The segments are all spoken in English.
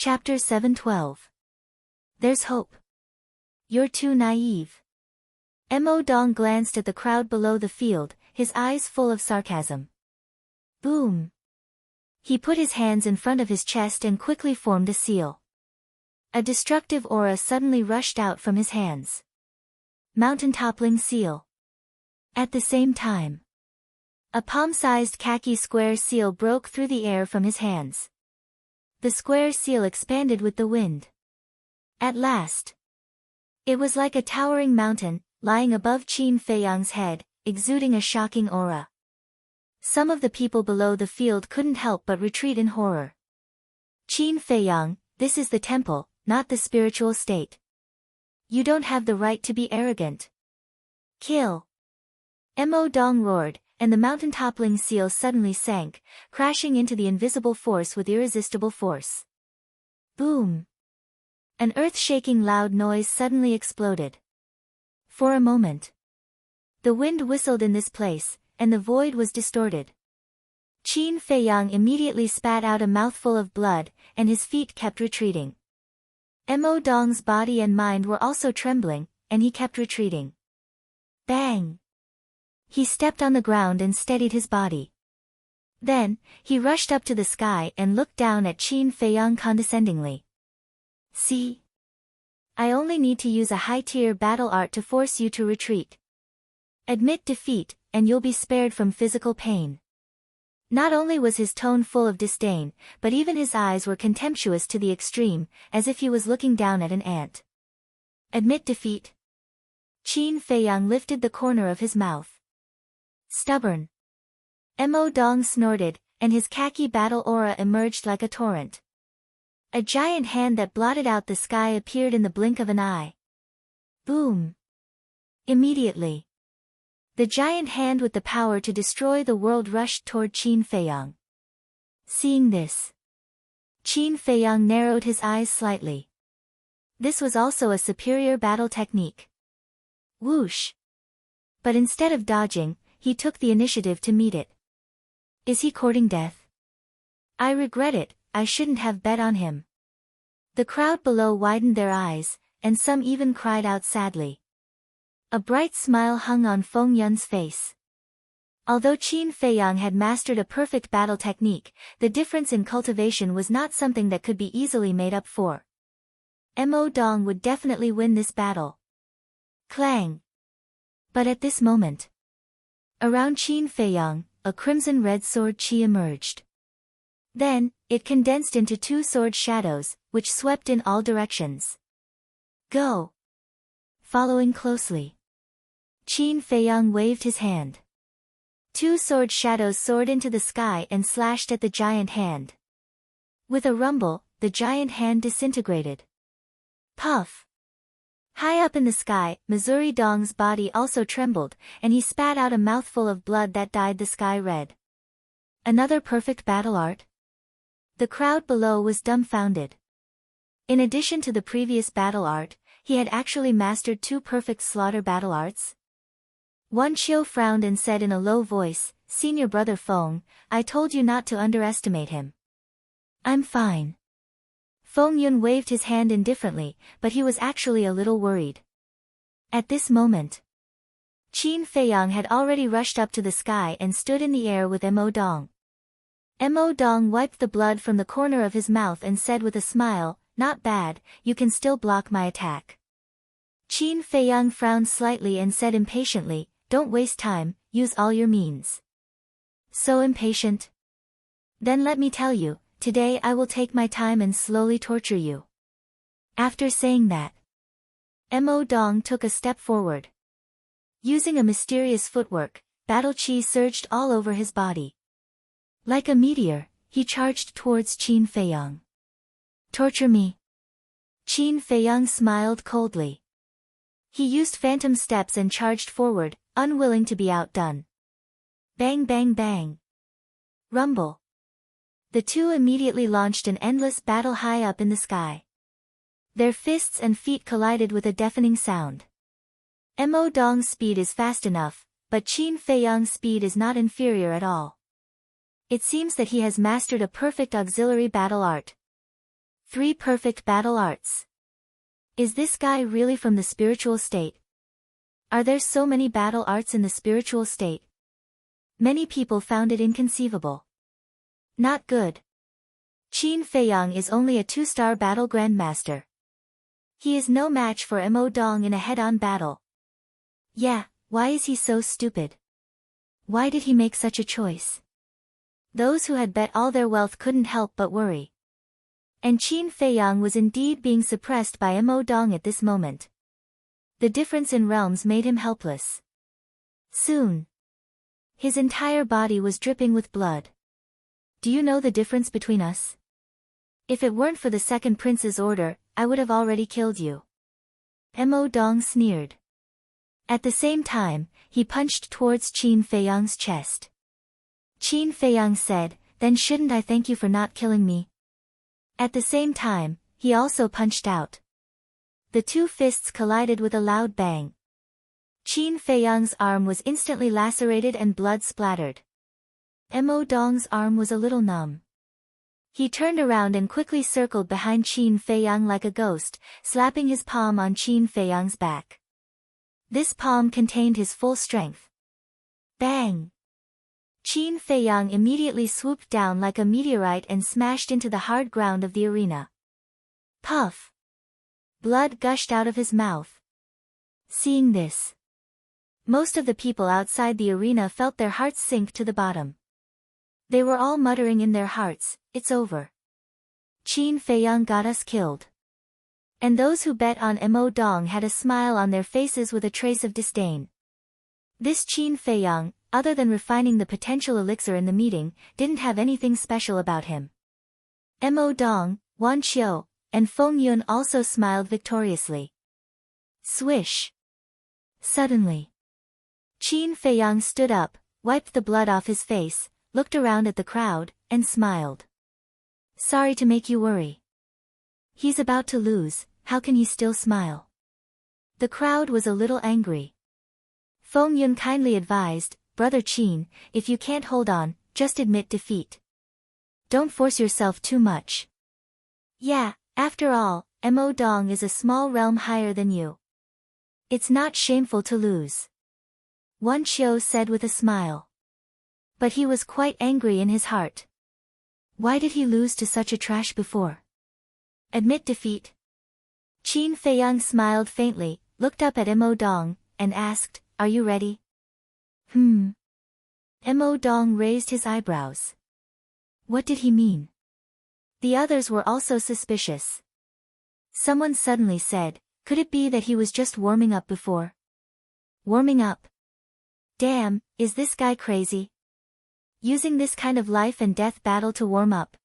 Chapter 712. There's hope. You're too naive. Mo Dong glanced at the crowd below the field, his eyes full of sarcasm. Boom. He put his hands in front of his chest and quickly formed a seal. A destructive aura suddenly rushed out from his hands. Mountain-toppling seal. At the same time, a palm-sized khaki square seal broke through the air from his hands. The square seal expanded with the wind. At last, it was like a towering mountain, lying above Qin Feiyang's head, exuding a shocking aura. Some of the people below the field couldn't help but retreat in horror. Qin Feiyang, this is the temple, not the spiritual state. You don't have the right to be arrogant. Kill! Mo Dong roared, and the mountain-toppling seal suddenly sank, crashing into the invisible force with irresistible force. Boom! An earth-shaking loud noise suddenly exploded. For a moment, the wind whistled in this place, and the void was distorted. Qin Feiyang immediately spat out a mouthful of blood, and his feet kept retreating. Mo Dong's body and mind were also trembling, and he kept retreating. Bang! He stepped on the ground and steadied his body. Then, he rushed up to the sky and looked down at Qin Feiyang condescendingly. See? I only need to use a high-tier battle art to force you to retreat. Admit defeat, and you'll be spared from physical pain. Not only was his tone full of disdain, but even his eyes were contemptuous to the extreme, as if he was looking down at an ant. Admit defeat? Qin Feiyang lifted the corner of his mouth. Stubborn. Mo Dong snorted, and his khaki battle aura emerged like a torrent. A giant hand that blotted out the sky appeared in the blink of an eye. Boom. Immediately, the giant hand with the power to destroy the world rushed toward Qin Feiyang. Seeing this, Qin Feiyang narrowed his eyes slightly. This was also a superior battle technique. Whoosh! But instead of dodging, he took the initiative to meet it. Is he courting death? I regret it, I shouldn't have bet on him. The crowd below widened their eyes, and some even cried out sadly. A bright smile hung on Feng Yun's face. Although Qin Feiyang had mastered a perfect battle technique, the difference in cultivation was not something that could be easily made up for. Mo Dong would definitely win this battle. Clang! But at this moment, around Qin Feiyang, a crimson-red sword chi emerged. Then, it condensed into two sword shadows, which swept in all directions. Go! Following closely, Qin Feiyang waved his hand. Two sword shadows soared into the sky and slashed at the giant hand. With a rumble, the giant hand disintegrated. Puff! High up in the sky, Missouri Dong's body also trembled, and he spat out a mouthful of blood that dyed the sky red. Another perfect battle art? The crowd below was dumbfounded. In addition to the previous battle art, he had actually mastered two perfect slaughter battle arts. Wan Qiu frowned and said in a low voice, Senior Brother Feng, I told you not to underestimate him. I'm fine. Feng Yun waved his hand indifferently, but he was actually a little worried. At this moment, Qin Feiyang had already rushed up to the sky and stood in the air with Mo Dong. Mo Dong wiped the blood from the corner of his mouth and said with a smile, Not bad, you can still block my attack. Qin Feiyang frowned slightly and said impatiently, Don't waste time, use all your means. So impatient? Then let me tell you, today I will take my time and slowly torture you. After saying that, Mo Dong took a step forward. Using a mysterious footwork, battle chi surged all over his body. Like a meteor, he charged towards Qin Feiyang. Torture me. Qin Feiyang smiled coldly. He used phantom steps and charged forward, unwilling to be outdone. Bang bang bang. Rumble. The two immediately launched an endless battle high up in the sky. Their fists and feet collided with a deafening sound. Mo Dong's speed is fast enough, but Qin Feiyang's speed is not inferior at all. It seems that he has mastered a perfect auxiliary battle art. 3 perfect battle arts. Is this guy really from the spiritual state? Are there so many battle arts in the spiritual state? Many people found it inconceivable. Not good. Qin Feiyang is only a 2-star battle grandmaster. He is no match for Mo Dong in a head-on battle. Yeah, why is he so stupid? Why did he make such a choice? Those who had bet all their wealth couldn't help but worry. And Qin Feiyang was indeed being suppressed by Mo Dong at this moment. The difference in realms made him helpless. Soon, his entire body was dripping with blood. Do you know the difference between us? If it weren't for the second prince's order, I would have already killed you. Mo Dong sneered. At the same time, he punched towards Qin Feiyang's chest. Qin Feiyang said, then shouldn't I thank you for not killing me? At the same time, he also punched out. The 2 fists collided with a loud bang. Qin Feiyang's arm was instantly lacerated and blood splattered. Mo Dong's arm was a little numb. He turned around and quickly circled behind Qin Feiyang like a ghost, slapping his palm on Qin Feiyang's back. This palm contained his full strength. Bang! Qin Feiyang immediately swooped down like a meteorite and smashed into the hard ground of the arena. Puff! Blood gushed out of his mouth. Seeing this, most of the people outside the arena felt their hearts sink to the bottom. They were all muttering in their hearts, it's over. Qin Feiyang got us killed. And those who bet on Mo Dong had a smile on their faces with a trace of disdain. This Qin Feiyang, other than refining the potential elixir in the meeting, didn't have anything special about him. Mo Dong, Wan Qiu, and Feng Yun also smiled victoriously. Swish! Suddenly, Qin Feiyang stood up, wiped the blood off his face, looked around at the crowd, and smiled. Sorry to make you worry. He's about to lose, how can he still smile? The crowd was a little angry. Feng Yun kindly advised, Brother Qin, if you can't hold on, just admit defeat. Don't force yourself too much. Yeah, after all, Mo Dong is a small realm higher than you. It's not shameful to lose. Wan Qiu said with a smile. But he was quite angry in his heart. Why did he lose to such a trash before? Admit defeat. Qin Feiyang smiled faintly, looked up at Mo Dong, and asked, Are you ready? Mo Dong raised his eyebrows. What did he mean? The others were also suspicious. Someone suddenly said, could it be that he was just warming up before? Warming up? Damn, is this guy crazy? Using this kind of life and death battle to warm up.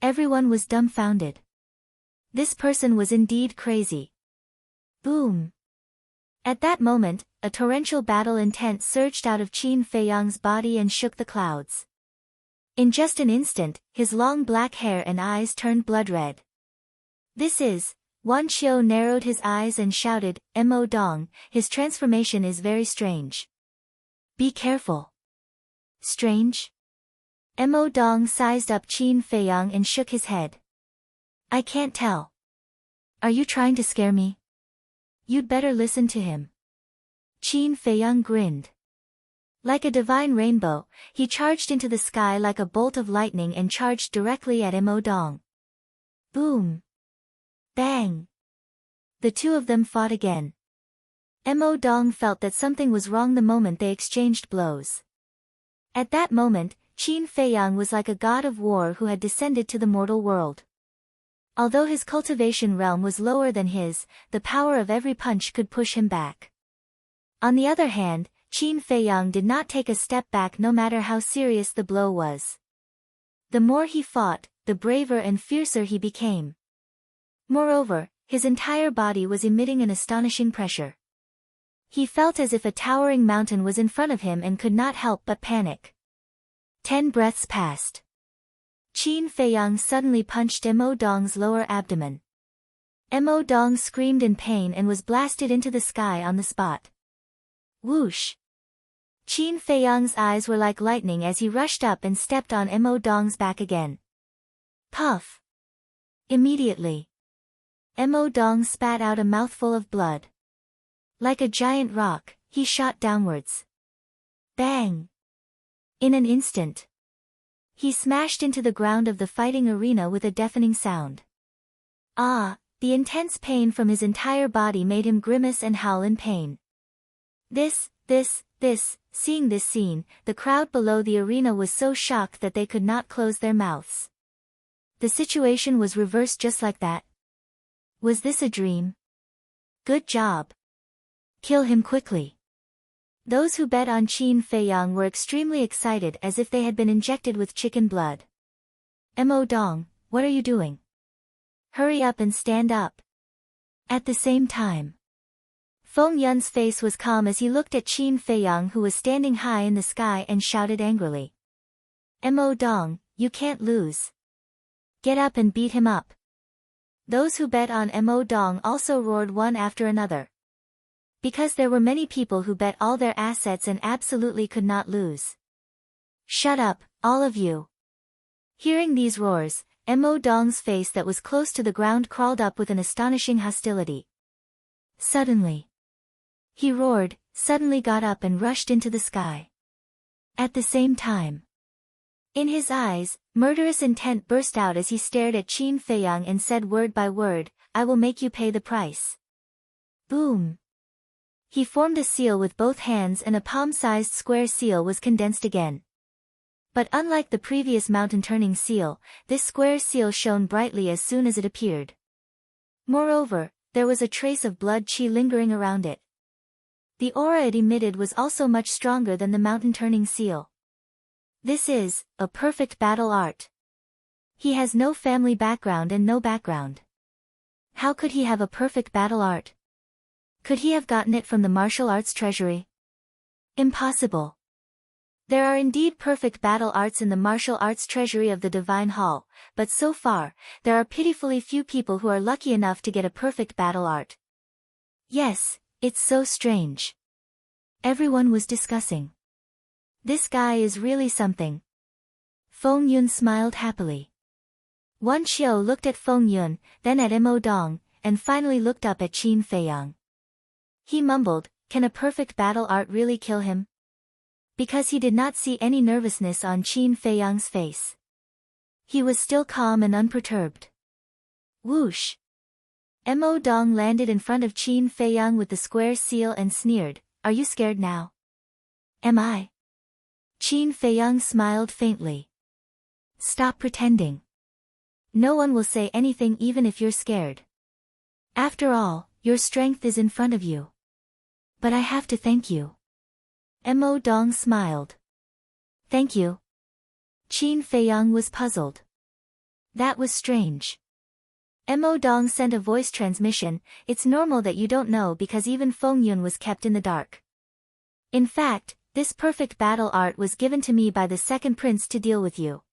Everyone was dumbfounded. This person was indeed crazy. Boom! At that moment, a torrential battle intent surged out of Qin Feiyang's body and shook the clouds. In just an instant, his long black hair and eyes turned blood red. This is... Wan Qiu narrowed his eyes and shouted, Mo Dong, his transformation is very strange. Be careful. Strange? Mo Dong sized up Qin Feiyang and shook his head. I can't tell. Are you trying to scare me? You'd better listen to him. Qin Feiyang grinned. Like a divine rainbow, he charged into the sky like a bolt of lightning and charged directly at Mo Dong. Boom! Bang! The two of them fought again. Mo Dong felt that something was wrong the moment they exchanged blows. At that moment, Qin Feiyang was like a god of war who had descended to the mortal world. Although his cultivation realm was lower than his, the power of every punch could push him back. On the other hand, Qin Feiyang did not take a step back no matter how serious the blow was. The more he fought, the braver and fiercer he became. Moreover, his entire body was emitting an astonishing pressure. He felt as if a towering mountain was in front of him and could not help but panic. 10 breaths passed. Qin Feiyang suddenly punched Mo Dong's lower abdomen. Mo Dong screamed in pain and was blasted into the sky on the spot. Whoosh! Qin Feiyang's eyes were like lightning as he rushed up and stepped on Mo Dong's back again. Puff! Immediately, Mo Dong spat out a mouthful of blood. Like a giant rock, he shot downwards. Bang! In an instant, he smashed into the ground of the fighting arena with a deafening sound. Ah! The intense pain from his entire body made him grimace and howl in pain. Seeing this scene, the crowd below the arena was so shocked that they could not close their mouths. The situation was reversed just like that. Was this a dream? Good job. Kill him quickly. Those who bet on Qin Feiyang were extremely excited as if they had been injected with chicken blood. Mo Dong, what are you doing? Hurry up and stand up. At the same time, Feng Yun's face was calm as he looked at Qin Feiyang, who was standing high in the sky, and shouted angrily. Mo Dong, you can't lose. Get up and beat him up. Those who bet on Mo Dong also roared one after another. Because there were many people who bet all their assets and absolutely could not lose. Shut up, all of you. Hearing these roars, Mo Dong's face that was close to the ground crawled up with an astonishing hostility. Suddenly, he roared, suddenly got up and rushed into the sky. At the same time, in his eyes, murderous intent burst out as he stared at Qin Feiyang and said word by word, I will make you pay the price. Boom! He formed a seal with both hands and a palm-sized square seal was condensed again. But unlike the previous mountain-turning seal, this square seal shone brightly as soon as it appeared. Moreover, there was a trace of blood qi lingering around it. The aura it emitted was also much stronger than the mountain-turning seal. This is a perfect battle art. He has no family background and no background. How could he have a perfect battle art? Could he have gotten it from the martial arts treasury? Impossible. There are indeed perfect battle arts in the martial arts treasury of the Divine Hall, but so far, there are pitifully few people who are lucky enough to get a perfect battle art. Yes, it's so strange. Everyone was discussing. This guy is really something. Feng Yun smiled happily. Wan Xiao looked at Feng Yun, then at Mo Dong, and finally looked up at Qin Feiyang. He mumbled, can a perfect battle art really kill him? Because he did not see any nervousness on Qin Feiyang's face. He was still calm and unperturbed. Whoosh! Mo Dong landed in front of Qin Feiyang with the square seal and sneered, are you scared now? Am I? Qin Feiyang smiled faintly. Stop pretending. No one will say anything even if you're scared. After all, your strength is in front of you. But I have to thank you. Mo Dong smiled. Thank you. Qin Feiyang was puzzled. That was strange. Mo Dong sent a voice transmission, it's normal that you don't know because even Feng Yun was kept in the dark. In fact, this perfect battle art was given to me by the second prince to deal with you.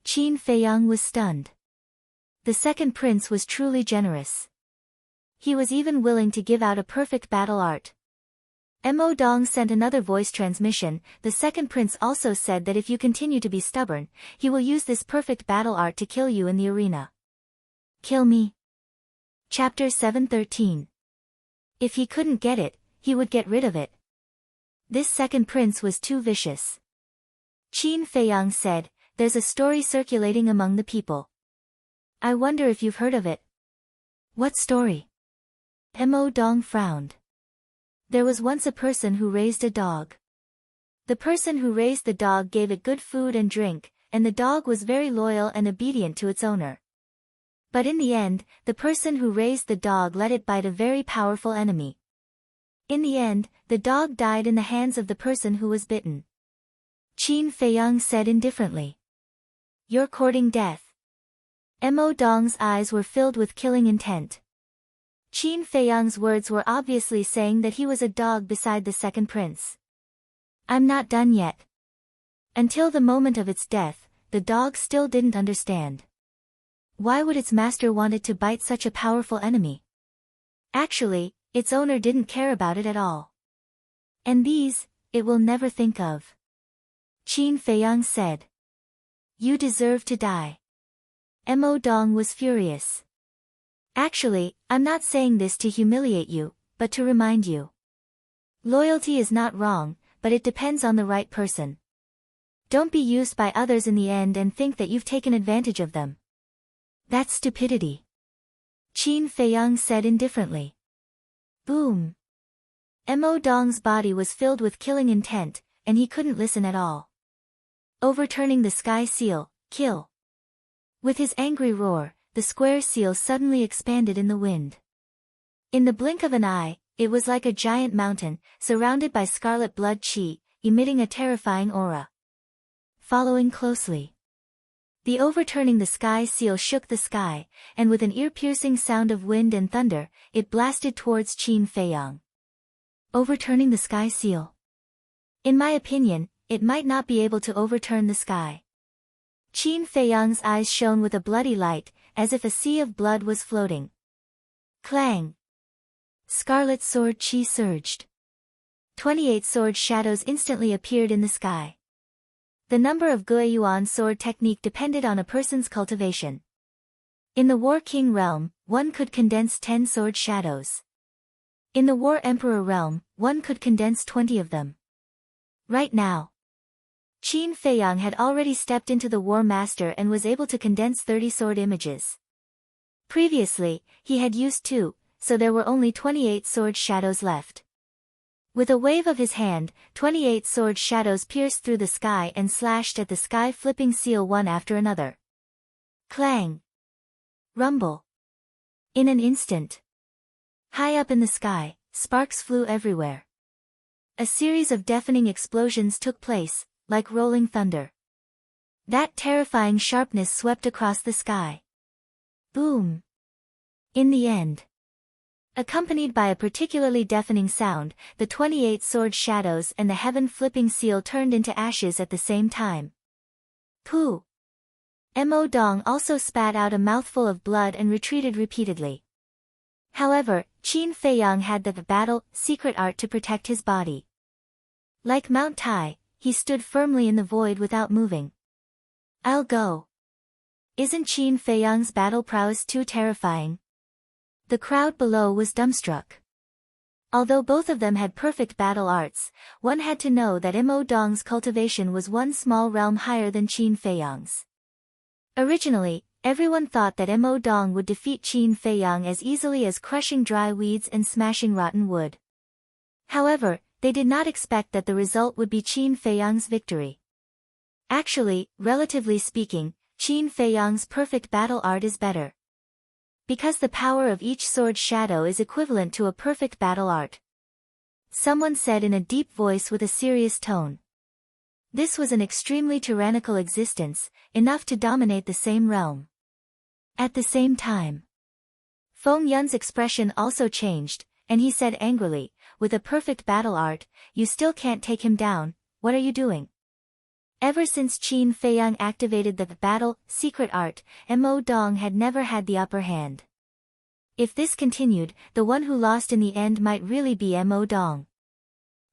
Qin Feiyang was stunned. The second prince was truly generous. He was even willing to give out a perfect battle art. Mo Dong sent another voice transmission, the second prince also said that if you continue to be stubborn, he will use this perfect battle art to kill you in the arena. Kill me? Chapter 713. If he couldn't get it, he would get rid of it. This second prince was too vicious. Qin Feiyang said, there's a story circulating among the people. I wonder if you've heard of it. What story? Mo Dong frowned. There was once a person who raised a dog. The person who raised the dog gave it good food and drink, and the dog was very loyal and obedient to its owner. But in the end, the person who raised the dog let it bite a very powerful enemy. In the end, the dog died in the hands of the person who was bitten. Qin Feiyang said indifferently. You're courting death. Mo Dong's eyes were filled with killing intent. Qin Feiyang's words were obviously saying that he was a dog beside the second prince. I'm not done yet. Until the moment of its death, the dog still didn't understand. Why would its master want it to bite such a powerful enemy? Actually, its owner didn't care about it at all. And these, it will never think of. Qin Feiyang said. You deserve to die. Mo Dong was furious. Actually, I'm not saying this to humiliate you, but to remind you. Loyalty is not wrong, but it depends on the right person. Don't be used by others in the end and think that you've taken advantage of them. That's stupidity. Qin Feiyang said indifferently. Boom. Mo Dong's body was filled with killing intent, and he couldn't listen at all. Overturning the sky seal, kill. With his angry roar, the square seal suddenly expanded in the wind. In the blink of an eye, it was like a giant mountain, surrounded by scarlet blood qi, emitting a terrifying aura. Following closely. The overturning the sky seal shook the sky, and with an ear-piercing sound of wind and thunder, it blasted towards Qin Feiyang. Overturning the sky seal. In my opinion, it might not be able to overturn the sky. Qin Feiyang's eyes shone with a bloody light, as if a sea of blood was floating. Clang! Scarlet sword qi surged. 28 sword shadows instantly appeared in the sky. The number of Guiyuan sword technique depended on a person's cultivation. In the War King realm, one could condense 10 sword shadows. In the War Emperor realm, one could condense 20 of them. Right now, Qin Feiyang had already stepped into the War Master and was able to condense 30 sword images. Previously, he had used 2, so there were only 28 sword shadows left. With a wave of his hand, 28 sword shadows pierced through the sky and slashed at the sky, flipping seal one after another. Clang! Rumble! In an instant. High up in the sky, sparks flew everywhere. A series of deafening explosions took place, like rolling thunder. That terrifying sharpness swept across the sky. Boom! In the end, accompanied by a particularly deafening sound, the 28 sword shadows and the heaven-flipping seal turned into ashes at the same time. Pooh! Mo Dong also spat out a mouthful of blood and retreated repeatedly. However, Qin Feiyang had the battle secret art to protect his body. Like Mount Tai, he stood firmly in the void without moving. I'll go. Isn't Qin Feiyang's battle prowess too terrifying? The crowd below was dumbstruck. Although both of them had perfect battle arts, one had to know that Mo Dong's cultivation was one small realm higher than Qin Feiyang's. Originally, everyone thought that Mo Dong would defeat Qin Feiyang as easily as crushing dry weeds and smashing rotten wood. However, they did not expect that the result would be Qin Feiyang's victory. Actually, relatively speaking, Qin Feiyang's perfect battle art is better. Because the power of each sword shadow is equivalent to a perfect battle art. Someone said in a deep voice with a serious tone. This was an extremely tyrannical existence, enough to dominate the same realm. At the same time, Feng Yun's expression also changed, and he said angrily, with a perfect battle art, you still can't take him down, what are you doing? Ever since Qin Feiyang activated the battle secret art, Mo Dong had never had the upper hand. If this continued, the one who lost in the end might really be Mo Dong.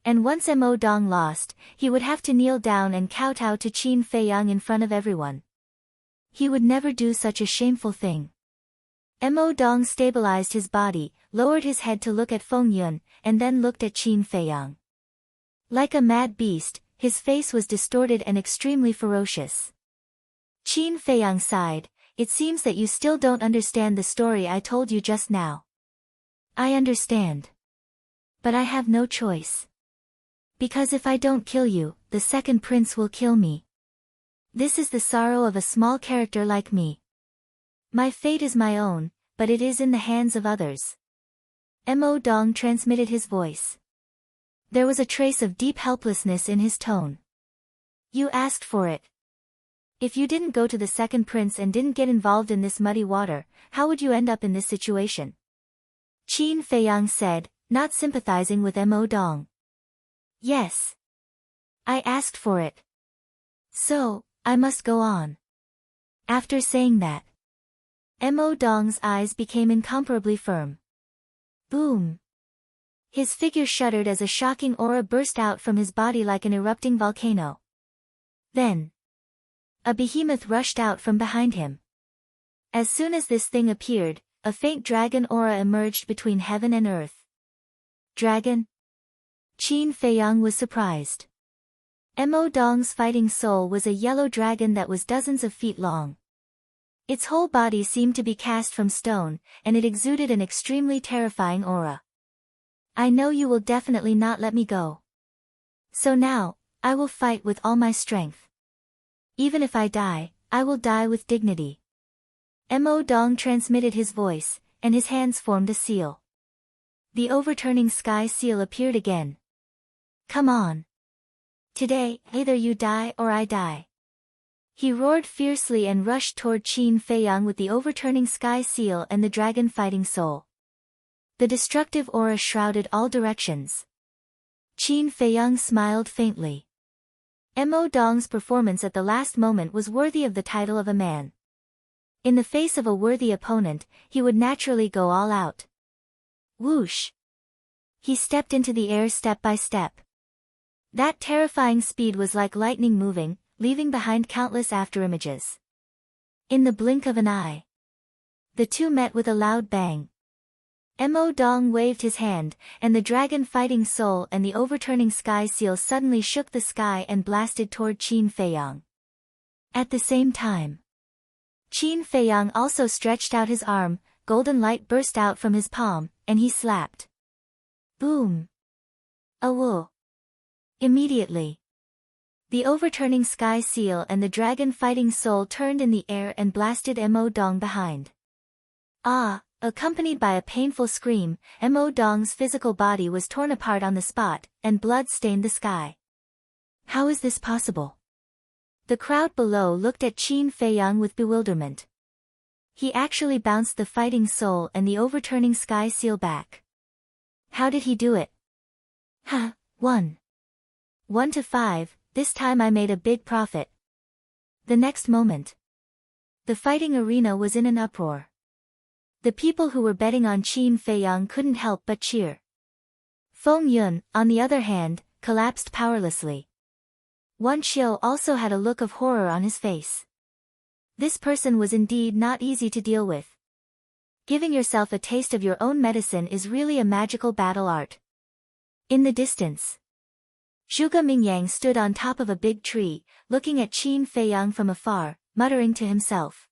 And once Mo Dong lost, he would have to kneel down and kowtow to Qin Feiyang in front of everyone. He would never do such a shameful thing. Mo Dong stabilized his body, lowered his head to look at Feng Yun, and then looked at Qin Feiyang. Like a mad beast, his face was distorted and extremely ferocious. Qin Feiyang sighed, it seems that you still don't understand the story I told you just now. I understand. But I have no choice. Because if I don't kill you, the second prince will kill me. This is the sorrow of a small character like me. My fate is my own, but it is in the hands of others. Mo Dong transmitted his voice. There was a trace of deep helplessness in his tone. You asked for it. If you didn't go to the second prince and didn't get involved in this muddy water, how would you end up in this situation? Qin Feiyang said, not sympathizing with Mo Dong. Yes. I asked for it. So, I must go on. After saying that, Mo Dong's eyes became incomparably firm. Boom. His figure shuddered as a shocking aura burst out from his body like an erupting volcano. Then, a behemoth rushed out from behind him. As soon as this thing appeared, a faint dragon aura emerged between heaven and earth. Dragon? Qin Feiyang was surprised. Mo Dong's fighting soul was a yellow dragon that was dozens of feet long. Its whole body seemed to be cast from stone, and it exuded an extremely terrifying aura. I know you will definitely not let me go. So now, I will fight with all my strength. Even if I die, I will die with dignity. Mo Dong transmitted his voice, and his hands formed a seal. The overturning sky seal appeared again. Come on. Today, either you die or I die. He roared fiercely and rushed toward Qin Feiyang with the overturning sky seal and the dragon fighting soul. The destructive aura shrouded all directions. Qin Feiyang smiled faintly. Mo Dong's performance at the last moment was worthy of the title of a man. In the face of a worthy opponent, he would naturally go all out. Whoosh! He stepped into the air step by step. That terrifying speed was like lightning moving, leaving behind countless afterimages. In the blink of an eye, the two met with a loud bang. Mo Dong waved his hand, and the dragon fighting soul and the overturning sky seal suddenly shook the sky and blasted toward Qin Feiyang. At the same time, Qin Feiyang also stretched out his arm, golden light burst out from his palm, and he slapped. Boom! Awoo! Immediately, the overturning sky seal and the dragon fighting soul turned in the air and blasted Mo Dong behind. Ah! Accompanied by a painful scream, Mo Dong's physical body was torn apart on the spot, and blood stained the sky. How is this possible? The crowd below looked at Qin Feiyang with bewilderment. He actually bounced the fighting soul and the overturning sky seal back. How did he do it? Ha! 1 to 5, this time I made a big profit. The next moment, the fighting arena was in an uproar. The people who were betting on Qin Feiyang couldn't help but cheer. Feng Yun, on the other hand, collapsed powerlessly. Wan Qiu also had a look of horror on his face. This person was indeed not easy to deal with. Giving yourself a taste of your own medicine is really a magical battle art. In the distance, Zhuge Mingyang stood on top of a big tree, looking at Qin Feiyang from afar, muttering to himself.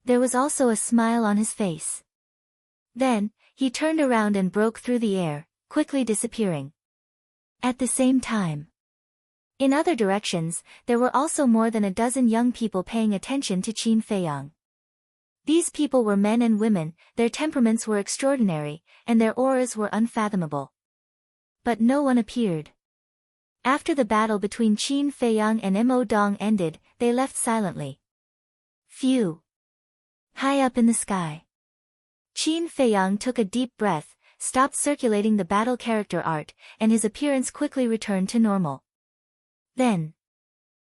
There was also a smile on his face. Then, he turned around and broke through the air, quickly disappearing. At the same time, in other directions, there were also more than a dozen young people paying attention to Qin Feiyang. These people were men and women, their temperaments were extraordinary, and their auras were unfathomable. But no one appeared. After the battle between Qin Feiyang and Mo Dong ended, they left silently. Phew! High up in the sky, Qin Feiyang took a deep breath, stopped circulating the battle character art, and his appearance quickly returned to normal. Then,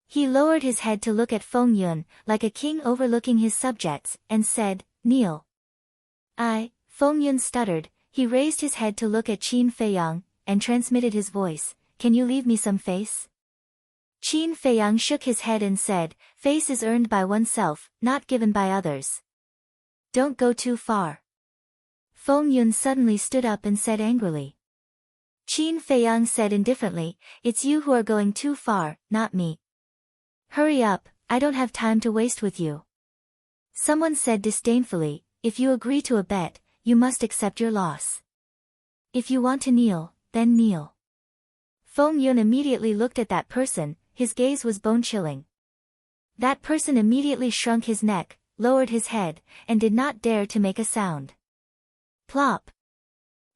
he lowered his head to look at Feng Yun, like a king overlooking his subjects, and said, "Kneel." Feng Yun stuttered. He raised his head to look at Qin Feiyang, and transmitted his voice, "Can you leave me some face?" Qin Feiyang shook his head and said, "Face is earned by oneself, not given by others. Don't go too far." Feng Yun suddenly stood up and said angrily. Qin Feiyang said indifferently, "It's you who are going too far, not me. Hurry up, I don't have time to waste with you." Someone said disdainfully, "If you agree to a bet, you must accept your loss. If you want to kneel, then kneel." Feng Yun immediately looked at that person, his gaze was bone-chilling. That person immediately shrunk his neck, lowered his head, and did not dare to make a sound. Plop!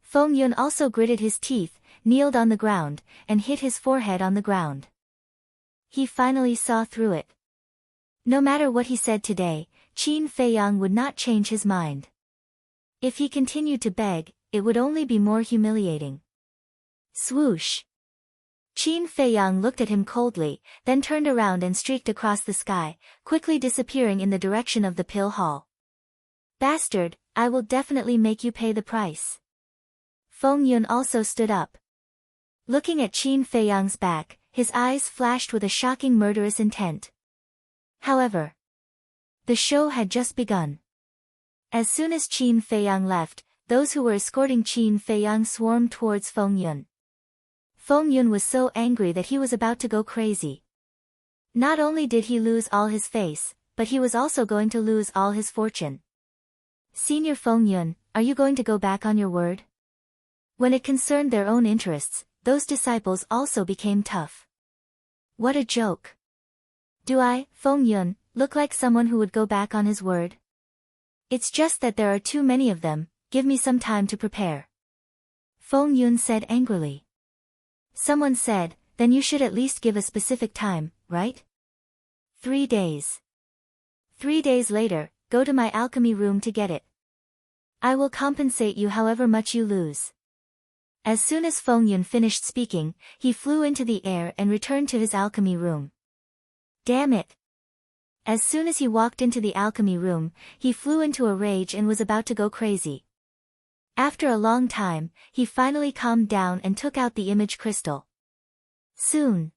Feng Yun also gritted his teeth, kneeled on the ground, and hit his forehead on the ground. He finally saw through it. No matter what he said today, Qin Feiyang would not change his mind. If he continued to beg, it would only be more humiliating. Swoosh! Qin Feiyang looked at him coldly, then turned around and streaked across the sky, quickly disappearing in the direction of the pill hall. "Bastard, I will definitely make you pay the price." Feng Yun also stood up. Looking at Qin Feiyang's back, his eyes flashed with a shocking murderous intent. However, The show had just begun. As soon as Qin Feiyang left, those who were escorting Qin Feiyang swarmed towards Feng Yun. Feng Yun was so angry that he was about to go crazy. Not only did he lose all his face, but he was also going to lose all his fortune. Senior Feng Yun, are you going to go back on your word? When it concerned their own interests, those disciples also became tough. What a joke. Do I, Feng Yun, look like someone who would go back on his word? It's just that there are too many of them, give me some time to prepare. Feng Yun said angrily. Someone said, then you should at least give a specific time, right? 3 days. 3 days later, go to my alchemy room to get it. I will compensate you however much you lose. As soon as Feng Yun finished speaking, he flew into the air and returned to his alchemy room. Damn it! As soon as he walked into the alchemy room, he flew into a rage and was about to go crazy. After a long time, he finally calmed down and took out the image crystal. Soon,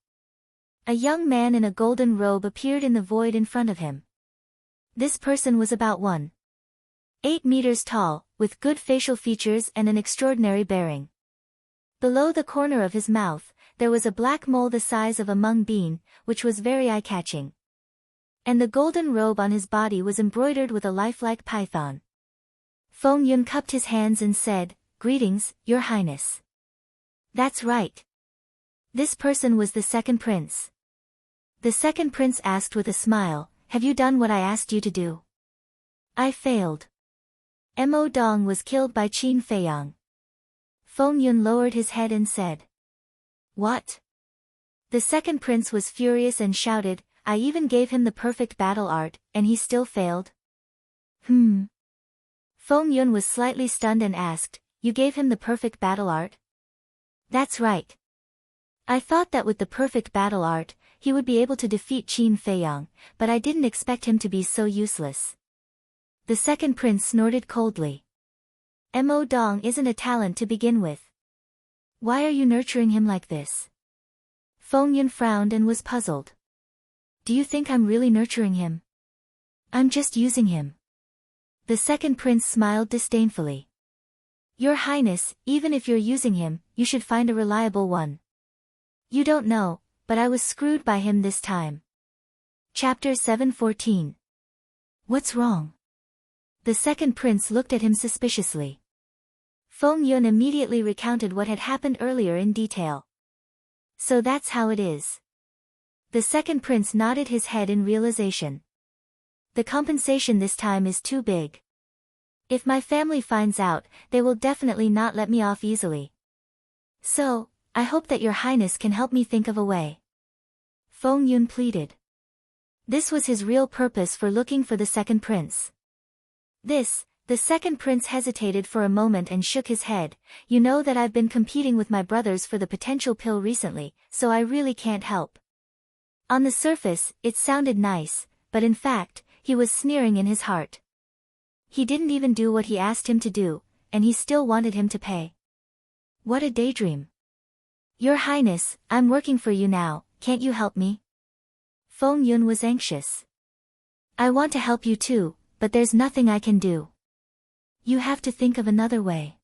a young man in a golden robe appeared in the void in front of him. This person was about 1.8 meters tall, with good facial features and an extraordinary bearing. Below the corner of his mouth, there was a black mole the size of a mung bean, which was very eye-catching. And the golden robe on his body was embroidered with a lifelike python. Feng Yun cupped his hands and said, "Greetings, Your Highness." That's right. This person was the second prince. The second prince asked with a smile, "Have you done what I asked you to do?" "I failed. Mo Dong was killed by Qin Feiyang." Feng Yun lowered his head and said, "What?" The second prince was furious and shouted, "I even gave him the perfect battle art, and he still failed?" Feng Yun was slightly stunned and asked, "You gave him the perfect battle art?" "That's right. I thought that with the perfect battle art, he would be able to defeat Qin Feiyang, but I didn't expect him to be so useless." The second prince snorted coldly. Mo Dong isn't a talent to begin with. Why are you nurturing him like this? Feng Yun frowned and was puzzled. Do you think I'm really nurturing him? I'm just using him. The second prince smiled disdainfully. Your Highness, even if you're using him, you should find a reliable one. You don't know, but I was screwed by him this time. Chapter 714. What's wrong? The second prince looked at him suspiciously. Feng Yun immediately recounted what had happened earlier in detail. So that's how it is. The second prince nodded his head in realization. The compensation this time is too big. If my family finds out, they will definitely not let me off easily. So, I hope that Your Highness can help me think of a way. Feng Yun pleaded. This was his real purpose for looking for the second prince. The second prince hesitated for a moment and shook his head. You know that I've been competing with my brothers for the potential pill recently, so I really can't help. On the surface, it sounded nice, but in fact, he was sneering in his heart. He didn't even do what he asked him to do, and he still wanted him to pay. What a daydream. Your Highness, I'm working for you now, can't you help me? Feng Yun was anxious. I want to help you too, but there's nothing I can do. You have to think of another way.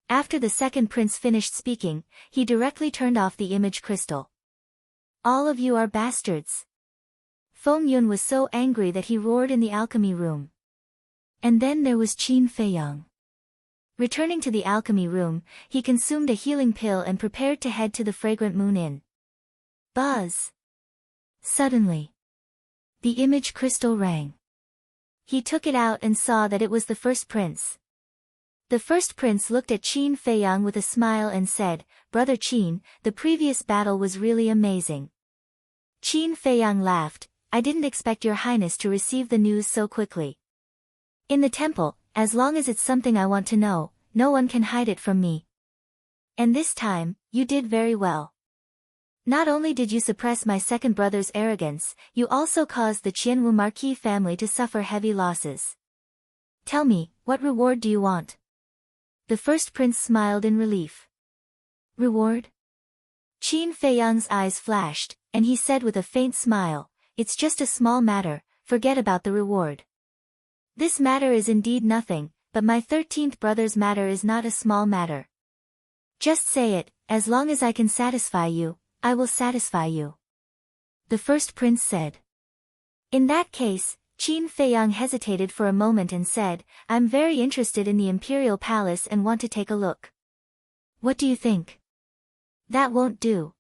After the second prince finished speaking, he directly turned off the image crystal. All of you are bastards. Feng Yun was so angry that he roared in the alchemy room. And then there was Qin Feiyang. Returning to the alchemy room, he consumed a healing pill and prepared to head to the Fragrant Moon Inn. Buzz! Suddenly, the image crystal rang. He took it out and saw that it was the first prince. The first prince looked at Qin Feiyang with a smile and said, Brother Qin, the previous battle was really amazing. Qin Feiyang laughed, I didn't expect Your Highness to receive the news so quickly. In the temple, as long as it's something I want to know, no one can hide it from me. And this time, you did very well. Not only did you suppress my second brother's arrogance, you also caused the Qianwu Marquis family to suffer heavy losses. Tell me, what reward do you want? The first prince smiled in relief. Reward? Qin Feiyang's eyes flashed, and he said with a faint smile, It's just a small matter, forget about the reward. This matter is indeed nothing, but my 13th brother's matter is not a small matter. Just say it, as long as I can satisfy you, I will satisfy you. The first prince said. In that case, Qin Feiyang hesitated for a moment and said, I'm very interested in the imperial palace and want to take a look. What do you think? That won't do.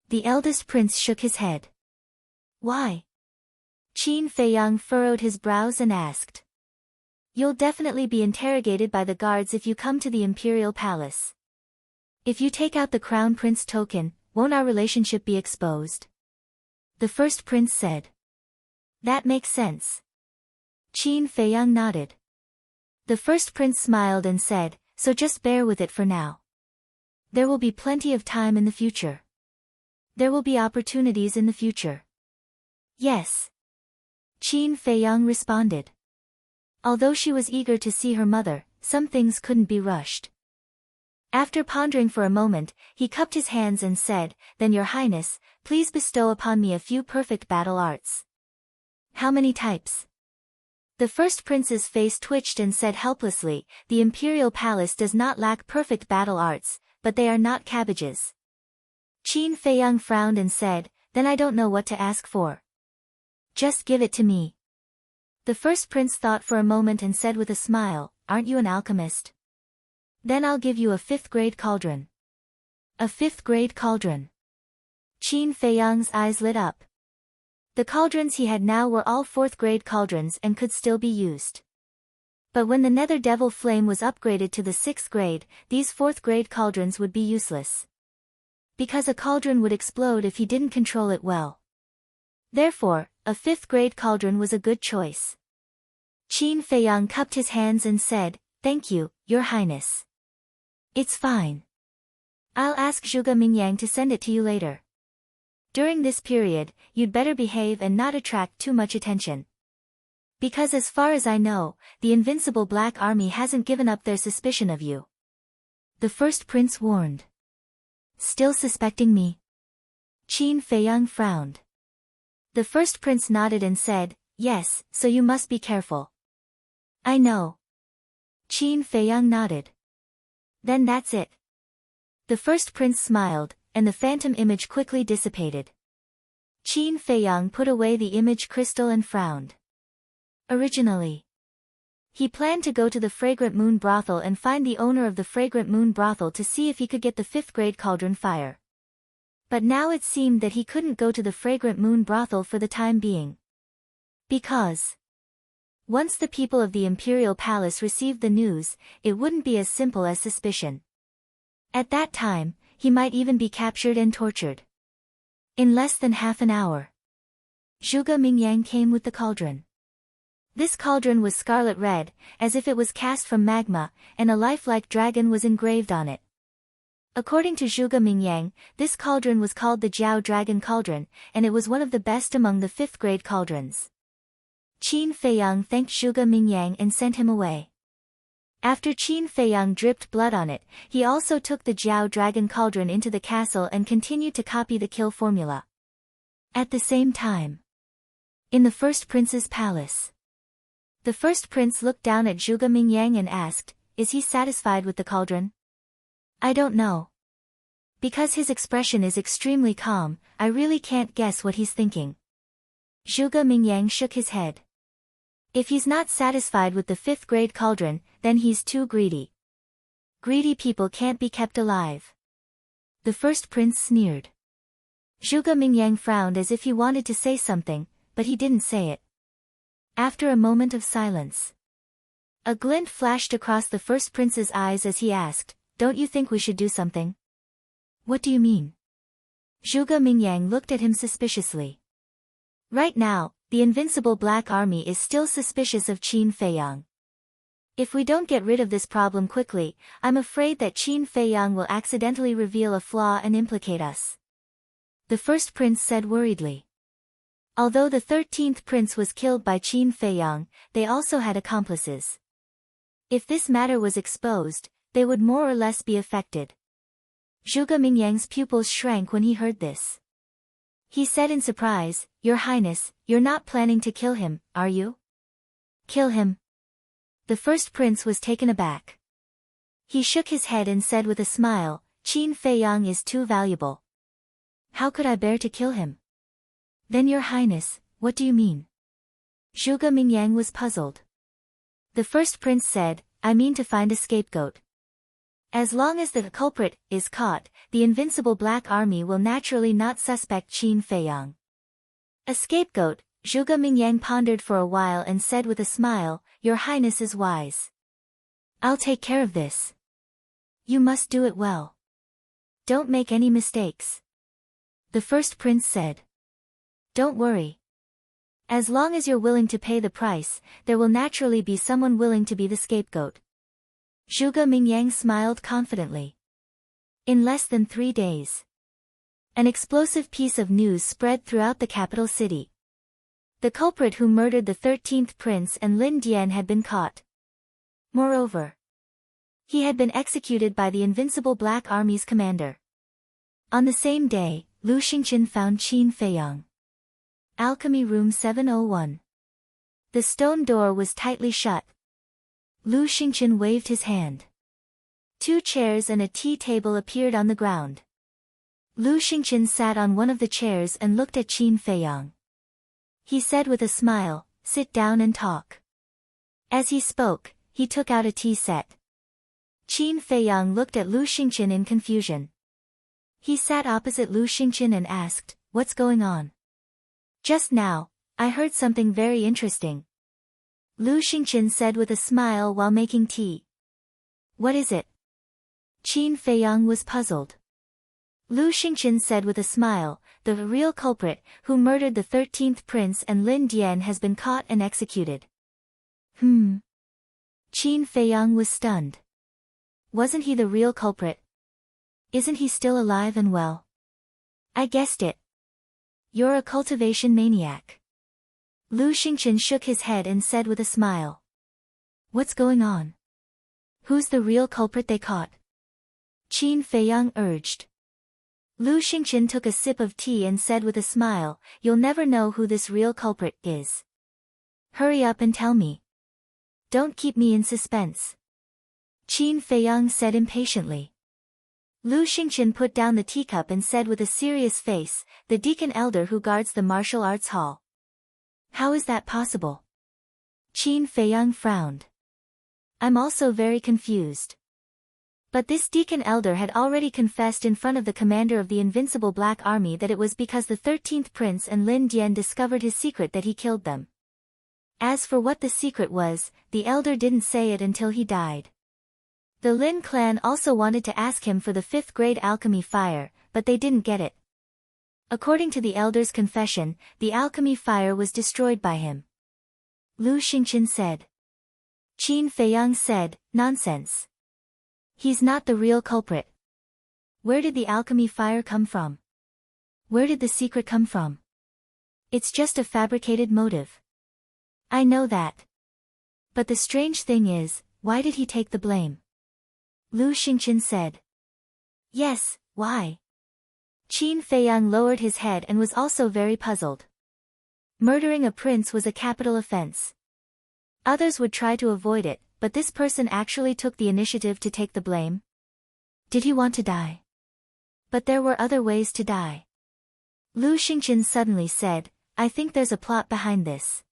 The eldest prince shook his head. Why? Qin Feiyang furrowed his brows and asked. You'll definitely be interrogated by the guards if you come to the imperial palace. If you take out the crown prince token, won't our relationship be exposed? The first prince said. That makes sense. Qin Feiyang nodded. The first prince smiled and said, so just bear with it for now. There will be plenty of time in the future. There will be opportunities in the future. Yes. Qin Feiyang responded. Although she was eager to see her mother, some things couldn't be rushed. After pondering for a moment, he cupped his hands and said, Then your highness, please bestow upon me a few perfect battle arts. How many types? The first prince's face twitched and said helplessly, The imperial palace does not lack perfect battle arts, but they are not cabbages. Qin Feiyang frowned and said, Then I don't know what to ask for. Just give it to me. The first prince thought for a moment and said with a smile, Aren't you an alchemist? Then I'll give you a 5th-grade cauldron. A 5th-grade cauldron. Qin Feiyang's eyes lit up. The cauldrons he had now were all 4th-grade cauldrons and could still be used. But when the Nether Devil Flame was upgraded to the 6th grade, these 4th-grade cauldrons would be useless. Because a cauldron would explode if he didn't control it well. Therefore, a 5th-grade cauldron was a good choice. Qin Feiyang cupped his hands and said, Thank you, Your Highness. It's fine. I'll ask Zhuge Mingyang to send it to you later. During this period, you'd better behave and not attract too much attention. Because as far as I know, the Invincible Black Army hasn't given up their suspicion of you. The first prince warned. Still suspecting me? Qin Feiyang frowned. The first prince nodded and said, Yes, so you must be careful. I know. Qin Feiyang nodded. Then that's it. The first prince smiled, and the phantom image quickly dissipated. Qin Feiyang put away the image crystal and frowned. Originally, he planned to go to the Fragrant Moon brothel and find the owner of the Fragrant Moon brothel to see if he could get the 5th-grade cauldron fire. But now it seemed that he couldn't go to the Fragrant Moon brothel for the time being. Because once the people of the Imperial Palace received the news, it wouldn't be as simple as suspicion. At that time, he might even be captured and tortured. In less than half an hour, Zhuge Mingyang came with the cauldron. This cauldron was scarlet red, as if it was cast from magma, and a lifelike dragon was engraved on it. According to Zhuge Mingyang, this cauldron was called the Jiao Dragon Cauldron, and it was one of the best among the 5th-grade cauldrons. Qin Feiyang thanked Zhuge Mingyang and sent him away. After Qin Feiyang dripped blood on it, he also took the Jiao Dragon Cauldron into the castle and continued to copy the kill formula. At the same time, in the first prince's palace, the first prince looked down at Zhuge Mingyang and asked, Is he satisfied with the cauldron? I don't know. Because his expression is extremely calm, I really can't guess what he's thinking. Zhuge Mingyang shook his head. If he's not satisfied with the 5th-grade cauldron, then he's too greedy. Greedy people can't be kept alive. The first prince sneered. Zhuge Mingyang frowned as if he wanted to say something, but he didn't say it. After a moment of silence, a glint flashed across the first prince's eyes as he asked, Don't you think we should do something? What do you mean? Zhuge Mingyang looked at him suspiciously. Right now, the Invincible Black Army is still suspicious of Qin Feiyang. If we don't get rid of this problem quickly, I'm afraid that Qin Feiyang will accidentally reveal a flaw and implicate us. The first prince said worriedly. Although the 13th prince was killed by Qin Feiyang, they also had accomplices. If this matter was exposed, they would more or less be affected. Zhuge Mingyang's pupils shrank when he heard this. He said in surprise, Your Highness, you're not planning to kill him, are you? Kill him? The first prince was taken aback. He shook his head and said with a smile, Qin Feiyang is too valuable. How could I bear to kill him? Then Your Highness, what do you mean? Zhuge Mingyang was puzzled. The first prince said, I mean to find a scapegoat. As long as the culprit is caught, the Invincible Black Army will naturally not suspect Qin Feiyang. A scapegoat, Zhuge Mingyang pondered for a while and said with a smile, Your Highness is wise. I'll take care of this. You must do it well. Don't make any mistakes. The first prince said. Don't worry. As long as you're willing to pay the price, there will naturally be someone willing to be the scapegoat. Zhuge Mingyang smiled confidently. In less than 3 days, an explosive piece of news spread throughout the capital city. The culprit who murdered the 13th prince and Lin Dian had been caught. Moreover, he had been executed by the Invincible Black Army's commander. On the same day, Lu Xingqian found Qin Feiyang. Alchemy Room 701. The stone door was tightly shut. Lu Xingqian waved his hand. 2 chairs and a tea table appeared on the ground. Lu Xingqian sat on one of the chairs and looked at Qin Feiyang. He said with a smile, Sit down and talk. As he spoke, he took out a tea set. Qin Feiyang looked at Lu Xingqian in confusion. He sat opposite Lu Xingqian and asked, What's going on? Just now, I heard something very interesting. Lu Xingqian said with a smile while making tea. What is it? Qin Feiyang was puzzled. Lu Xingqian said with a smile, The real culprit, who murdered the 13th prince and Lin Dian has been caught and executed. Qin Feiyang was stunned. Wasn't he the real culprit? Isn't he still alive and well? I guessed it. You're a cultivation maniac. Lu Xingqian shook his head and said with a smile. What's going on? Who's the real culprit they caught? Qin Feiyang urged. Lu Xingqian took a sip of tea and said with a smile, You'll never know who this real culprit is. Hurry up and tell me. Don't keep me in suspense. Qin Feiyang said impatiently. Lu Xingqian put down the teacup and said with a serious face, The deacon elder who guards the martial arts hall. How is that possible? Qin Feiyang frowned. I'm also very confused. But this deacon elder had already confessed in front of the commander of the Invincible Black Army that it was because the 13th prince and Lin Dian discovered his secret that he killed them. As for what the secret was, the elder didn't say it until he died. The Lin clan also wanted to ask him for the 5th grade alchemy fire, but they didn't get it. According to the elder's confession, the alchemy fire was destroyed by him. Lu Xingqian said. Qin Feiyang said, Nonsense. He's not the real culprit. Where did the alchemy fire come from? Where did the secret come from? It's just a fabricated motive. I know that. But the strange thing is, why did he take the blame? Lu Xingqian said. Yes, why? Qin Feiyang lowered his head and was also very puzzled. Murdering a prince was a capital offense. Others would try to avoid it, but this person actually took the initiative to take the blame. Did he want to die? But there were other ways to die. Lu Xingqian suddenly said, I think there's a plot behind this.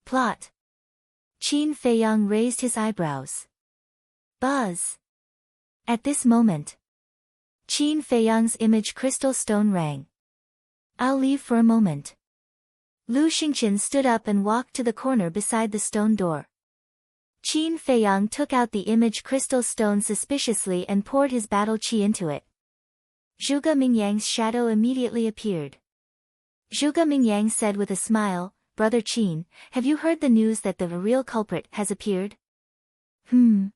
Plot? Qin Feiyang raised his eyebrows. Buzz. At this moment, Qin Feiyang's image crystal stone rang. I'll leave for a moment. Lu Xingqian stood up and walked to the corner beside the stone door. Qin Feiyang took out the image crystal stone suspiciously and poured his battle qi into it. Zhuge Mingyang's shadow immediately appeared. Zhuge Mingyang said with a smile, Brother Qin, have you heard the news that the real culprit has appeared? Qin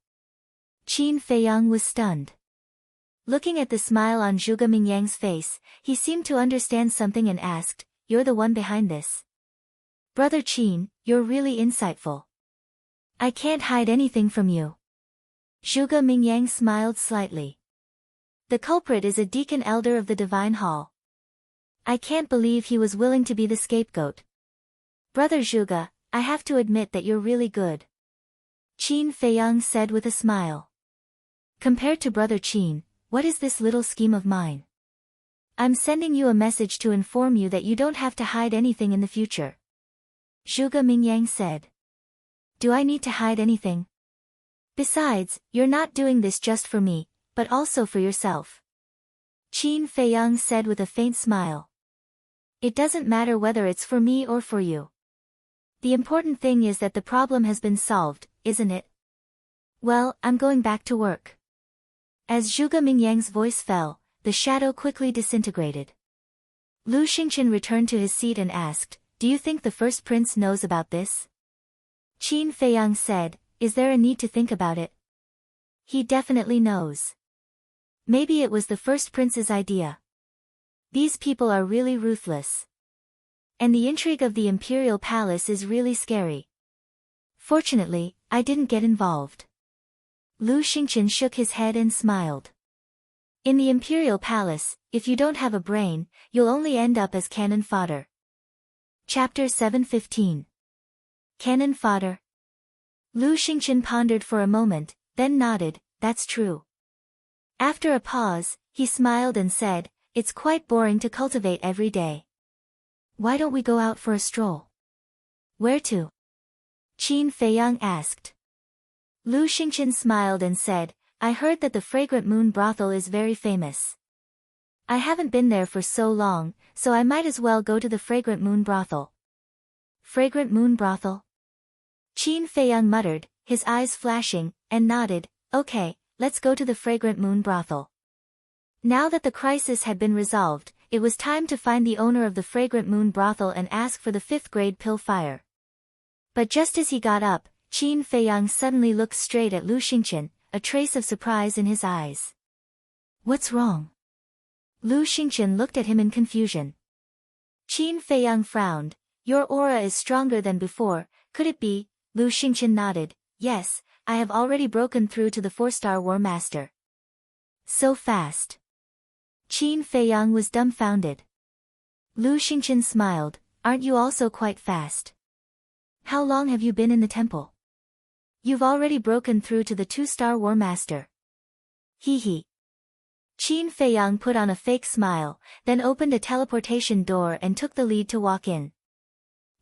Feiyang was stunned. Looking at the smile on Zhuge Mingyang's face, he seemed to understand something and asked, You're the one behind this. Brother Qin, you're really insightful. I can't hide anything from you. Zhuge Mingyang smiled slightly. The culprit is a deacon elder of the Divine Hall. I can't believe he was willing to be the scapegoat. Brother Zhuge, I have to admit that you're really good. Qin Feiyang said with a smile. Compared to Brother Qin, what is this little scheme of mine? I'm sending you a message to inform you that you don't have to hide anything in the future. Zhuge Mingyang said. Do I need to hide anything? Besides, you're not doing this just for me, but also for yourself. Qin Feiyang said with a faint smile. It doesn't matter whether it's for me or for you. The important thing is that the problem has been solved, isn't it? Well, I'm going back to work. As Zhuge Mingyang's voice fell, the shadow quickly disintegrated. Lu Xingqian returned to his seat and asked, Do you think the first prince knows about this? Qin Feiyang said, Is there a need to think about it? He definitely knows. Maybe it was the first prince's idea. These people are really ruthless. And the intrigue of the imperial palace is really scary. Fortunately, I didn't get involved. Lu Xingqian shook his head and smiled. In the imperial palace, if you don't have a brain, you'll only end up as cannon fodder. Chapter 7:15. Cannon fodder. Lu Xingqian pondered for a moment, then nodded, That's true. After a pause, he smiled and said, It's quite boring to cultivate every day. Why don't we go out for a stroll? Where to? Qin Feiyang asked. Lu Xingqian smiled and said, I heard that the Fragrant Moon brothel is very famous. I haven't been there for so long, so I might as well go to the Fragrant Moon brothel. Fragrant Moon brothel? Qin Feiyang muttered, his eyes flashing, and nodded, Okay, let's go to the Fragrant Moon brothel. Now that the crisis had been resolved, it was time to find the owner of the Fragrant Moon brothel and ask for the 5th grade pill fire. But just as he got up, Qin Feiyang suddenly looked straight at Lu Xingqian, a trace of surprise in his eyes. What's wrong? Lu Xingqian looked at him in confusion. Qin Feiyang frowned. Your aura is stronger than before, could it be? Lu Xingqian nodded. Yes, I have already broken through to the 4-star War Master. So fast. Qin Feiyang was dumbfounded. Lu Xingqian smiled. Aren't you also quite fast? How long have you been in the temple? You've already broken through to the 2-star War Master. Hee hee. Qin Feiyang put on a fake smile, then opened a teleportation door and took the lead to walk in.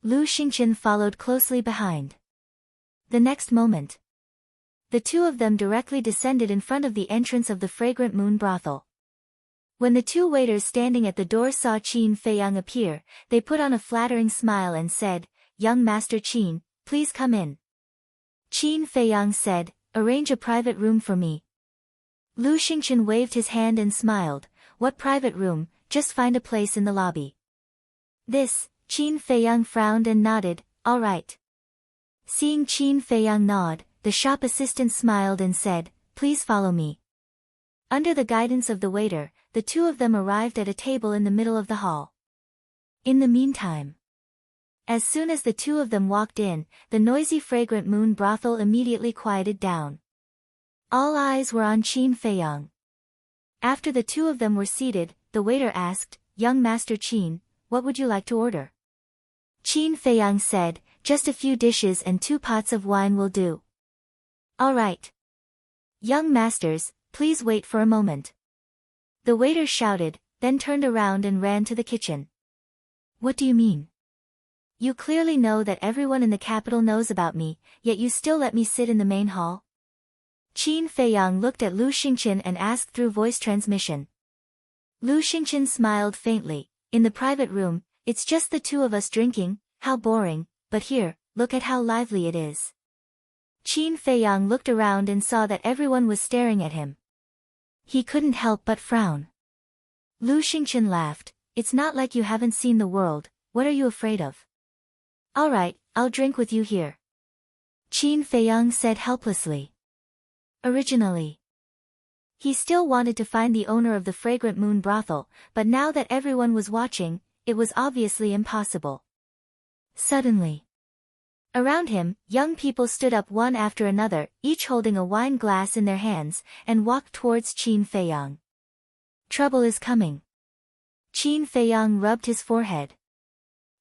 Lu Xingqian followed closely behind. The next moment, the two of them directly descended in front of the entrance of the Fragrant Moon brothel. When the two waiters standing at the door saw Qin Feiyang appear, they put on a flattering smile and said, Young Master Qin, please come in. Qin Feiyang said, Arrange a private room for me. Lu Xingqian waved his hand and smiled, What private room, just find a place in the lobby. This, Qin Feiyang frowned and nodded, All right. Seeing Qin Feiyang nod, the shop assistant smiled and said, Please follow me. Under the guidance of the waiter, the two of them arrived at a table in the middle of the hall. In the meantime, as soon as the two of them walked in, the noisy Fragrant Moon brothel immediately quieted down. All eyes were on Qin Feiyang. After the two of them were seated, the waiter asked, Young Master Qin, what would you like to order? Qin Feiyang said, Just a few dishes and 2 pots of wine will do. All right. Young masters, please wait for a moment. The waiter shouted, then turned around and ran to the kitchen. What do you mean? You clearly know that everyone in the capital knows about me, yet you still let me sit in the main hall? Qin Feiyang looked at Lu Xingqian and asked through voice transmission. Lu Xingqian smiled faintly. In the private room, it's just the two of us drinking, how boring, but here, look at how lively it is. Qin Feiyang looked around and saw that everyone was staring at him. He couldn't help but frown. Lu Xingqian laughed, It's not like you haven't seen the world, what are you afraid of? All right, I'll drink with you here. Qin Feiyang said helplessly. Originally, he still wanted to find the owner of the Fragrant Moon brothel, but now that everyone was watching, it was obviously impossible. Suddenly, around him, young people stood up one after another, each holding a wine glass in their hands, and walked towards Qin Feiyang. Trouble is coming. Qin Feiyang rubbed his forehead.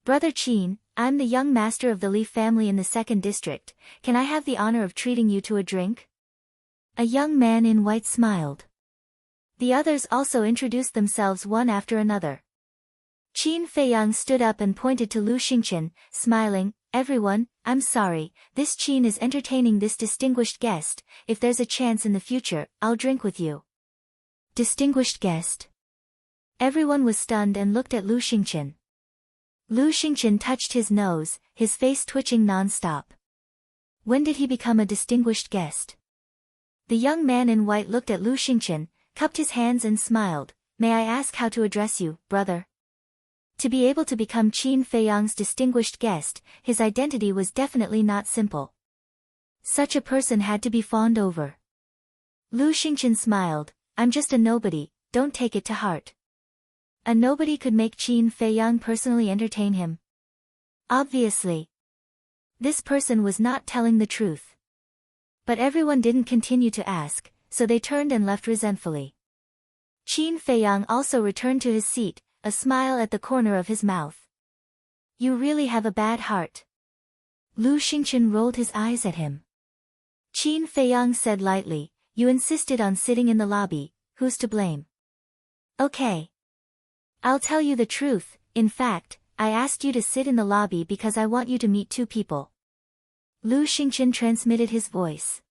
Brother Qin, I'm the young master of the Li family in the 2nd district, can I have the honor of treating you to a drink? A young man in white smiled. The others also introduced themselves one after another. Qin Feiyang stood up and pointed to Lu Xingchen, smiling, everyone, I'm sorry, this Qin is entertaining this distinguished guest, if there's a chance in the future, I'll drink with you. Distinguished guest? Everyone was stunned and looked at Lu Xingchen. Lu Xingchen touched his nose, his face twitching non-stop. When did he become a distinguished guest? The young man in white looked at Lu Xingchen, cupped his hands and smiled, may I ask how to address you, brother? To be able to become Qin Feiyang's distinguished guest, his identity was definitely not simple. Such a person had to be fawned over. Lu Xingchen smiled, I'm just a nobody, don't take it to heart. A nobody could make Qin Feiyang personally entertain him. Obviously. This person was not telling the truth. But everyone didn't continue to ask, so they turned and left resentfully. Qin Feiyang also returned to his seat, a smile at the corner of his mouth. You really have a bad heart. Lu Xingchen rolled his eyes at him. Qin Feiyang said lightly, you insisted on sitting in the lobby, who's to blame? Okay. I'll tell you the truth, in fact, I asked you to sit in the lobby because I want you to meet 2 people. Lu Xingchen transmitted his voice.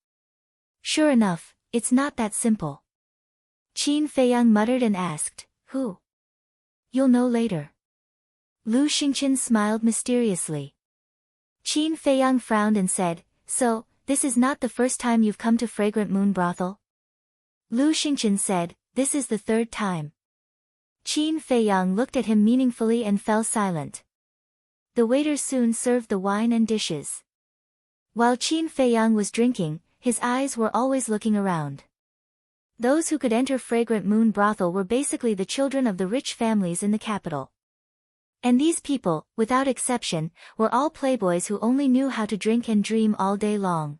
Sure enough, it's not that simple. Qin Feiyang muttered and asked, who? You'll know later. Lu Xingchen smiled mysteriously. Qin Feiyang frowned and said, so, this is not the first time you've come to Fragrant Moon Brothel? Lu Xingchen said, this is the 3rd time. Qin Feiyang looked at him meaningfully and fell silent. The waiter soon served the wine and dishes. While Qin Feiyang was drinking, his eyes were always looking around. Those who could enter Fragrant Moon Brothel were basically the children of the rich families in the capital. And these people, without exception, were all playboys who only knew how to drink and dream all day long.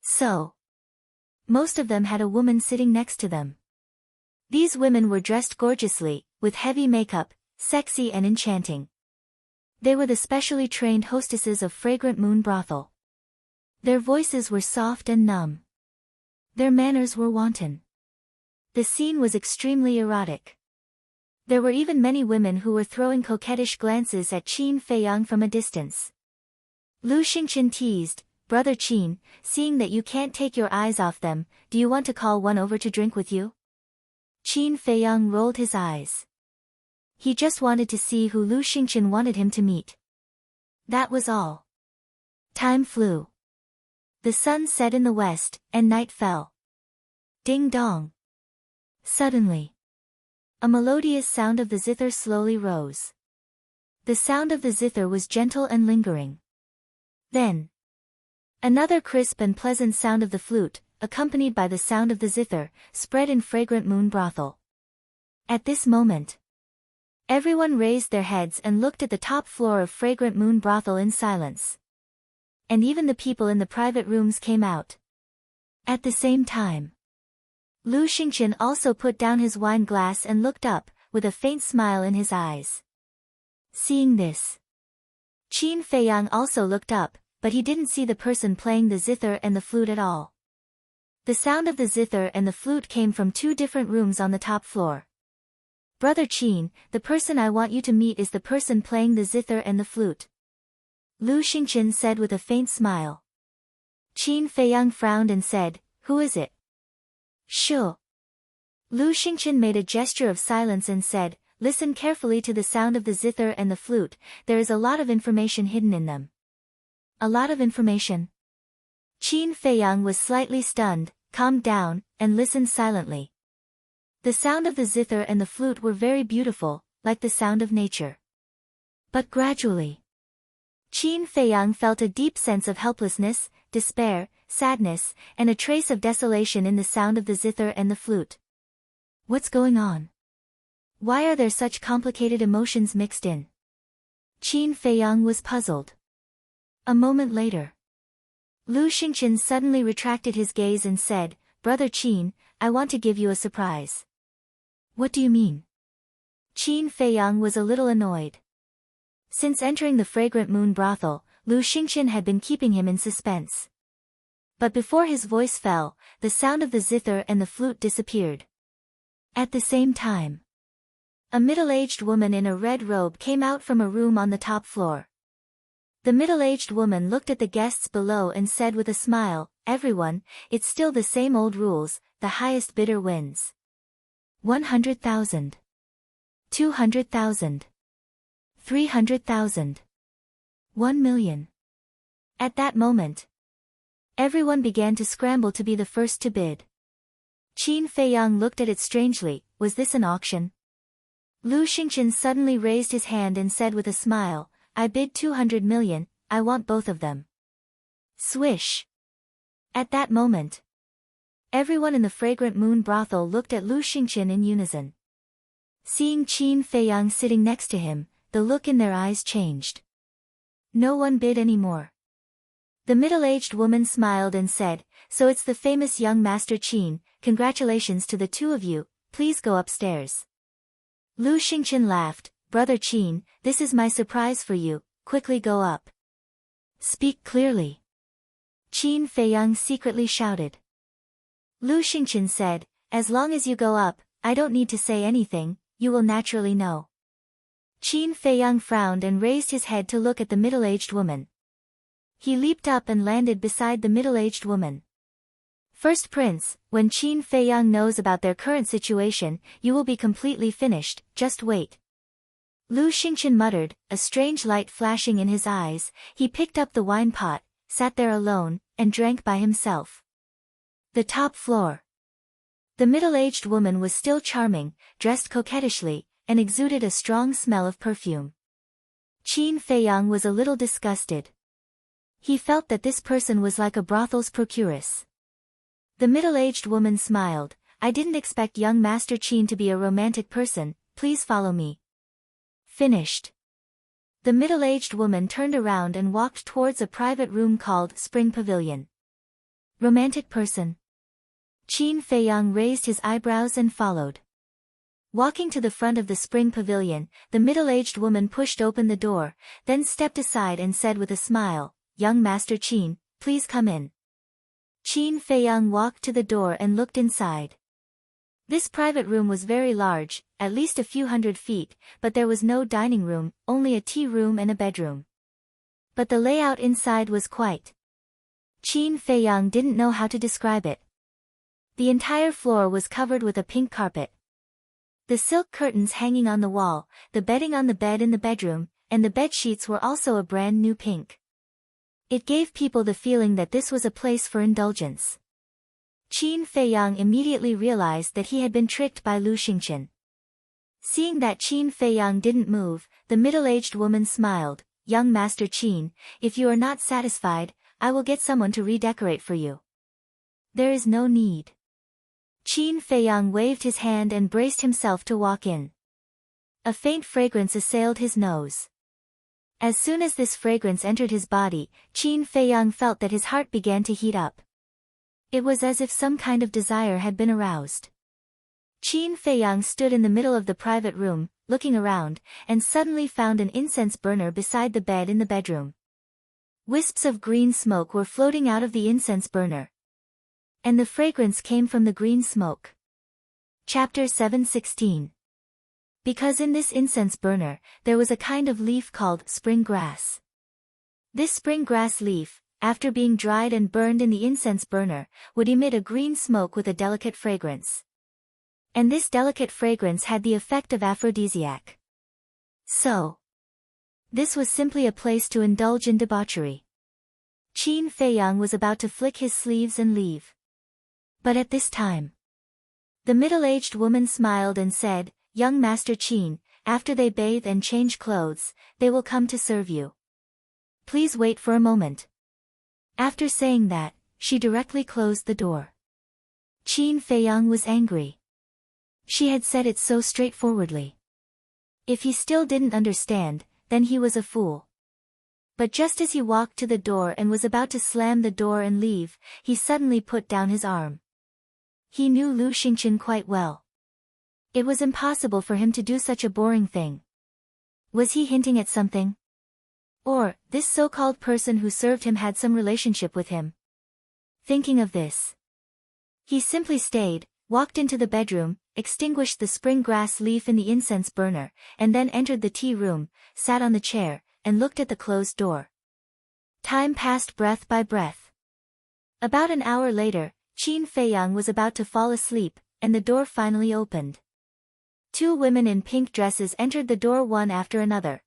So, most of them had a woman sitting next to them. These women were dressed gorgeously, with heavy makeup, sexy and enchanting. They were the specially trained hostesses of Fragrant Moon Brothel. Their voices were soft and numb. Their manners were wanton. The scene was extremely erotic. There were even many women who were throwing coquettish glances at Qin Feiyang from a distance. Lu Xingchen teased, Brother Qin, seeing that you can't take your eyes off them, do you want to call one over to drink with you? Qin Feiyang rolled his eyes. He just wanted to see who Lu Xingchen wanted him to meet. That was all. Time flew. The sun set in the west, and night fell. Ding dong. Suddenly, a melodious sound of the zither slowly rose. The sound of the zither was gentle and lingering. Then, another crisp and pleasant sound of the flute, accompanied by the sound of the zither, spread in Fragrant Moon Brothel. At this moment, everyone raised their heads and looked at the top floor of Fragrant Moon Brothel in silence. And even the people in the private rooms came out. At the same time, Lu Xingchen also put down his wine glass and looked up, with a faint smile in his eyes. Seeing this, Qin Feiyang also looked up, but he didn't see the person playing the zither and the flute at all. The sound of the zither and the flute came from 2 different rooms on the top floor. Brother Qin, the person I want you to meet is the person playing the zither and the flute. Lu Xingchen said with a faint smile. Qin Feiyang frowned and said, who is it? Sure. Lu Xingchen made a gesture of silence and said, listen carefully to the sound of the zither and the flute, there is a lot of information hidden in them. A lot of information? Qin Feiyang was slightly stunned, calmed down, and listened silently. The sound of the zither and the flute were very beautiful, like the sound of nature. But gradually, Qin Feiyang felt a deep sense of helplessness, despair, sadness, and a trace of desolation in the sound of the zither and the flute. What's going on? Why are there such complicated emotions mixed in? Qin Feiyang was puzzled. A moment later, Lu Xingchen suddenly retracted his gaze and said, Brother Qin, I want to give you a surprise. What do you mean? Qin Feiyang was a little annoyed. Since entering the fragrant moon brothel, Lu Xingqian had been keeping him in suspense. But before his voice fell, the sound of the zither and the flute disappeared. At the same time, a middle-aged woman in a red robe came out from a room on the top floor. The middle-aged woman looked at the guests below and said with a smile, "Everyone, it's still the same old rules, the highest bidder wins. 100,000. 200,000. 300,000. 1 million. At that moment, everyone began to scramble to be the first to bid. Qin Feiyang looked at it strangely. Was this an auction? Lu Xingqian suddenly raised his hand and said with a smile, "I bid 200 million, I want both of them." Swish! At that moment, everyone in the fragrant moon brothel looked at Lu Xingqian in unison. Seeing Qin Feiyang sitting next to him, the look in their eyes changed. No one bid anymore. The middle-aged woman smiled and said, "So it's the famous young Master Qin, congratulations to the two of you, please go upstairs." Lu Xingqian laughed, "Brother Qin, this is my surprise for you, quickly go up." "Speak clearly." Qin Feiyang secretly shouted. Lu Xingqian said, "As long as you go up, I don't need to say anything, you will naturally know." Qin Feiyang frowned and raised his head to look at the middle-aged woman. He leaped up and landed beside the middle-aged woman. "First Prince, when Qin Feiyang knows about their current situation, you will be completely finished, just wait." Lu Xingqian muttered, a strange light flashing in his eyes. He picked up the wine pot, sat there alone, and drank by himself. The top floor. The middle-aged woman was still charming, dressed coquettishly, and exuded a strong smell of perfume. Qin Feiyang was a little disgusted. He felt that this person was like a brothel's procuress. The middle-aged woman smiled, "I didn't expect young Master Qin to be a romantic person, please follow me." Finished. The middle-aged woman turned around and walked towards a private room called Spring Pavilion. Romantic person? Qin Feiyang raised his eyebrows and followed. Walking to the front of the Spring Pavilion, the middle-aged woman pushed open the door, then stepped aside and said with a smile, "Young Master Qin, please come in." Qin Feiyang walked to the door and looked inside. This private room was very large, at least a few hundred feet, but there was no dining room, only a tea room and a bedroom. But the layout inside was quite. Qin Feiyang didn't know how to describe it. The entire floor was covered with a pink carpet. The silk curtains hanging on the wall, the bedding on the bed in the bedroom, and the bed sheets were also a brand new pink. It gave people the feeling that this was a place for indulgence. Qin Feiyang immediately realized that he had been tricked by Lu Xingqian. Seeing that Qin Feiyang didn't move, the middle-aged woman smiled, "Young Master Qin, if you are not satisfied, I will get someone to redecorate for you." "There is no need." Qin Feiyang waved his hand and braced himself to walk in. A faint fragrance assailed his nose. As soon as this fragrance entered his body, Qin Feiyang felt that his heart began to heat up. It was as if some kind of desire had been aroused. Qin Feiyang stood in the middle of the private room, looking around, and suddenly found an incense burner beside the bed in the bedroom. Wisps of green smoke were floating out of the incense burner. And the fragrance came from the green smoke. Chapter 7:16. Because in this incense burner, there was a kind of leaf called spring grass. This spring grass leaf, after being dried and burned in the incense burner, would emit a green smoke with a delicate fragrance. And this delicate fragrance had the effect of aphrodisiac. So, this was simply a place to indulge in debauchery. Qin Feiyang was about to flick his sleeves and leave. But at this time, the middle-aged woman smiled and said, "Young Master Qin, after they bathe and change clothes, they will come to serve you. Please wait for a moment." After saying that, she directly closed the door. Qin Feiyang was angry. She had said it so straightforwardly. If he still didn't understand, then he was a fool. But just as he walked to the door and was about to slam the door and leave, he suddenly put down his arm. He knew Lu Xingqian quite well. It was impossible for him to do such a boring thing. Was he hinting at something? Or, this so-called person who served him had some relationship with him? Thinking of this, he simply stayed, walked into the bedroom, extinguished the spring grass leaf in the incense burner, and then entered the tea room, sat on the chair, and looked at the closed door. Time passed breath by breath. About an hour later, Qin Feiyang was about to fall asleep, and the door finally opened. Two women in pink dresses entered the door one after another.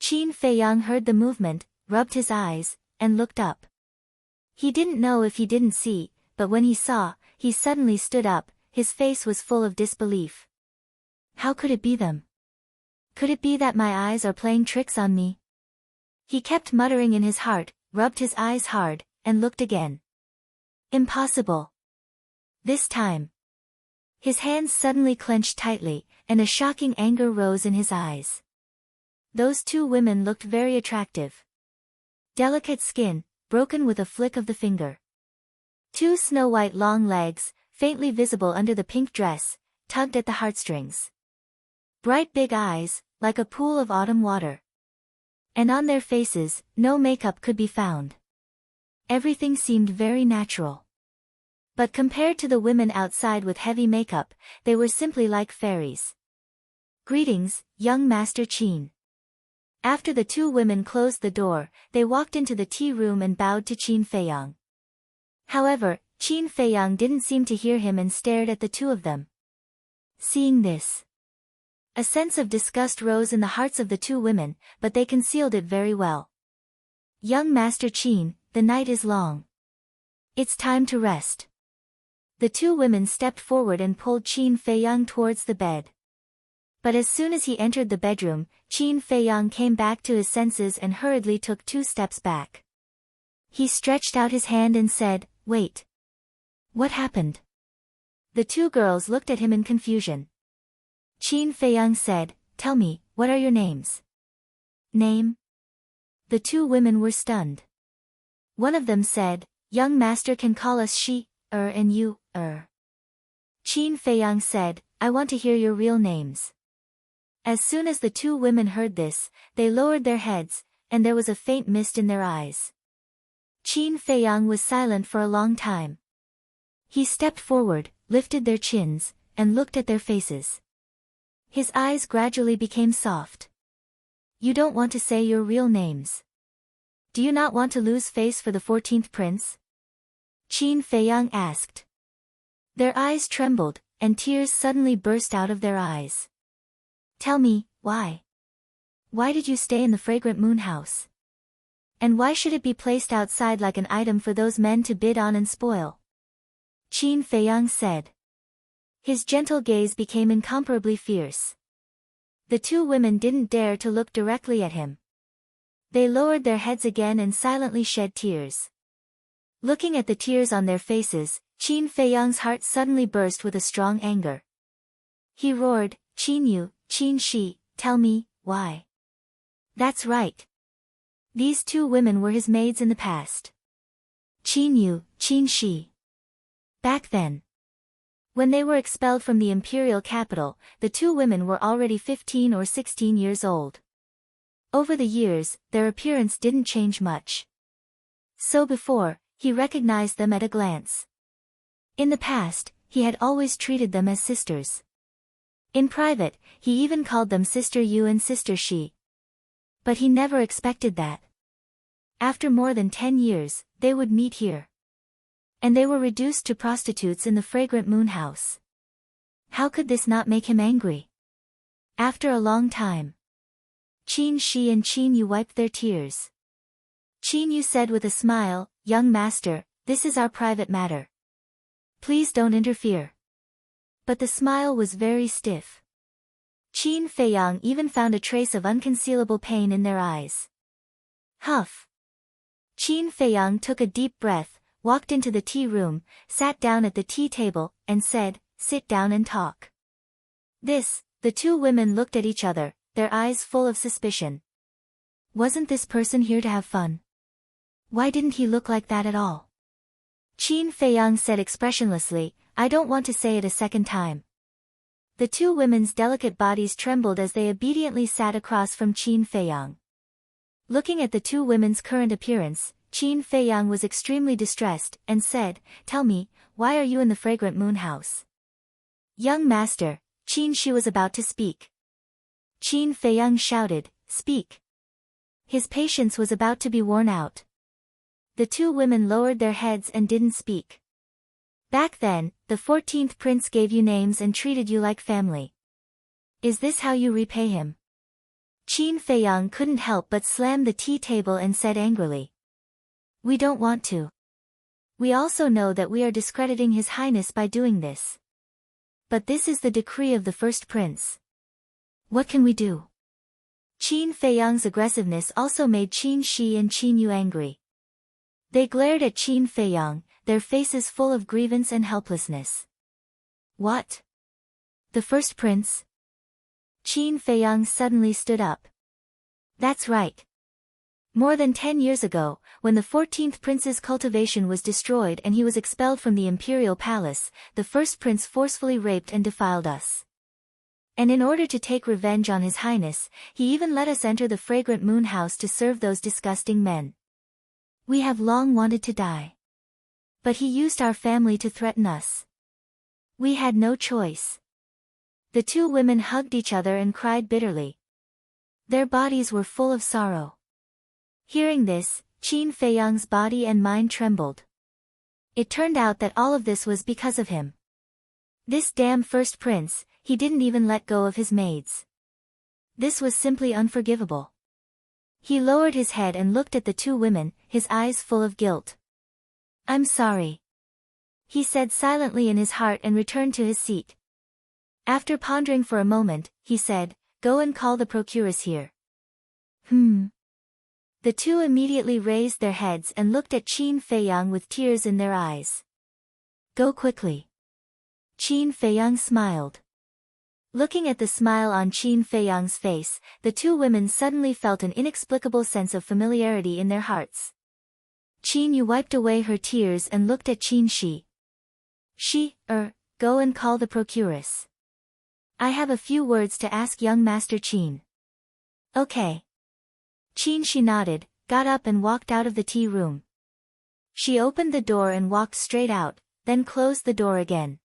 Qin Feiyang heard the movement, rubbed his eyes, and looked up. He didn't know if he didn't see, but when he saw, he suddenly stood up, his face was full of disbelief. How could it be them? Could it be that my eyes are playing tricks on me? He kept muttering in his heart, rubbed his eyes hard, and looked again. Impossible. This time. His hands suddenly clenched tightly, and a shocking anger rose in his eyes. Those two women looked very attractive. Delicate skin, broken with a flick of the finger. Two snow-white long legs, faintly visible under the pink dress, tugged at the heartstrings. Bright big eyes, like a pool of autumn water. And on their faces, no makeup could be found. Everything seemed very natural. But compared to the women outside with heavy makeup, they were simply like fairies. Greetings, young Master Qin. After the two women closed the door, they walked into the tea room and bowed to Qin Feiyang. However, Qin Feiyang didn't seem to hear him and stared at the two of them. Seeing this, a sense of disgust rose in the hearts of the two women, but they concealed it very well. Young Master Qin, the night is long. It's time to rest. The two women stepped forward and pulled Qin Feiyang towards the bed. But as soon as he entered the bedroom, Qin Feiyang came back to his senses and hurriedly took 2 steps back. He stretched out his hand and said, "Wait. What happened?" The two girls looked at him in confusion. Qin Feiyang said, "Tell me, what are your names?" "Name?" The two women were stunned. One of them said, "Young master can call us she, and you, Qin Feiyang said, "I want to hear your real names." As soon as the two women heard this, they lowered their heads, and there was a faint mist in their eyes. Qin Feiyang was silent for a long time. He stepped forward, lifted their chins, and looked at their faces. His eyes gradually became soft. "You don't want to say your real names? Do you not want to lose face for the 14th prince?" Qin Feiyang asked. Their eyes trembled, and tears suddenly burst out of their eyes. "Tell me, why? Why did you stay in the fragrant moon house? And why should it be placed outside like an item for those men to bid on and spoil?" Qin Feiyang said. His gentle gaze became incomparably fierce. The two women didn't dare to look directly at him. They lowered their heads again and silently shed tears. Looking at the tears on their faces, Qin Feiyang's heart suddenly burst with a strong anger. He roared, "Qin Yu, Qin Shi, tell me, why?" That's right. These two women were his maids in the past. Qin Yu, Qin Shi. Back then, when they were expelled from the imperial capital, the two women were already 15 or 16 years old. Over the years, their appearance didn't change much. So before, he recognized them at a glance. In the past, he had always treated them as sisters. In private, he even called them Sister Yu and Sister Shi. But he never expected that. After more than 10 years, they would meet here. And they were reduced to prostitutes in the fragrant moon house. How could this not make him angry? After a long time, Qin Shi and Qin Yu wiped their tears. Qin Yu said with a smile, "Young master, this is our private matter. Please don't interfere." But the smile was very stiff. Qin Feiyang even found a trace of unconcealable pain in their eyes. Huff. Qin Feiyang took a deep breath, walked into the tea room, sat down at the tea table, and said, "Sit down and talk." The two women looked at each other, their eyes full of suspicion. Wasn't this person here to have fun? Why didn't he look like that at all? Qin Feiyang said expressionlessly, "I don't want to say it a second time. The two women's delicate bodies trembled as they obediently sat across from Qin Feiyang. Looking at the two women's current appearance, Qin Feiyang was extremely distressed, and said, "Tell me, why are you in the fragrant moon house?" "Young master," Qin Shi was about to speak. Qin Feiyang shouted, "Speak." His patience was about to be worn out. The two women lowered their heads and didn't speak. "Back then, the 14th prince gave you names and treated you like family. Is this how you repay him?" Qin Feiyang couldn't help but slam the tea table and said angrily, "We don't want to. We also know that we are discrediting His Highness by doing this. But this is the decree of the first prince. What can we do?" Qin Feiyang's aggressiveness also made Qin Shi and Qin Yu angry. They glared at Qin Feiyang, their faces full of grievance and helplessness. "What? The first prince?" Qin Feiyang suddenly stood up. "That's right. More than 10 years ago, when the 14th prince's cultivation was destroyed and he was expelled from the imperial palace, the first prince forcefully raped and defiled us. And in order to take revenge on His Highness, he even let us enter the fragrant moon house to serve those disgusting men. We have long wanted to die. But he used our family to threaten us. We had no choice." The two women hugged each other and cried bitterly. Their bodies were full of sorrow. Hearing this, Qin Feiyang's body and mind trembled. It turned out that all of this was because of him. This damn first prince, he didn't even let go of his maids. This was simply unforgivable. He lowered his head and looked at the two women, his eyes full of guilt. "I'm sorry," he said silently in his heart and returned to his seat. After pondering for a moment, he said, "Go and call the procuress here." The two immediately raised their heads and looked at Qin Feiyang with tears in their eyes. "Go quickly." Qin Feiyang smiled. Looking at the smile on Qin Feiyang's face, the two women suddenly felt an inexplicable sense of familiarity in their hearts. Qin Yu wiped away her tears and looked at Qin Shi. Go and call the procuress. I have a few words to ask young Master Qin." "Okay." Qin Shi nodded, got up and walked out of the tea room. She opened the door and walked straight out, then closed the door again.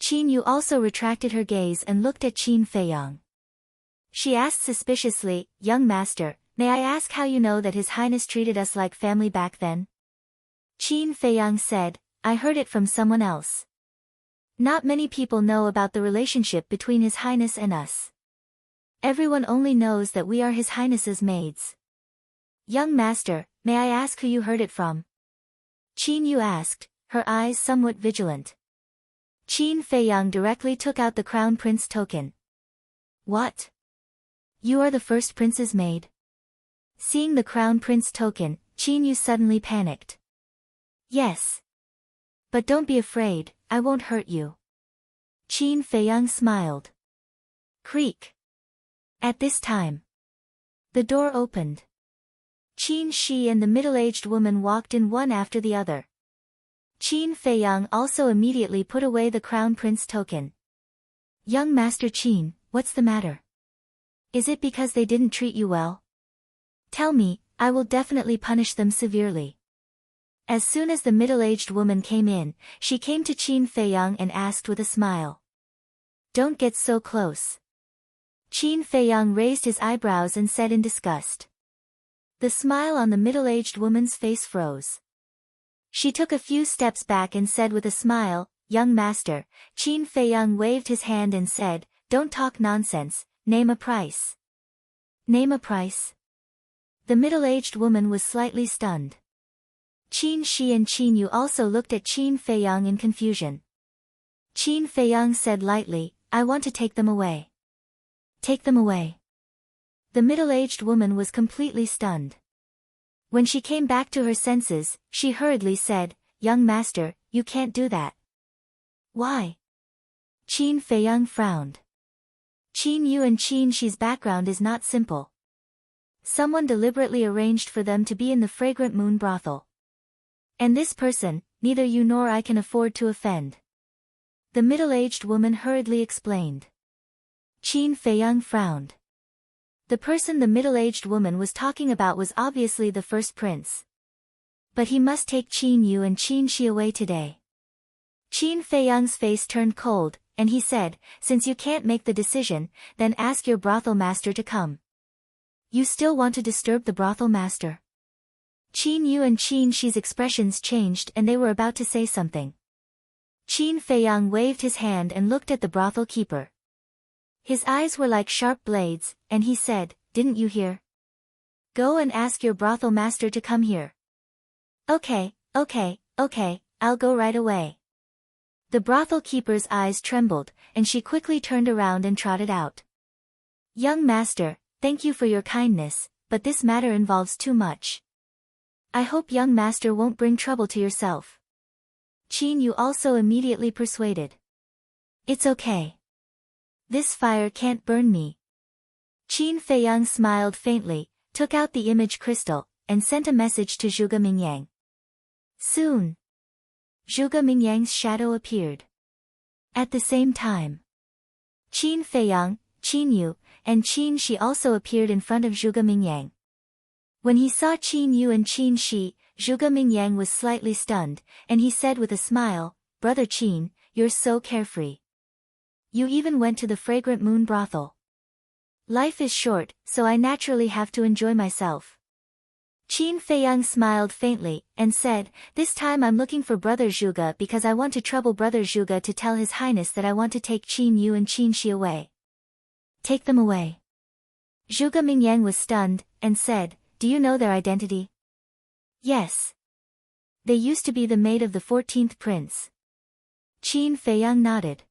Qin Yu also retracted her gaze and looked at Qin Feiyang. She asked suspiciously, "Young master, may I ask how you know that His Highness treated us like family back then?" Qin Feiyang said, "I heard it from someone else. Not many people know about the relationship between His Highness and us. Everyone only knows that we are His Highness's maids." "Young master, may I ask who you heard it from?" Qin Yu asked, her eyes somewhat vigilant. Qin Feiyang directly took out the crown prince token. "What? You are the first prince's maid?" Seeing the crown prince token, Qin Yu suddenly panicked. "Yes. But don't be afraid, I won't hurt you." Qin Feiyang smiled. Creak. At this time, the door opened. Qin Shi and the middle-aged woman walked in one after the other. Qin Feiyang also immediately put away the crown prince token. "Young Master Qin, what's the matter? Is it because they didn't treat you well? Tell me, I will definitely punish them severely." As soon as the middle-aged woman came in, she came to Qin Feiyang and asked with a smile. "Don't get so close." Qin Feiyang raised his eyebrows and said in disgust. The smile on the middle-aged woman's face froze. She took a few steps back and said with a smile, "Young master." Qin Feiyang waved his hand and said, "Don't talk nonsense, name a price." "Name a price?" The middle-aged woman was slightly stunned. Qin Shi and Qin Yu also looked at Qin Feiyang in confusion. Qin Feiyang said lightly, "I want to take them away." "Take them away?" The middle-aged woman was completely stunned. When she came back to her senses, she hurriedly said, "Young master, you can't do that." "Why?" Qin Feiyang frowned. Qin Yu and Qin Shi's background is not simple. Someone deliberately arranged for them to be in the fragrant moon brothel. And this person, neither you nor I can afford to offend. The middle-aged woman hurriedly explained. Qin Feiyang frowned. The person the middle-aged woman was talking about was obviously the first prince. But he must take Qin Yu and Qin Shi away today. Qin Feiyang's face turned cold, and he said, since you can't make the decision, then ask your brothel master to come. You still want to disturb the brothel master? Qin Yu and Qin Shi's expressions changed and they were about to say something. Qin Feiyang waved his hand and looked at the brothel keeper. His eyes were like sharp blades, and he said, didn't you hear? Go and ask your brothel master to come here. Okay, I'll go right away. The brothel keeper's eyes trembled, and she quickly turned around and trotted out. Young master, thank you for your kindness, but this matter involves too much. I hope young master won't bring trouble to yourself. Qin Yu also immediately persuaded. It's okay. This fire can't burn me. Qin Feiyang smiled faintly, took out the image crystal, and sent a message to Zhuge Mingyang. Soon, Zhuge Mingyang's shadow appeared. At the same time, Qin Feiyang, Qin Yu, and Qin Shi also appeared in front of Zhuge Mingyang. When he saw Qin Yu and Qin Shi, Zhuge Mingyang was slightly stunned, and he said with a smile, Brother Qin, you're so carefree. You even went to the fragrant moon brothel. Life is short, so I naturally have to enjoy myself. Qin Feiyang smiled faintly, and said, this time I'm looking for Brother Zhuge because I want to trouble Brother Zhuge to tell His Highness that I want to take Qin Yu and Qin Shi away. Take them away. Zhuge Mingyang was stunned, and said, do you know their identity? Yes. They used to be the maid of the 14th prince. Qin Feiyang nodded.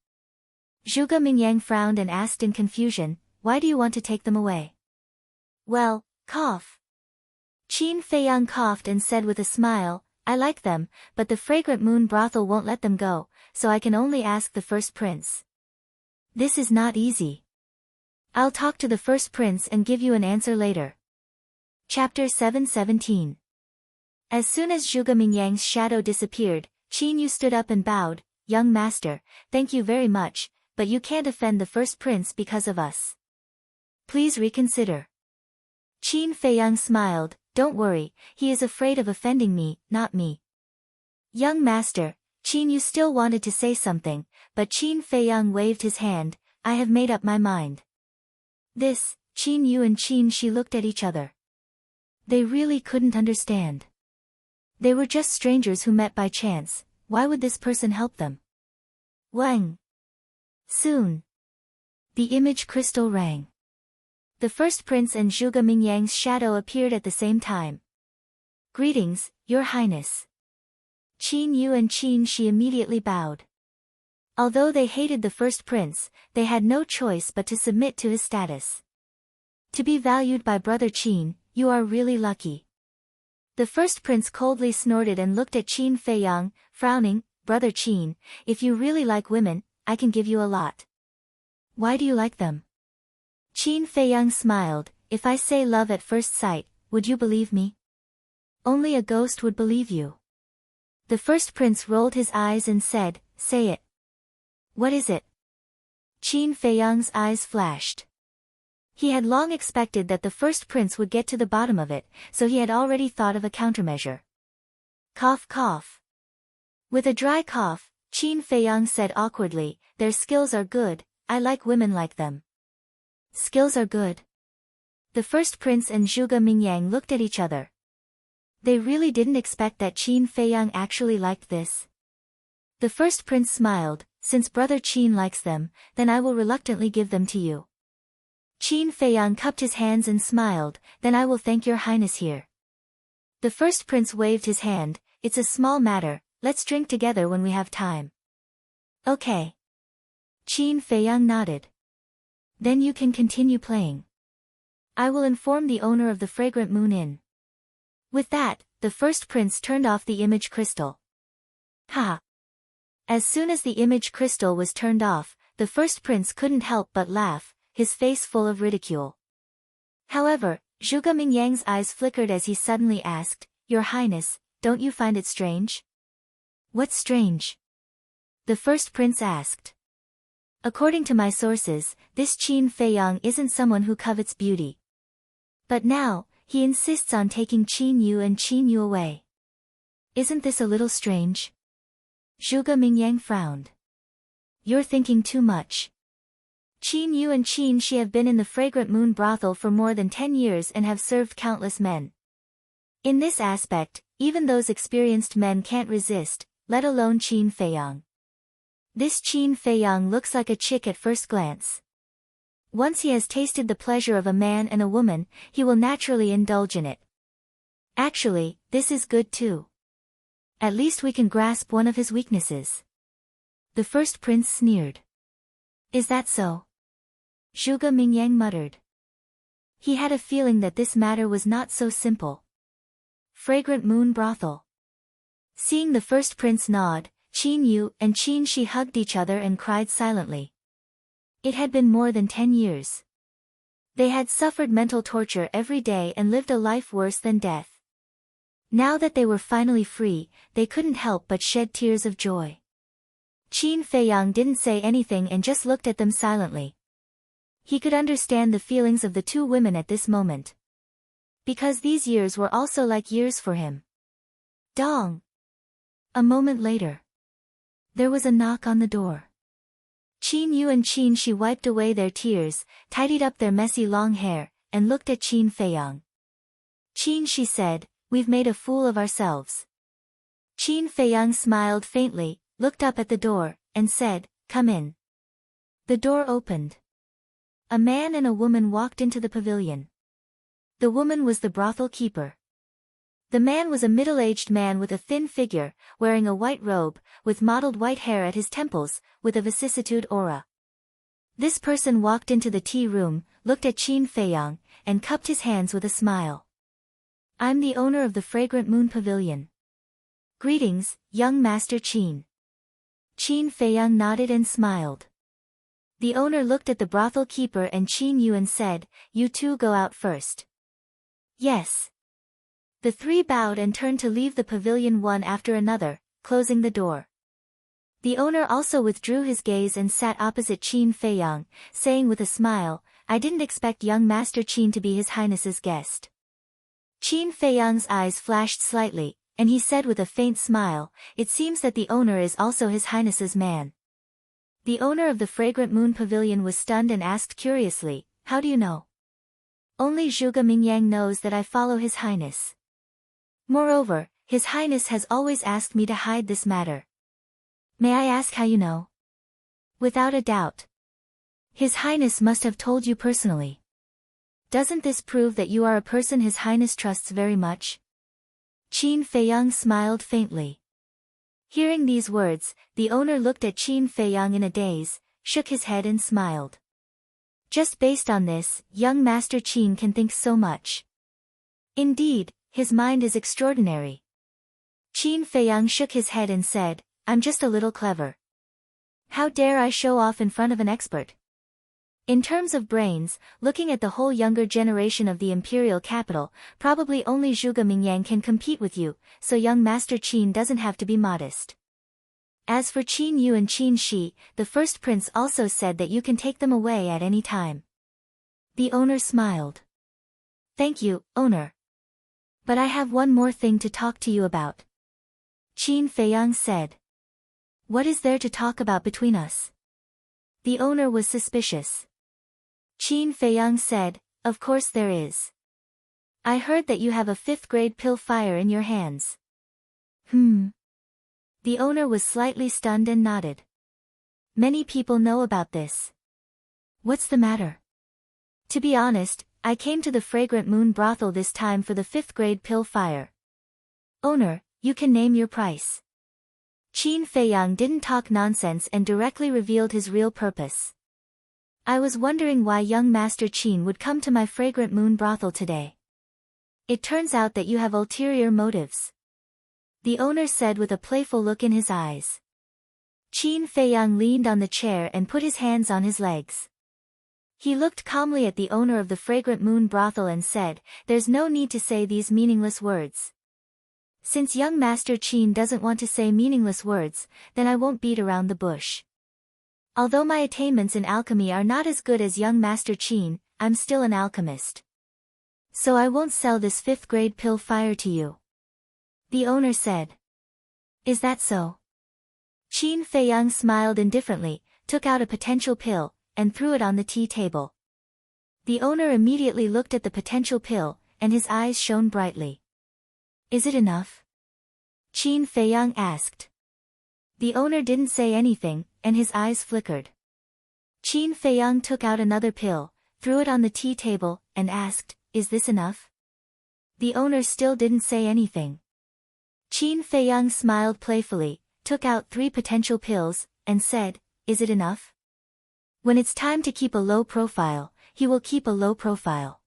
Zhuge Mingyang frowned and asked in confusion, why do you want to take them away? Well, cough. Qin Feiyang coughed and said with a smile, I like them, but the fragrant moon brothel won't let them go, so I can only ask the first prince. This is not easy. I'll talk to the first prince and give you an answer later. Chapter 717. As soon as Zhuge Mingyang's shadow disappeared, Qin Yu stood up and bowed, young master, thank you very much, but you can't offend the first prince because of us. Please reconsider. Qin Feiyang smiled, don't worry, he is afraid of offending me, not me. Young master, Qin Yu still wanted to say something, but Qin Feiyang waved his hand, I have made up my mind. This, Qin Yu and Qin Shi looked at each other. They really couldn't understand. They were just strangers who met by chance, why would this person help them? Wang. Soon. The image crystal rang. The first prince and Zhuge Mingyang's shadow appeared at the same time. Greetings, your highness. Qin Yu and Qin Shi immediately bowed. Although they hated the first prince, they had no choice but to submit to his status. To be valued by Brother Qin, you are really lucky. The first prince coldly snorted and looked at Qin Feiyang, frowning, Brother Qin, if you really like women, I can give you a lot. Why do you like them? Qin Feiyang smiled, if I say love at first sight, would you believe me? Only a ghost would believe you. The first prince rolled his eyes and said, say it. What is it? Qin Feiyang's eyes flashed. He had long expected that the first prince would get to the bottom of it, so he had already thought of a countermeasure. Cough cough. With a dry cough, Qin Feiyang said awkwardly, their skills are good, I like women like them. Skills are good. The first prince and Zhuge Mingyang looked at each other. They really didn't expect that Qin Feiyang actually liked this. The first prince smiled, since Brother Qin likes them, then I will reluctantly give them to you. Qin Feiyang cupped his hands and smiled, then I will thank your highness here. The first prince waved his hand, it's a small matter, let's drink together when we have time. Okay. Qin Feiyang nodded. Then you can continue playing. I will inform the owner of the Fragrant Moon Inn. With that, the first prince turned off the image crystal. Ha! As soon as the image crystal was turned off, the first prince couldn't help but laugh, his face full of ridicule. However, Zhuge Mingyang's eyes flickered as he suddenly asked, Your Highness, don't you find it strange? What's strange? The first prince asked. According to my sources, this Qin Feiyang isn't someone who covets beauty. But now, he insists on taking Qin Yu and Qin Yu away. Isn't this a little strange? Zhuge Mingyang frowned. You're thinking too much. Qin Yu and Qin Shi have been in the Fragrant Moon brothel for more than 10 years and have served countless men. In this aspect, even those experienced men can't resist, let alone Qin Feiyang. This Qin Feiyang looks like a chick at first glance. Once he has tasted the pleasure of a man and a woman, he will naturally indulge in it. Actually, this is good too. At least we can grasp one of his weaknesses. The first prince sneered. Is that so? Zhuge Mingyang muttered. He had a feeling that this matter was not so simple. Fragrant Moon brothel. Seeing the first prince nod, Qin Yu and Qin Shi hugged each other and cried silently. It had been more than 10 years. They had suffered mental torture every day and lived a life worse than death. Now that they were finally free, they couldn't help but shed tears of joy. Qin Feiyang didn't say anything and just looked at them silently. He could understand the feelings of the two women at this moment. Because these years were also like years for him. Dong! A moment later. There was a knock on the door. Qin Yu and Qin Shi wiped away their tears, tidied up their messy long hair, and looked at Qin Feiyang. Qin Shi said, "We've made a fool of ourselves." Qin Feiyang smiled faintly, looked up at the door, and said, "Come in." The door opened. A man and a woman walked into the pavilion. The woman was the brothel keeper. The man was a middle-aged man with a thin figure, wearing a white robe, with mottled white hair at his temples, with a vicissitude aura. This person walked into the tea room, looked at Qin Feiyang, and cupped his hands with a smile. "I'm the owner of the Fragrant Moon Pavilion. Greetings, young Master Qin." Qin Feiyang nodded and smiled. The owner looked at the brothel keeper and Qin Yu and said, "You two go out first." "Yes." The three bowed and turned to leave the pavilion one after another, closing the door. The owner also withdrew his gaze and sat opposite Qin Feiyang, saying with a smile, "I didn't expect young Master Qin to be His Highness's guest." Qin Feiyang's eyes flashed slightly, and he said with a faint smile, "It seems that the owner is also His Highness's man." The owner of the Fragrant Moon Pavilion was stunned and asked curiously, "How do you know?" "Only Zhuge Mingyang knows that I follow His Highness. Moreover, His Highness has always asked me to hide this matter." "May I ask how you know?" "Without a doubt. His Highness must have told you personally. Doesn't this prove that you are a person His Highness trusts very much?" Qin Feiyang smiled faintly. Hearing these words, the owner looked at Qin Feiyang in a daze, shook his head and smiled. Just based on this, young Master Qin can think so much. Indeed, his mind is extraordinary. Qin Feiyang shook his head and said, "I'm just a little clever. How dare I show off in front of an expert? In terms of brains, looking at the whole younger generation of the imperial capital, probably only Zhuge Mingyang can compete with you, so young Master Qin doesn't have to be modest. As for Qin Yu and Qin Shi, the first prince also said that you can take them away at any time." The owner smiled. "Thank you, owner. But I have one more thing to talk to you about." Qin Feiyang said. "What is there to talk about between us?" The owner was suspicious. Qin Feiyang said, "Of course there is. I heard that you have a 5th grade pill fire in your hands." The owner was slightly stunned and nodded. "Many people know about this. What's the matter?" "To be honest, I came to the Fragrant Moon brothel this time for the 5th grade pill fire." "Owner, you can name your price." Qin Feiyang didn't talk nonsense and directly revealed his real purpose. "I was wondering why young Master Qin would come to my Fragrant Moon brothel today. It turns out that you have ulterior motives," the owner said with a playful look in his eyes. Qin Feiyang leaned on the chair and put his hands on his legs. He looked calmly at the owner of the Fragrant Moon brothel and said, "There's no need to say these meaningless words. Since young Master Qin doesn't want to say meaningless words, then I won't beat around the bush. Although my attainments in alchemy are not as good as young Master Qin, I'm still an alchemist. So I won't sell this 5th grade pill fire to you. The owner said. Is that so? Qin Feiyang smiled indifferently, took out a potential pill, and threw it on the tea table. The owner immediately looked at the potential pill, and his eyes shone brightly. Is it enough? Qin Feiyang asked. The owner didn't say anything, and his eyes flickered. Qin Feiyang took out another pill, threw it on the tea table, and asked, Is this enough? The owner still didn't say anything. Qin Feiyang smiled playfully, took out 3 potential pills, and said, Is it enough? When it's time to keep a low profile, he will keep a low profile.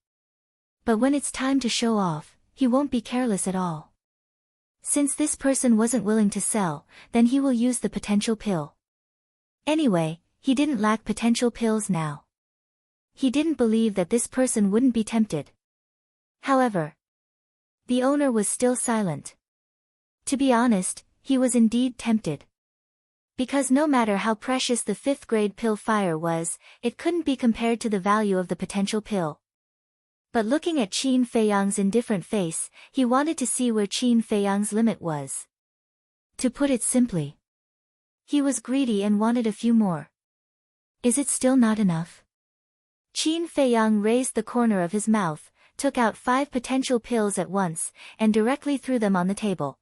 But when it's time to show off, he won't be careless at all. Since this person wasn't willing to sell, then he will use the potential pill. Anyway, he didn't lack potential pills now. He didn't believe that this person wouldn't be tempted. However, the owner was still silent. To be honest, he was indeed tempted. Because no matter how precious the 5th grade pill fire was, it couldn't be compared to the value of the potential pill. But looking at Qin Feiyang's indifferent face, he wanted to see where Qin Feiyang's limit was. To put it simply, he was greedy and wanted a few more. Is it still not enough? Qin Feiyang raised the corner of his mouth, took out 5 potential pills at once, and directly threw them on the table.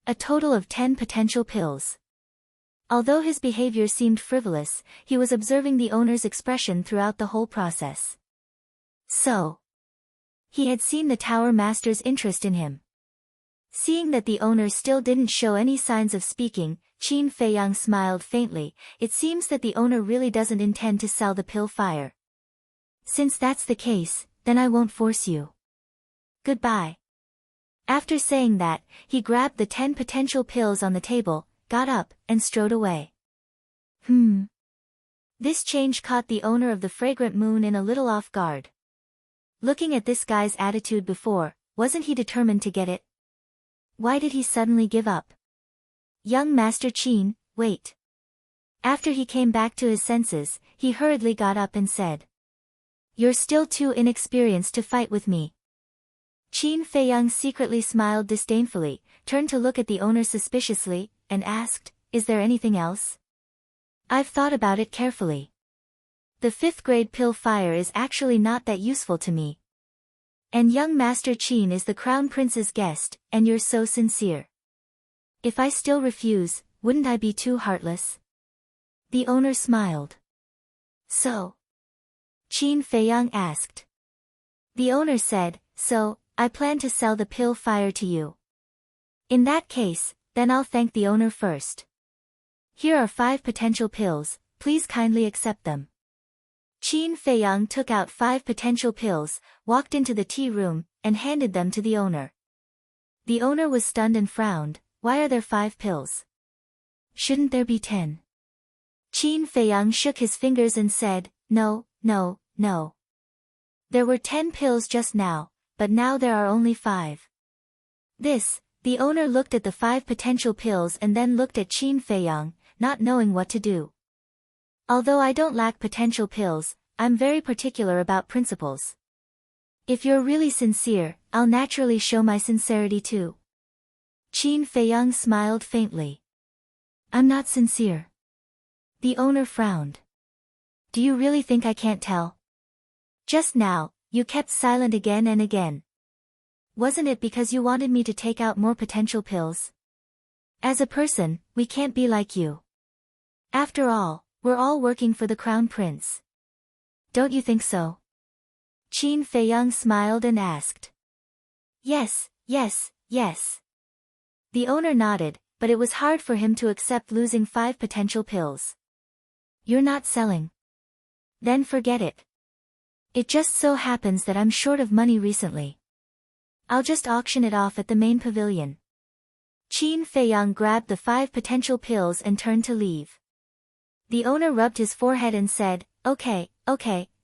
A total of 10 potential pills. Although his behavior seemed frivolous, he was observing the owner's expression throughout the whole process. So, he had seen the Tower Master's interest in him. Seeing that the owner still didn't show any signs of speaking, Qin Feiyang smiled faintly. It seems that the owner really doesn't intend to sell the pill fire. Since that's the case, then I won't force you. Goodbye. After saying that, he grabbed the 10 potential pills on the table, got up, and strode away. This change caught the owner of the Fragrant Moon in a little off guard. Looking at this guy's attitude before, wasn't he determined to get it? Why did he suddenly give up? Young Master Qin, wait. After he came back to his senses, he hurriedly got up and said. You're still too inexperienced to fight with me. Qin Feiyang secretly smiled disdainfully, turned to look at the owner suspiciously, and asked, Is there anything else? I've thought about it carefully. The 5th grade pill fire is actually not that useful to me. And young Master Qin is the Crown Prince's guest, and you're so sincere. If I still refuse, wouldn't I be too heartless? The owner smiled. So? Qin Feiyang asked. The owner said, So, I plan to sell the pill fire to you. In that case, then I'll thank the owner first. Here are 5 potential pills, please kindly accept them. Qin Feiyang took out 5 potential pills, walked into the tea room, and handed them to the owner. The owner was stunned and frowned. Why are there 5 pills? Shouldn't there be 10? Qin Feiyang shook his fingers and said, No, no, no. There were 10 pills just now, but now there are only 5. The owner looked at the 5 potential pills and then looked at Qin Feiyang, not knowing what to do. Although I don't lack potential pills, I'm very particular about principles. If you're really sincere, I'll naturally show my sincerity too. Qin Feiyang smiled faintly. I'm not sincere. The owner frowned. Do you really think I can't tell? Just now, you kept silent again and again. Wasn't it because you wanted me to take out more potential pills? As a person, we can't be like you. After all, we're all working for the Crown Prince. Don't you think so? Qin Feiyang smiled and asked. Yes, yes, yes. The owner nodded, but it was hard for him to accept losing 5 potential pills. You're not selling. Then forget it. It just so happens that I'm short of money recently. I'll just auction it off at the main pavilion. Qin Feiyang grabbed the 5 potential pills and turned to leave. The owner rubbed his forehead and said, Okay,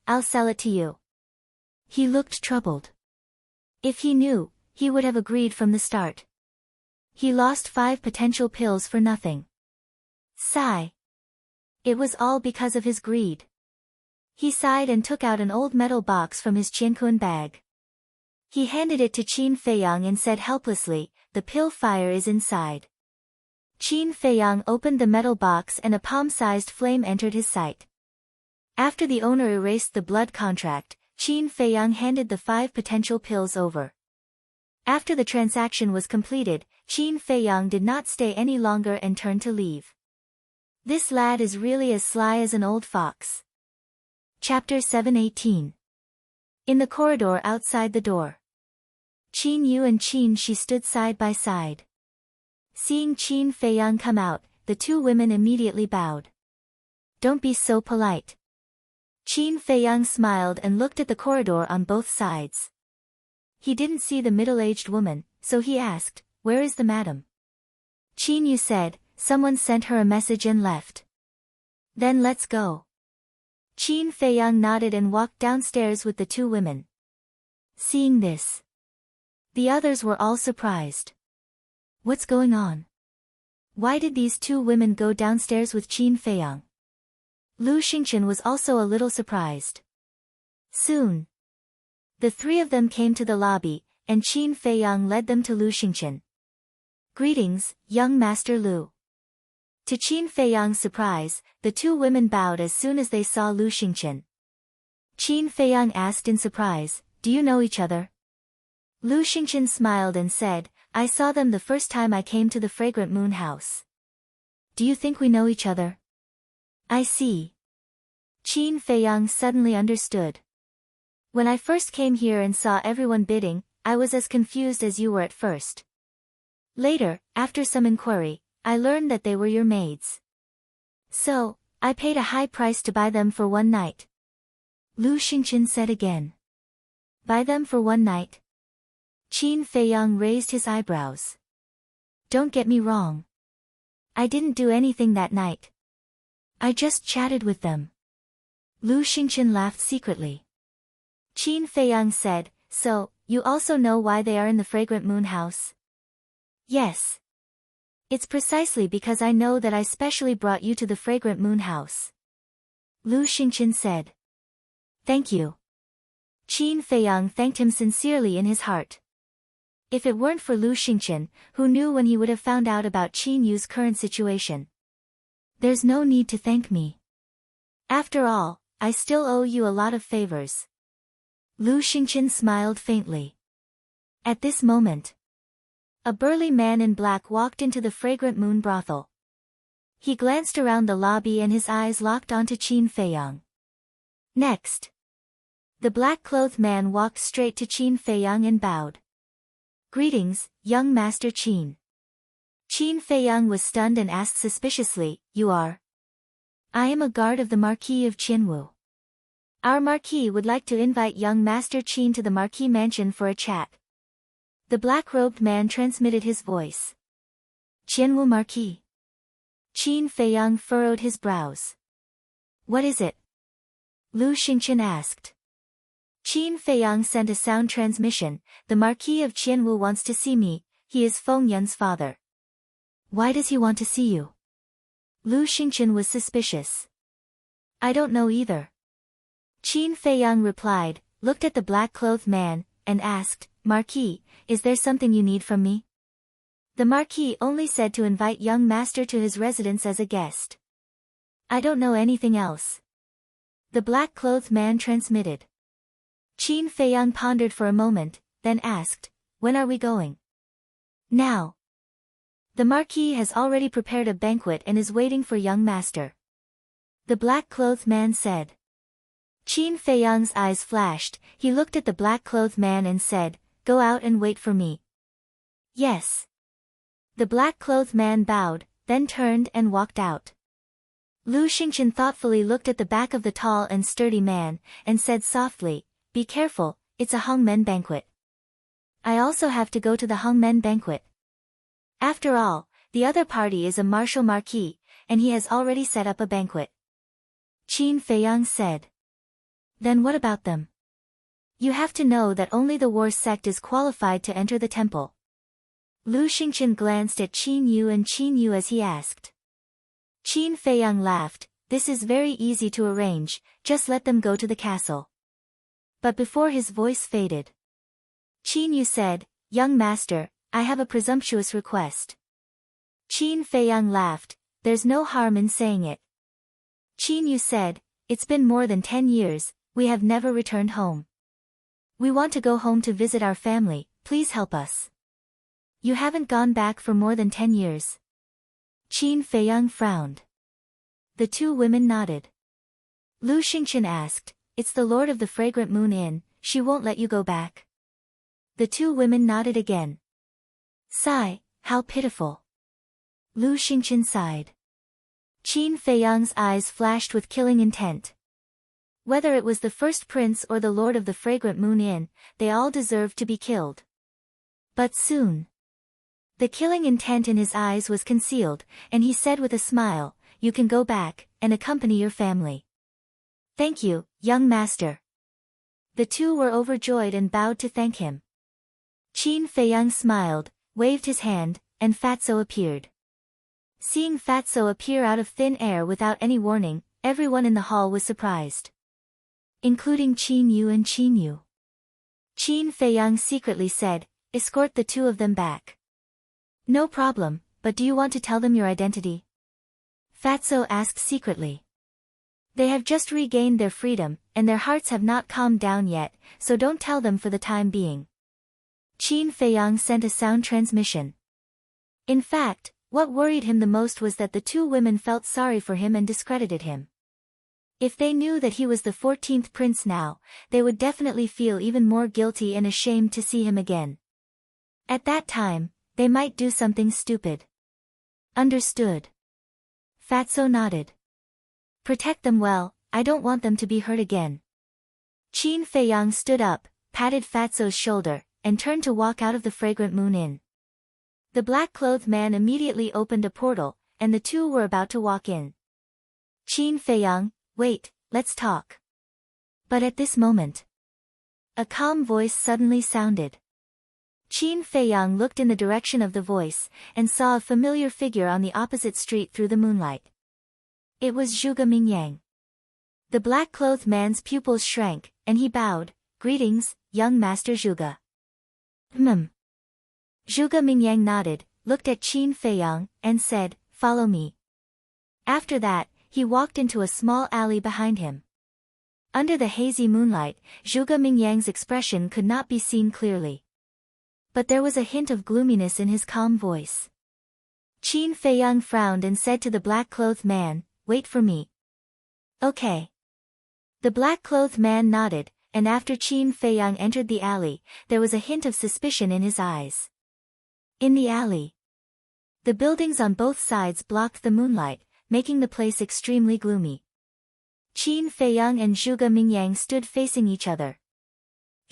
I'll sell it to you. He looked troubled. If he knew, he would have agreed from the start. He lost 5 potential pills for nothing. Sigh. It was all because of his greed. He sighed and took out an old metal box from his Qiankun bag. He handed it to Qin Feiyang and said helplessly, "The pill fire is inside." Qin Feiyang opened the metal box and a palm-sized flame entered his sight. After the owner erased the blood contract, Qin Feiyang handed the 5 potential pills over. After the transaction was completed, Qin Feiyang did not stay any longer and turned to leave. This lad is really as sly as an old fox. Chapter 718. In the corridor outside the door. Qin Yu and Qin Shi stood side by side. Seeing Qin Feiyang come out, the 2 women immediately bowed. "Don't be so polite." Qin Feiyang smiled and looked at the corridor on both sides. He didn't see the middle-aged woman, so he asked, "Where is the madam?" Qin Yu said, "Someone sent her a message and left." "Then let's go." Qin Feiyang nodded and walked downstairs with the 2 women. Seeing this, the others were all surprised. What's going on? Why did these 2 women go downstairs with Qin Feiyang? Lu Xingchen was also a little surprised. Soon, the 3 of them came to the lobby, and Qin Feiyang led them to Lu Xingchen. "Greetings, young Master Lu." To Qin Feiyang's surprise, the 2 women bowed as soon as they saw Lu Xingchen. Qin Feiyang asked in surprise, "Do you know each other?" Lu Xingchen smiled and said, "I saw them the first time I came to the Fragrant Moon House." "Do you think we know each other?" "I see." Qin Feiyang suddenly understood. "When I first came here and saw everyone bidding, I was as confused as you were at first. Later, after some inquiry, I learned that they were your maids. So, I paid a high price to buy them for one night." Lu Xingchen said again. "Buy them for one night?" Qin Feiyang raised his eyebrows. "Don't get me wrong. I didn't do anything that night. I just chatted with them." Lu Xingchen laughed secretly. Qin Feiyang said, "So, you also know why they are in the Fragrant Moon House?" "Yes. It's precisely because I know that I specially brought you to the Fragrant Moon House." Lu Xingchen said. "Thank you." Qin Feiyang thanked him sincerely in his heart. If it weren't for Lu Xingchen, who knew when he would have found out about Qin Yu's current situation? "There's no need to thank me. After all, I still owe you a lot of favors." Lu Xingchen smiled faintly. At this moment, a burly man in black walked into the Fragrant Moon brothel. He glanced around the lobby and his eyes locked onto Qin Feiyang. Next, the black-clothed man walked straight to Qin Feiyang and bowed. "Greetings, young Master Qin." Qin Feiyang was stunned and asked suspiciously, "You are?" "I am a guard of the Marquis of Qianwu. Our Marquis would like to invite young Master Qin to the Marquis mansion for a chat." The black-robed man transmitted his voice. "Qianwu Marquis?" Qin Feiyang furrowed his brows. "What is it?" Lu Xingchen asked. Qin Feiyang sent a sound transmission, "The Marquis of Qianwu wants to see me, he is Feng Yun's father." "Why does he want to see you?" Lu Xingchen was suspicious. "I don't know either." Qin Feiyang replied, looked at the black-clothed man, and asked, "Marquis, is there something you need from me?" The Marquis only said to invite young master to his residence as a guest. "I don't know anything else." The black-clothed man transmitted. Qin Feiyang pondered for a moment, then asked, "When are we going?" "Now." "The Marquis has already prepared a banquet and is waiting for young master," the black-clothed man said. Qin Feiyang's eyes flashed, he looked at the black-clothed man and said, "Go out and wait for me." "Yes." The black-clothed man bowed, then turned and walked out. Lu Xingchen thoughtfully looked at the back of the tall and sturdy man, and said softly, "Be careful, it's a Hongmen banquet." "I also have to go to the Hongmen banquet. After all, the other party is a martial marquis, and he has already set up a banquet." Qin Feiyang said. "Then what about them?" "You have to know that only the war sect is qualified to enter the temple." Lu Xingchen glanced at Qin Yu and Qin Yu as he asked. Qin Feiyang laughed, "This is very easy to arrange, just let them go to the castle." But before his voice faded, Qin Yu said, "Young master, I have a presumptuous request." Qin Feiyang laughed, "There's no harm in saying it." Qin Yu said, "It's been more than 10 years, we have never returned home. We want to go home to visit our family, please help us." "You haven't gone back for more than 10 years. Qin Feiyang frowned. The two women nodded. Lu Xingchen asked, "It's the Lord of the Fragrant Moon Inn, she won't let you go back?" The two women nodded again. "Sigh, how pitiful." Lu Xingchen sighed. Qin Feiyang's eyes flashed with killing intent. Whether it was the first prince or the Lord of the Fragrant Moon Inn, they all deserved to be killed. But soon, the killing intent in his eyes was concealed, and he said with a smile, "You can go back, and accompany your family." "Thank you, young master." The two were overjoyed and bowed to thank him. Qin Feiyang smiled, waved his hand, and Fatso appeared. Seeing Fatso appear out of thin air without any warning, everyone in the hall was surprised, including Qin Yu and Qin Yu. Qin Feiyang secretly said, "Escort the two of them back." "No problem, but do you want to tell them your identity?" Fatso asked secretly. "They have just regained their freedom, and their hearts have not calmed down yet, so don't tell them for the time being." Qin Feiyang sent a sound transmission. In fact, what worried him the most was that the two women felt sorry for him and discredited him. If they knew that he was the 14th prince now, they would definitely feel even more guilty and ashamed to see him again. At that time, they might do something stupid. "Understood." Fatso nodded. "Protect them well, I don't want them to be hurt again." Qin Feiyang stood up, patted Fatso's shoulder, and turned to walk out of the Fragrant Moon Inn. The black-clothed man immediately opened a portal, and the two were about to walk in. Qin Feiyang, "Wait, let's talk." But at this moment, a calm voice suddenly sounded. Qin Feiyang looked in the direction of the voice, and saw a familiar figure on the opposite street through the moonlight. It was Zhuge Mingyang. The black-clothed man's pupils shrank, and he bowed, "Greetings, young Master Zhuge." Zhuge Mingyang nodded, looked at Qin Feiyang, and said, "Follow me." After that, he walked into a small alley behind him. Under the hazy moonlight, Zhuge Mingyang's expression could not be seen clearly. But there was a hint of gloominess in his calm voice. Qin Feiyang frowned and said to the black-clothed man, "Wait for me." "Okay." The black-clothed man nodded, and after Qin Feiyang entered the alley, there was a hint of suspicion in his eyes. In the alley, the buildings on both sides blocked the moonlight, making the place extremely gloomy. Qin Feiyang and Zhuge Mingyang stood facing each other.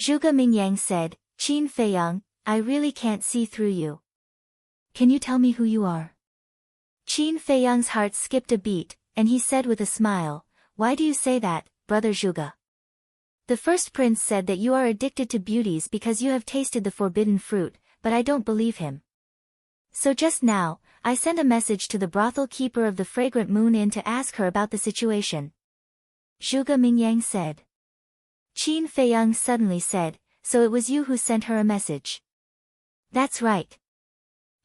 Zhuge Mingyang said, "Qin Feiyang, I really can't see through you. Can you tell me who you are?" Qin Feiyang's heart skipped a beat, and he said with a smile, "Why do you say that, brother Zhuge? The first prince said that you are addicted to beauties because you have tasted the forbidden fruit, but I don't believe him. So just now, I sent a message to the brothel keeper of the Fragrant Moon Inn to ask her about the situation." Zhuge Mingyang said. Qin Feiyang suddenly said, "So it was you who sent her a message?" "That's right.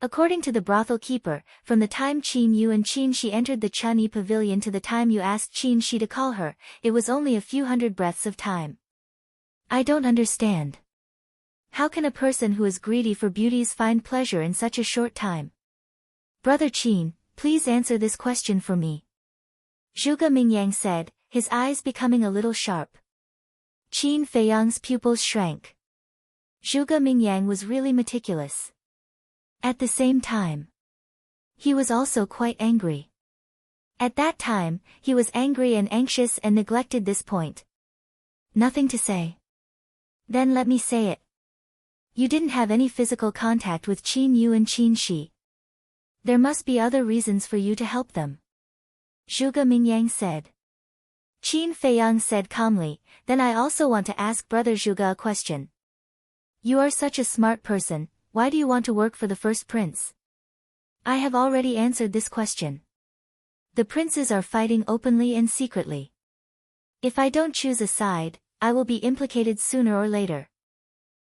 According to the brothel keeper, from the time Qin Yu and Qin Shi entered the Chunyi pavilion to the time you asked Qin Shi to call her, it was only a few hundred breaths of time." "I don't understand. How can a person who is greedy for beauties find pleasure in such a short time? Brother Qin, please answer this question for me." Zhuge Mingyang said, his eyes becoming a little sharp. Qin Feiyang's pupils shrank. Zhuge Mingyang was really meticulous. At the same time, he was also quite angry. At that time, he was angry and anxious and neglected this point. "Nothing to say. Then let me say it. You didn't have any physical contact with Qin Yu and Qin Shi. There must be other reasons for you to help them." Zhuge Mingyang said. Qin Feiyang said calmly, "Then I also want to ask Brother Zhuge a question. You are such a smart person, why do you want to work for the first prince? I have already answered this question. The princes are fighting openly and secretly. If I don't choose a side, I will be implicated sooner or later.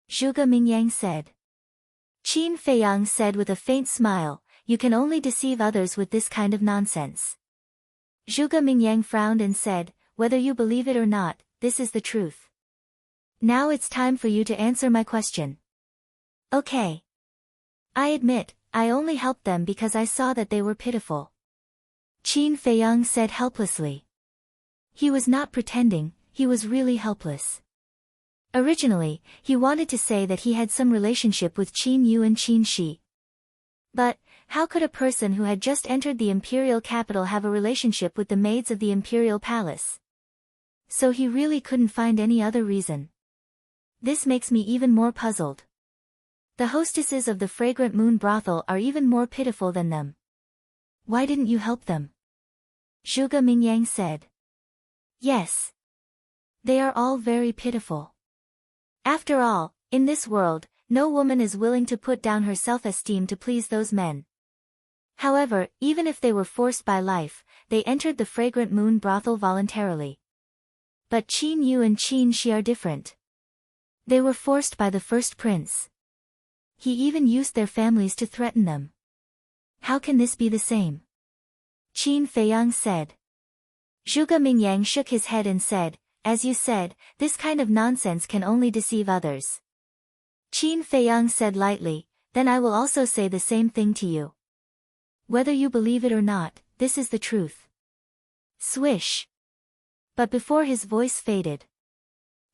Zhuge Mingyang said. Qin Feiyang said with a faint smile, you can only deceive others with this kind of nonsense. Zhuge Mingyang frowned and said, whether you believe it or not, this is the truth. Now it's time for you to answer my question. Okay. I admit, I only helped them because I saw that they were pitiful. Qin Feiyang said helplessly. He was not pretending, he was really helpless. Originally, he wanted to say that he had some relationship with Qin Yu and Qin Shi. But, how could a person who had just entered the imperial capital have a relationship with the maids of the imperial palace? So he really couldn't find any other reason. This makes me even more puzzled. The hostesses of the fragrant moon brothel are even more pitiful than them. Why didn't you help them? Zhuge Mingyang said. Yes. They are all very pitiful. After all, in this world, no woman is willing to put down her self-esteem to please those men. However, even if they were forced by life, they entered the fragrant moon brothel voluntarily. But Qin Yu and Qin Shi are different. They were forced by the first prince. He even used their families to threaten them. How can this be the same? Qin Feiyang said. Zhuge Mingyang shook his head and said, as you said, this kind of nonsense can only deceive others. Qin Feiyang said lightly, then I will also say the same thing to you. Whether you believe it or not, this is the truth. Swish. But before his voice faded,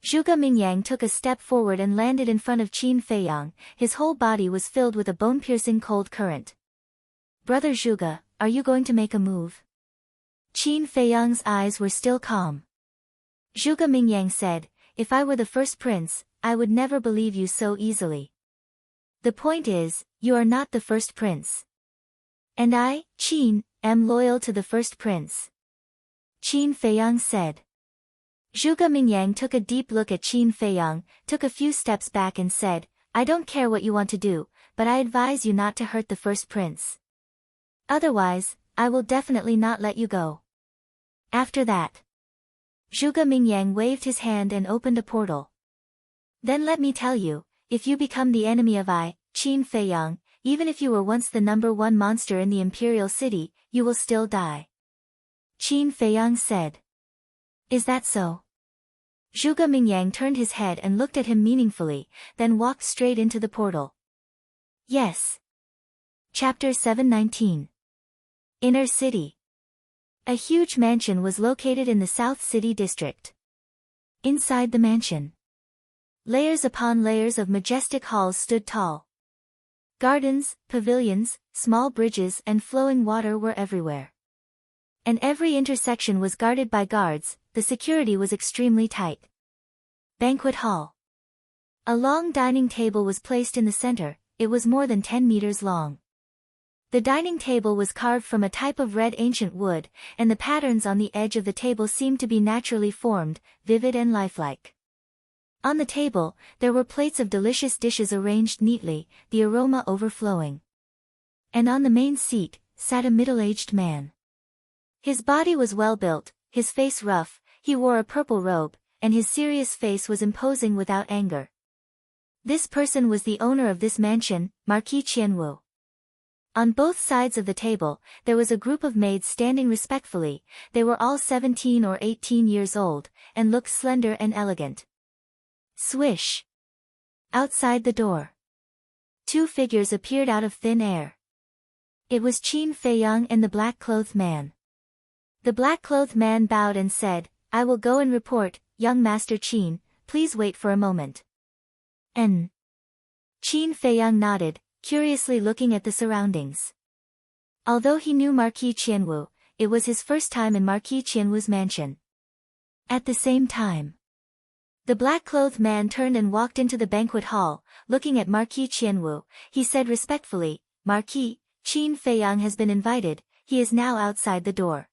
Zhuge Mingyang took a step forward and landed in front of Qin Feiyang. His whole body was filled with a bone-piercing cold current. Brother Zhuge, are you going to make a move? Qin Feiyang's eyes were still calm. Zhuge Mingyang said, if I were the first prince, I would never believe you so easily. The point is, you are not the first prince. And I, Qin, am loyal to the first prince. Qin Feiyang said. Zhuge Mingyang took a deep look at Qin Feiyang, took a few steps back and said, I don't care what you want to do, but I advise you not to hurt the first prince. Otherwise, I will definitely not let you go. After that, Zhuge Mingyang waved his hand and opened a portal. Then let me tell you, if you become the enemy of I, Qin Feiyang, even if you were once the #1 monster in the imperial city, you will still die. Qin Feiyang said. Is that so? Zhuge Mingyang turned his head and looked at him meaningfully, then walked straight into the portal. Yes. Chapter 719. Inner City. A huge mansion was located in the South City district. Inside the mansion, layers upon layers of majestic halls stood tall. Gardens, pavilions, small bridges and flowing water were everywhere. And every intersection was guarded by guards, the security was extremely tight. Banquet Hall. A long dining table was placed in the center, it was more than 10 meters long. The dining table was carved from a type of red ancient wood, and the patterns on the edge of the table seemed to be naturally formed, vivid and lifelike. On the table, there were plates of delicious dishes arranged neatly, the aroma overflowing. And on the main seat, sat a middle-aged man. His body was well built, his face rough, he wore a purple robe, and his serious face was imposing without anger. This person was the owner of this mansion, Marquis Qianwu. On both sides of the table, there was a group of maids standing respectfully, they were all 17 or 18 years old, and looked slender and elegant. Swish! Outside the door, two figures appeared out of thin air. It was Qin Feiyang and the black-clothed man. The black-clothed man bowed and said, I will go and report, young Master Qin, please wait for a moment. Qin Feiyang nodded, curiously looking at the surroundings. Although he knew Marquis Qianwu, it was his first time in Marquis Qianwu's mansion. At the same time, the black-clothed man turned and walked into the banquet hall, looking at Marquis Qianwu, he said respectfully, Marquis, Qin Feiyang has been invited, he is now outside the door.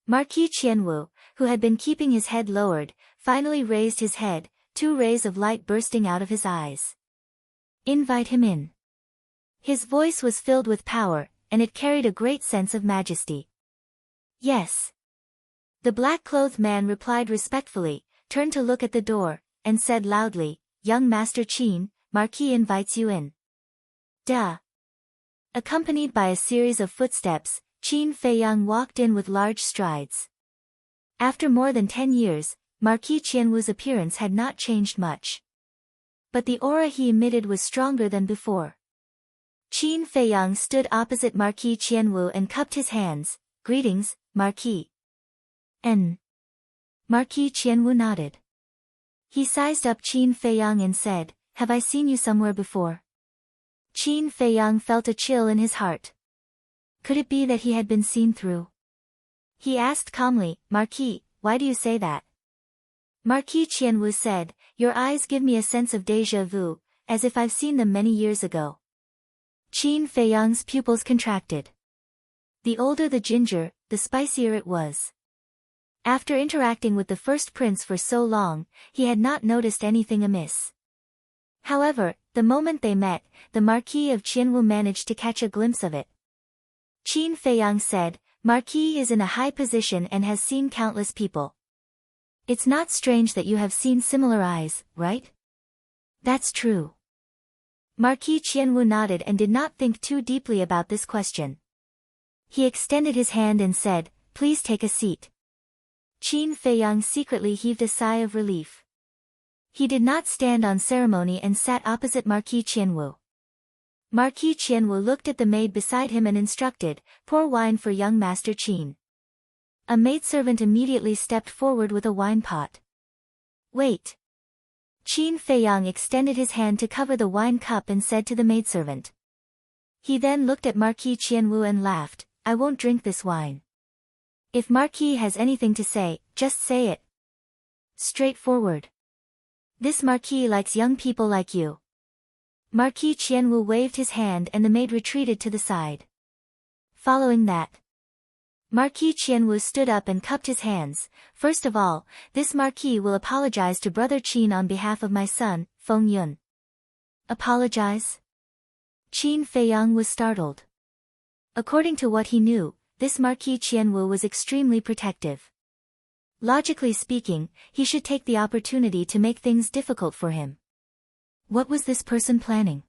Marquis Qianwu, who had been keeping his head lowered, finally raised his head, two rays of light bursting out of his eyes. Invite him in. His voice was filled with power, and it carried a great sense of majesty. Yes. The black-clothed man replied respectfully, turned to look at the door, and said loudly, "Young Master Qin, Marquis invites you in." Duh. Accompanied by a series of footsteps, Qin Feiyang walked in with large strides. After more than 10 years, Marquis Qianwu's appearance had not changed much. But the aura he emitted was stronger than before. Qin Feiyang stood opposite Marquis Qianwu and cupped his hands. "Greetings, Marquis." Marquis Qianwu nodded. He sized up Qin Feiyang and said, "Have I seen you somewhere before?" Qin Feiyang felt a chill in his heart. Could it be that he had been seen through? He asked calmly, "Marquis, why do you say that?" Marquis Qianwu said, "Your eyes give me a sense of déjà vu, as if I've seen them many years ago." Qin Feiyang's pupils contracted. The older the ginger, the spicier it was. After interacting with the first prince for so long, he had not noticed anything amiss. However, the moment they met, the Marquis of Qianwu managed to catch a glimpse of it. Qin Feiyang said, "Marquis is in a high position and has seen countless people. It's not strange that you have seen similar eyes, right?" "That's true." Marquis Qianwu nodded and did not think too deeply about this question. He extended his hand and said, "Please take a seat." Qin Feiyang secretly heaved a sigh of relief. He did not stand on ceremony and sat opposite Marquis Qianwu. Marquis Qianwu looked at the maid beside him and instructed, "Pour wine for young Master Qin." A maidservant immediately stepped forward with a wine pot. "Wait." Qin Feiyang extended his hand to cover the wine cup and said to the maidservant. He then looked at Marquis Qianwu and laughed, "I won't drink this wine. If Marquis has anything to say, just say it. Straightforward. This Marquis likes young people like you." Marquis Qianwu waved his hand and the maid retreated to the side. Following that, Marquis Qianwu stood up and cupped his hands. "First of all, this Marquis will apologize to Brother Qin on behalf of my son, Feng Yun." "Apologize?" Qin Feiyang was startled. According to what he knew, this Marquis Qianwu was extremely protective. Logically speaking, he should take the opportunity to make things difficult for him. What was this person planning?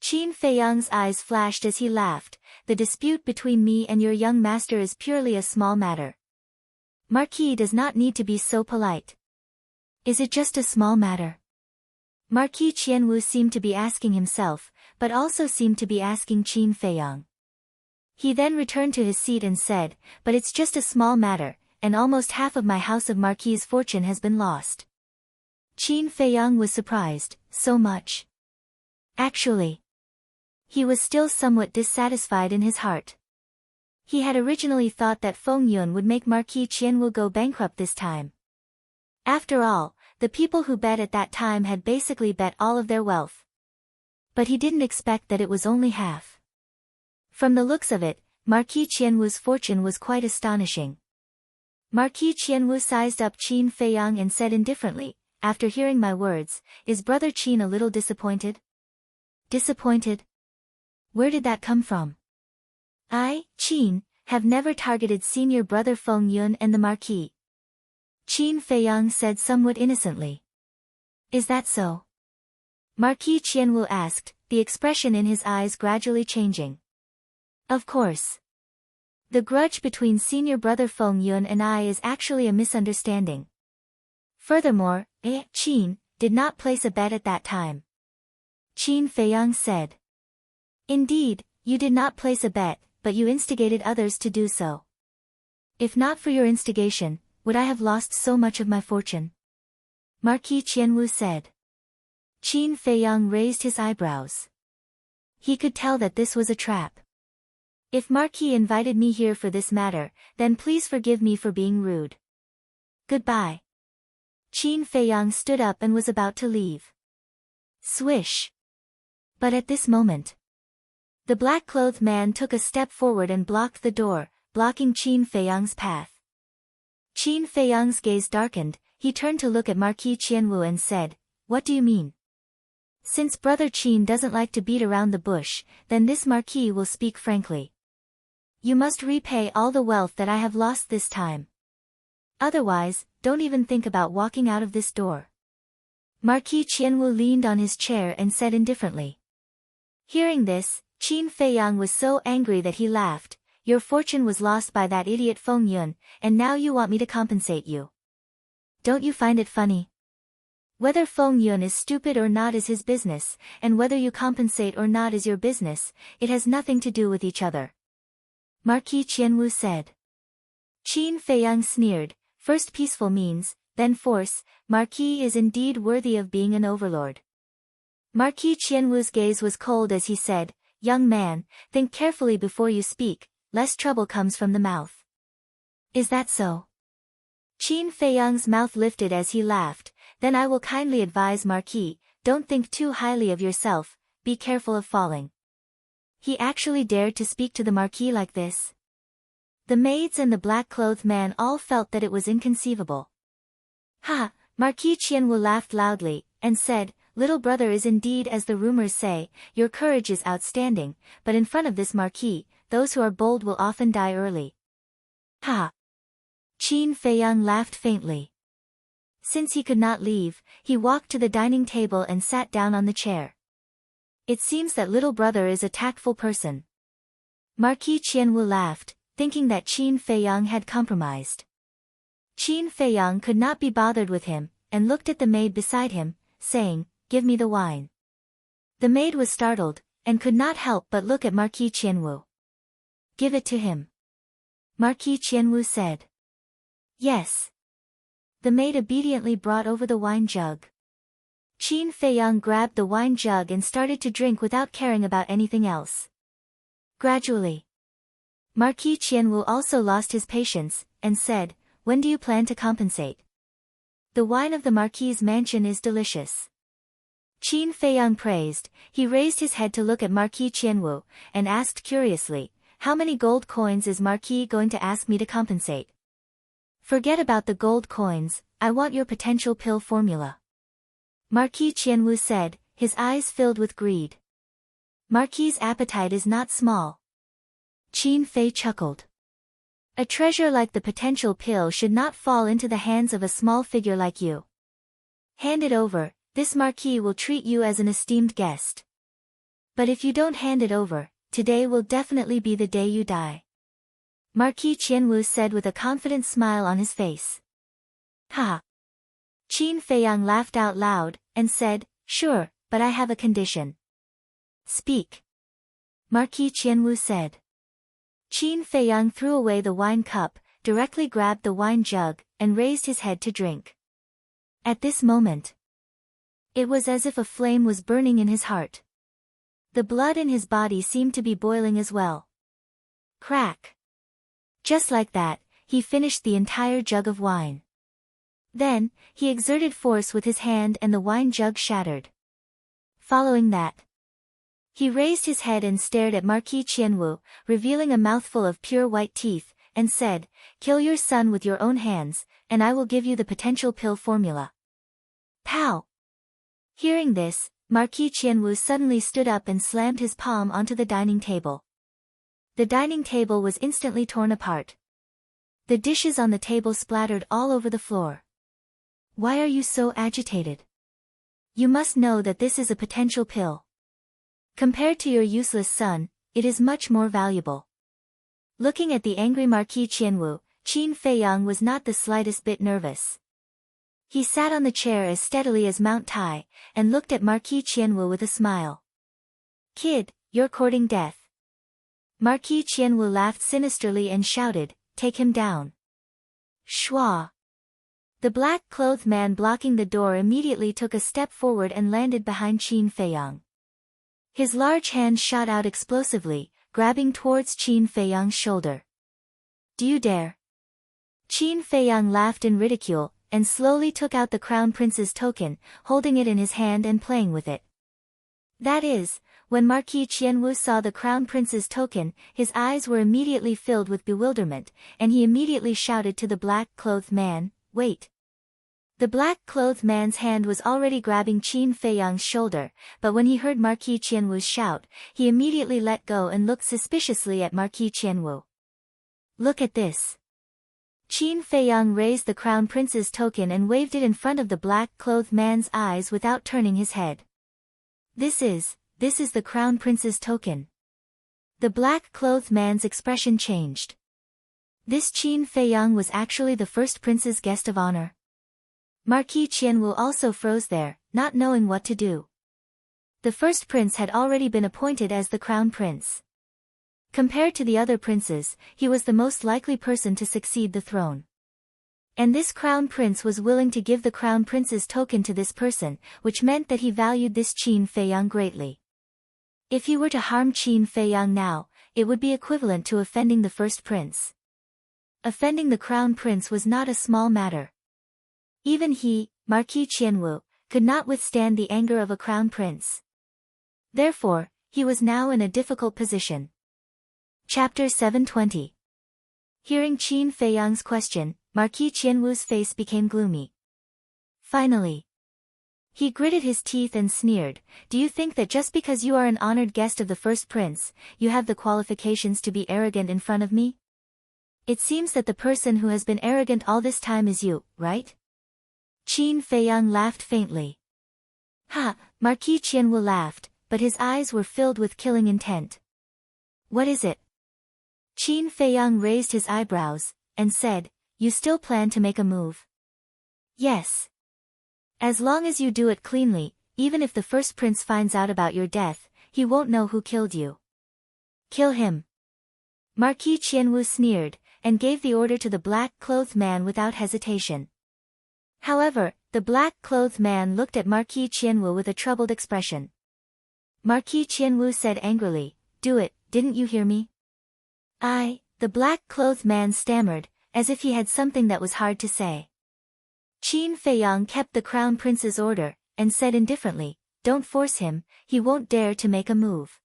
Qin Feiyang's eyes flashed as he laughed. "The dispute between me and your young master is purely a small matter. Marquis does not need to be so polite." "Is it just a small matter?" Marquis Qianwu seemed to be asking himself, but also seemed to be asking Qin Feiyang. He then returned to his seat and said, "But it's just a small matter, and almost half of my house of Marquis' fortune has been lost." Qin Feiyang was surprised, "So much?" Actually, he was still somewhat dissatisfied in his heart. He had originally thought that Feng Yun would make Marquis Qianwu go bankrupt this time. After all, the people who bet at that time had basically bet all of their wealth. But he didn't expect that it was only half. From the looks of it, Marquis Qianwu's fortune was quite astonishing. Marquis Qianwu sized up Qin Feiyang and said indifferently, "After hearing my words, is Brother Qin a little disappointed?" "Disappointed? Where did that come from?" "I, Qin, have never targeted senior brother Feng Yun and the Marquis." Qin Feiyang said somewhat innocently. "Is that so?" Marquis Qianwu asked, the expression in his eyes gradually changing. "Of course. The grudge between senior brother Feng Yun and I is actually a misunderstanding. Furthermore, Qin did not place a bet at that time." Qin Feiyang said. "Indeed, you did not place a bet, but you instigated others to do so. If not for your instigation, would I have lost so much of my fortune?" Marquis Qianwu said. Qin Feiyang raised his eyebrows. He could tell that this was a trap. "If Marquis invited me here for this matter, then please forgive me for being rude. Goodbye." Qin Feiyang stood up and was about to leave. Swish. But at this moment, the black-clothed man took a step forward and blocked the door, blocking Qin Feiyang's path. Qin Feiyang's gaze darkened, he turned to look at Marquis Qianwu and said, "What do you mean?" Since Brother Qin doesn't like to beat around the bush, then this marquis will speak frankly. You must repay all the wealth that I have lost this time. Otherwise, don't even think about walking out of this door. Marquis Qianwu leaned on his chair and said indifferently. Hearing this, Qin Feiyang was so angry that he laughed. Your fortune was lost by that idiot Feng Yun, and now you want me to compensate you. Don't you find it funny? Whether Feng Yun is stupid or not is his business, and whether you compensate or not is your business. It has nothing to do with each other. Marquis Qianwu said. Qin Feiyang sneered. First peaceful means, then force. Marquis is indeed worthy of being an overlord. Marquis Qianwu's gaze was cold as he said, Young man, think carefully before you speak, lest trouble comes from the mouth. Is that so? Qin Feiyang's mouth lifted as he laughed. Then I will kindly advise Marquis, don't think too highly of yourself, be careful of falling. He actually dared to speak to the Marquis like this. The maids and the black-clothed man all felt that it was inconceivable. Ha! Marquis Qianwu laughed loudly, and said, Little brother is indeed as the rumors say, your courage is outstanding, but in front of this Marquis, those who are bold will often die early. Ha! Qin Feiyang laughed faintly. Since he could not leave, he walked to the dining table and sat down on the chair. It seems that little brother is a tactful person. Marquis Qianwu laughed, thinking that Qin Feiyang had compromised. Qin Feiyang could not be bothered with him, and looked at the maid beside him, saying, Give me the wine. The maid was startled, and could not help but look at Marquis Qianwu. Give it to him. Marquis Qianwu said. Yes. The maid obediently brought over the wine jug. Qin Feiyang grabbed the wine jug and started to drink without caring about anything else. Gradually, Marquis Qianwu also lost his patience, and said, When do you plan to compensate? The wine of the Marquis's mansion is delicious. Qin Feiyang praised. He raised his head to look at Marquis Qianwu, and asked curiously, How many gold coins is Marquis going to ask me to compensate? Forget about the gold coins, I want your potential pill formula. Marquis Qianwu said, his eyes filled with greed. Marquis's appetite is not small. Qin Fei chuckled. A treasure like the potential pill should not fall into the hands of a small figure like you. Hand it over, this Marquis will treat you as an esteemed guest. But if you don't hand it over, today will definitely be the day you die. Marquis Qianwu said with a confident smile on his face. Ha! Qin Feiyang laughed out loud, and said, Sure, but I have a condition. Speak. Marquis Qianwu said. Qin Feiyang threw away the wine cup, directly grabbed the wine jug, and raised his head to drink. At this moment, it was as if a flame was burning in his heart. The blood in his body seemed to be boiling as well. Crack! Just like that, he finished the entire jug of wine. Then, he exerted force with his hand and the wine jug shattered. Following that, he raised his head and stared at Marquis Qianwu, revealing a mouthful of pure white teeth, and said, Kill your son with your own hands, and I will give you the potential pill formula. Pow! Hearing this, Marquis Qianwu suddenly stood up and slammed his palm onto the dining table. The dining table was instantly torn apart. The dishes on the table splattered all over the floor. Why are you so agitated? You must know that this is a potential pill. Compared to your useless son, it is much more valuable. Looking at the angry Marquis Qianwu, Qin Feiyang was not the slightest bit nervous. He sat on the chair as steadily as Mount Tai, and looked at Marquis Qianwu with a smile. Kid, you're courting death. Marquis Qianwu laughed sinisterly and shouted, Take him down. Shua! The black-clothed man blocking the door immediately took a step forward and landed behind Qin Feiyang. His large hand shot out explosively, grabbing towards Qin Feiyang's shoulder. Do you dare? Qin Feiyang laughed in ridicule, and slowly took out the crown prince's token, holding it in his hand and playing with it. That is, when Marquis Qianwu saw the crown prince's token, his eyes were immediately filled with bewilderment, and he immediately shouted to the black-clothed man, Wait! The black-clothed man's hand was already grabbing Qin Feiyang's shoulder, but when he heard Marquis Qianwu's shout, he immediately let go and looked suspiciously at Marquis Qianwu. Look at this. Qin Feiyang raised the crown prince's token and waved it in front of the black-clothed man's eyes without turning his head. This is the crown prince's token. The black-clothed man's expression changed. This Qin Feiyang was actually the first prince's guest of honor. Marquis Qianwu also froze there, not knowing what to do. The first prince had already been appointed as the crown prince. Compared to the other princes, he was the most likely person to succeed the throne. And this crown prince was willing to give the crown prince's token to this person, which meant that he valued this Qin Feiyang greatly. If he were to harm Qin Feiyang now, it would be equivalent to offending the first prince. Offending the crown prince was not a small matter. Even he, Marquis Qianwu, could not withstand the anger of a crown prince. Therefore, he was now in a difficult position. Chapter 720. Hearing Qin Feiyang's question, Marquis Qianwu's face became gloomy. Finally, he gritted his teeth and sneered, "Do you think that just because you are an honored guest of the first prince, you have the qualifications to be arrogant in front of me? It seems that the person who has been arrogant all this time is you, right?" Qin Feiyang laughed faintly. Ha! Marquis Qianwu laughed, but his eyes were filled with killing intent. What is it? Qin Feiyang raised his eyebrows, and said, "You still plan to make a move?" "Yes. As long as you do it cleanly, even if the first prince finds out about your death, he won't know who killed you." "Kill him." Marquis Qianwu sneered, and gave the order to the black-clothed man without hesitation. However, the black-clothed man looked at Marquis Qianwu with a troubled expression. Marquis Qianwu said angrily, "Do it, didn't you hear me?" The black-clothed man stammered, as if he had something that was hard to say. Qin Feiyang kept the crown prince's order, and said indifferently, "Don't force him, he won't dare to make a move."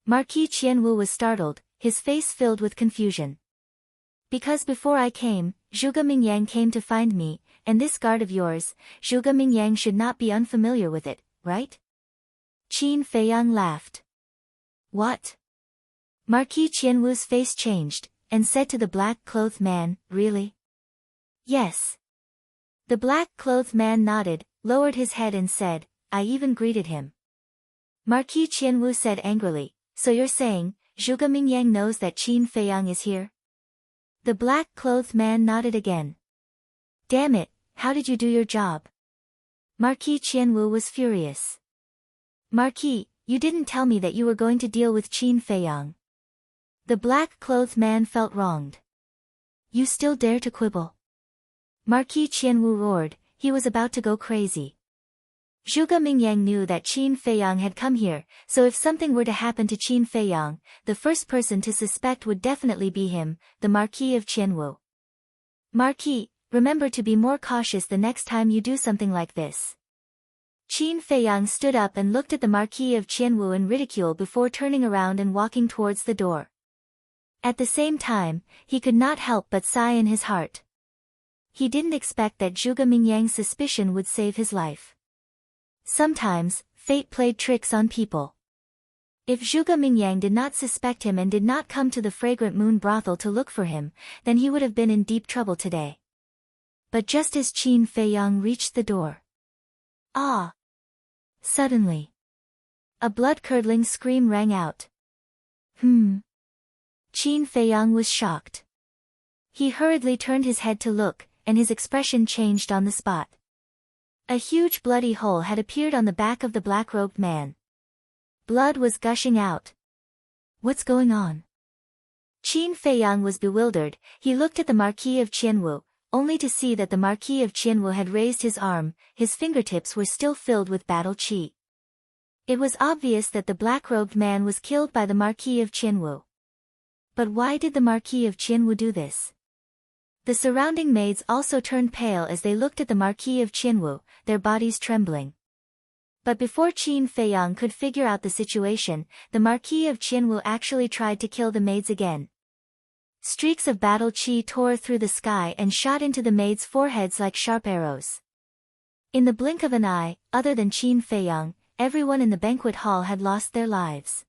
Marquis Qianwu was startled, his face filled with confusion. "Because before I came, Zhuge Mingyang came to find me, and this guard of yours, Zhuge Mingyang should not be unfamiliar with it, right?" Qin Feiyang laughed. "What?" Marquis Qianwu's face changed, and said to the black-clothed man, "Really?" "Yes." The black-clothed man nodded, lowered his head and said, "I even greeted him." Marquis Qianwu said angrily, "So you're saying, Zhuge Mingyang knows that Qin Feiyang is here?" The black-clothed man nodded again. "Damn it, how did you do your job?" Marquis Qianwu was furious. "Marquis, you didn't tell me that you were going to deal with Qin Feiyang." The black-clothed man felt wronged. "You still dare to quibble?" Marquis Qianwu roared, he was about to go crazy. Zhuge Mingyang knew that Qin Feiyang had come here, so if something were to happen to Qin Feiyang, the first person to suspect would definitely be him, the Marquis of Qianwu. "Marquis, remember to be more cautious the next time you do something like this." Qin Feiyang stood up and looked at the Marquis of Qianwu in ridicule before turning around and walking towards the door. At the same time, he could not help but sigh in his heart. He didn't expect that Zhuge Mingyang's suspicion would save his life. Sometimes, fate played tricks on people. If Zhuge Mingyang did not suspect him and did not come to the Fragrant Moon brothel to look for him, then he would have been in deep trouble today. But just as Qin Feiyang reached the door, suddenly, a blood-curdling scream rang out. Qin Feiyang was shocked. He hurriedly turned his head to look, and his expression changed on the spot. A huge bloody hole had appeared on the back of the black-robed man. Blood was gushing out. "What's going on?" Qin Feiyang was bewildered. He looked at the Marquis of Qianwu, only to see that the Marquis of Qianwu had raised his arm, his fingertips were still filled with battle qi. It was obvious that the black-robed man was killed by the Marquis of Qianwu. But why did the Marquis of Qianwu do this? The surrounding maids also turned pale as they looked at the Marquis of Qianwu, their bodies trembling. But before Qin Feiyang could figure out the situation, the Marquis of Qianwu actually tried to kill the maids again. Streaks of battle chi tore through the sky and shot into the maids' foreheads like sharp arrows. In the blink of an eye, other than Qin Feiyang, everyone in the banquet hall had lost their lives.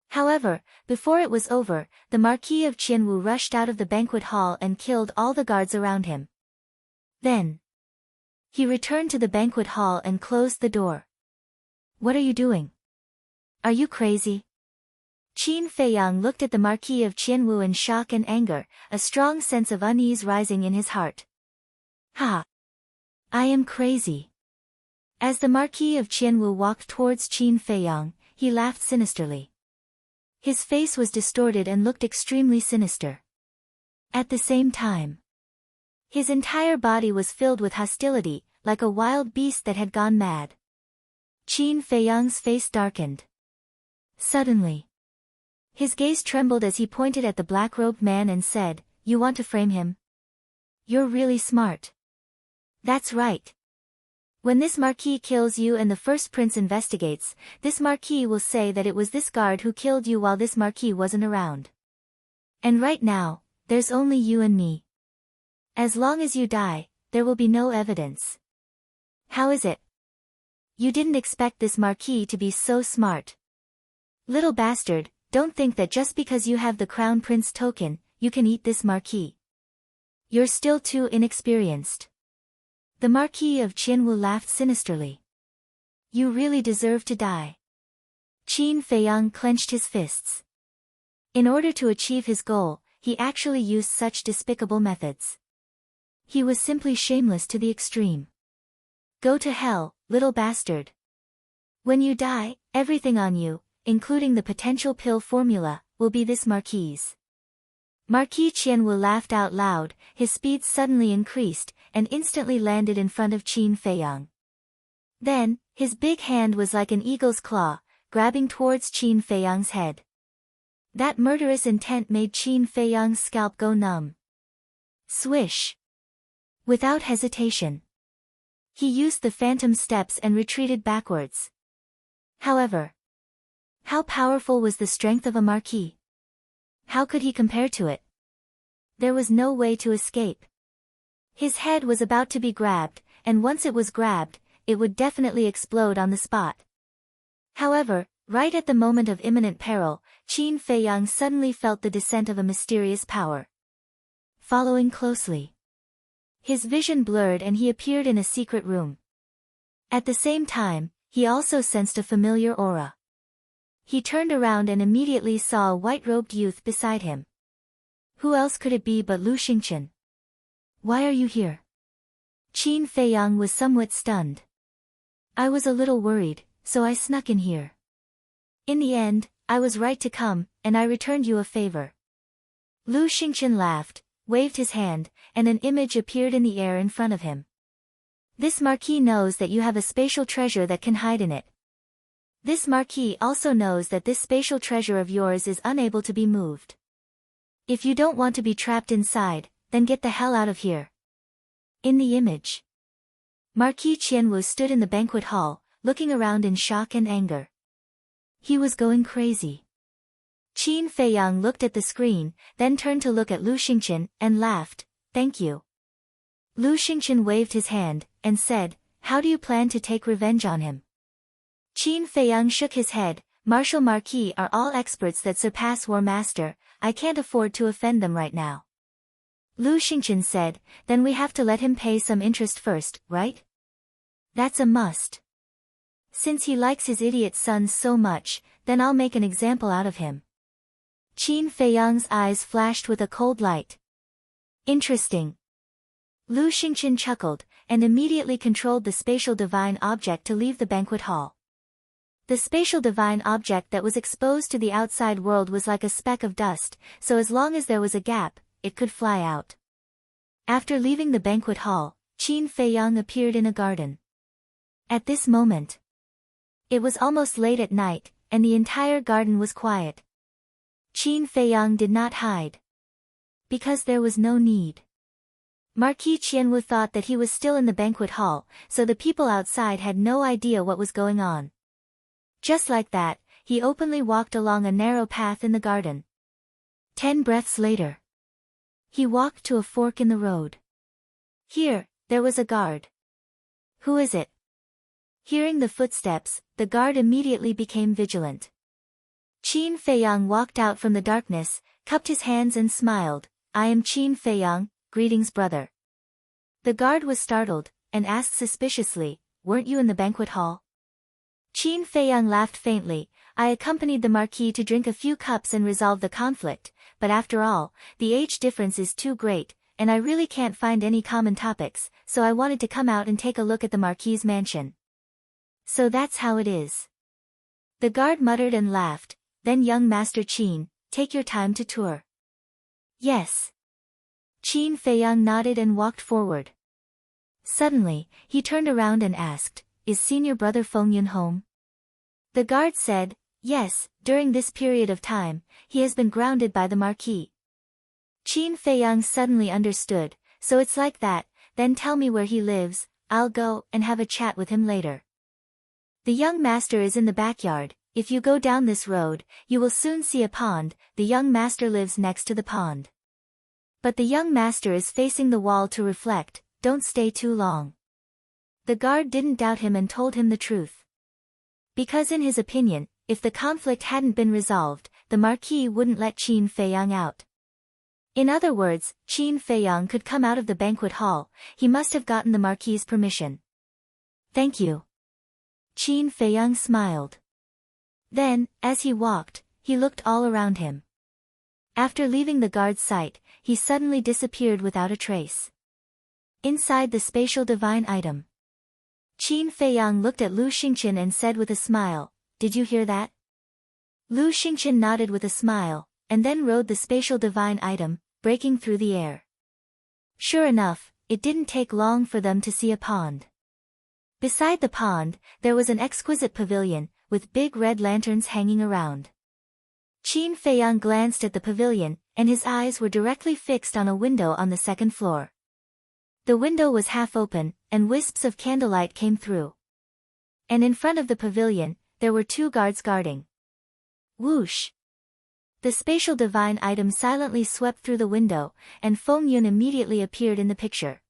However, before it was over, the Marquis of Qianwu rushed out of the banquet hall and killed all the guards around him. Then, he returned to the banquet hall and closed the door. "What are you doing? Are you crazy?" Qin Feiyang looked at the Marquis of Qianwu in shock and anger, a strong sense of unease rising in his heart. "Ha! I am crazy." As the Marquis of Qianwu walked towards Qin Feiyang, he laughed sinisterly. His face was distorted and looked extremely sinister. At the same time, his entire body was filled with hostility, like a wild beast that had gone mad. Qin Feiyang's face darkened. Suddenly, his gaze trembled as he pointed at the black-robed man and said, "You want to frame him? You're really smart." "That's right. When this Marquis kills you and the first prince investigates, this Marquis will say that it was this guard who killed you while this Marquis wasn't around. And right now, there's only you and me. As long as you die, there will be no evidence. How is it? You didn't expect this Marquis to be so smart. Little bastard, don't think that just because you have the Crown Prince token, you can eat this Marquis. You're still too inexperienced." The Marquis of Qianwu laughed sinisterly. "You really deserve to die." Qin Feiyang clenched his fists. In order to achieve his goal, he actually used such despicable methods. He was simply shameless to the extreme. "Go to hell, little bastard. When you die, everything on you, including the potential pill formula, will be this Marquis'." Marquis Qianwu laughed out loud, his speed suddenly increased, and instantly landed in front of Qin Feiyang. Then, his big hand was like an eagle's claw, grabbing towards Qin Feiyang's head. That murderous intent made Qin Feiyang's scalp go numb. Swish! Without hesitation, he used the phantom steps and retreated backwards. However, how powerful was the strength of a Marquis? How could he compare to it? There was no way to escape. His head was about to be grabbed, and once it was grabbed, it would definitely explode on the spot. However, right at the moment of imminent peril, Qin Feiyang suddenly felt the descent of a mysterious power. Following closely, his vision blurred and he appeared in a secret room. At the same time, he also sensed a familiar aura. He turned around and immediately saw a white-robed youth beside him. Who else could it be but Lu Xingqian? "Why are you here?" Qin Feiyang was somewhat stunned. "I was a little worried, so I snuck in here. In the end, I was right to come, and I returned you a favor." Lu Xingqian laughed, waved his hand, and an image appeared in the air in front of him. "This Marquis knows that you have a spatial treasure that can hide in it. This Marquis also knows that this spatial treasure of yours is unable to be moved. If you don't want to be trapped inside, then get the hell out of here." In the image, Marquis Qianwu stood in the banquet hall, looking around in shock and anger. He was going crazy. Qin Feiyang looked at the screen, then turned to look at Lu Xingqian, and laughed, "Thank you." Lu Xingqian waved his hand, and said, "How do you plan to take revenge on him?" Qin Feiyang shook his head, "Martial Marquis are all experts that surpass War Master, I can't afford to offend them right now." Lu Xingqian said, "Then we have to let him pay some interest first, right?" "That's a must. Since he likes his idiot sons so much, then I'll make an example out of him." Qin Feiyang's eyes flashed with a cold light. "Interesting." Lu Xingqian chuckled, and immediately controlled the spatial divine object to leave the banquet hall. The spatial divine object that was exposed to the outside world was like a speck of dust, so as long as there was a gap, it could fly out. After leaving the banquet hall, Qin Feiyang appeared in a garden. At this moment, it was almost late at night, and the entire garden was quiet. Qin Feiyang did not hide, because there was no need. Marquis Qianwu thought that he was still in the banquet hall, so the people outside had no idea what was going on. Just like that, he openly walked along a narrow path in the garden. 10 breaths later, He walked to a fork in the road. Here, there was a guard. Who is it? Hearing the footsteps, the guard immediately became vigilant. Qin Feiyang walked out from the darkness, cupped his hands and smiled. I am Qin Feiyang, greetings brother. The guard was startled, and asked suspiciously, weren't you in the banquet hall? Qin Feiyang laughed faintly. I accompanied the marquis to drink a few cups and resolve the conflict, but after all, the age difference is too great, and I really can't find any common topics, so I wanted to come out and take a look at the marquis's mansion. So that's how it is. The guard muttered and laughed. Then young Master Qin, take your time to tour. Yes. Qin Feiyang nodded and walked forward. Suddenly, he turned around and asked, is senior brother Feng Yun home? The guard said, yes, during this period of time, he has been grounded by the marquis. Qin Feiyang suddenly understood, so it's like that, then tell me where he lives, I'll go and have a chat with him later. The young master is in the backyard. If you go down this road, you will soon see a pond. The young master lives next to the pond. But the young master is facing the wall to reflect, don't stay too long. The guard didn't doubt him and told him the truth. Because in his opinion, if the conflict hadn't been resolved, the marquis wouldn't let Qin Feiyang out. In other words, Qin Feiyang could come out of the banquet hall, he must have gotten the marquis's permission. Thank you. Qin Feiyang smiled. Then, as he walked, he looked all around him. After leaving the guard's sight, he suddenly disappeared without a trace. Inside the spatial divine item. Qin Feiyang looked at Lu Xingqian and said with a smile, did you hear that? Lu Xingqian nodded with a smile, and then rode the spatial divine item, breaking through the air. Sure enough, it didn't take long for them to see a pond. Beside the pond, there was an exquisite pavilion, with big red lanterns hanging around. Qin Feiyang glanced at the pavilion, and his eyes were directly fixed on a window on the second floor. The window was half open, and wisps of candlelight came through. And in front of the pavilion, there were two guards guarding. Whoosh! The spatial divine item silently swept through the window, and Feng Yun immediately appeared in the picture.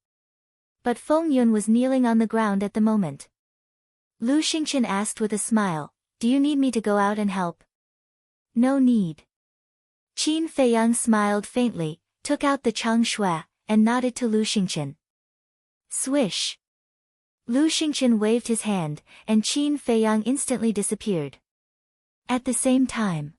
But Feng Yun was kneeling on the ground at the moment. Lu Xingqian asked with a smile, do you need me to go out and help? No need. Qin Feiyang smiled faintly, took out the Chang Shui, and nodded to Lu Xingqian. Swish! Lu Xingqian waved his hand, and Qin Feiyang instantly disappeared. At the same time,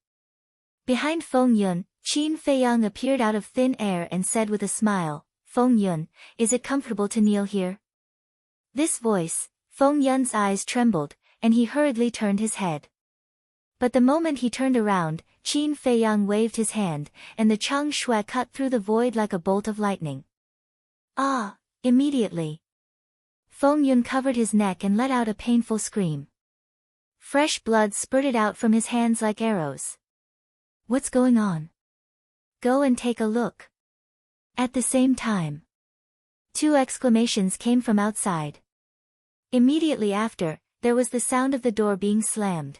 behind Feng Yun, Qin Feiyang appeared out of thin air and said with a smile, Feng Yun, is it comfortable to kneel here? This voice, Feng Yun's eyes trembled, and he hurriedly turned his head. But the moment he turned around, Qin Feiyang waved his hand, and the Chang Shui cut through the void like a bolt of lightning. Ah! Immediately, Feng Yun covered his neck and let out a painful scream. Fresh blood spurted out from his hands like arrows. What's going on? Go and take a look. At the same time, two exclamations came from outside. Immediately after, there was the sound of the door being slammed.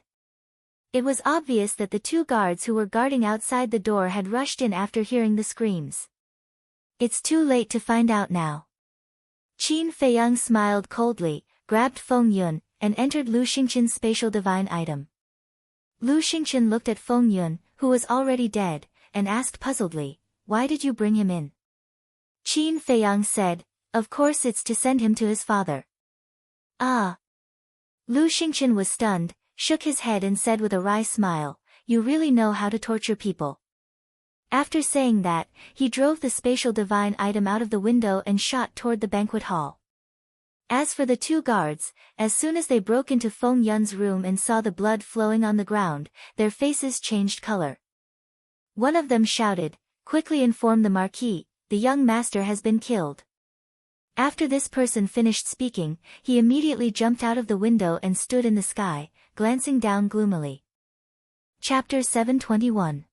It was obvious that the two guards who were guarding outside the door had rushed in after hearing the screams. It's too late to find out now. Qin Feiyang smiled coldly, grabbed Feng Yun, and entered Lu Xingqian's spatial divine item. Lu Xingqian looked at Feng Yun, who was already dead, and asked puzzledly, why did you bring him in? Qin Feiyang said, of course it's to send him to his father. Ah! Lu Xingqian was stunned, shook his head and said with a wry smile, you really know how to torture people. After saying that, he drove the spatial divine item out of the window and shot toward the banquet hall. As for the two guards, as soon as they broke into Feng Yun's room and saw the blood flowing on the ground, their faces changed color. One of them shouted, quickly inform the marquis, the young master has been killed. After this person finished speaking, he immediately jumped out of the window and stood in the sky, glancing down gloomily. Chapter 721.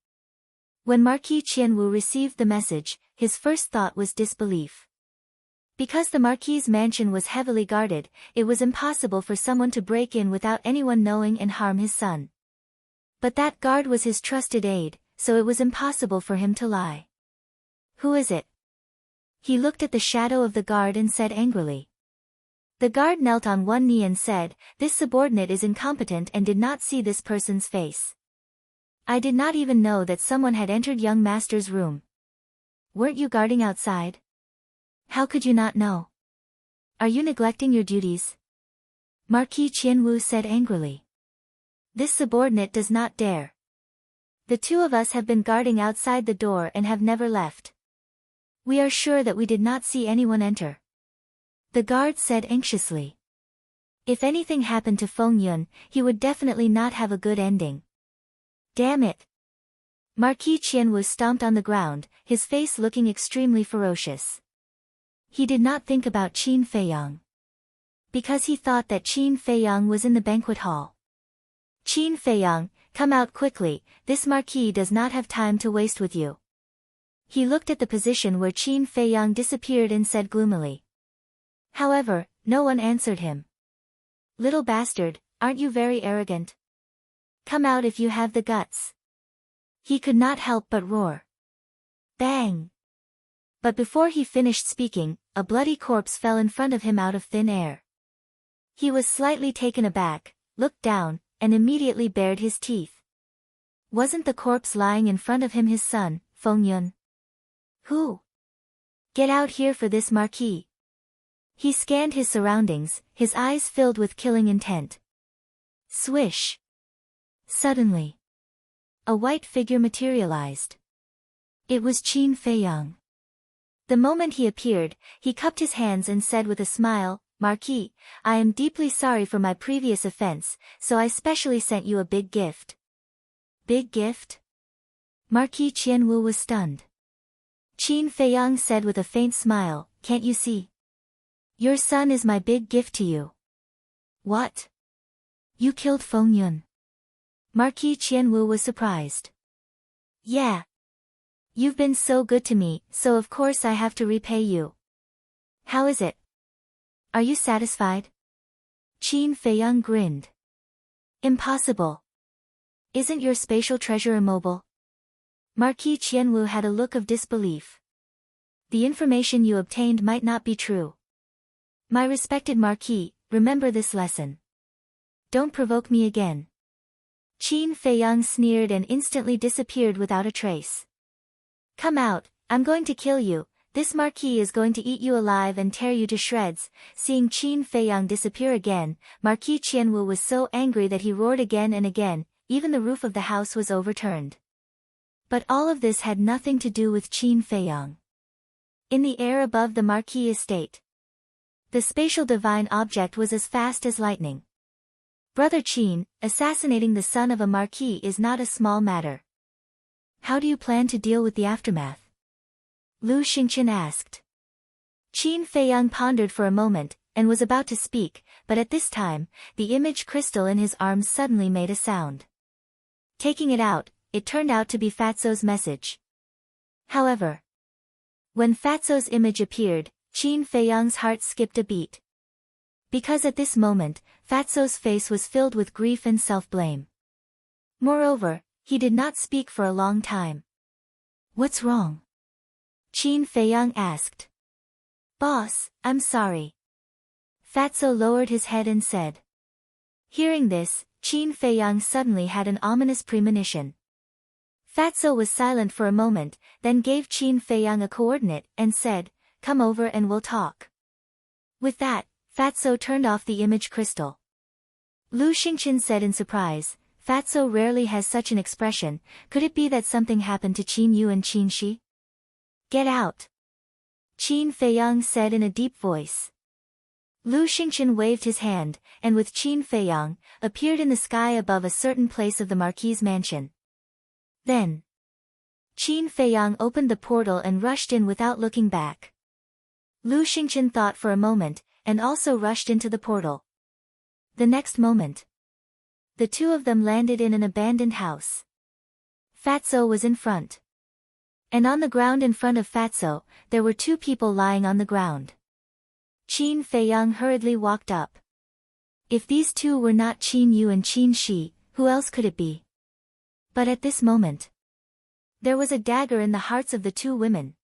When Marquis Qianwu received the message, his first thought was disbelief. Because the marquis's mansion was heavily guarded, it was impossible for someone to break in without anyone knowing and harm his son. But that guard was his trusted aide, so it was impossible for him to lie. Who is it? He looked at the shadow of the guard and said angrily. The guard knelt on one knee and said, "This subordinate is incompetent and did not see this person's face. I did not even know that someone had entered young master's room. Weren't you guarding outside? How could you not know? Are you neglecting your duties?" Marquis Qianwu said angrily. "This subordinate does not dare. The two of us have been guarding outside the door and have never left. We are sure that we did not see anyone enter." The guard said anxiously. If anything happened to Feng Yun, he would definitely not have a good ending. Damn it! Marquis Qianwu stomped on the ground, his face looking extremely ferocious. He did not think about Qin Feiyang, because he thought that Qin Feiyang was in the banquet hall. "Qin Feiyang, come out quickly, this marquis does not have time to waste with you." He looked at the position where Qin Feiyang disappeared and said gloomily. However, no one answered him. "Little bastard, aren't you very arrogant? Come out if you have the guts." He could not help but roar. Bang! But before he finished speaking, a bloody corpse fell in front of him out of thin air. He was slightly taken aback, looked down, and immediately bared his teeth. Wasn't the corpse lying in front of him his son, Feng Yun? Who? Get out here for this marquis. He scanned his surroundings, his eyes filled with killing intent. Swish! Suddenly, a white figure materialized. It was Qin Feiyang. The moment he appeared, he cupped his hands and said with a smile, "Marquis, I am deeply sorry for my previous offense, so I specially sent you a big gift." Big gift? Marquis Qianwu was stunned. Qin Feiyang said with a faint smile, "Can't you see? Your son is my big gift to you." What? You killed Feng Yun? Marquis Qianwu was surprised. Yeah. You've been so good to me, so of course I have to repay you. How is it? Are you satisfied? Qin Feiyang grinned. Impossible. Isn't your spatial treasure immobile? Marquis Qianwu had a look of disbelief. The information you obtained might not be true. My respected Marquis, remember this lesson. Don't provoke me again. Qin Feiyang sneered and instantly disappeared without a trace. Come out, I'm going to kill you, this marquis is going to eat you alive and tear you to shreds. Seeing Qin Feiyang disappear again, Marquis Qianwu was so angry that he roared again and again, even the roof of the house was overturned. But all of this had nothing to do with Qin Feiyang. In the air above the marquis estate, the spatial divine object was as fast as lightning. Brother Qin, assassinating the son of a marquis is not a small matter. How do you plan to deal with the aftermath? Lu Xingqian asked. Qin Feiyang pondered for a moment, and was about to speak, but at this time, the image crystal in his arms suddenly made a sound. Taking it out, it turned out to be Fatso's message. However, when Fatso's image appeared, Qin Feiyang's heart skipped a beat. Because at this moment, Fatso's face was filled with grief and self-blame. Moreover, he did not speak for a long time. What's wrong? Qin Feiyang asked. Boss, I'm sorry. Fatso lowered his head and said. Hearing this, Qin Feiyang suddenly had an ominous premonition. Fatso was silent for a moment, then gave Qin Feiyang a coordinate and said, Come over and we'll talk. With that, Fatso turned off the image crystal. Lu Xingqian said in surprise, Fatso rarely has such an expression, could it be that something happened to Qin Yu and Qin Shi? Get out! Qin Feiyang said in a deep voice. Lu Xingqian waved his hand, and with Qin Feiyang, appeared in the sky above a certain place of the marquis's mansion. Then, Qin Feiyang opened the portal and rushed in without looking back. Lu Xingqian thought for a moment, and also rushed into the portal. The next moment, the two of them landed in an abandoned house. Fatso was in front. And on the ground in front of Fatso, there were two people lying on the ground. Qin Feiyang hurriedly walked up. If these two were not Qin Yu and Qin Shi, who else could it be? But at this moment, there was a dagger in the hearts of the two women.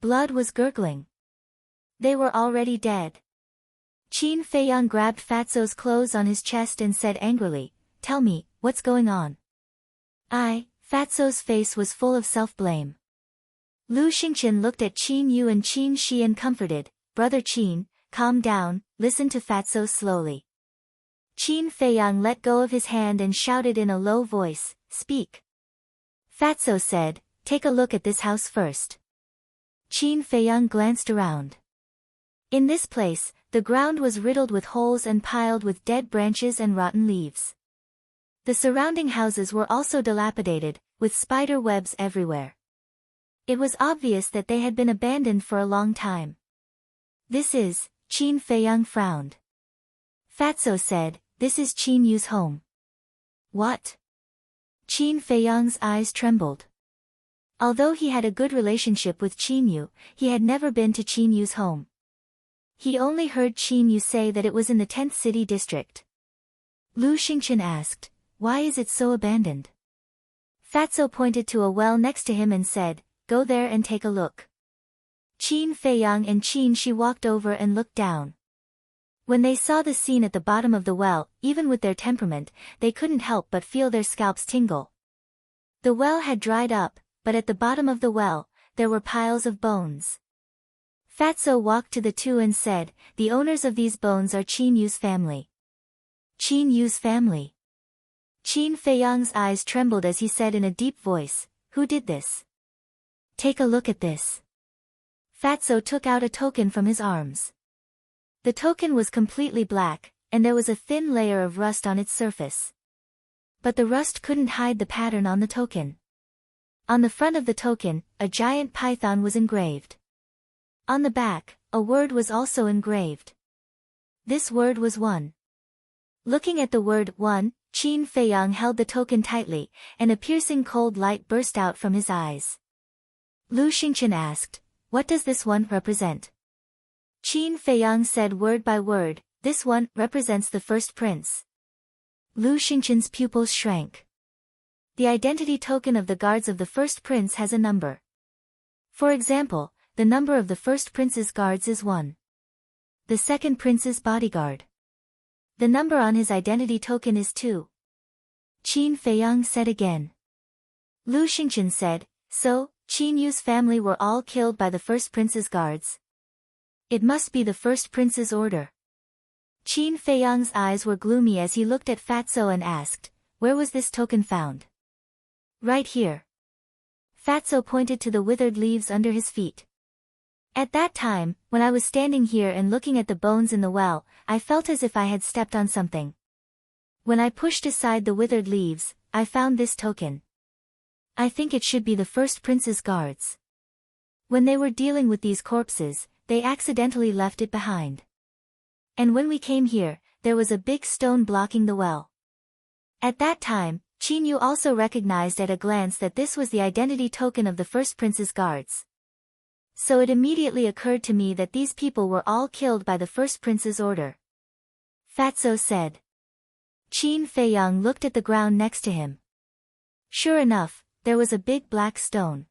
Blood was gurgling. They were already dead. Qin Feiyang grabbed Fatso's clothes on his chest and said angrily, "Tell me, what's going on?" Fatso's face was full of self-blame. Lu Xingqian looked at Qin Yu and Qin Shi and comforted, "Brother Qin, calm down, listen to Fatso slowly." Qin Feiyang let go of his hand and shouted in a low voice, "Speak." Fatso said, "Take a look at this house first." Qin Feiyang glanced around. In this place, the ground was riddled with holes and piled with dead branches and rotten leaves. The surrounding houses were also dilapidated, with spider webs everywhere. It was obvious that they had been abandoned for a long time. "This is," Qin Feiyang frowned. Fatso said, "This is Qin Yu's home." "What?" Qin Feiyang's eyes trembled. Although he had a good relationship with Qin Yu, he had never been to Qin Yu's home. He only heard Qin Yu say that it was in the 10th city district. Lu Xingqian asked, "Why is it so abandoned?" Fatso pointed to a well next to him and said, "Go there and take a look." Qin Feiyang and Qin Shi walked over and looked down. When they saw the scene at the bottom of the well, even with their temperament, they couldn't help but feel their scalps tingle. The well had dried up, but at the bottom of the well, there were piles of bones. Fatso walked to the two and said, "The owners of these bones are Qin Yu's family." "Qin Yu's family?" Qin Feiyang's eyes trembled as he said in a deep voice, "Who did this? Take a look at this." Fatso took out a token from his arms. The token was completely black, and there was a thin layer of rust on its surface. But the rust couldn't hide the pattern on the token. On the front of the token, a giant python was engraved. On the back, a word was also engraved. This word was one. Looking at the word one, Qin Feiyang held the token tightly, and a piercing cold light burst out from his eyes. Lu Xingqian asked, "What does this one represent?" Qin Feiyang said word by word, "This one represents the first prince." Lu Xingqian's pupils shrank. The identity token of the guards of the first prince has a number. For example, the number of the first prince's guards is 1. The second prince's bodyguard. The number on his identity token is 2. Qin Feiyang said again. Lu Xingqian said, "So, Qin Yu's family were all killed by the first prince's guards. It must be the first prince's order." Qin Feiyang's eyes were gloomy as he looked at Fatso and asked, "Where was this token found?" "Right here." Fatso pointed to the withered leaves under his feet. "At that time, when I was standing here and looking at the bones in the well, I felt as if I had stepped on something. When I pushed aside the withered leaves, I found this token. I think it should be the first prince's guards. When they were dealing with these corpses, they accidentally left it behind. And when we came here, there was a big stone blocking the well. At that time, Qin Yu also recognized at a glance that this was the identity token of the first prince's guards. So it immediately occurred to me that these people were all killed by the first prince's order." Fatso said. Qin Feiyang looked at the ground next to him. Sure enough, there was a big black stone.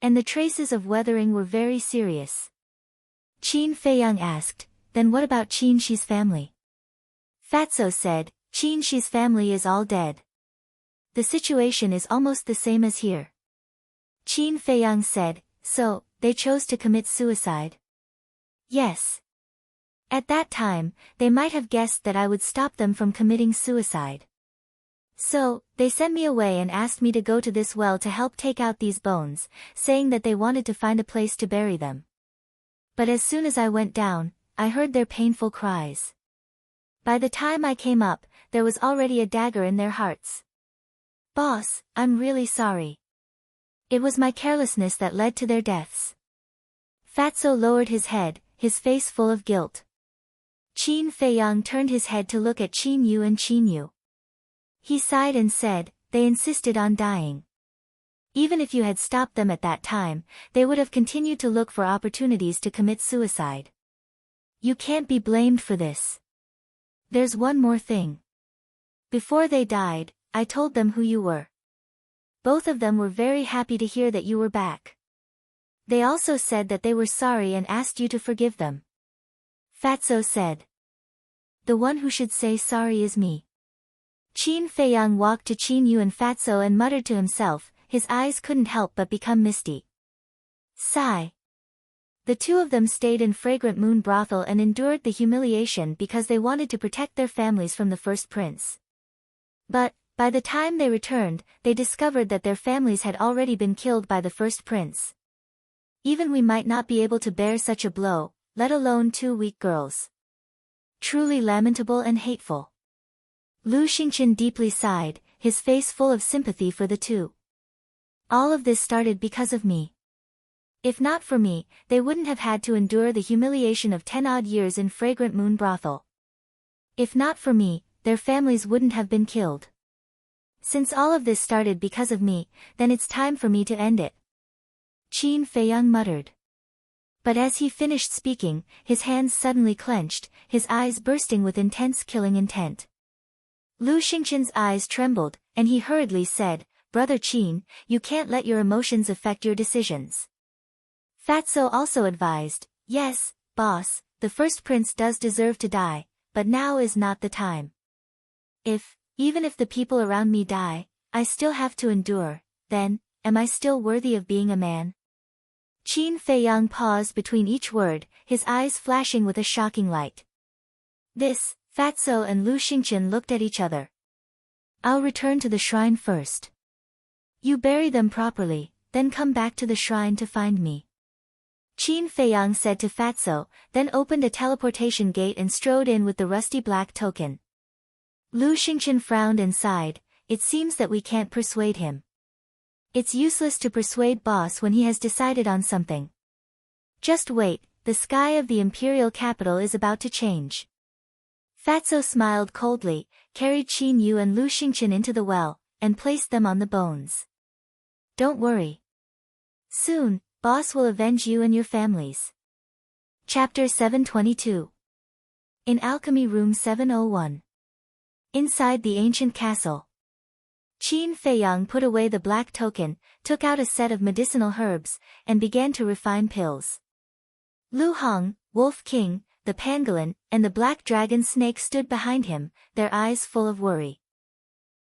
And the traces of weathering were very serious. Qin Feiyang asked, "Then what about Qin Shi's family?" Fatso said, "Qin Shi's family is all dead. The situation is almost the same as here." Qin Feiyang said, "So, they chose to commit suicide?" "Yes. At that time, they might have guessed that I would stop them from committing suicide. So, they sent me away and asked me to go to this well to help take out these bones, saying that they wanted to find a place to bury them. But as soon as I went down, I heard their painful cries. By the time I came up, there was already a dagger in their hearts. Boss, I'm really sorry. It was my carelessness that led to their deaths." Fatso lowered his head, his face full of guilt. Qin Feiyang turned his head to look at Qin Yu and Qin Yu. He sighed and said, "They insisted on dying. Even if you had stopped them at that time, they would have continued to look for opportunities to commit suicide. You can't be blamed for this. There's one more thing. Before they died, I told them who you were. Both of them were very happy to hear that you were back. They also said that they were sorry and asked you to forgive them. Fatso said. The one who should say sorry is me. Qin Feiyang walked to Qin Yu and Fatso and muttered to himself, his eyes couldn't help but become misty. Sigh. The two of them stayed in Fragrant Moon Brothel and endured the humiliation because they wanted to protect their families from the first prince. But, by the time they returned, they discovered that their families had already been killed by the first prince. Even we might not be able to bear such a blow, let alone two weak girls. Truly lamentable and hateful. Lu Xingqian deeply sighed, his face full of sympathy for the two. All of this started because of me. If not for me, they wouldn't have had to endure the humiliation of 10-odd years in Fragrant Moon Brothel. If not for me, their families wouldn't have been killed. Since all of this started because of me, then it's time for me to end it. Qin Feiyang muttered. But as he finished speaking, his hands suddenly clenched, his eyes bursting with intense killing intent. Lu Xingqian's eyes trembled, and he hurriedly said, Brother Qin, you can't let your emotions affect your decisions. Fatso also advised, yes, boss, the first prince does deserve to die, but now is not the time. Even if the people around me die, I still have to endure, then, am I still worthy of being a man? Qin Feiyang paused between each word, his eyes flashing with a shocking light. This, Fatso and Lu Xingqian looked at each other. I'll return to the shrine first. You bury them properly, then come back to the shrine to find me. Qin Feiyang said to Fatso, then opened a teleportation gate and strode in with the rusty black token. Lu Xingqian frowned and sighed, it seems that we can't persuade him. It's useless to persuade boss when he has decided on something. Just wait, the sky of the imperial capital is about to change. Fatso smiled coldly, carried Qin Yu and Lu Xingqian into the well, and placed them on the bones. Don't worry. Soon, boss will avenge you and your families. Chapter 722. In Alchemy Room 701. Inside the ancient castle. Qin Feiyang put away the black token, took out a set of medicinal herbs, and began to refine pills. Lu Hong, Wolf King, the pangolin, and the black dragon snake stood behind him, their eyes full of worry.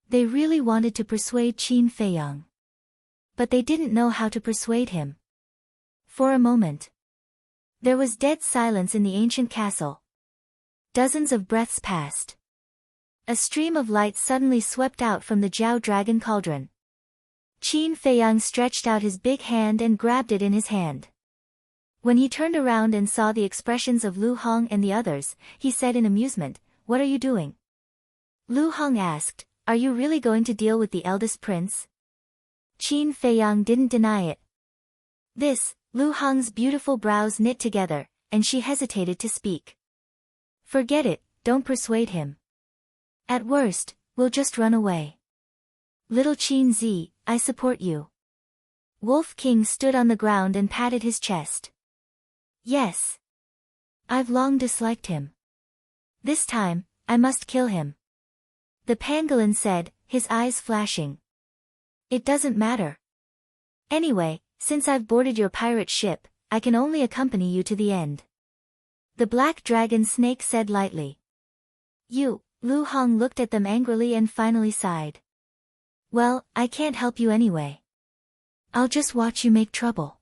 They really wanted to persuade Qin Feiyang. But they didn't know how to persuade him. For a moment, there was dead silence in the ancient castle. Dozens of breaths passed. A stream of light suddenly swept out from the Jiao Dragon cauldron. Qin Feiyang stretched out his big hand and grabbed it in his hand. When he turned around and saw the expressions of Lu Hong and the others, he said in amusement, "What are you doing?" Lu Hong asked, "Are you really going to deal with the eldest prince?" Qin Feiyang didn't deny it. Lu Hong's beautiful brows knit together, and she hesitated to speak. "Forget it, don't persuade him. At worst, we'll just run away. Little Qin Zi, I support you." Wolf King stood on the ground and patted his chest. "Yes. I've long disliked him. This time, I must kill him." The pangolin said, his eyes flashing. "It doesn't matter. Anyway, since I've boarded your pirate ship, I can only accompany you to the end." The black dragon snake said lightly. Lu Hong looked at them angrily and finally sighed. "Well, I can't help you anyway. I'll just watch you make trouble."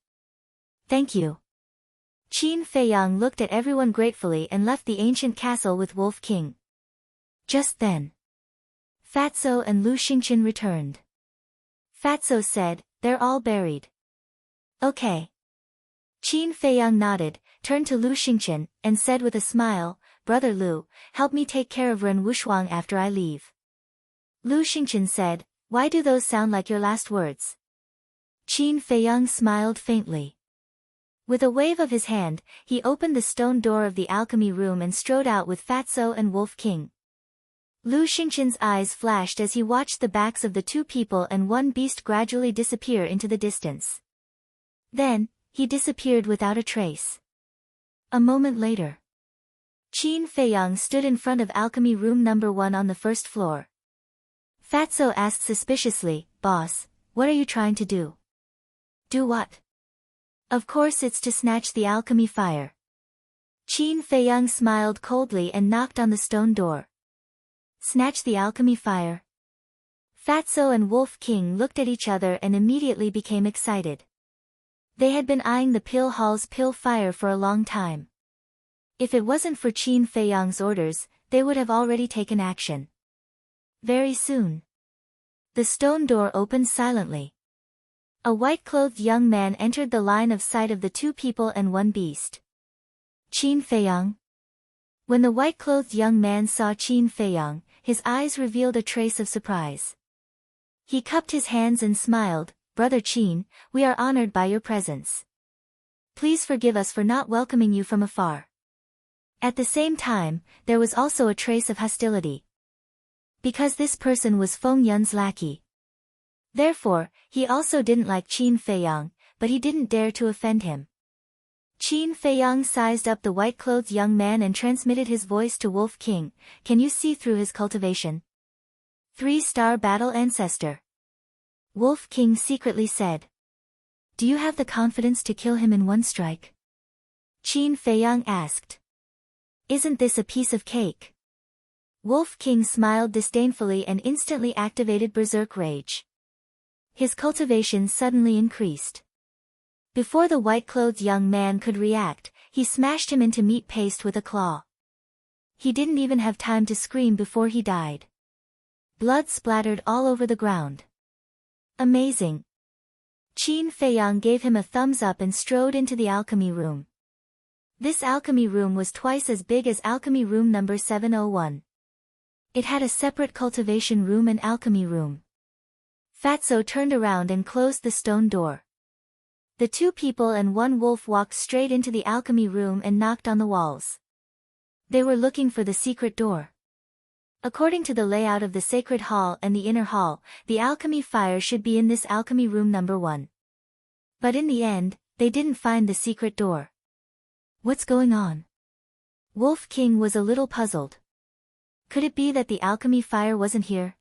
"Thank you." Qin Feiyang looked at everyone gratefully and left the ancient castle with Wolf King. Just then, Fatso and Lu Xingqian returned. Fatso said, "They're all buried." "Okay." Qin Feiyang nodded, turned to Lu Xingqian, and said with a smile, "Brother Lu, help me take care of Ren Wushuang after I leave." Lu Xingqian said, "Why do those sound like your last words?" Qin Feiyang smiled faintly. With a wave of his hand, he opened the stone door of the alchemy room and strode out with Fatso and Wolf King. Lu Xingqian's eyes flashed as he watched the backs of the two people and one beast gradually disappear into the distance. Then, he disappeared without a trace. A moment later, Qin Feiyang stood in front of alchemy room number 1 on the first floor. Fatso asked suspiciously, "Boss, what are you trying to do?" "Do what?" Of course it's to snatch the alchemy fire. Qin Feiyang smiled coldly and knocked on the stone door. Snatch the alchemy fire? Fatso and Wolf King looked at each other and immediately became excited. They had been eyeing the pill hall's pill fire for a long time. If it wasn't for Qin Feiyang's orders, they would have already taken action. Very soon. The stone door opened silently. A white-clothed young man entered the line of sight of the two people and one beast. Qin Feiyang. When the white-clothed young man saw Qin Feiyang, his eyes revealed a trace of surprise. He cupped his hands and smiled, "Brother Qin, we are honored by your presence. Please forgive us for not welcoming you from afar." At the same time, there was also a trace of hostility. Because this person was Feng Yun's lackey. Therefore, he also didn't like Qin Feiyang, but he didn't dare to offend him. Qin Feiyang sized up the white-clothed young man and transmitted his voice to Wolf King. "Can you see through his cultivation?" 3-star battle ancestor. Wolf King secretly said. "Do you have the confidence to kill him in one strike?" Qin Feiyang asked. "Isn't this a piece of cake?" Wolf King smiled disdainfully and instantly activated Berserk Rage. His cultivation suddenly increased. Before the white-clothed young man could react, he smashed him into meat paste with a claw. He didn't even have time to scream before he died. Blood splattered all over the ground. Amazing. Qin Feiyang gave him a thumbs up and strode into the alchemy room. This alchemy room was twice as big as alchemy room number 701. It had a separate cultivation room and alchemy room. Fatso turned around and closed the stone door. The two people and one wolf walked straight into the alchemy room and knocked on the walls. They were looking for the secret door. According to the layout of the sacred hall and the inner hall, the alchemy fire should be in this alchemy room number 1. But in the end, they didn't find the secret door. What's going on? Wolf King was a little puzzled. Could it be that the alchemy fire wasn't here?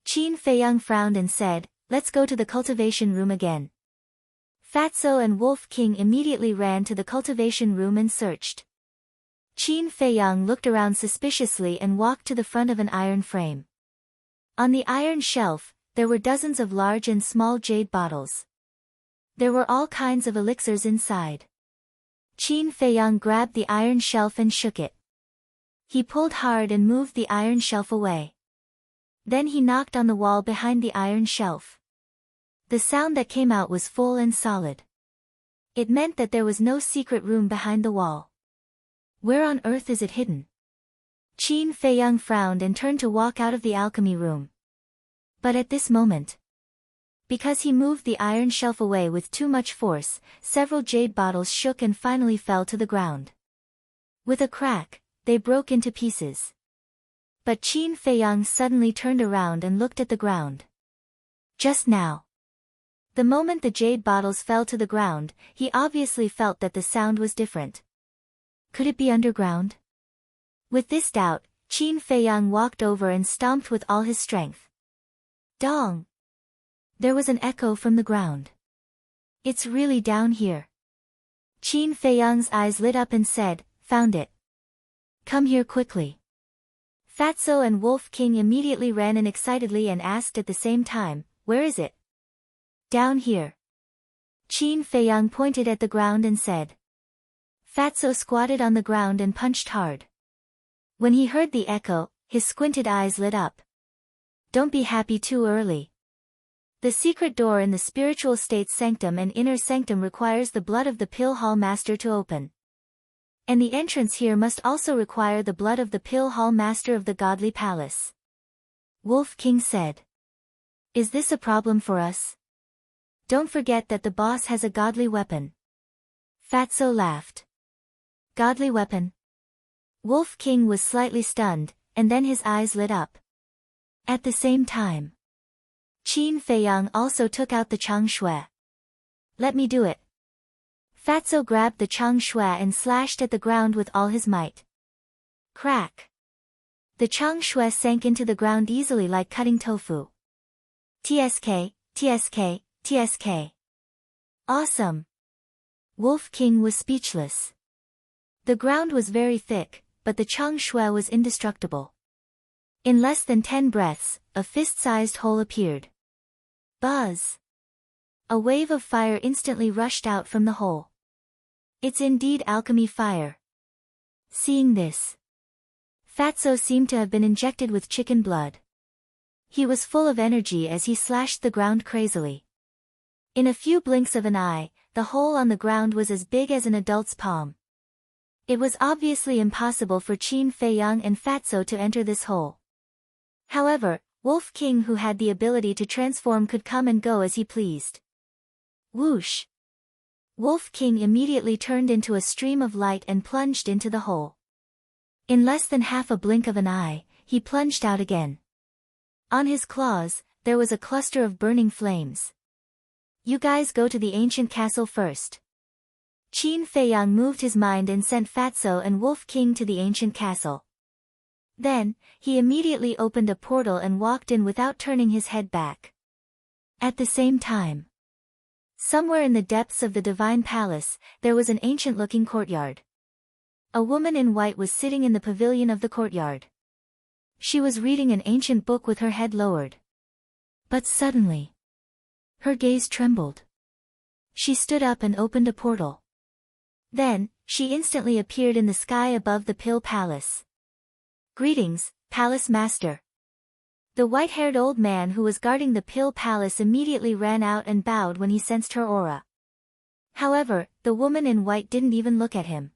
Qin Feiyang frowned and said, "Let's go to the cultivation room again." Fatso and Wolf King immediately ran to the cultivation room and searched. Qin Feiyang looked around suspiciously and walked to the front of an iron frame. On the iron shelf, there were dozens of large and small jade bottles. There were all kinds of elixirs inside. Qin Feiyang grabbed the iron shelf and shook it. He pulled hard and moved the iron shelf away. Then he knocked on the wall behind the iron shelf. The sound that came out was full and solid. It meant that there was no secret room behind the wall. Where on earth is it hidden? Qin Feiyang frowned and turned to walk out of the alchemy room. But at this moment, because he moved the iron shelf away with too much force, several jade bottles shook and finally fell to the ground. With a crack, they broke into pieces. But Qin Feiyang suddenly turned around and looked at the ground. Just now. The moment the jade bottles fell to the ground, he obviously felt that the sound was different. Could it be underground? With this doubt, Qin Feiyang walked over and stomped with all his strength. Dong! There was an echo from the ground. It's really down here. Qin Feiyang's eyes lit up and said, "Found it. Come here quickly." Fatso and Wolf King immediately ran in excitedly and asked at the same time, "Where is it?" "Down here." Qin Feiyang pointed at the ground and said. Fatso squatted on the ground and punched hard. When he heard the echo, his squinted eyes lit up. Don't be happy too early. The secret door in the spiritual state's sanctum and inner sanctum requires the blood of the Pill Hall Master to open. And the entrance here must also require the blood of the Pill Hall Master of the Godly Palace. Wolf King said. Is this a problem for us? Don't forget that the boss has a godly weapon. Fatso laughed. Godly weapon? Wolf King was slightly stunned, and then his eyes lit up. At the same time, Qin Feiyang also took out the Chang Shui. Let me do it. Fatso grabbed the Chang Shui and slashed at the ground with all his might. Crack! The Chang Shui sank into the ground easily like cutting tofu. TSK, TSK, TSK. Awesome! Wolf King was speechless. The ground was very thick, but the Chang Shui was indestructible. In less than 10 breaths, a fist-sized hole appeared. Buzz! A wave of fire instantly rushed out from the hole. It's indeed alchemy fire. Seeing this, Fatso seemed to have been injected with chicken blood. He was full of energy as he slashed the ground crazily. In a few blinks of an eye, the hole on the ground was as big as an adult's palm. It was obviously impossible for Qin Feiyang and Fatso to enter this hole. However, Wolf King, who had the ability to transform, could come and go as he pleased. Whoosh! Wolf King immediately turned into a stream of light and plunged into the hole. In less than half a blink of an eye, he plunged out again. On his claws, there was a cluster of burning flames. You guys go to the ancient castle first. Qin Feiyang moved his mind and sent Fatso and Wolf King to the ancient castle. Then, he immediately opened a portal and walked in without turning his head back. At the same time, somewhere in the depths of the divine palace, there was an ancient-looking courtyard. A woman in white was sitting in the pavilion of the courtyard. She was reading an ancient book with her head lowered. But suddenly, her gaze trembled. She stood up and opened a portal. Then, she instantly appeared in the sky above the Pill Palace. Greetings, Palace Master. The white-haired old man who was guarding the Pill Palace immediately ran out and bowed when he sensed her aura. However, the woman in white didn't even look at him.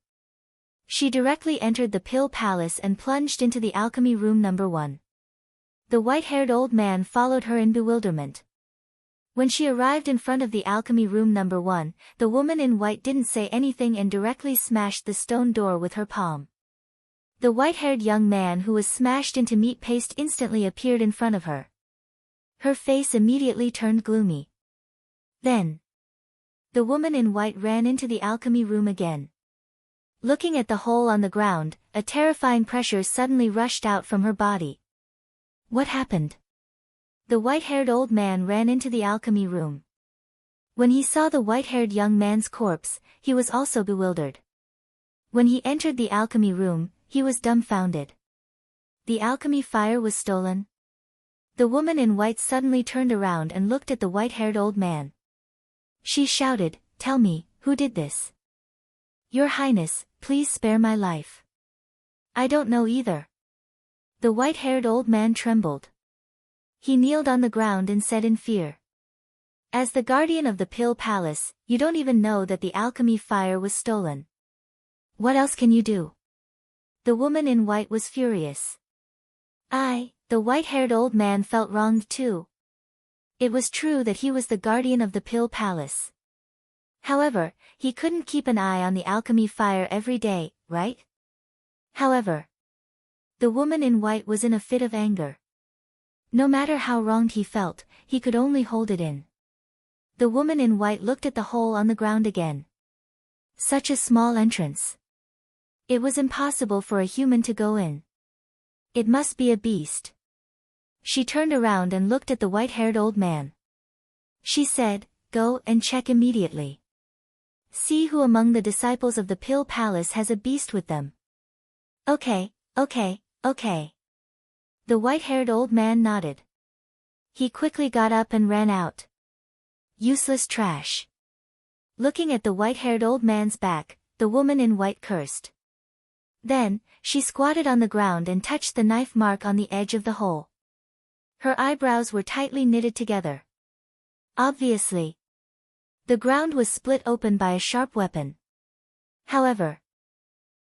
She directly entered the Pill Palace and plunged into the alchemy room number 1. The white-haired old man followed her in bewilderment. When she arrived in front of the alchemy room number 1, the woman in white didn't say anything and directly smashed the stone door with her palm. The white-haired young man who was smashed into meat paste instantly appeared in front of her. Her face immediately turned gloomy. Then, the woman in white ran into the alchemy room again. Looking at the hole on the ground, a terrifying pressure suddenly rushed out from her body. What happened? The white-haired old man ran into the alchemy room. When he saw the white-haired young man's corpse, he was also bewildered. When he entered the alchemy room, he was dumbfounded. The alchemy fire was stolen? The woman in white suddenly turned around and looked at the white-haired old man. She shouted, "Tell me, who did this? Your Highness, please spare my life." "I don't know either." The white-haired old man trembled. He kneeled on the ground and said in fear, "As the guardian of the Pill Palace, you don't even know that the alchemy fire was stolen. What else can you do?" The woman in white was furious. The white-haired old man felt wronged too. It was true that he was the guardian of the Pill Palace. However, he couldn't keep an eye on the alchemy fire every day, right? However, the woman in white was in a fit of anger. No matter how wronged he felt, he could only hold it in. The woman in white looked at the hole on the ground again. Such a small entrance. It was impossible for a human to go in. It must be a beast. She turned around and looked at the white-haired old man. She said, "Go and check immediately. See who among the disciples of the Pill Palace has a beast with them." Okay. The white-haired old man nodded. He quickly got up and ran out. Useless trash. Looking at the white-haired old man's back, the woman in white cursed. Then, she squatted on the ground and touched the knife mark on the edge of the hole. Her eyebrows were tightly knitted together. Obviously, the ground was split open by a sharp weapon. However,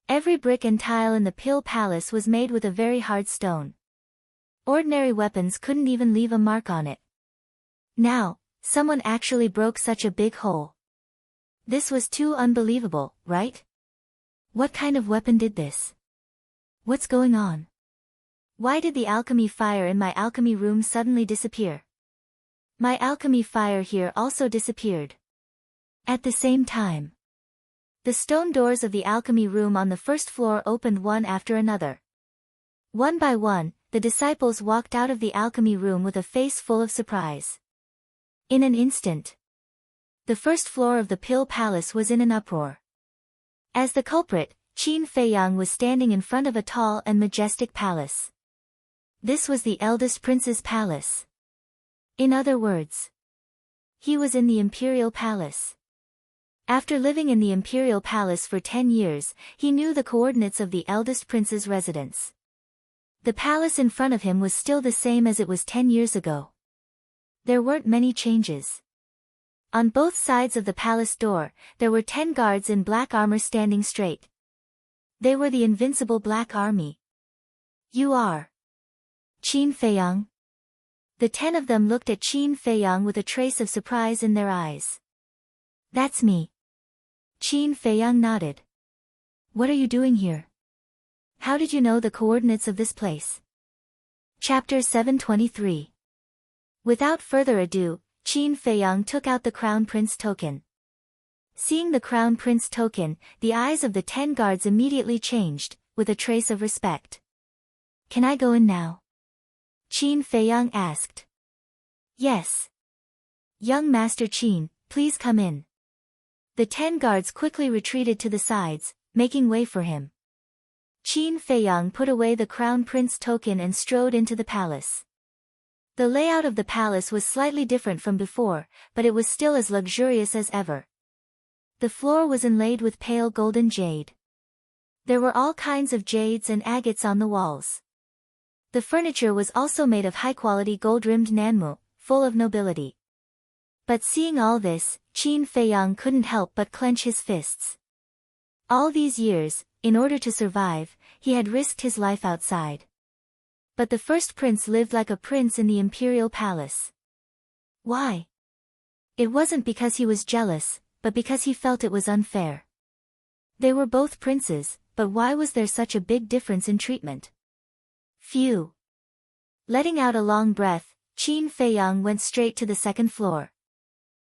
every brick and tile in the Pill Palace was made with a very hard stone. Ordinary weapons couldn't even leave a mark on it. Now, someone actually broke such a big hole. This was too unbelievable, right? What kind of weapon did this? What's going on? Why did the alchemy fire in my alchemy room suddenly disappear? My alchemy fire here also disappeared. At the same time, the stone doors of the alchemy room on the first floor opened one after another. One by one, the disciples walked out of the alchemy room with a face full of surprise. In an instant, The first floor of the Pill Palace was in an uproar. As the culprit, Qin Feiyang was standing in front of a tall and majestic palace. This was the eldest prince's palace. In other words, he was in the imperial palace. After living in the imperial palace for 10 years, he knew the coordinates of the eldest prince's residence. The palace in front of him was still the same as it was 10 years ago. There weren't many changes. On both sides of the palace door, there were 10 guards in black armor standing straight. They were the Invincible Black Army. You are Qin Feiyang? The 10 of them looked at Qin Feiyang with a trace of surprise in their eyes. That's me. Qin Feiyang nodded. What are you doing here? How did you know the coordinates of this place? Chapter 723. Without further ado, Qin Feiyang took out the Crown Prince token. Seeing the Crown Prince token, the eyes of the 10 guards immediately changed, with a trace of respect. Can I go in now? Qin Feiyang asked. Yes. Young Master Qin, please come in. The 10 guards quickly retreated to the sides, making way for him. Qin Feiyang put away the Crown Prince token and strode into the palace. The layout of the palace was slightly different from before, but it was still as luxurious as ever. The floor was inlaid with pale golden jade. There were all kinds of jades and agates on the walls. The furniture was also made of high-quality gold-rimmed nanmu, full of nobility. But seeing all this, Qin Feiyang couldn't help but clench his fists. All these years, in order to survive, he had risked his life outside. But the first prince lived like a prince in the imperial palace. Why? It wasn't because he was jealous, but because he felt it was unfair. They were both princes, but why was there such a big difference in treatment? Phew. Letting out a long breath, Qin Feiyang went straight to the second floor.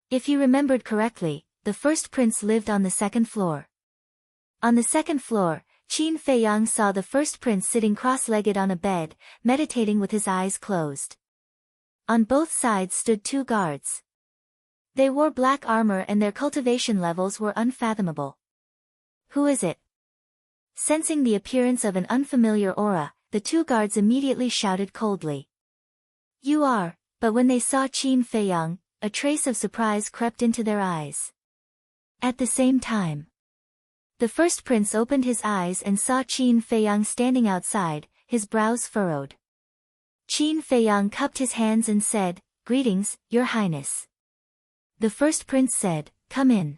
If he remembered correctly, the first prince lived on the second floor. On the second floor, Qin Feiyang saw the first prince sitting cross-legged on a bed, meditating with his eyes closed. On both sides stood 2 guards. They wore black armor and their cultivation levels were unfathomable. Who is it? Sensing the appearance of an unfamiliar aura, the 2 guards immediately shouted coldly. You are, but when they saw Qin Feiyang, a trace of surprise crept into their eyes. At the same time, the first prince opened his eyes and saw Qin Feiyang standing outside, his brows furrowed. Qin Feiyang cupped his hands and said, Greetings, Your Highness. The first prince said, Come in.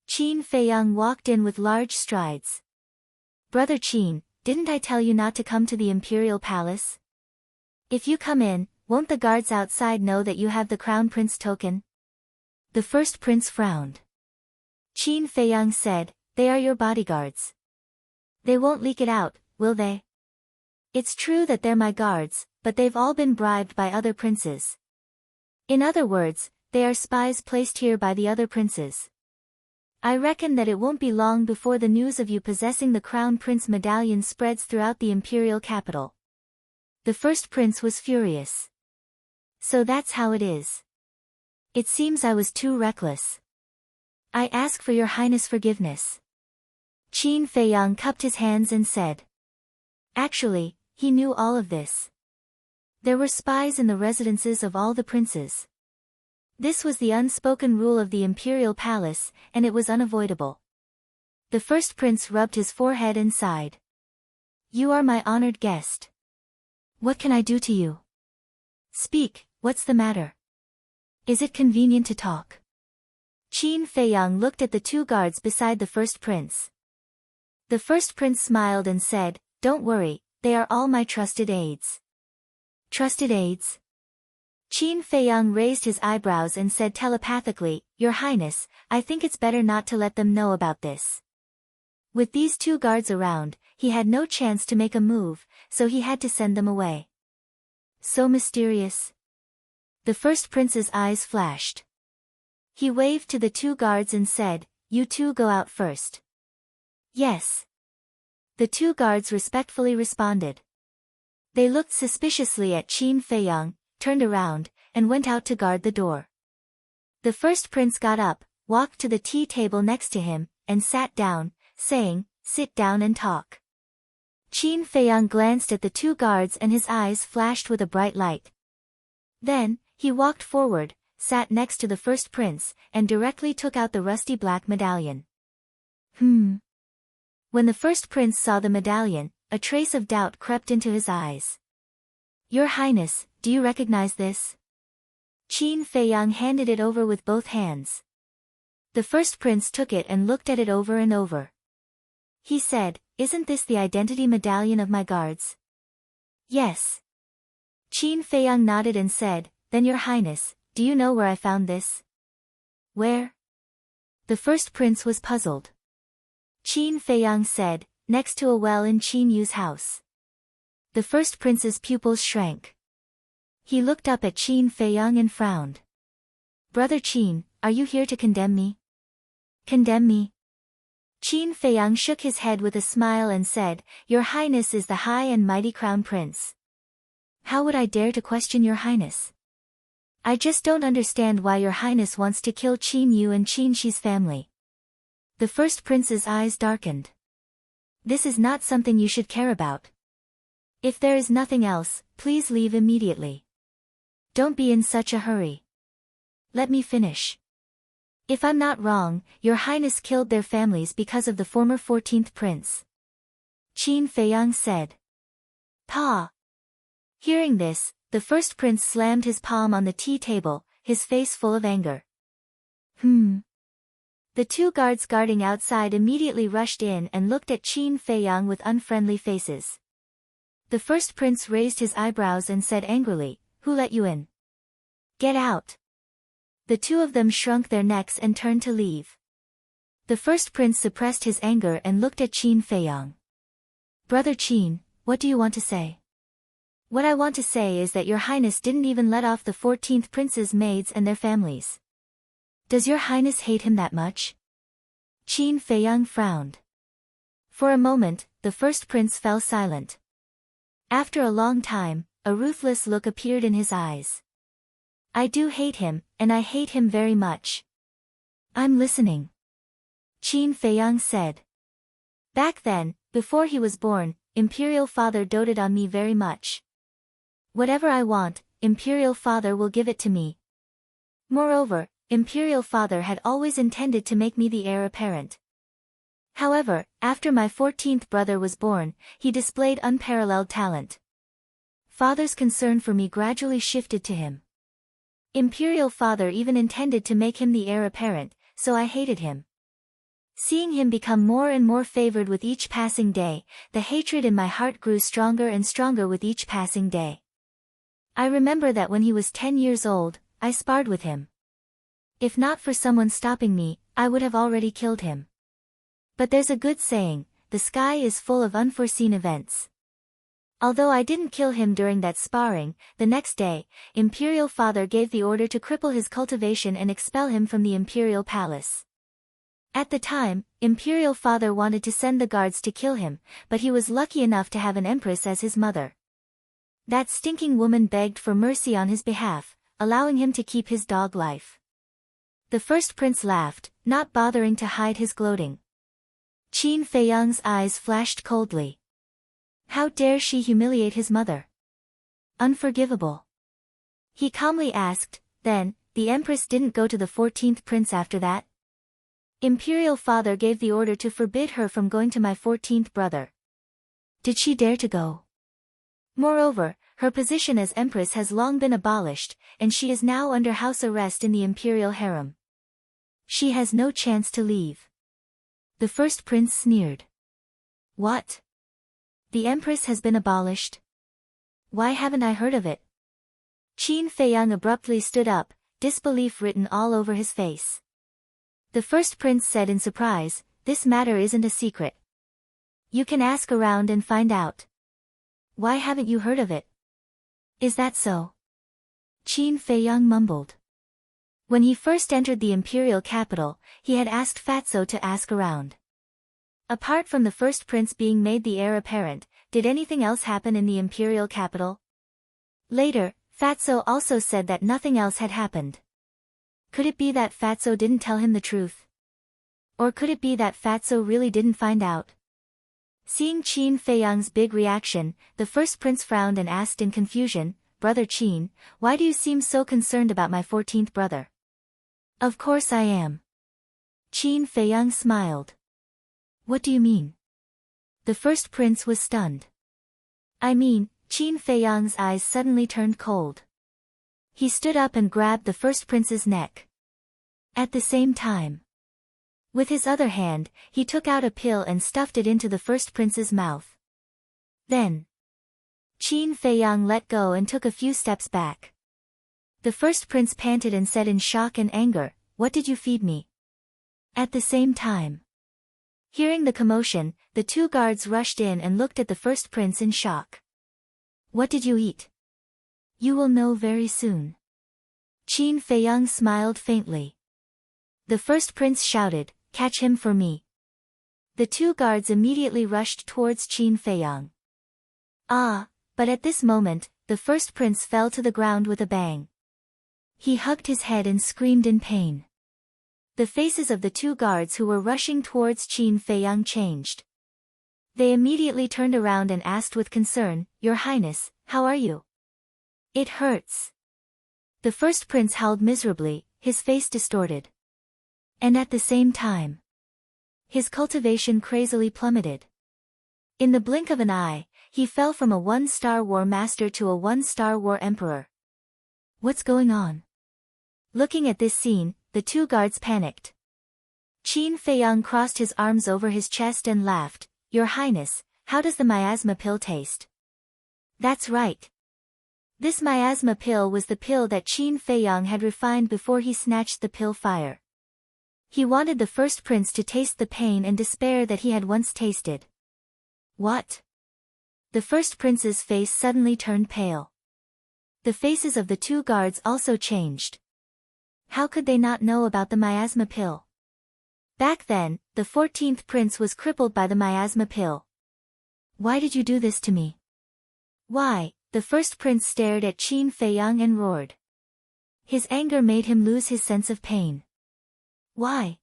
Qin Feiyang walked in with large strides. Brother Qin, didn't I tell you not to come to the imperial palace? If you come in, won't the guards outside know that you have the Crown Prince token? The first prince frowned. Qin Feiyang said, They are your bodyguards. They won't leak it out, will they? It's true that they're my guards, but they've all been bribed by other princes. In other words, they are spies placed here by the other princes. I reckon that it won't be long before the news of you possessing the Crown Prince medallion spreads throughout the imperial capital. The first prince was furious. So that's how it is. It seems I was too reckless. I ask for your highness forgiveness. Qin Feiyang cupped his hands and said. Actually, he knew all of this. There were spies in the residences of all the princes. This was the unspoken rule of the imperial palace, and it was unavoidable. The first prince rubbed his forehead and sighed. You are my honored guest. What can I do to you? Speak, what's the matter? Is it convenient to talk? Qin Feiyang looked at the 2 guards beside the first prince. The first prince smiled and said, Don't worry, they are all my trusted aides. Trusted aides? Qin Feiyang raised his eyebrows and said telepathically, Your Highness, I think it's better not to let them know about this. With these 2 guards around, he had no chance to make a move, so he had to send them away. So mysterious. The first prince's eyes flashed. He waved to the 2 guards and said, You 2 go out first. Yes. The 2 guards respectfully responded. They looked suspiciously at Qin Feiyang, turned around, and went out to guard the door. The first prince got up, walked to the tea table next to him, and sat down, saying, "Sit down and talk." Qin Feiyang glanced at the two guards and his eyes flashed with a bright light. Then, he walked forward, sat next to the first prince, and directly took out the rusty black medallion. When the first prince saw the medallion, a trace of doubt crept into his eyes. "Your Highness, do you recognize this?" Qin Feiyang handed it over with both hands. The first prince took it and looked at it over and over. He said, "Isn't this the identity medallion of my guards?" "Yes." Qin Feiyang nodded and said, "Then Your Highness, do you know where I found this?" "Where?" The first prince was puzzled. Qin Feiyang said, "Next to a well in Qin Yu's house." The first prince's pupils shrank. He looked up at Qin Feiyang and frowned. "Brother Qin, are you here to condemn me?" "Condemn me?" Qin Feiyang shook his head with a smile and said, "Your Highness is the high and mighty crown prince. How would I dare to question Your Highness? I just don't understand why Your Highness wants to kill Qin Yu and Qin Shi's family." The first prince's eyes darkened. "This is not something you should care about. If there is nothing else, please leave immediately. Don't be in such a hurry. Let me finish. If I'm not wrong, Your Highness killed their families because of the former 14th prince." Qin Feiyang said. "Pa." Hearing this, the first prince slammed his palm on the tea table, his face full of anger. The two guards guarding outside immediately rushed in and looked at Qin Feiyang with unfriendly faces. The first prince raised his eyebrows and said angrily, "Who let you in? Get out." The two of them shrunk their necks and turned to leave. The first prince suppressed his anger and looked at Qin Feiyang. "Brother Qin, what do you want to say?" "What I want to say is that Your Highness didn't even let off the 14th prince's maids and their families. Does Your Highness hate him that much?" Qin Feiyang frowned. For a moment, the first prince fell silent. After a long time, a ruthless look appeared in his eyes. "I do hate him, and I hate him very much." "I'm listening," Qin Feiyang said. "Back then, before he was born, Imperial Father doted on me very much. Whatever I want, Imperial Father will give it to me. Moreover, Imperial Father had always intended to make me the heir apparent. However, after my 14th brother was born, he displayed unparalleled talent. Father's concern for me gradually shifted to him. Imperial Father even intended to make him the heir apparent, so I hated him. Seeing him become more and more favored with each passing day, the hatred in my heart grew stronger and stronger with each passing day. I remember that when he was 10 years old, I sparred with him. If not for someone stopping me, I would have already killed him. But there's a good saying, the sky is full of unforeseen events. Although I didn't kill him during that sparring, the next day, Imperial Father gave the order to cripple his cultivation and expel him from the Imperial Palace. At the time, Imperial Father wanted to send the guards to kill him, but he was lucky enough to have an empress as his mother. That stinking woman begged for mercy on his behalf, allowing him to keep his dog life. The first prince laughed, not bothering to hide his gloating. Qin Feiyang's eyes flashed coldly. How dare she humiliate his mother? Unforgivable. He calmly asked, "Then, the empress didn't go to the 14th prince after that?" Imperial Father gave the order to forbid her from going to my 14th brother. Did she dare to go? Moreover, her position as empress has long been abolished, and she is now under house arrest in the imperial harem. She has no chance to leave. The first prince sneered. What? The empress has been abolished? Why haven't I heard of it? Qin Feiyang abruptly stood up, disbelief written all over his face. The first prince said in surprise, "This matter isn't a secret. You can ask around and find out. Why haven't you heard of it?" Is that so? Qin Feiyang mumbled. When he first entered the imperial capital, he had asked Fatso to ask around. Apart from the first prince being made the heir apparent, did anything else happen in the imperial capital? Later, Fatso also said that nothing else had happened. Could it be that Fatso didn't tell him the truth? Or could it be that Fatso really didn't find out? Seeing Qin Feiyang's big reaction, the first prince frowned and asked in confusion, "Brother Qin, why do you seem so concerned about my 14th brother?" "Of course I am." Qin Feiyang smiled. "What do you mean?" The first prince was stunned. "I mean," Qin Feiyang's eyes suddenly turned cold. He stood up and grabbed the first prince's neck. At the same time, with his other hand, he took out a pill and stuffed it into the first prince's mouth. Then, Qin Feiyang let go and took a few steps back. The first prince panted and said in shock and anger, "What did you feed me?" At the same time, hearing the commotion, the two guards rushed in and looked at the first prince in shock. "What did you eat?" "You will know very soon." Qin Feiyang smiled faintly. The first prince shouted, "Catch him for me." The two guards immediately rushed towards Qin Feiyang. But at this moment, the first prince fell to the ground with a bang. He hugged his head and screamed in pain. The faces of the two guards who were rushing towards Qin Feiyang changed. They immediately turned around and asked with concern, "Your Highness, how are you?" "It hurts." The first prince howled miserably, his face distorted. And at the same time, his cultivation crazily plummeted. In the blink of an eye, he fell from a 1-star war master to a 1-star war emperor. What's going on? Looking at this scene, the two guards panicked. Qin Feiyang crossed his arms over his chest and laughed, "Your Highness, how does the miasma pill taste?" "That's right." This miasma pill was the pill that Qin Feiyang had refined before he snatched the pill fire. He wanted the first prince to taste the pain and despair that he had once tasted. "What?" The first prince's face suddenly turned pale. The faces of the two guards also changed. How could they not know about the miasma pill? Back then, the 14th prince was crippled by the miasma pill. "Why did you do this to me?" "Why?" The first prince stared at Qin Feiyang and roared. His anger made him lose his sense of pain. "Why?"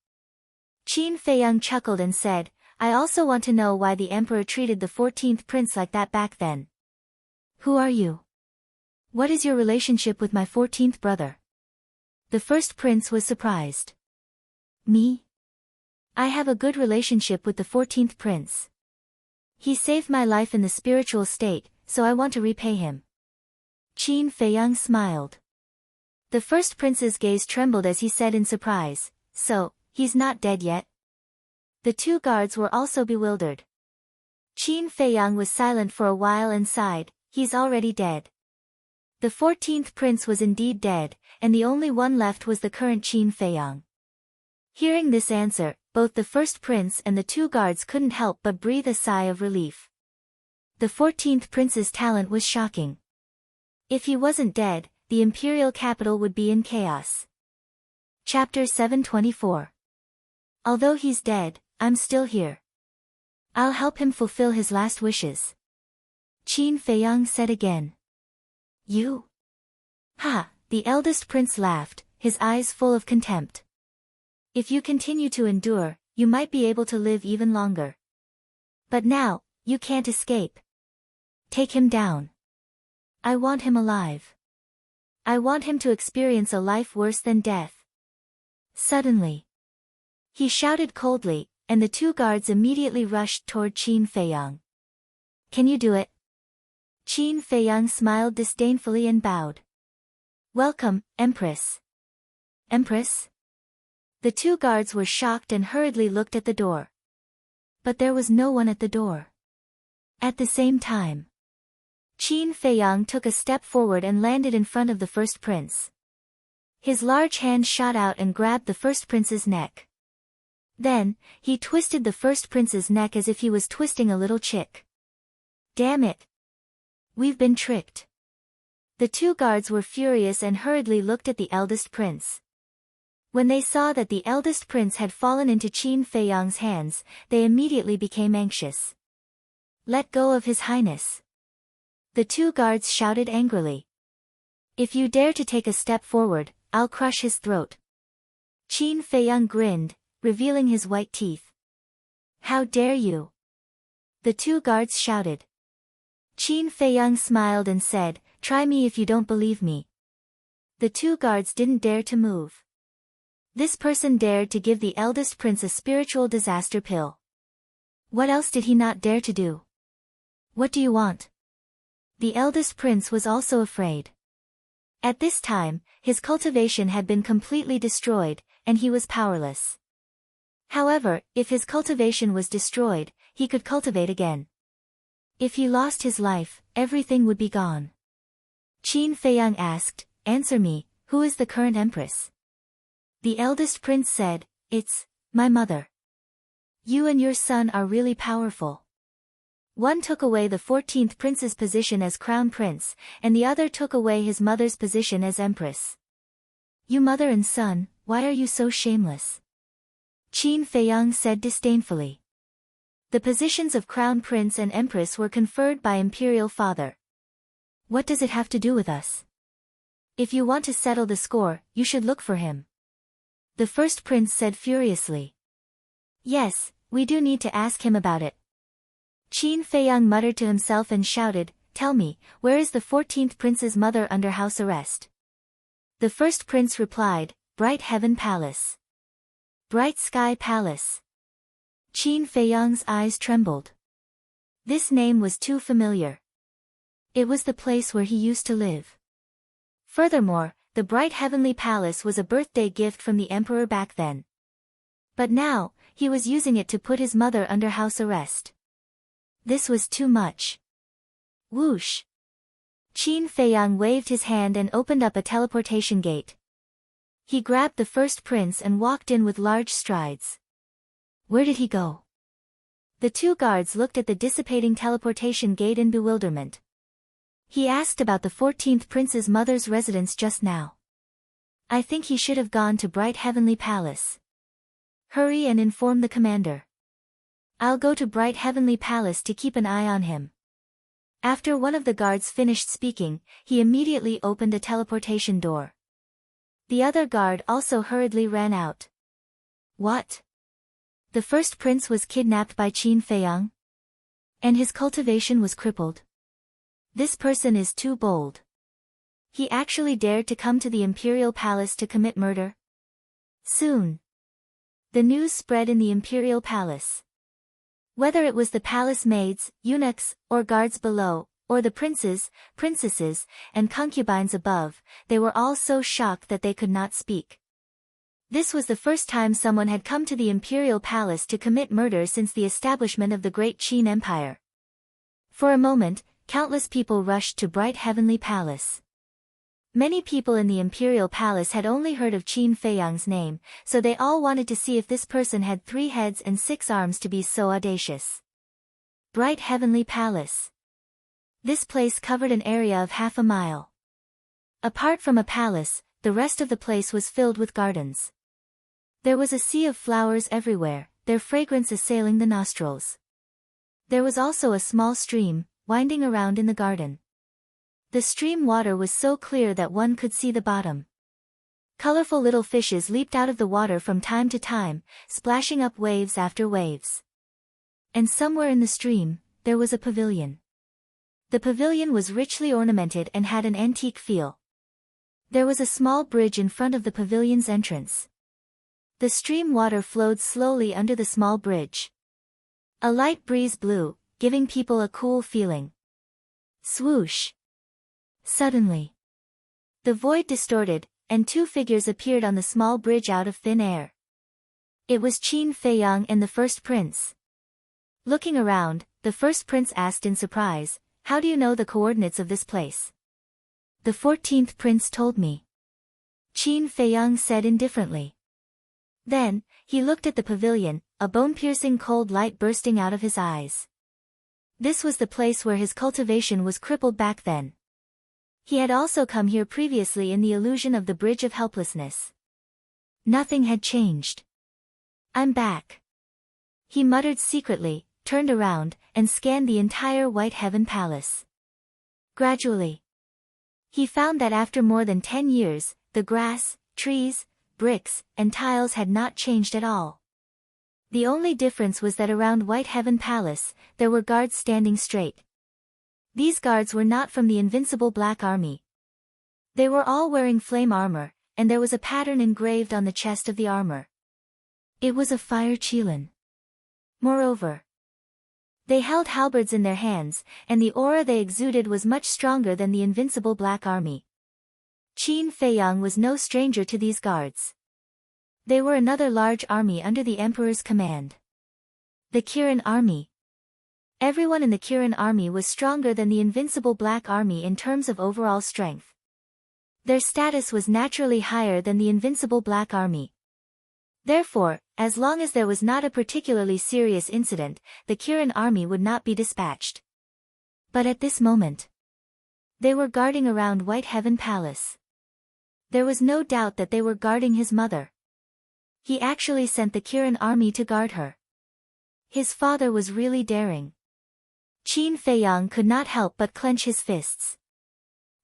Qin Feiyang chuckled and said, "I also want to know why the emperor treated the 14th prince like that back then." "Who are you? What is your relationship with my 14th brother?" The first prince was surprised. "Me? I have a good relationship with the 14th prince. He saved my life in the spiritual state, so I want to repay him." Qin Feiyang smiled. The first prince's gaze trembled as he said in surprise, "So, he's not dead yet?" The two guards were also bewildered. Qin Feiyang was silent for a while and sighed, "He's already dead." The 14th prince was indeed dead, and the only one left was the current Qin Feiyang. Hearing this answer, both the first prince and the two guards couldn't help but breathe a sigh of relief. The 14th prince's talent was shocking. If he wasn't dead, the imperial capital would be in chaos. Chapter 724. Although he's dead, I'm still here. I'll help him fulfill his last wishes. Qin Feiyang said again. "You?" "Ha!" The eldest prince laughed, his eyes full of contempt. "If you continue to endure, you might be able to live even longer. But now, you can't escape. Take him down. I want him alive. I want him to experience a life worse than death." Suddenly, he shouted coldly, and the two guards immediately rushed toward Qin Feiyang. "Can you do it?" Qin Feiyang smiled disdainfully and bowed. "Welcome, Empress." "Empress?" The two guards were shocked and hurriedly looked at the door. But there was no one at the door. At the same time, Qin Feiyang took a step forward and landed in front of the first prince. His large hand shot out and grabbed the first prince's neck. Then, he twisted the first prince's neck as if he was twisting a little chick. "Damn it! We've been tricked." The two guards were furious and hurriedly looked at the eldest prince. When they saw that the eldest prince had fallen into Qin Feiyang's hands, they immediately became anxious. "Let go of His Highness!" The two guards shouted angrily. "If you dare to take a step forward, I'll crush his throat." Qin Feiyang grinned, revealing his white teeth. How dare you? The two guards shouted. Qin Feiyang smiled and said, try me if you don't believe me. The two guards didn't dare to move. This person dared to give the eldest prince a spiritual disaster pill. What else did he not dare to do? What do you want? The eldest prince was also afraid. At this time, his cultivation had been completely destroyed, and he was powerless. However, if his cultivation was destroyed, he could cultivate again. If he lost his life, everything would be gone. Qin Feiyang asked, answer me, who is the current empress? The eldest prince said, it's my mother. You and your son are really powerful. One took away the 14th prince's position as crown prince, and the other took away his mother's position as empress. You mother and son, why are you so shameless? Qin Feiyang said disdainfully. The positions of crown prince and empress were conferred by imperial father. What does it have to do with us? If you want to settle the score, you should look for him. The first prince said furiously. Yes, we do need to ask him about it. Qin Feiyang muttered to himself and shouted, tell me, where is the 14th prince's mother under house arrest? The first prince replied, Bright Heaven Palace. Bright Sky Palace. Qin Feiyang's eyes trembled. This name was too familiar. It was the place where he used to live. Furthermore, the Bright Heavenly Palace was a birthday gift from the emperor back then. But now, he was using it to put his mother under house arrest. This was too much. Whoosh! Qin Feiyang waved his hand and opened up a teleportation gate. He grabbed the first prince and walked in with large strides. Where did he go? The two guards looked at the dissipating teleportation gate in bewilderment. He asked about the 14th prince's mother's residence just now. I think he should have gone to Bright Heavenly Palace. Hurry and inform the commander. I'll go to Bright Heavenly Palace to keep an eye on him. After one of the guards finished speaking, he immediately opened a teleportation door. The other guard also hurriedly ran out. What? The first prince was kidnapped by Qin Feiyang? And his cultivation was crippled? This person is too bold. He actually dared to come to the imperial palace to commit murder? Soon. The news spread in the imperial palace. Whether it was the palace maids, eunuchs, or guards below, or the princes, princesses, and concubines above, they were all so shocked that they could not speak. This was the first time someone had come to the imperial palace to commit murder since the establishment of the Great Qin Empire. For a moment, countless people rushed to Bright Heavenly Palace. Many people in the imperial palace had only heard of Qin Feiyang's name, so they all wanted to see if this person had 3 heads and 6 arms to be so audacious. Bright Heavenly Palace. This place covered an area of half a mile. Apart from a palace, the rest of the place was filled with gardens. There was a sea of flowers everywhere, their fragrance assailing the nostrils. There was also a small stream, winding around in the garden. The stream water was so clear that one could see the bottom. Colorful little fishes leaped out of the water from time to time, splashing up waves after waves. And somewhere in the stream, there was a pavilion. The pavilion was richly ornamented and had an antique feel. There was a small bridge in front of the pavilion's entrance. The stream water flowed slowly under the small bridge. A light breeze blew, giving people a cool feeling. Swoosh! Suddenly, the void distorted, and 2 figures appeared on the small bridge out of thin air. It was Qin Feiyang and the first prince. Looking around, the first prince asked in surprise, how do you know the coordinates of this place? The 14th prince told me. Qin Feiyang said indifferently. Then, he looked at the pavilion, a bone-piercing cold light bursting out of his eyes. This was the place where his cultivation was crippled back then. He had also come here previously in the illusion of the Bridge of Helplessness. Nothing had changed. I'm back. He muttered secretly, turned around, and scanned the entire White Heaven Palace. Gradually, he found that after more than 10 years, the grass, trees, bricks, and tiles had not changed at all. The only difference was that around White Heaven Palace, there were guards standing straight. These guards were not from the Invincible Black Army. They were all wearing flame armor, and there was a pattern engraved on the chest of the armor. It was a fire Qilin. Moreover, they held halberds in their hands, and the aura they exuded was much stronger than the Invincible Black Army. Qin Feiyang was no stranger to these guards. They were another large army under the Emperor's command. The Kirin Army. Everyone in the Kirin Army was stronger than the Invincible Black Army in terms of overall strength. Their status was naturally higher than the Invincible Black Army. Therefore, as long as there was not a particularly serious incident, the Kirin Army would not be dispatched. But at this moment, they were guarding around White Heaven Palace. There was no doubt that they were guarding his mother. He actually sent the Kirin Army to guard her. His father was really daring. Qin Feiyang could not help but clench his fists.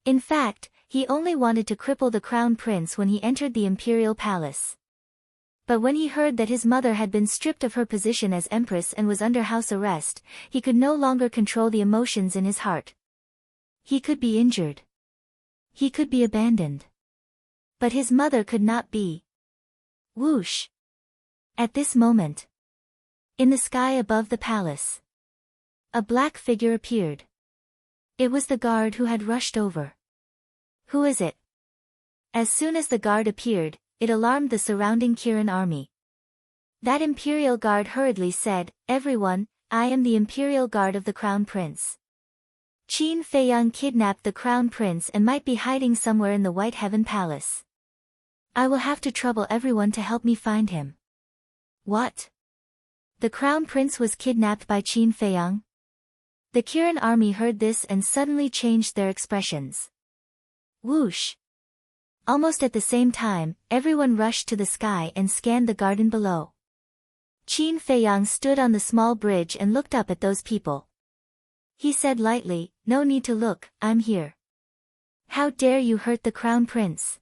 In fact, he only wanted to cripple the crown prince when he entered the imperial palace. But when he heard that his mother had been stripped of her position as empress and was under house arrest, he could no longer control the emotions in his heart. He could be injured. He could be abandoned. But his mother could not be. Whoosh! At this moment, in the sky above the palace, a black figure appeared. It was the guard who had rushed over. Who is it? As soon as the guard appeared, it alarmed the surrounding Kirin army. That imperial guard hurriedly said, "Everyone, I am the imperial guard of the crown prince. Qin Feiyang kidnapped the crown prince and might be hiding somewhere in the White Heaven Palace. I will have to trouble everyone to help me find him." What? The crown prince was kidnapped by Qin Feiyang? The Kirin army heard this and suddenly changed their expressions. Whoosh! Almost at the same time, everyone rushed to the sky and scanned the garden below. Qin Feiyang stood on the small bridge and looked up at those people. He said lightly, "No need to look, I'm here. How dare you hurt the crown prince?"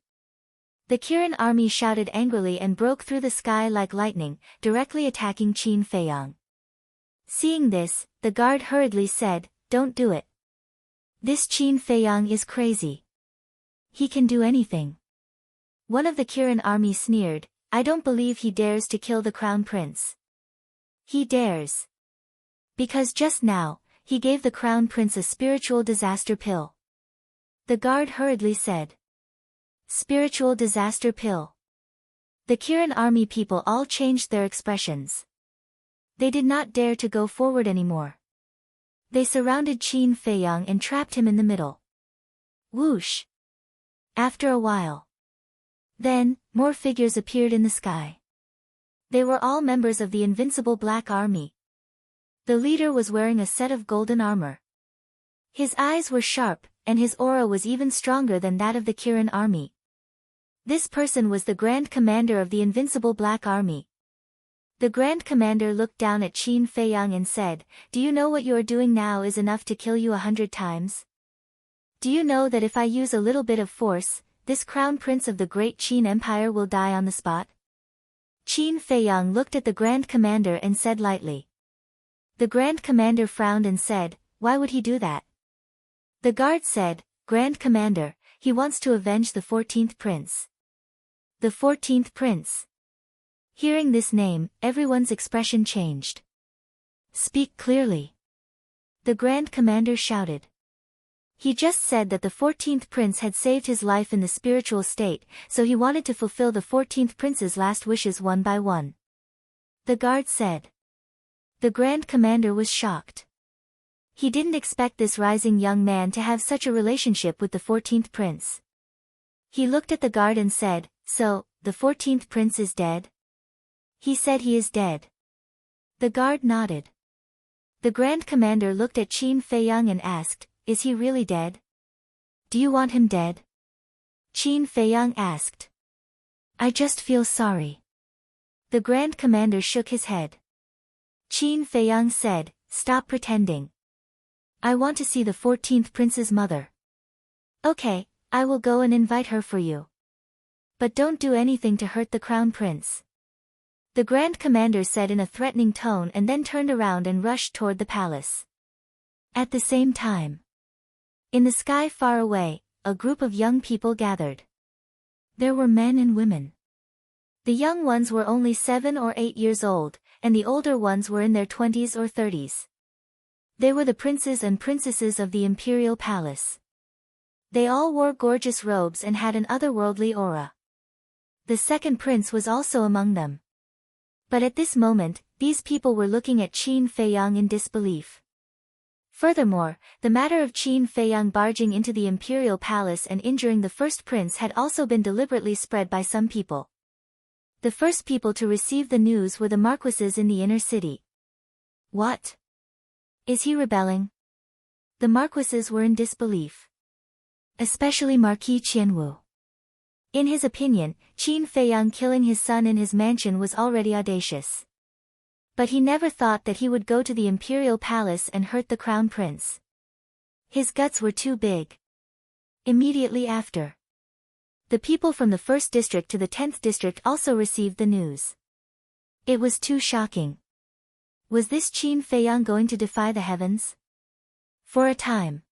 The Kirin army shouted angrily and broke through the sky like lightning, directly attacking Qin Feiyang. Seeing this, the guard hurriedly said, "Don't do it. This Qin Feiyang is crazy. He can do anything." One of the Kirin army sneered, "I don't believe he dares to kill the crown prince." He dares. Because just now, he gave the crown prince a spiritual disaster pill. The guard hurriedly said, "Spiritual disaster pill." The Kirin army people all changed their expressions. They did not dare to go forward anymore. They surrounded Qin Feiyang and trapped him in the middle. Whoosh! After a while. Then, more figures appeared in the sky. They were all members of the Invincible Black Army. The leader was wearing a set of golden armor. His eyes were sharp, and his aura was even stronger than that of the Kirin army. This person was the Grand Commander of the Invincible Black Army. The Grand Commander looked down at Qin Feiyang and said, "Do you know what you are doing now is enough to kill you 100 times? Do you know that if I use a little bit of force, this crown prince of the great Qin Empire will die on the spot?" Qin Feiyang looked at the Grand Commander and said lightly. The Grand Commander frowned and said, "Why would he do that?" The guard said, "Grand Commander, he wants to avenge the 14th prince." The 14th prince. Hearing this name, everyone's expression changed. "Speak clearly." The Grand Commander shouted. He just said that the 14th prince had saved his life in the spiritual state, so he wanted to fulfill the 14th prince's last wishes one by one. The guard said. The Grand Commander was shocked. He didn't expect this rising young man to have such a relationship with the 14th prince. He looked at the guard and said, "So, the 14th prince is dead?" He said he is dead. The guard nodded. The Grand Commander looked at Qin Feiyang and asked, "Is he really dead? Do you want him dead?" Qin Feiyang asked. "I just feel sorry." The Grand Commander shook his head. Qin Feiyang said, "Stop pretending. I want to see the 14th prince's mother." "Okay, I will go and invite her for you." But don't do anything to hurt the crown prince. The Grand Commander said in a threatening tone and then turned around and rushed toward the palace. At the same time, in the sky far away, a group of young people gathered. There were men and women. The young ones were only 7 or 8 years old, and the older ones were in their 20s or 30s. They were the princes and princesses of the imperial palace. They all wore gorgeous robes and had an otherworldly aura. The second prince was also among them. But at this moment, these people were looking at Qin Feiyang in disbelief. Furthermore, the matter of Qin Feiyang barging into the imperial palace and injuring the first prince had also been deliberately spread by some people. The first people to receive the news were the marquises in the inner city. What? Is he rebelling? The marquises were in disbelief. Especially Marquis Qianwu. In his opinion, Qin Feiyang killing his son in his mansion was already audacious. But he never thought that he would go to the imperial palace and hurt the crown prince. His guts were too big. Immediately after, the people from the 1st district to the 10th district also received the news. It was too shocking. Was this Qin Feiyang going to defy the heavens? For a time,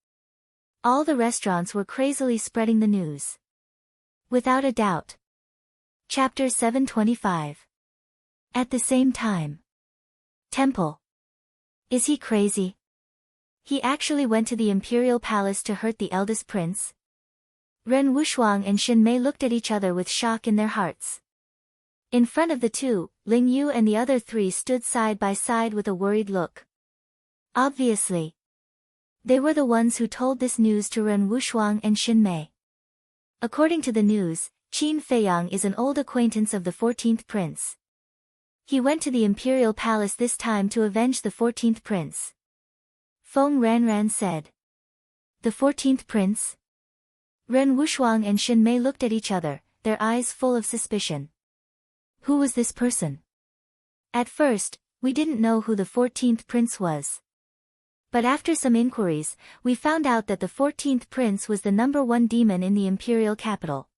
all the restaurants were crazily spreading the news. Without a doubt. Chapter 725. At the same time. Temple. Is he crazy? He actually went to the imperial palace to hurt the eldest prince? Ren Wuxuang and Xin Mei looked at each other with shock in their hearts. In front of the two, Ling Yu and the other 3 stood side by side with a worried look. Obviously, they were the ones who told this news to Ren Wuxuang and Xin Mei. According to the news, Qin Feiyang is an old acquaintance of the 14th prince. He went to the imperial palace this time to avenge the 14th prince. Feng Ranran said. The 14th prince? Ren Wuxuang and Xin Mei looked at each other, their eyes full of suspicion. Who was this person? At first, we didn't know who the 14th prince was. But after some inquiries, we found out that the 14th prince was the #1 demon in the imperial capital.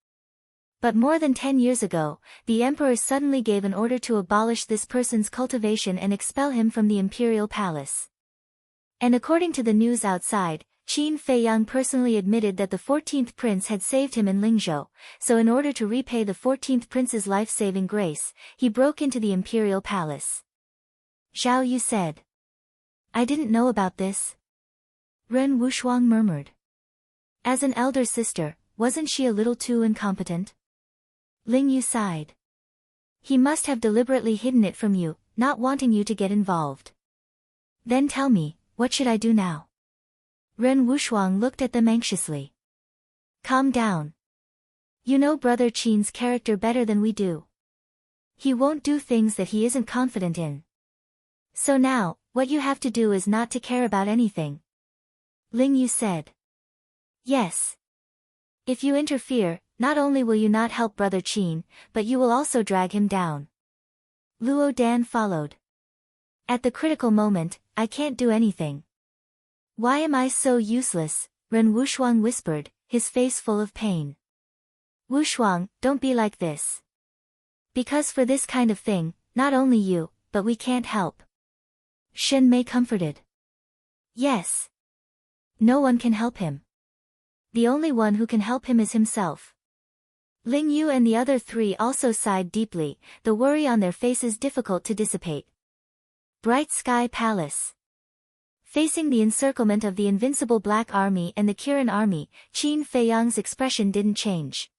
But more than 10 years ago, the emperor suddenly gave an order to abolish this person's cultivation and expel him from the imperial palace. And according to the news outside, Qin Feiyang personally admitted that the 14th prince had saved him in Lingzhou, so in order to repay the 14th prince's life-saving grace, he broke into the imperial palace. Zhao Yu said. I didn't know about this. Ren Wuxuang murmured. As an elder sister, wasn't she a little too incompetent? Ling Yu sighed. He must have deliberately hidden it from you, not wanting you to get involved. Then tell me, what should I do now? Ren Wuxuang looked at them anxiously. Calm down. You know Brother Qin's character better than we do. He won't do things that he isn't confident in. So now, what you have to do is not to care about anything. Ling Yu said. Yes. If you interfere, not only will you not help Brother Qin, but you will also drag him down. Luo Dan followed. At the critical moment, I can't do anything. Why am I so useless? Ren Wuxuang whispered, his face full of pain. Wuxuang, don't be like this. Because for this kind of thing, not only you, but we can't help. Shen Mei comforted. Yes. No one can help him. The only one who can help him is himself. Ling Yu and the other 3 also sighed deeply, the worry on their faces difficult to dissipate. Bright Sky Palace. Facing the encirclement of the Invincible Black Army and the Kirin Army, Qin Feiyang's expression didn't change.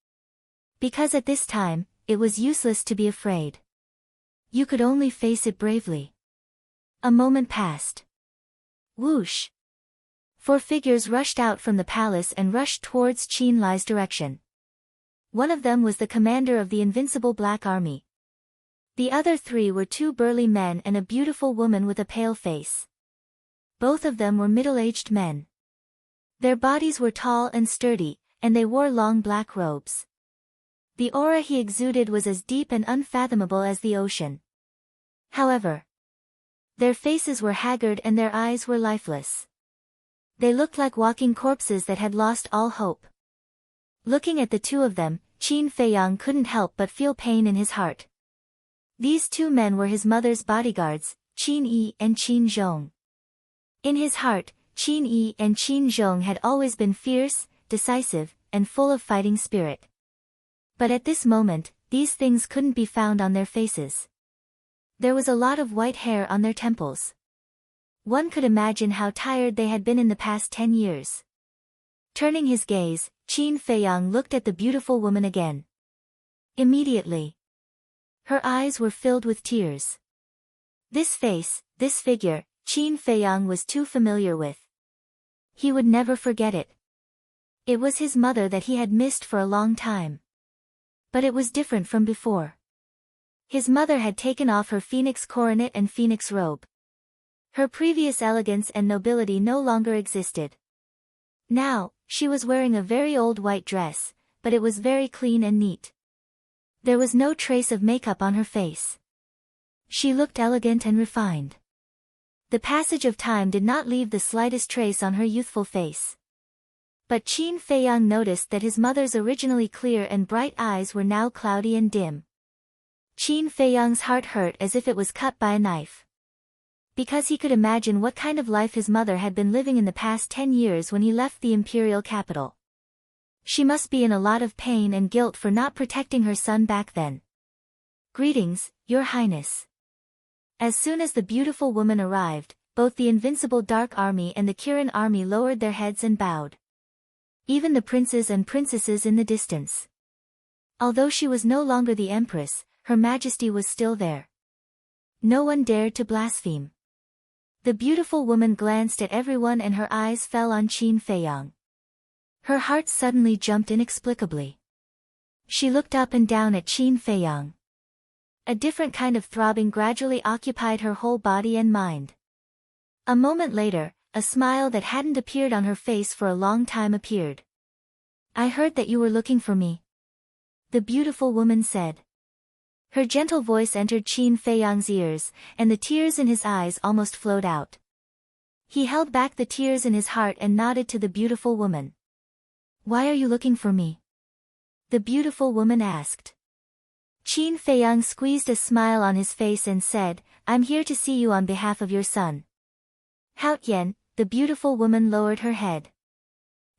Because at this time, it was useless to be afraid. You could only face it bravely. A moment passed. Whoosh! 4 figures rushed out from the palace and rushed towards Qin Lai's direction. One of them was the commander of the Invincible Black Army. The other 3 were 2 burly men and a beautiful woman with a pale face. Both of them were middle-aged men. Their bodies were tall and sturdy, and they wore long black robes. The aura he exuded was as deep and unfathomable as the ocean. However, their faces were haggard and their eyes were lifeless. They looked like walking corpses that had lost all hope. Looking at the 2 of them, Qin Feiyang couldn't help but feel pain in his heart. These two men were his mother's bodyguards, Qin Yi and Qin Zhong. In his heart, Qin Yi and Qin Zhong had always been fierce, decisive, and full of fighting spirit. But at this moment, these things couldn't be found on their faces. There was a lot of white hair on their temples. One could imagine how tired they had been in the past 10 years. Turning his gaze, Qin Feiyang looked at the beautiful woman again. Immediately, her eyes were filled with tears. This face, this figure, Qin Feiyang was too familiar with. He would never forget it. It was his mother that he had missed for a long time. But it was different from before. His mother had taken off her phoenix coronet and phoenix robe. Her previous elegance and nobility no longer existed. Now, she was wearing a very old white dress, but it was very clean and neat. There was no trace of makeup on her face. She looked elegant and refined. The passage of time did not leave the slightest trace on her youthful face. But Qin Feiyang noticed that his mother's originally clear and bright eyes were now cloudy and dim. Qin Feiyang's heart hurt as if it was cut by a knife. Because he could imagine what kind of life his mother had been living in the past 10 years when he left the imperial capital. She must be in a lot of pain and guilt for not protecting her son back then. Greetings, Your Highness. As soon as the beautiful woman arrived, both the Invincible Dark Army and the Kirin Army lowered their heads and bowed. Even the princes and princesses in the distance. Although she was no longer the empress, Her Majesty was still there. No one dared to blaspheme. The beautiful woman glanced at everyone and her eyes fell on Qin Feiyang. Her heart suddenly jumped inexplicably. She looked up and down at Qin Feiyang. A different kind of throbbing gradually occupied her whole body and mind. A moment later, a smile that hadn't appeared on her face for a long time appeared. I heard that you were looking for me, the beautiful woman said. Her gentle voice entered Qin Feiyang's ears, and the tears in his eyes almost flowed out. He held back the tears in his heart and nodded to the beautiful woman. Why are you looking for me? The beautiful woman asked. Qin Feiyang squeezed a smile on his face and said, I'm here to see you on behalf of your son. Haotian, the beautiful woman lowered her head.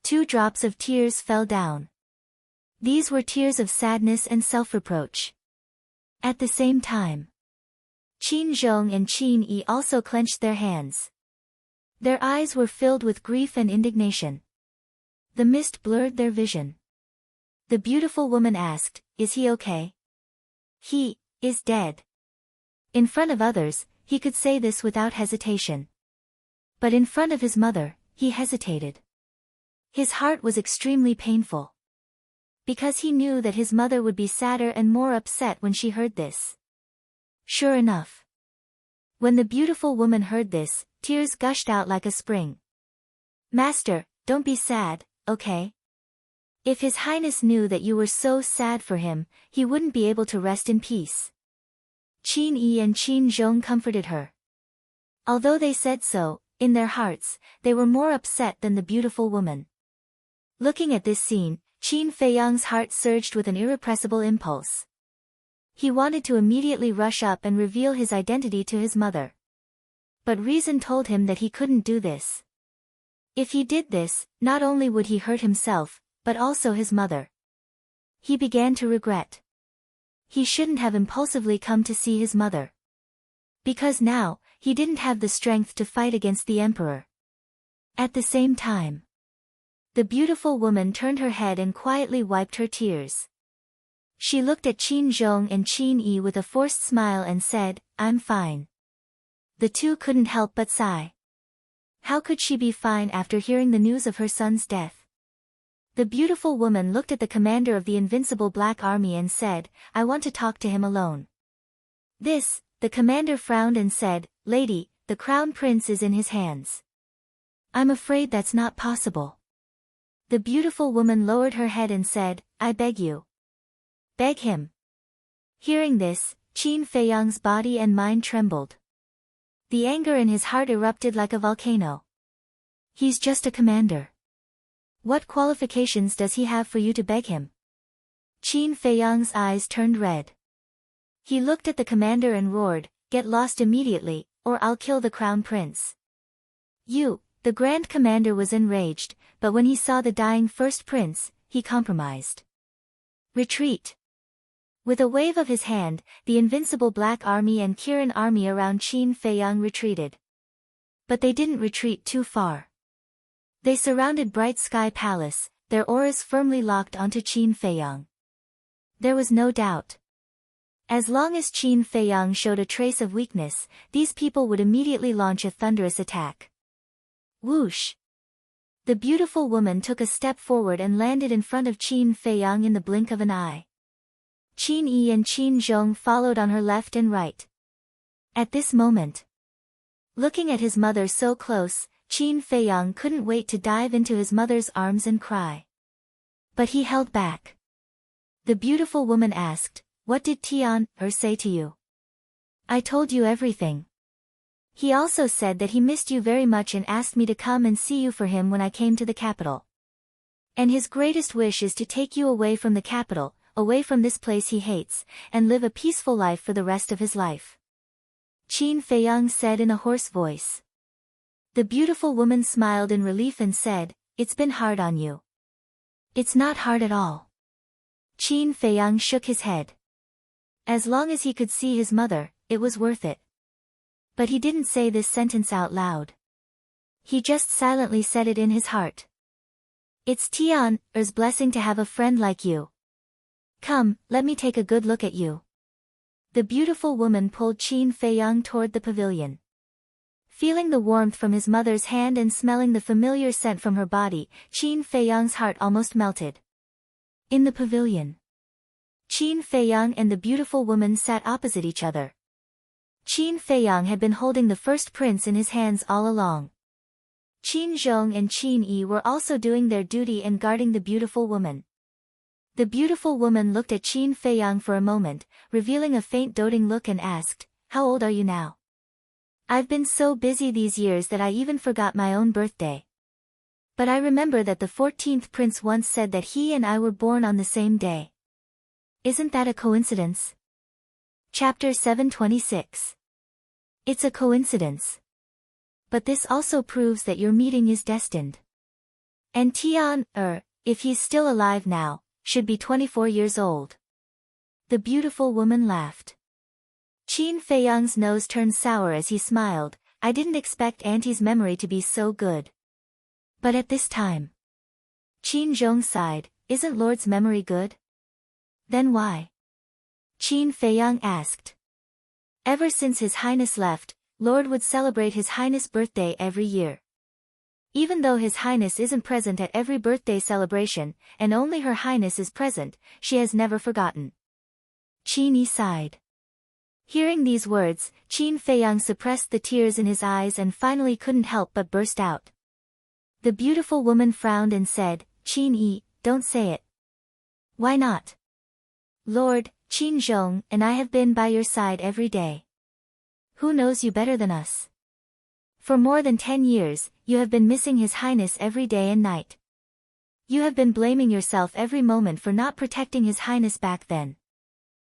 2 drops of tears fell down. These were tears of sadness and self-reproach. At the same time, Qin Zhong and Qin Yi also clenched their hands. Their eyes were filled with grief and indignation. The mist blurred their vision. The beautiful woman asked, Is he okay? He is dead. In front of others, he could say this without hesitation. But in front of his mother, he hesitated. His heart was extremely painful. Because he knew that his mother would be sadder and more upset when she heard this. Sure enough. When the beautiful woman heard this, tears gushed out like a spring. Master, don't be sad, okay? If His Highness knew that you were so sad for him, he wouldn't be able to rest in peace. Qin Yi and Qin Zhong comforted her. Although they said so, in their hearts, they were more upset than the beautiful woman. Looking at this scene, Qin Feiyang's heart surged with an irrepressible impulse. He wanted to immediately rush up and reveal his identity to his mother. But reason told him that he couldn't do this. If he did this, not only would he hurt himself, but also his mother. He began to regret. He shouldn't have impulsively come to see his mother. Because now, he didn't have the strength to fight against the emperor. At the same time, the beautiful woman turned her head and quietly wiped her tears. She looked at Qin Zhong and Qin Yi with a forced smile and said, I'm fine. The two couldn't help but sigh. How could she be fine after hearing the news of her son's death? The beautiful woman looked at the commander of the Invincible Black Army and said, I want to talk to him alone. This, the commander frowned and said, Lady, the crown prince is in his hands. I'm afraid that's not possible. The beautiful woman lowered her head and said, I beg you. Beg him. Hearing this, Qin Feiyang's body and mind trembled. The anger in his heart erupted like a volcano. He's just a commander. What qualifications does he have for you to beg him? Qin Feiyang's eyes turned red. He looked at the commander and roared, "Get lost immediately, or I'll kill the crown prince." The Grand Commander was enraged, but when he saw the dying first prince, he compromised. "Retreat." With a wave of his hand, the Invincible Black Army and Kirin Army around Qin Feiyang retreated. But they didn't retreat too far. They surrounded Bright Sky Palace, their auras firmly locked onto Qin Feiyang. There was no doubt. As long as Qin Feiyang showed a trace of weakness, these people would immediately launch a thunderous attack. Whoosh! The beautiful woman took a step forward and landed in front of Qin Feiyang in the blink of an eye. Qin Yi and Qin Zhong followed on her left and right. At this moment, looking at his mother so close, Qin Feiyang couldn't wait to dive into his mother's arms and cry. But he held back. The beautiful woman asked, "What did Tian say to you?" "I told you everything. He also said that he missed you very much and asked me to come and see you for him when I came to the capital. And his greatest wish is to take you away from the capital, away from this place he hates, and live a peaceful life for the rest of his life." Qin Feiyang said in a hoarse voice. The beautiful woman smiled in relief and said, "It's been hard on you." "It's not hard at all." Qin Feiyang shook his head. As long as he could see his mother, it was worth it. But he didn't say this sentence out loud. He just silently said it in his heart. "It's Tian's blessing to have a friend like you. Come, let me take a good look at you." The beautiful woman pulled Qin Feiyang toward the pavilion. Feeling the warmth from his mother's hand and smelling the familiar scent from her body, Qin Feiyang's heart almost melted. In the pavilion, Qin Feiyang and the beautiful woman sat opposite each other. Qin Feiyang had been holding the first prince in his hands all along. Qin Zhong and Qin Yi were also doing their duty and guarding the beautiful woman. The beautiful woman looked at Qin Feiyang for a moment, revealing a faint doting look and asked, "How old are you now?" "I've been so busy these years that I even forgot my own birthday. But I remember that the 14th prince once said that he and I were born on the same day. Isn't that a coincidence?" Chapter 726. It's a coincidence. But this also proves that your meeting is destined. And Tian, if he's still alive now, should be 24 years old. The beautiful woman laughed. Qin Feiyang's nose turned sour as he smiled. "I didn't expect Auntie's memory to be so good. But at this time." Qin Zhong sighed, "Isn't Lord's memory good?" "Then why?" Qin Feiyang asked. "Ever since His Highness left, Lord would celebrate His Highness' birthday every year. Even though His Highness isn't present at every birthday celebration, and only Her Highness is present, she has never forgotten." Qin Yi sighed. Hearing these words, Qin Feiyang suppressed the tears in his eyes and finally couldn't help but burst out. The beautiful woman frowned and said, "Qin Yi, don't say it." "Why not?" "Lord, Qin Zhong and I have been by your side every day. Who knows you better than us? For more than 10 years, you have been missing His Highness every day and night. You have been blaming yourself every moment for not protecting His Highness back then.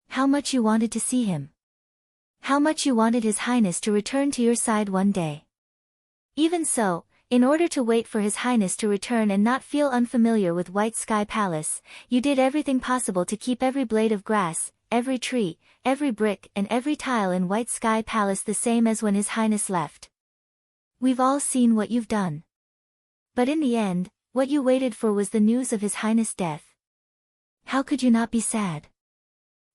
How much you wanted to see him. How much you wanted His Highness to return to your side one day. Even so, in order to wait for His Highness to return and not feel unfamiliar with White Sky Palace, you did everything possible to keep every blade of grass, every tree, every brick and every tile in White Sky Palace the same as when His Highness left. We've all seen what you've done. But in the end, what you waited for was the news of His Highness' death. How could you not be sad?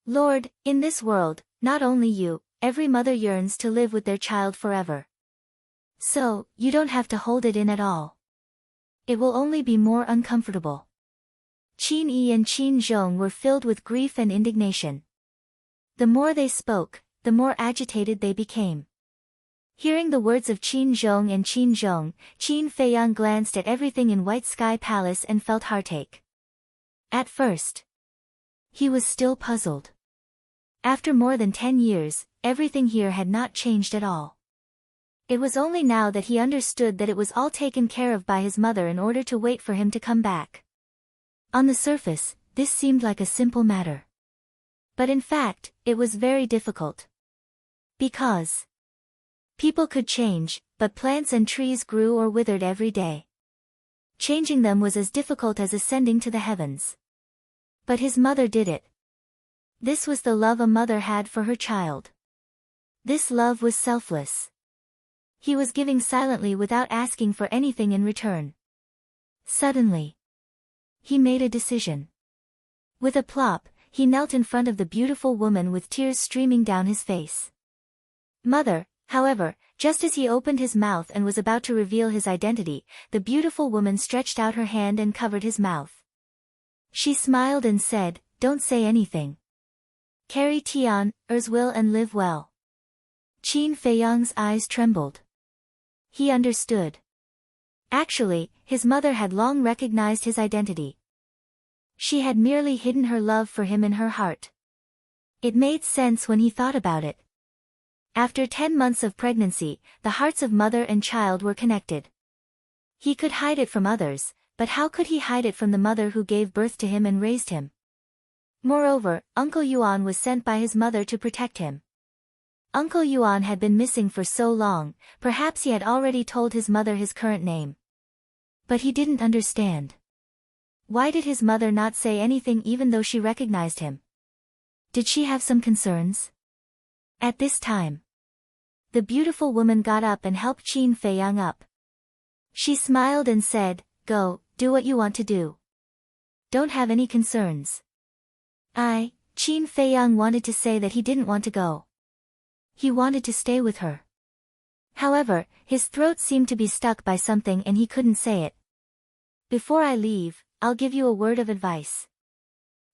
Lord, in this world, not only you, every mother yearns to live with their child forever. So, you don't have to hold it in at all. It will only be more uncomfortable." Qin Yi and Qin Zhong were filled with grief and indignation. The more they spoke, the more agitated they became. Hearing the words of Qin Zhong and Qin Zhong, Qin Feiyang glanced at everything in White Sky Palace and felt heartache. At first, he was still puzzled. After more than 10 years, everything here had not changed at all. It was only now that he understood that it was all taken care of by his mother in order to wait for him to come back. On the surface, this seemed like a simple matter. But in fact, it was very difficult. Because people could change, but plants and trees grew or withered every day. Changing them was as difficult as ascending to the heavens. But his mother did it. This was the love a mother had for her child. This love was selfless. He was giving silently without asking for anything in return. Suddenly, he made a decision. With a plop, he knelt in front of the beautiful woman with tears streaming down his face. Mother, however, just as he opened his mouth and was about to reveal his identity, the beautiful woman stretched out her hand and covered his mouth. She smiled and said, "Don't say anything. Carry Tian, Er's will and live well." Qin Feiyang's eyes trembled. He understood. Actually, his mother had long recognized his identity. She had merely hidden her love for him in her heart. It made sense when he thought about it. After 10 months of pregnancy, the hearts of mother and child were connected. He could hide it from others, but how could he hide it from the mother who gave birth to him and raised him? Moreover, Uncle Yuan was sent by his mother to protect him. Uncle Yuan had been missing for so long, perhaps he had already told his mother his current name. But he didn't understand. Why did his mother not say anything even though she recognized him? Did she have some concerns? At this time, the beautiful woman got up and helped Qin Feiyang up. She smiled and said, "Go, do what you want to do. Don't have any concerns." Qin Feiyang wanted to say that he didn't want to go. He wanted to stay with her. However, his throat seemed to be stuck by something and he couldn't say it. "Before I leave, I'll give you a word of advice.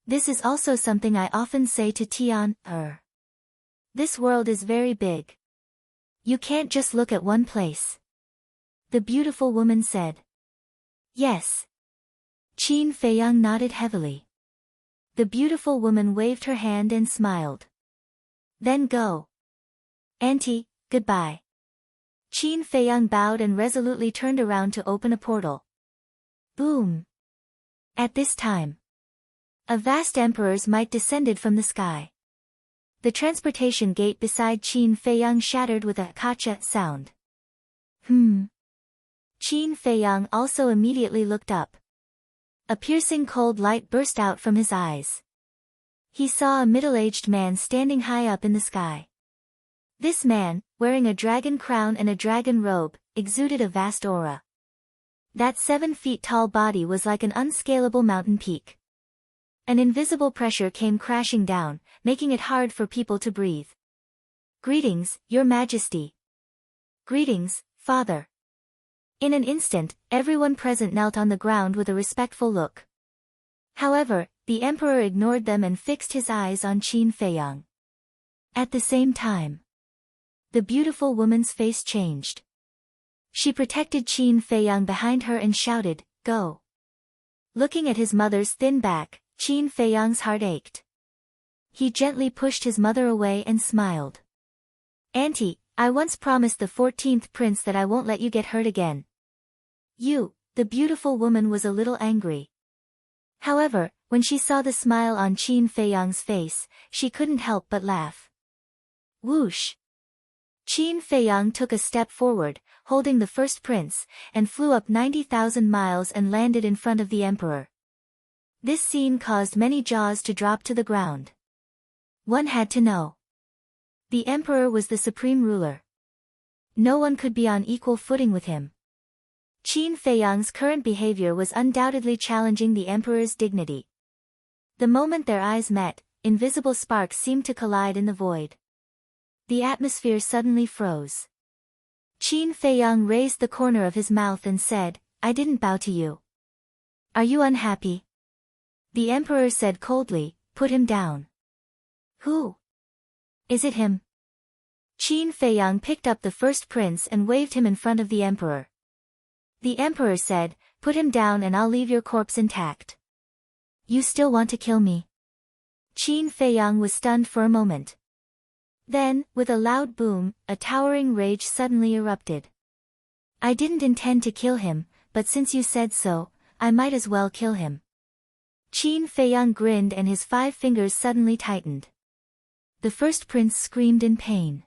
This is also something I often say to Tian, Er. This world is very big. You can't just look at one place." The beautiful woman said. "Yes." Qin Feiyang nodded heavily. The beautiful woman waved her hand and smiled. "Then go. Auntie, goodbye." Qin Feiyang bowed and resolutely turned around to open a portal. Boom! At this time, a vast emperor's might descended from the sky. The transportation gate beside Qin Feiyang shattered with a kacha sound. Qin Feiyang also immediately looked up. A piercing cold light burst out from his eyes. He saw a middle-aged man standing high up in the sky. This man, wearing a dragon crown and a dragon robe, exuded a vast aura. That 7 feet tall body was like an unscalable mountain peak. An invisible pressure came crashing down, making it hard for people to breathe. "Greetings, Your Majesty." "Greetings, Father." In an instant, everyone present knelt on the ground with a respectful look. However, the emperor ignored them and fixed his eyes on Qin Feiyang. At the same time, the beautiful woman's face changed. She protected Qin Feiyang behind her and shouted, "Go." Looking at his mother's thin back, Qin Feiyang's heart ached. He gently pushed his mother away and smiled. "Auntie, I once promised the 14th prince that I won't let you get hurt again." The beautiful woman was a little angry. However, when she saw the smile on Qin Feiyang's face, she couldn't help but laugh. Whoosh! Qin Feiyang took a step forward, holding the first prince, and flew up 90,000 miles and landed in front of the emperor. This scene caused many jaws to drop to the ground. One had to know. The emperor was the supreme ruler. No one could be on equal footing with him. Qin Feiyang's current behavior was undoubtedly challenging the emperor's dignity. The moment their eyes met, invisible sparks seemed to collide in the void. The atmosphere suddenly froze. Qin Feiyang raised the corner of his mouth and said, "I didn't bow to you. Are you unhappy?" The emperor said coldly, "Put him down." "Who? Is it him?" Qin Feiyang picked up the first prince and waved him in front of the emperor. The emperor said, "Put him down and I'll leave your corpse intact." "You still want to kill me?" Qin Feiyang was stunned for a moment. Then, with a loud boom, a towering rage suddenly erupted. "I didn't intend to kill him, but since you said so, I might as well kill him." Qin Feiyang grinned and his 5 fingers suddenly tightened. The first prince screamed in pain.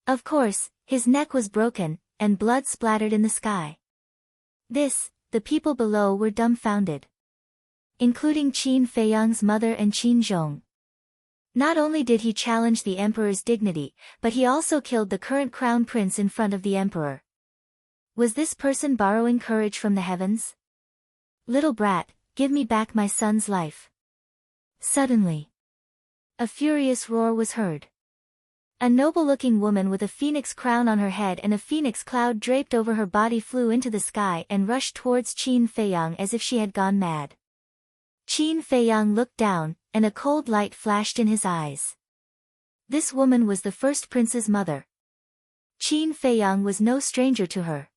Of course, his neck was broken, and blood splattered in the sky. The people below were dumbfounded. Including Qin Feiyang's mother and Qin Zhong. Not only did he challenge the emperor's dignity, but he also killed the current crown prince in front of the emperor. Was this person borrowing courage from the heavens? Little brat, give me back my son's life. Suddenly, a furious roar was heard. A noble-looking woman with a phoenix crown on her head and a phoenix cloud draped over her body flew into the sky and rushed towards Qin Feiyang as if she had gone mad. Qin Feiyang looked down, and a cold light flashed in his eyes. This woman was the first prince's mother. Qin Feiyang was no stranger to her.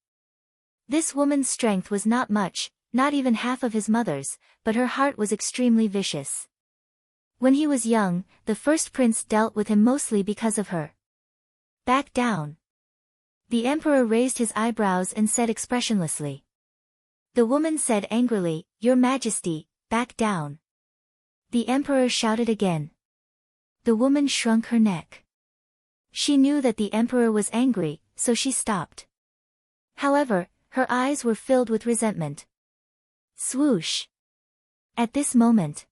This woman's strength was not much, not even half of his mother's, but her heart was extremely vicious. When he was young, the first prince dealt with him mostly because of her. Back down. The emperor raised his eyebrows and said expressionlessly. The woman said angrily, Your Majesty, back down. The emperor shouted again. The woman shrunk her neck. She knew that the emperor was angry, so she stopped. However, her eyes were filled with resentment. Swoosh. At this moment,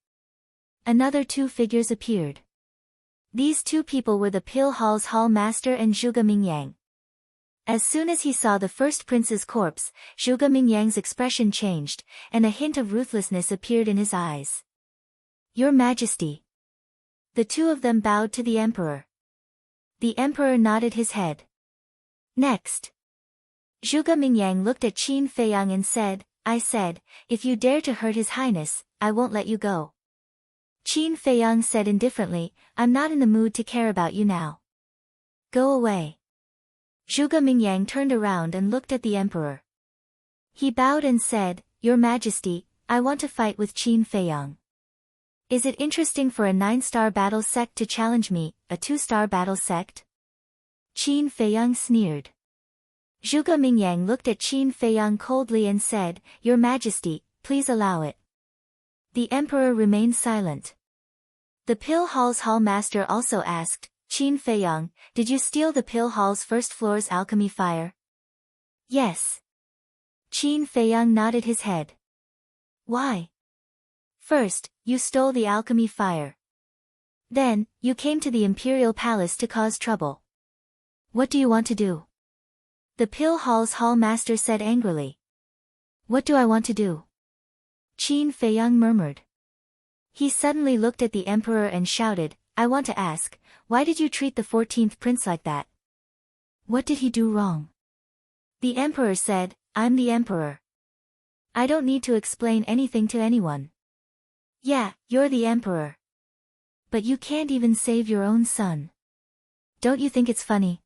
another 2 figures appeared. These 2 people were the Pill Hall's hall master and Zhuge Mingyang. As soon as he saw the first prince's corpse, Zhuge Mingyang's expression changed, and a hint of ruthlessness appeared in his eyes. Your Majesty. The 2 of them bowed to the emperor. The emperor nodded his head. Next, Zhuge Mingyang looked at Qin Feiyang and said, I said, if you dare to hurt His Highness, I won't let you go. Qin Feiyang said indifferently, I'm not in the mood to care about you now. Go away. Zhuge Mingyang turned around and looked at the emperor. He bowed and said, Your Majesty, I want to fight with Qin Feiyang. Is it interesting for a 9-star battle sect to challenge me, a 2-star battle sect? Qin Feiyang sneered. Zhuge Mingyang looked at Qin Feiyang coldly and said, Your Majesty, please allow it. The emperor remained silent. The Pill Hall's hall master also asked, Qin Feiyang, did you steal the Pill Hall's first floor's alchemy fire? Yes. Qin Feiyang nodded his head. Why? First, you stole the alchemy fire. Then, you came to the imperial palace to cause trouble. What do you want to do? The Pill Hall's hall master said angrily. What do I want to do? Qin Feiyang murmured. He suddenly looked at the emperor and shouted, I want to ask, why did you treat the 14th prince like that? What did he do wrong? The emperor said, I'm the emperor. I don't need to explain anything to anyone. Yeah, you're the emperor. But you can't even save your own son. Don't you think it's funny?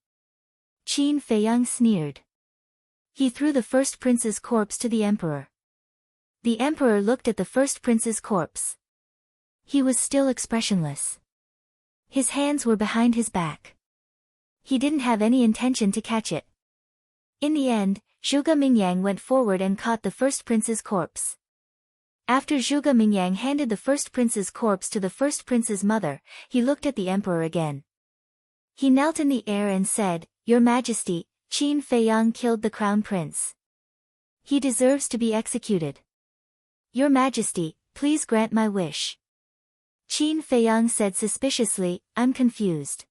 Qin Feiyang sneered. He threw the first prince's corpse to the emperor. The emperor looked at the first prince's corpse. He was still expressionless. His hands were behind his back. He didn't have any intention to catch it. In the end, Zhuge Mingyang went forward and caught the first prince's corpse. After Zhuge Mingyang handed the first prince's corpse to the first prince's mother, he looked at the emperor again. He knelt in the air and said, Your Majesty, Qin Feiyang killed the crown prince. He deserves to be executed. Your Majesty, please grant my wish. Qin Feiyang said suspiciously, I'm confused.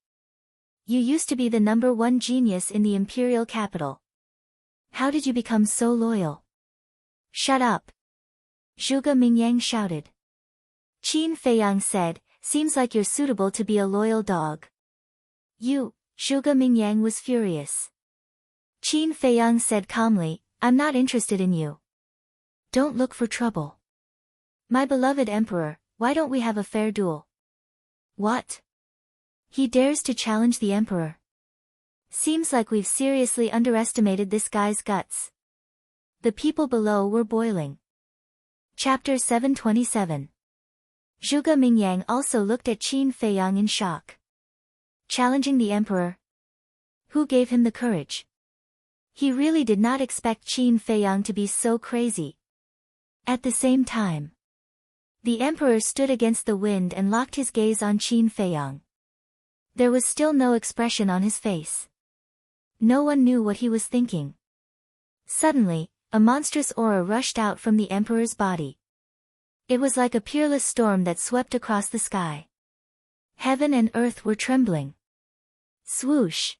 You used to be the #1 genius in the imperial capital. How did you become so loyal? Shut up. Zhuge Mingyang shouted. Qin Feiyang said, seems like you're suitable to be a loyal dog. Zhuge Mingyang was furious. Qin Feiyang said calmly, I'm not interested in you. Don't look for trouble. My beloved emperor, why don't we have a fair duel? What? He dares to challenge the emperor. Seems like we've seriously underestimated this guy's guts. The people below were boiling. Chapter 727. Zhuge Mingyang also looked at Qin Feiyang in shock. Challenging the emperor? Who gave him the courage? He really did not expect Qin Feiyang to be so crazy. At the same time, The emperor stood against the wind and locked his gaze on Qin Feiyang. There was still no expression on his face. No one knew what he was thinking. Suddenly, a monstrous aura rushed out from the emperor's body. It was like a peerless storm that swept across the sky. Heaven and earth were trembling. Swoosh!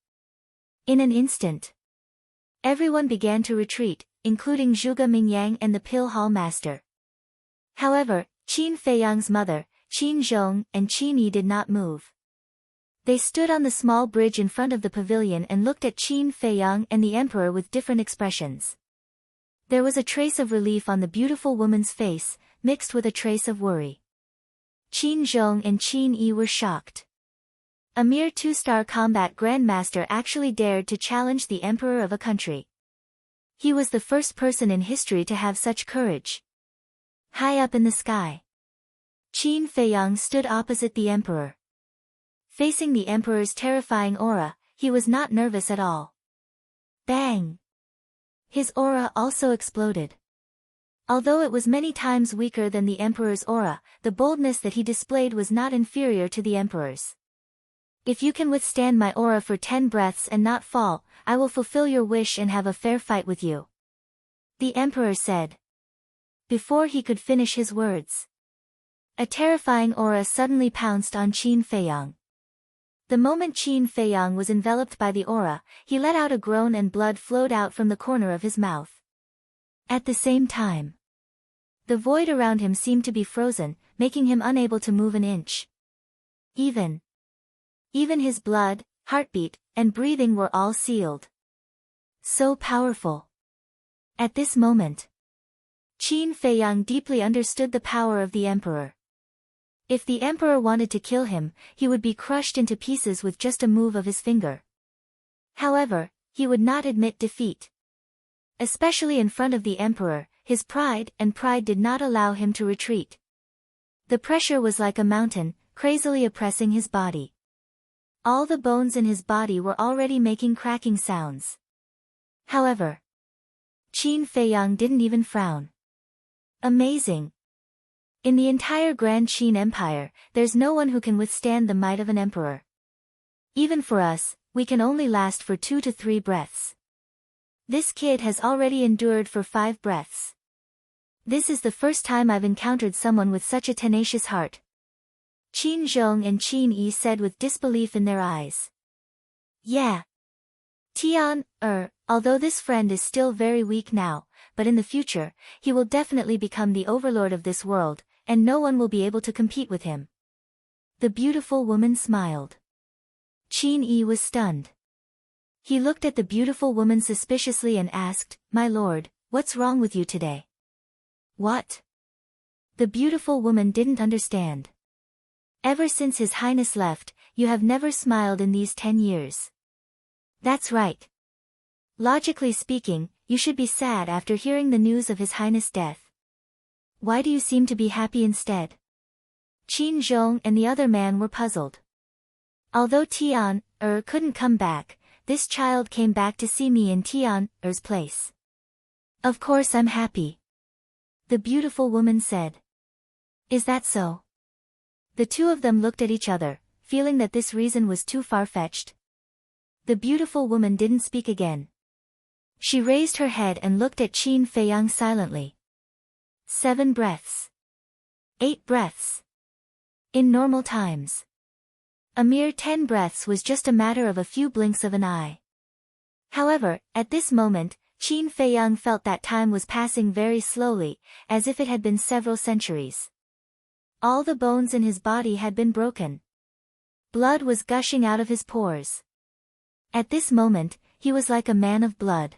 In an instant, everyone began to retreat, including Zhuge Mingyang and the Pill Hall Master. However, Qin Feiyang's mother, Qin Zhong and Qin Yi did not move. They stood on the small bridge in front of the pavilion and looked at Qin Feiyang and the emperor with different expressions. There was a trace of relief on the beautiful woman's face, mixed with a trace of worry. Qin Zhong and Qin Yi were shocked. A mere two-star combat grandmaster actually dared to challenge the emperor of a country. He was the first person in history to have such courage. High up in the sky, Qin Feiyang stood opposite the emperor. Facing the emperor's terrifying aura, he was not nervous at all. Bang! His aura also exploded. Although it was many times weaker than the emperor's aura, the boldness that he displayed was not inferior to the emperor's. If you can withstand my aura for 10 breaths and not fall, I will fulfill your wish and have a fair fight with you, the emperor said. Before he could finish his words, a terrifying aura suddenly pounced on Qin Feiyang. The moment Qin Feiyang was enveloped by the aura, he let out a groan and blood flowed out from the corner of his mouth. At the same time, the void around him seemed to be frozen, making him unable to move an inch. Even his blood, heartbeat, and breathing were all sealed. So powerful. At this moment, Qin Feiyang deeply understood the power of the emperor. If the emperor wanted to kill him, he would be crushed into pieces with just a move of his finger. However, he would not admit defeat. Especially in front of the emperor, his pride did not allow him to retreat. The pressure was like a mountain, crazily oppressing his body. All the bones in his body were already making cracking sounds. However, Qin Feiyang didn't even frown. Amazing. In the entire Grand Qin Empire, there's no one who can withstand the might of an emperor. Even for us, we can only last for 2 to 3 breaths. This kid has already endured for 5 breaths. This is the first time I've encountered someone with such a tenacious heart, Qin Zhong and Qin Yi said with disbelief in their eyes. Yeah. Tian, although this friend is still very weak now, but in the future, he will definitely become the overlord of this world, and no one will be able to compete with him. The beautiful woman smiled. Qin Yi was stunned. He looked at the beautiful woman suspiciously and asked, "My lord, what's wrong with you today?" What? The beautiful woman didn't understand. Ever since His Highness left, you have never smiled in these 10 years. That's right. Logically speaking, you should be sad after hearing the news of His Highness' death. Why do you seem to be happy instead? Qin Zhong and the other man were puzzled. Although Tian, couldn't come back, this child came back to see me in Tian, place. Of course I'm happy, the beautiful woman said. Is that so? The two of them looked at each other, feeling that this reason was too far-fetched. The beautiful woman didn't speak again. She raised her head and looked at Qin Feiyang silently. 7 breaths. 8 breaths. In normal times, a mere 10 breaths was just a matter of a few blinks of an eye. However, at this moment, Qin Feiyang felt that time was passing very slowly, as if it had been several centuries. All the bones in his body had been broken. Blood was gushing out of his pores. At this moment, he was like a man of blood.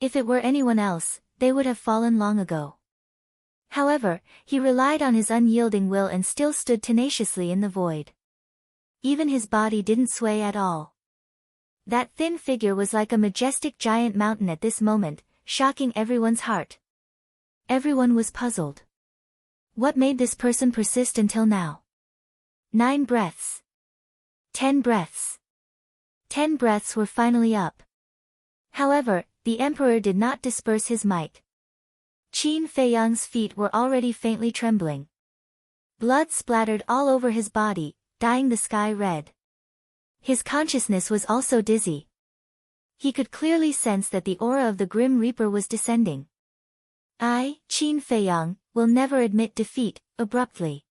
If it were anyone else, they would have fallen long ago. However, he relied on his unyielding will and still stood tenaciously in the void. Even his body didn't sway at all. That thin figure was like a majestic giant mountain at this moment, shocking everyone's heart. Everyone was puzzled. What made this person persist until now? 9 breaths. 10 breaths. 10 breaths were finally up. However, the emperor did not disperse his might. Qin Feiyang's feet were already faintly trembling. Blood splattered all over his body, dyeing the sky red. His consciousness was also dizzy. He could clearly sense that the aura of the Grim Reaper was descending. I, Qin Feiyang, will never admit defeat, abruptly.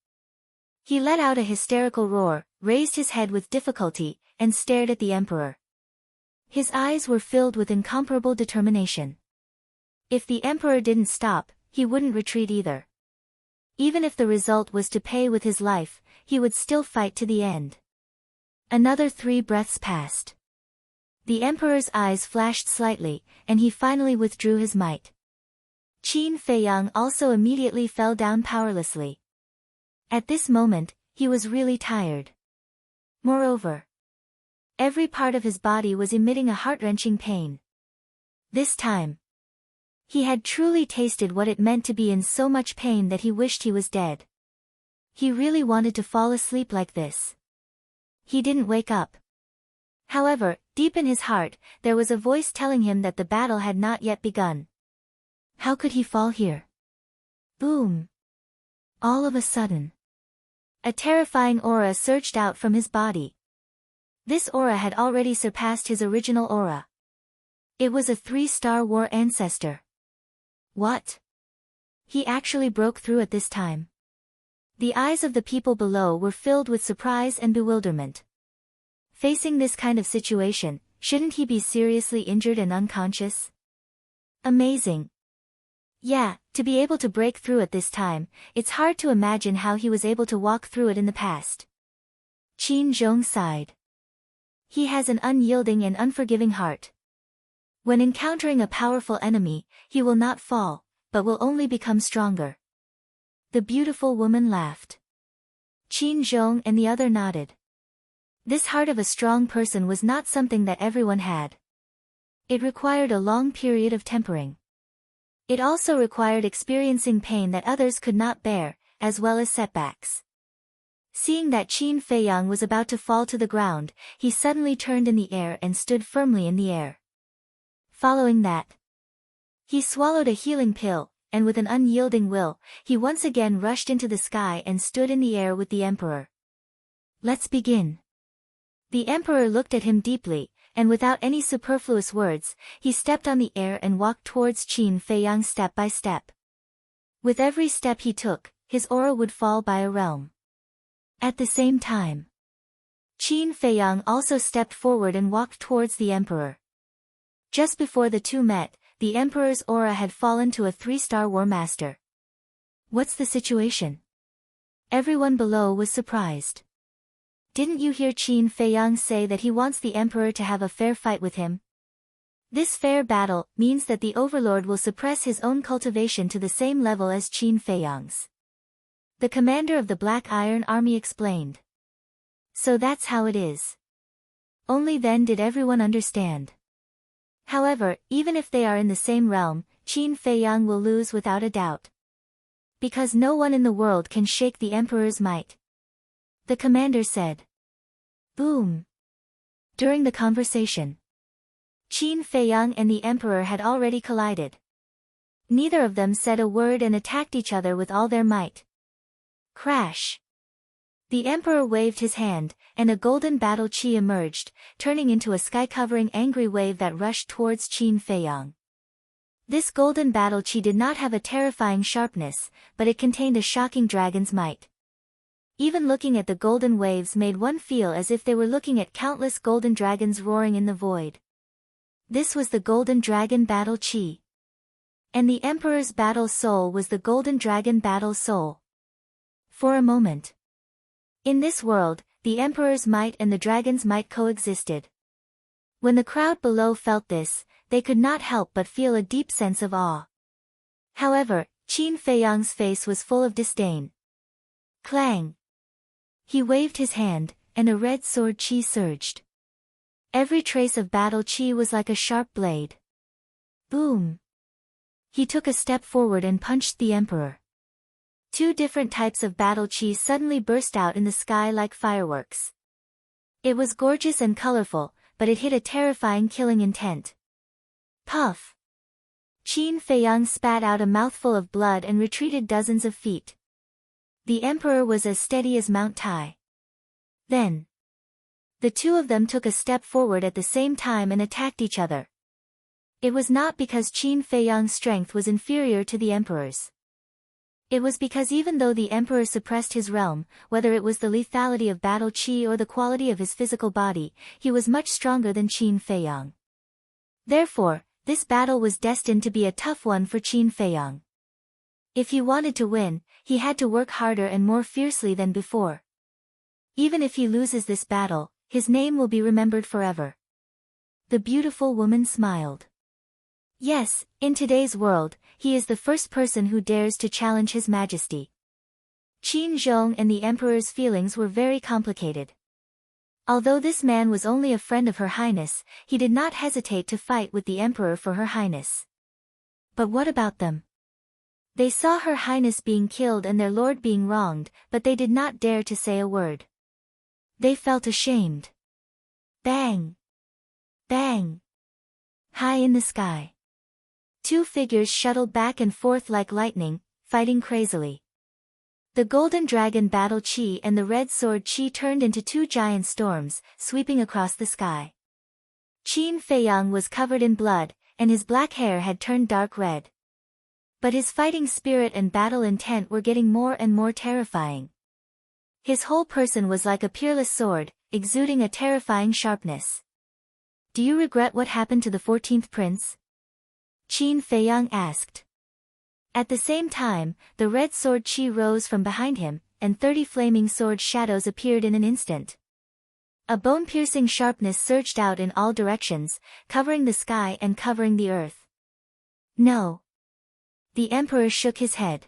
He let out a hysterical roar, raised his head with difficulty, and stared at the emperor. His eyes were filled with incomparable determination. If the emperor didn't stop, he wouldn't retreat either. Even if the result was to pay with his life, he would still fight to the end. Another 3 breaths passed. The emperor's eyes flashed slightly, and he finally withdrew his might. Qin Feiyang also immediately fell down powerlessly. At this moment, he was really tired. Moreover, every part of his body was emitting a heart-wrenching pain. This time, he had truly tasted what it meant to be in so much pain that he wished he was dead. He really wanted to fall asleep like this. He didn't wake up. However, deep in his heart, there was a voice telling him that the battle had not yet begun. How could he fall here? Boom! All of a sudden, a terrifying aura surged out from his body. This aura had already surpassed his original aura. It was a 3-star war ancestor. What? He actually broke through at this time. The eyes of the people below were filled with surprise and bewilderment. Facing this kind of situation, shouldn't he be seriously injured and unconscious? Amazing. Yeah, to be able to break through at this time, it's hard to imagine how he was able to walk through it in the past. Qin Zhong sighed. He has an unyielding and unforgiving heart. When encountering a powerful enemy, he will not fall, but will only become stronger. The beautiful woman laughed. Qin Zhong and the other nodded. This heart of a strong person was not something that everyone had. It required a long period of tempering. It also required experiencing pain that others could not bear, as well as setbacks. Seeing that Qin Feiyang was about to fall to the ground, he suddenly turned in the air and stood firmly in the air. Following that, he swallowed a healing pill, and with an unyielding will, he once again rushed into the sky and stood in the air with the emperor. Let's begin. The emperor looked at him deeply, and without any superfluous words, he stepped on the air and walked towards Qin Feiyang step by step. With every step he took, his aura would fall by a realm. At the same time, Qin Feiyang also stepped forward and walked towards the emperor. Just before the two met, the emperor's aura had fallen to a 3-star war master. What's the situation? Everyone below was surprised. Didn't you hear Qin Feiyang say that he wants the emperor to have a fair fight with him? This fair battle means that the overlord will suppress his own cultivation to the same level as Qin Feiyang's. The commander of the Black Iron Army explained. So that's how it is. Only then did everyone understand. However, even if they are in the same realm, Qin Feiyang will lose without a doubt. Because no one in the world can shake the emperor's might. The commander said. Boom. During the conversation, Qin Feiyang and the emperor had already collided. Neither of them said a word and attacked each other with all their might. Crash. The emperor waved his hand, and a golden battle chi emerged, turning into a sky-covering angry wave that rushed towards Qin Feiyang. This golden battle chi did not have a terrifying sharpness, but it contained a shocking dragon's might. Even looking at the golden waves made one feel as if they were looking at countless golden dragons roaring in the void. This was the golden dragon battle chi. And the emperor's battle soul was the golden dragon battle soul. For a moment. In this world, the emperor's might and the dragon's might coexisted. When the crowd below felt this, they could not help but feel a deep sense of awe. However, Qin Feiyang's face was full of disdain. Clang! He waved his hand, and a red sword chi surged. Every trace of battle chi was like a sharp blade. Boom! He took a step forward and punched the emperor. 2 different types of battle chi suddenly burst out in the sky like fireworks. It was gorgeous and colorful, but it hid a terrifying killing intent. Puff! Qin Feiyang spat out a mouthful of blood and retreated dozens of feet. The emperor was as steady as Mount Tai. Then, the two of them took a step forward at the same time and attacked each other. It was not because Qin Feiyang's strength was inferior to the emperor's. It was because even though the emperor suppressed his realm, whether it was the lethality of battle qi or the quality of his physical body, he was much stronger than Qin Feiyang. Therefore, this battle was destined to be a tough one for Qin Feiyang. If he wanted to win, he had to work harder and more fiercely than before. Even if he loses this battle, his name will be remembered forever. The beautiful woman smiled. Yes, in today's world, he is the first person who dares to challenge His Majesty. Qin Zhong and the Emperor's feelings were very complicated. Although this man was only a friend of Her Highness, he did not hesitate to fight with the Emperor for Her Highness. But what about them? They saw Her Highness being killed and their lord being wronged, but they did not dare to say a word. They felt ashamed. Bang! Bang! High in the sky, two figures shuttled back and forth like lightning, fighting crazily. The golden dragon battle Qi and the red sword Qi turned into two giant storms, sweeping across the sky. Qin Feiyang was covered in blood, and his black hair had turned dark red. But his fighting spirit and battle intent were getting more and more terrifying. His whole person was like a peerless sword, exuding a terrifying sharpness. Do you regret what happened to the 14th prince? Qin Feiyang asked. At the same time, the red sword Qi rose from behind him, and 30 flaming sword shadows appeared in an instant. A bone-piercing sharpness surged out in all directions, covering the sky and covering the earth. No. The emperor shook his head.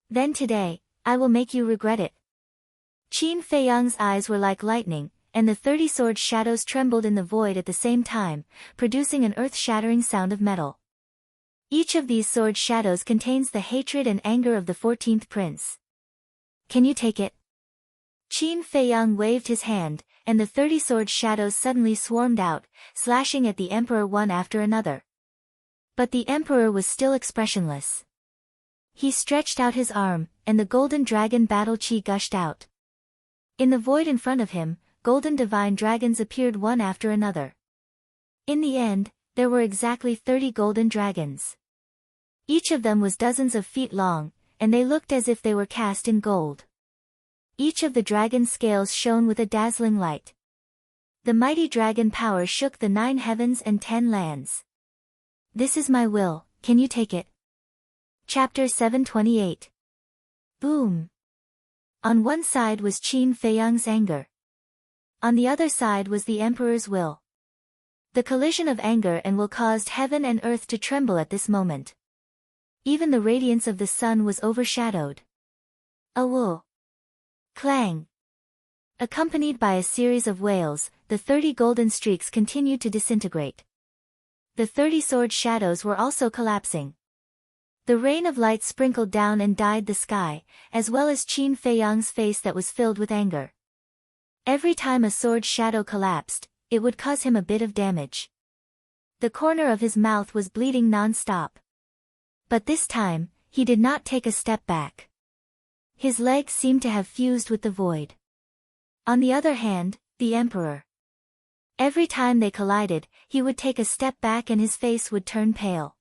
Then today, I will make you regret it. Qin Feiyang's eyes were like lightning, and the 30 sword shadows trembled in the void at the same time, producing an earth-shattering sound of metal. Each of these sword shadows contains the hatred and anger of the 14th prince. Can you take it? Qin Feiyang waved his hand, and the 30 sword shadows suddenly swarmed out, slashing at the emperor one after another. But the emperor was still expressionless. He stretched out his arm, and the golden dragon battle Qi gushed out. In the void in front of him, golden divine dragons appeared one after another. In the end, there were exactly 30 golden dragons. Each of them was dozens of feet long, and they looked as if they were cast in gold. Each of the dragon's scales shone with a dazzling light. The mighty dragon power shook the 9 heavens and 10 lands. This is my will, can you take it? Chapter 728. Boom! On one side was Qin Feiyang's anger. On the other side was the emperor's will. The collision of anger and will caused heaven and earth to tremble at this moment. Even the radiance of the sun was overshadowed. A woo! Clang! Accompanied by a series of wails, the 30 golden streaks continued to disintegrate. The 30 sword shadows were also collapsing. The rain of light sprinkled down and dyed the sky, as well as Qin Feiyang's face that was filled with anger. Every time a sword shadow collapsed, it would cause him a bit of damage. The corner of his mouth was bleeding non-stop. But this time, he did not take a step back. His legs seemed to have fused with the void. On the other hand, the emperor. Every time they collided, he would take a step back and his face would turn pale.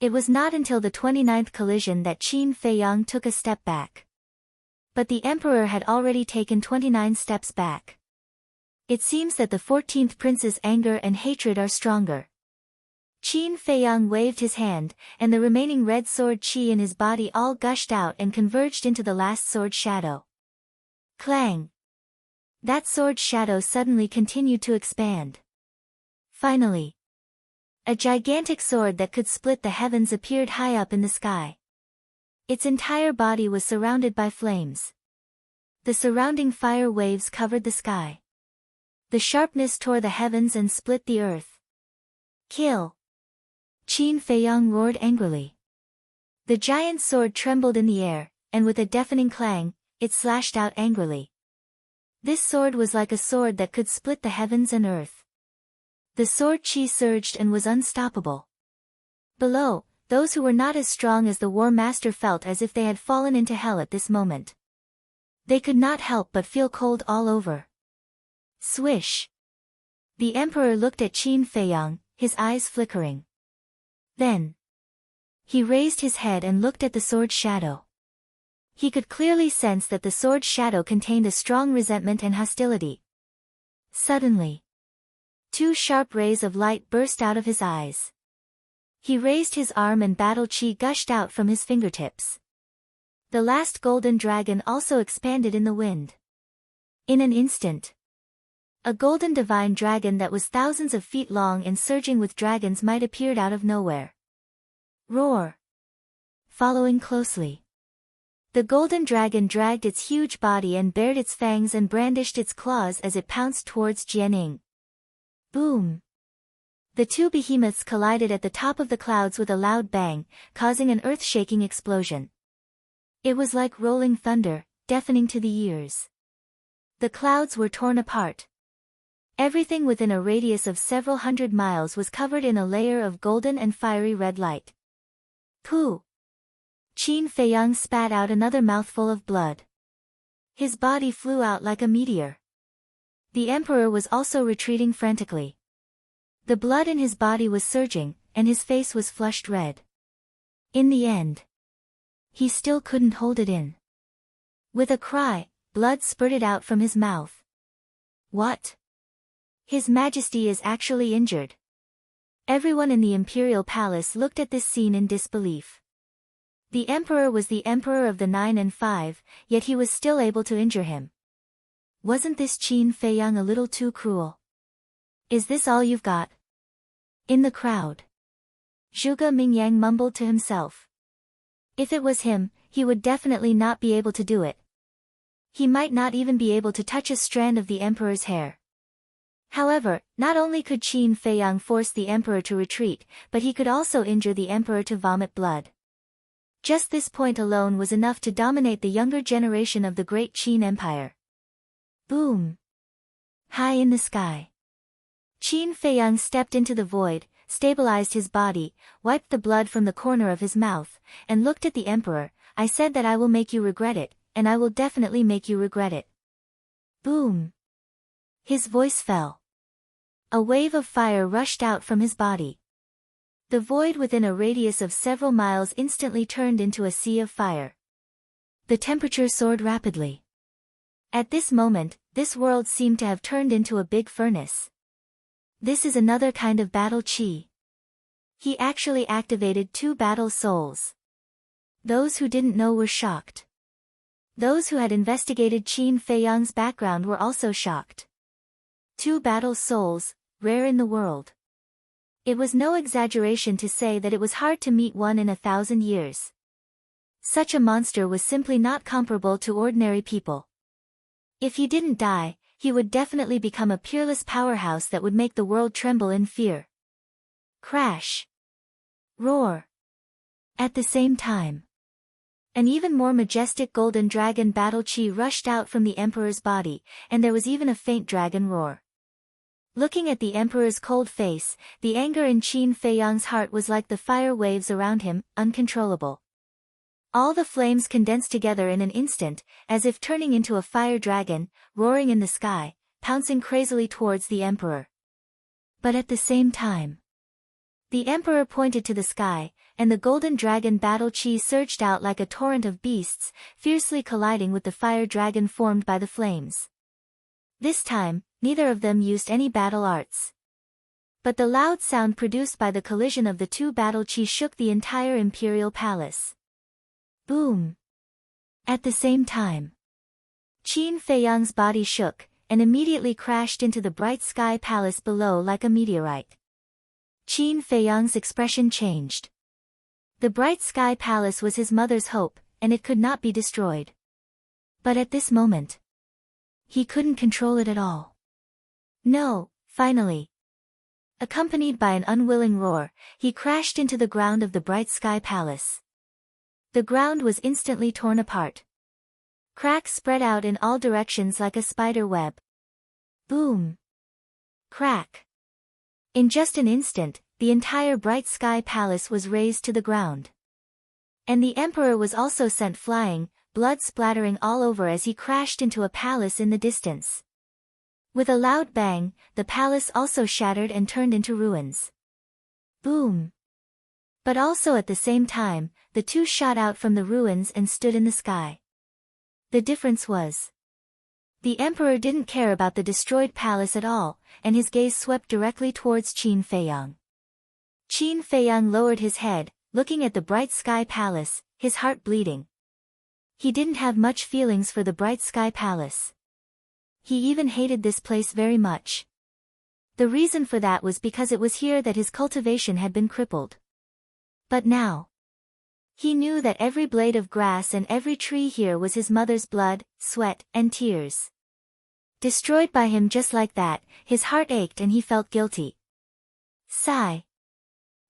It was not until the 29th collision that Qin Feiyang took a step back. But the emperor had already taken 29 steps back. It seems that the 14th prince's anger and hatred are stronger. Qin Feiyang waved his hand, and the remaining red sword Qi in his body all gushed out and converged into the last sword shadow. Clang! That sword shadow suddenly continued to expand. Finally, a gigantic sword that could split the heavens appeared high up in the sky. Its entire body was surrounded by flames. The surrounding fire waves covered the sky. The sharpness tore the heavens and split the earth. Kill! Qin Feiyang roared angrily. The giant sword trembled in the air, and with a deafening clang, it slashed out angrily. This sword was like a sword that could split the heavens and earth. The sword Qi surged and was unstoppable. Below, those who were not as strong as the War Master felt as if they had fallen into hell at this moment. They could not help but feel cold all over. Swish! The Emperor looked at Qin Feiyang, his eyes flickering. Then he raised his head and looked at the sword shadow. He could clearly sense that the sword shadow contained a strong resentment and hostility. Suddenly, two sharp rays of light burst out of his eyes. He raised his arm and battle chi gushed out from his fingertips. The last golden dragon also expanded in the wind. In an instant, a golden divine dragon that was thousands of feet long and surging with dragon's might appeared out of nowhere. Roar! Following closely, the golden dragon dragged its huge body and bared its fangs and brandished its claws as it pounced towards Jianing. Boom! The two behemoths collided at the top of the clouds with a loud bang, causing an earth-shaking explosion. It was like rolling thunder, deafening to the ears. The clouds were torn apart. Everything within a radius of several hundred miles was covered in a layer of golden and fiery red light. Pooh! Qin Feiyang spat out another mouthful of blood. His body flew out like a meteor. The Emperor was also retreating frantically. The blood in his body was surging, and his face was flushed red. In the end, he still couldn't hold it in. With a cry, blood spurted out from his mouth. What? His Majesty is actually injured. Everyone in the imperial palace looked at this scene in disbelief. The Emperor was the Emperor of the 9 and 5, yet he was still able to injure him. Wasn't this Qin Feiyang a little too cruel? Is this all you've got? In the crowd, Zhuge Mingyang mumbled to himself. If it was him, he would definitely not be able to do it. He might not even be able to touch a strand of the Emperor's hair. However, not only could Qin Feiyang force the Emperor to retreat, but he could also injure the Emperor to vomit blood. Just this point alone was enough to dominate the younger generation of the great Qin Empire. Boom! High in the sky, Qin Feiyang stepped into the void, stabilized his body, wiped the blood from the corner of his mouth, and looked at the Emperor. I said that I will make you regret it, and I will definitely make you regret it. Boom! His voice fell. A wave of fire rushed out from his body. The void within a radius of several miles instantly turned into a sea of fire. The temperature soared rapidly. At this moment, this world seemed to have turned into a big furnace. This is another kind of battle chi. He actually activated 2 battle souls. Those who didn't know were shocked. Those who had investigated Qin Feiyang's background were also shocked. 2 battle souls, rare in the world. It was no exaggeration to say that it was hard to meet one in 1,000 years. Such a monster was simply not comparable to ordinary people. If he didn't die, he would definitely become a peerless powerhouse that would make the world tremble in fear. Crash! Roar! At the same time, an even more majestic golden dragon battle chi rushed out from the Emperor's body, and there was even a faint dragon roar. Looking at the Emperor's cold face, the anger in Qin Feiyang's heart was like the fire waves around him, uncontrollable. All the flames condensed together in an instant, as if turning into a fire dragon, roaring in the sky, pouncing crazily towards the Emperor. But at the same time, the Emperor pointed to the sky, and the golden dragon battle chi surged out like a torrent of beasts, fiercely colliding with the fire dragon formed by the flames. This time, neither of them used any battle arts. But the loud sound produced by the collision of the 2 battle chi shook the entire imperial palace. Boom! At the same time, Qin Feiyang's body shook, and immediately crashed into the bright sky palace below like a meteorite. Qin Feiyang's expression changed. The bright sky palace was his mother's hope, and it could not be destroyed. But at this moment, he couldn't control it at all. No, finally. Accompanied by an unwilling roar, he crashed into the ground of the bright sky palace. The ground was instantly torn apart. Cracks spread out in all directions like a spider web. Boom! Crack! In just an instant, the entire Bright Sky Palace was razed to the ground. And the emperor was also sent flying, blood splattering all over as he crashed into a palace in the distance. With a loud bang, the palace also shattered and turned into ruins. Boom! But also at the same time, the two shot out from the ruins and stood in the sky. The difference was, the emperor didn't care about the destroyed palace at all, and his gaze swept directly towards Qin Feiyang. Qin Feiyang lowered his head, looking at the Bright Sky Palace, his heart bleeding. He didn't have much feelings for the Bright Sky Palace. He even hated this place very much. The reason for that was because it was here that his cultivation had been crippled. But now, he knew that every blade of grass and every tree here was his mother's blood, sweat, and tears. Destroyed by him just like that, his heart ached and he felt guilty. Sigh.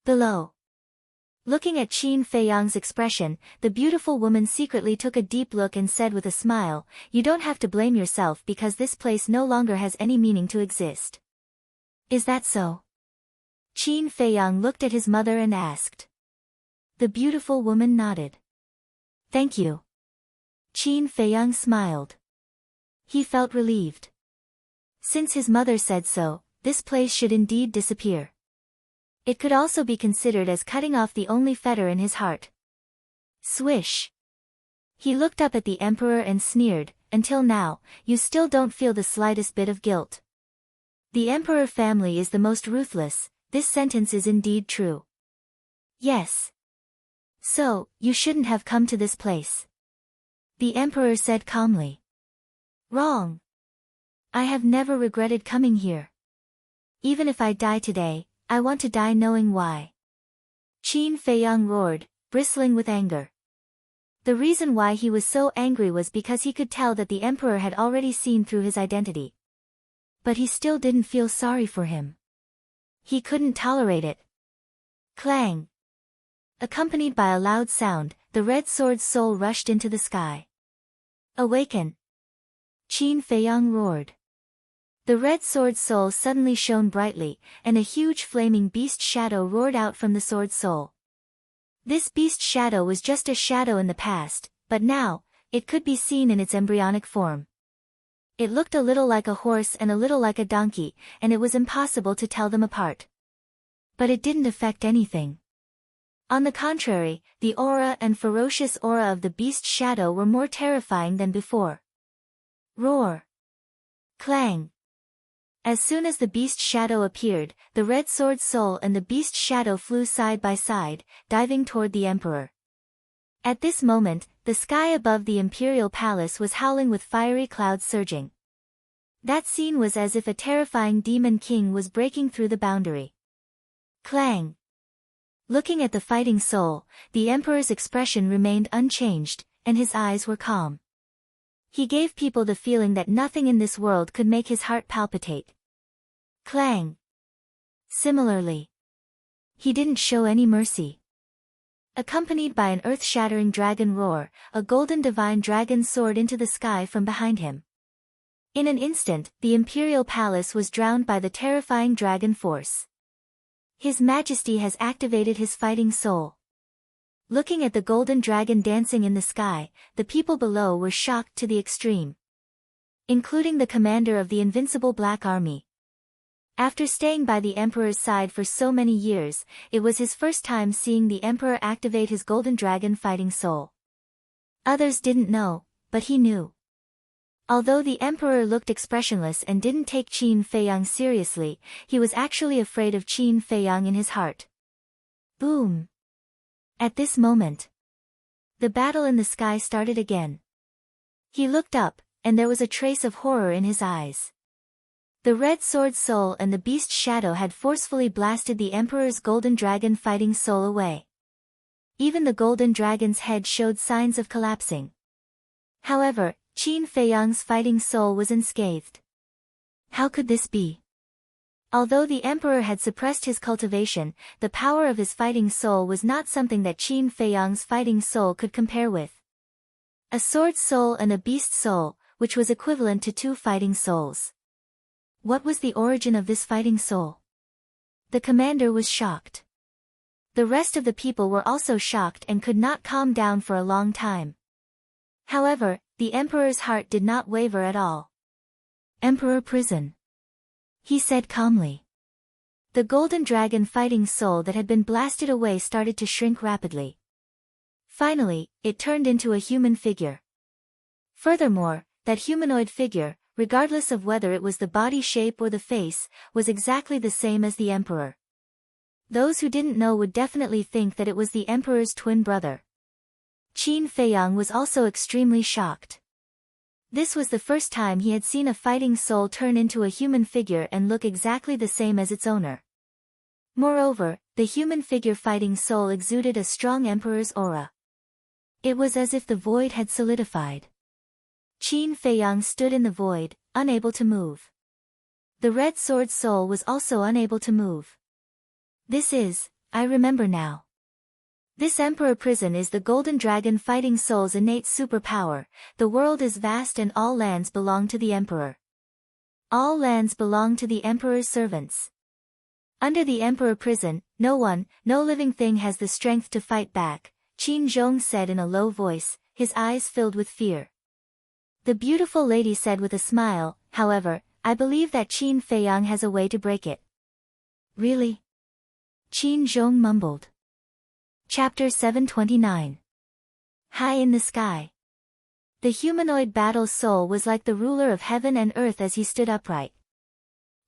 Below. Looking at Qin Feiyang's expression, the beautiful woman secretly took a deep look and said with a smile, "You don't have to blame yourself because this place no longer has any meaning to exist." Is that so? Qin Feiyang looked at his mother and asked. The beautiful woman nodded. Thank you. Qin Feiyang smiled. He felt relieved. Since his mother said so, this place should indeed disappear. It could also be considered as cutting off the only fetter in his heart. Swish. He looked up at the emperor and sneered, "Until now, you still don't feel the slightest bit of guilt. The emperor family is the most ruthless, this sentence is indeed true." Yes. So, you shouldn't have come to this place. The emperor said calmly. Wrong. I have never regretted coming here. Even if I die today, I want to die knowing why. Qin Feiyang roared, bristling with anger. The reason why he was so angry was because he could tell that the emperor had already seen through his identity. But he still didn't feel sorry for him. He couldn't tolerate it. Clang. Accompanied by a loud sound, the red sword's soul rushed into the sky. Awaken! Qin Feiyang roared. The red sword soul suddenly shone brightly, and a huge flaming beast shadow roared out from the sword soul. This beast shadow was just a shadow in the past, but now, it could be seen in its embryonic form. It looked a little like a horse and a little like a donkey, and it was impossible to tell them apart. But it didn't affect anything. On the contrary, the aura and ferocious aura of the beast shadow were more terrifying than before. Roar! Clang! As soon as the beast shadow appeared, the red sword soul and the beast shadow flew side by side, diving toward the emperor. At this moment, the sky above the imperial palace was howling with fiery clouds surging. That scene was as if a terrifying demon king was breaking through the boundary. Clang! Looking at the fighting soul, the emperor's expression remained unchanged, and his eyes were calm. He gave people the feeling that nothing in this world could make his heart palpitate. Clang! Similarly, he didn't show any mercy. Accompanied by an earth-shattering dragon roar, a golden divine dragon soared into the sky from behind him. In an instant, the imperial palace was drowned by the terrifying dragon force. His Majesty has activated his fighting soul. Looking at the golden dragon dancing in the sky, the people below were shocked to the extreme. Including the commander of the Invincible Black Army. After staying by the emperor's side for so many years, it was his first time seeing the emperor activate his golden dragon fighting soul. Others didn't know, but he knew. Although the emperor looked expressionless and didn't take Qin Feiyang seriously, he was actually afraid of Qin Feiyang in his heart. Boom! At this moment, the battle in the sky started again. He looked up, and there was a trace of horror in his eyes. The red sword soul and the beast shadow had forcefully blasted the emperor's golden dragon fighting soul away. Even the golden dragon's head showed signs of collapsing. However, Qin Feiyang's fighting soul was unscathed. How could this be? Although the emperor had suppressed his cultivation, the power of his fighting soul was not something that Qin Feiyang's fighting soul could compare with. A sword soul and a beast soul, which was equivalent to two fighting souls. What was the origin of this fighting soul? The commander was shocked. The rest of the people were also shocked and could not calm down for a long time. However, the emperor's heart did not waver at all. "Emperor prison," he said calmly. The golden dragon fighting soul that had been blasted away started to shrink rapidly. Finally, it turned into a human figure. Furthermore, that humanoid figure, regardless of whether it was the body shape or the face, was exactly the same as the emperor. Those who didn't know would definitely think that it was the emperor's twin brother. Qin Feiyang was also extremely shocked. This was the first time he had seen a fighting soul turn into a human figure and look exactly the same as its owner. Moreover, the human figure fighting soul exuded a strong emperor's aura. It was as if the void had solidified. Qin Feiyang stood in the void, unable to move. The red sword soul was also unable to move. I remember now. This emperor prison is the golden dragon fighting soul's innate superpower. The world is vast and all lands belong to the emperor. All lands belong to the emperor's servants. Under the emperor prison, no living thing has the strength to fight back, Qin Zhong said in a low voice, his eyes filled with fear. The beautiful lady said with a smile, "However, I believe that Qin Feiyang has a way to break it." "Really?" Qin Zhong mumbled. Chapter 729. High in the sky. The humanoid battle soul was like the ruler of heaven and earth as he stood upright.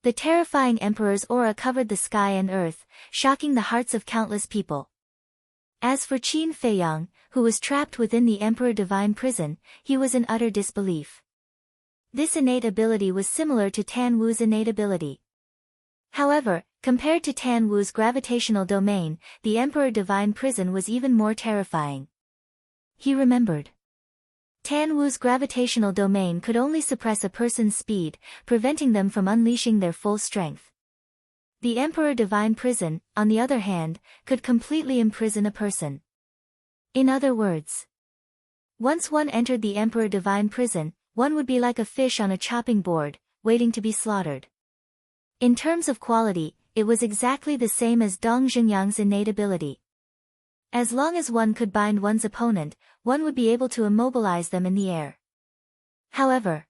The terrifying emperor's aura covered the sky and earth, shocking the hearts of countless people. As for Qin Feiyang, who was trapped within the emperor divine prison, he was in utter disbelief. This innate ability was similar to Tan Wu's innate ability. However, compared to Tan Wu's gravitational domain, the emperor divine prison was even more terrifying. He remembered. Tan Wu's gravitational domain could only suppress a person's speed, preventing them from unleashing their full strength. The emperor divine prison, on the other hand, could completely imprison a person. In other words, once one entered the emperor divine prison, one would be like a fish on a chopping board, waiting to be slaughtered. In terms of quality, it was exactly the same as Dong Zhengyang's innate ability. As long as one could bind one's opponent, one would be able to immobilize them in the air. However,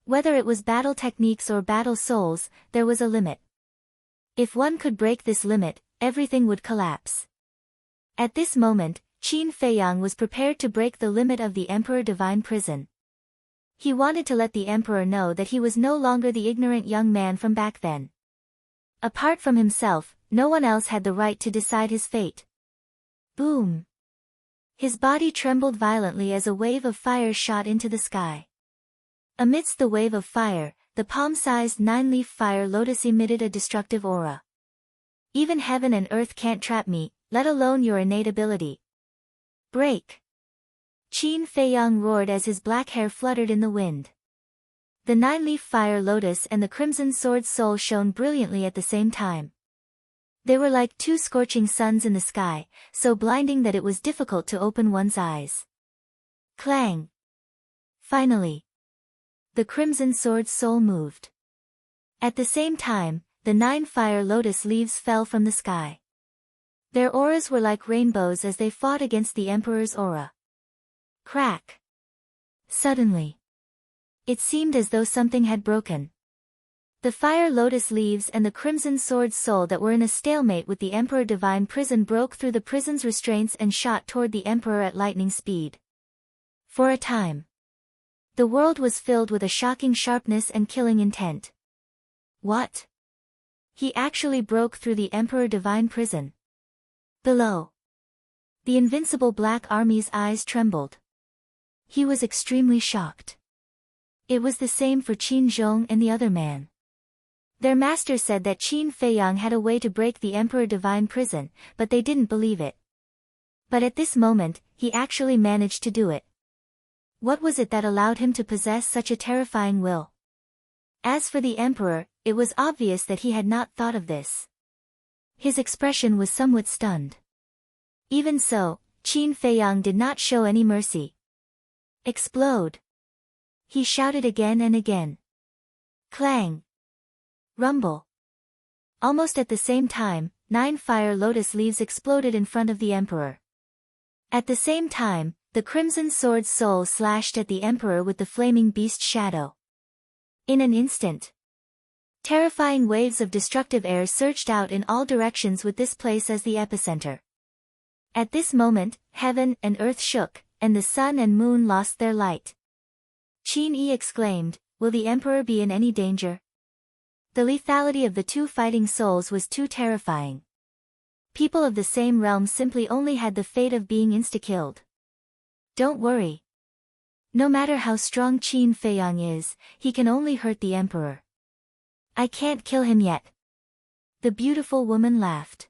whether it was battle techniques or battle souls, there was a limit. If one could break this limit, everything would collapse. At this moment, Qin Feiyang was prepared to break the limit of the emperor divine prison. He wanted to let the emperor know that he was no longer the ignorant young man from back then. Apart from himself, no one else had the right to decide his fate. Boom! His body trembled violently as a wave of fire shot into the sky. Amidst the wave of fire, the palm-sized nine-leaf fire lotus emitted a destructive aura. "Even heaven and earth can't trap me, let alone your innate ability. Break!" Qin Feiyang roared as his black hair fluttered in the wind. The nine-leaf fire lotus and the crimson sword soul shone brilliantly at the same time. They were like two scorching suns in the sky, so blinding that it was difficult to open one's eyes. Clang! Finally, the crimson sword soul moved. At the same time, the 9 fire lotus leaves fell from the sky. Their auras were like rainbows as they fought against the emperor's aura. Crack! Suddenly, it seemed as though something had broken. The fire lotus leaves and the crimson sword soul that were in a stalemate with the emperor divine prison broke through the prison's restraints and shot toward the emperor at lightning speed. For a time, the world was filled with a shocking sharpness and killing intent. What? He actually broke through the emperor divine prison. Below, the invincible Black Army's eyes trembled. He was extremely shocked. It was the same for Qin Zhong and the other man. Their master said that Qin Feiyang had a way to break the emperor divine prison, but they didn't believe it. But at this moment, he actually managed to do it. What was it that allowed him to possess such a terrifying will? As for the emperor, it was obvious that he had not thought of this. His expression was somewhat stunned. Even so, Qin Feiyang did not show any mercy. Explode! He shouted again and again. Clang! Rumble! Almost at the same time, 9 fire lotus leaves exploded in front of the emperor. At the same time, the crimson sword's soul slashed at the emperor with the flaming beast shadow. In an instant, terrifying waves of destructive air surged out in all directions with this place as the epicenter. At this moment, heaven and earth shook, and the sun and moon lost their light. Qin Yi exclaimed, "Will the emperor be in any danger?" The lethality of the two fighting souls was too terrifying. People of the same realm simply only had the fate of being insta-killed. Don't worry. No matter how strong Qin Feiyang is, he can only hurt the emperor. I can't kill him yet. The beautiful woman laughed.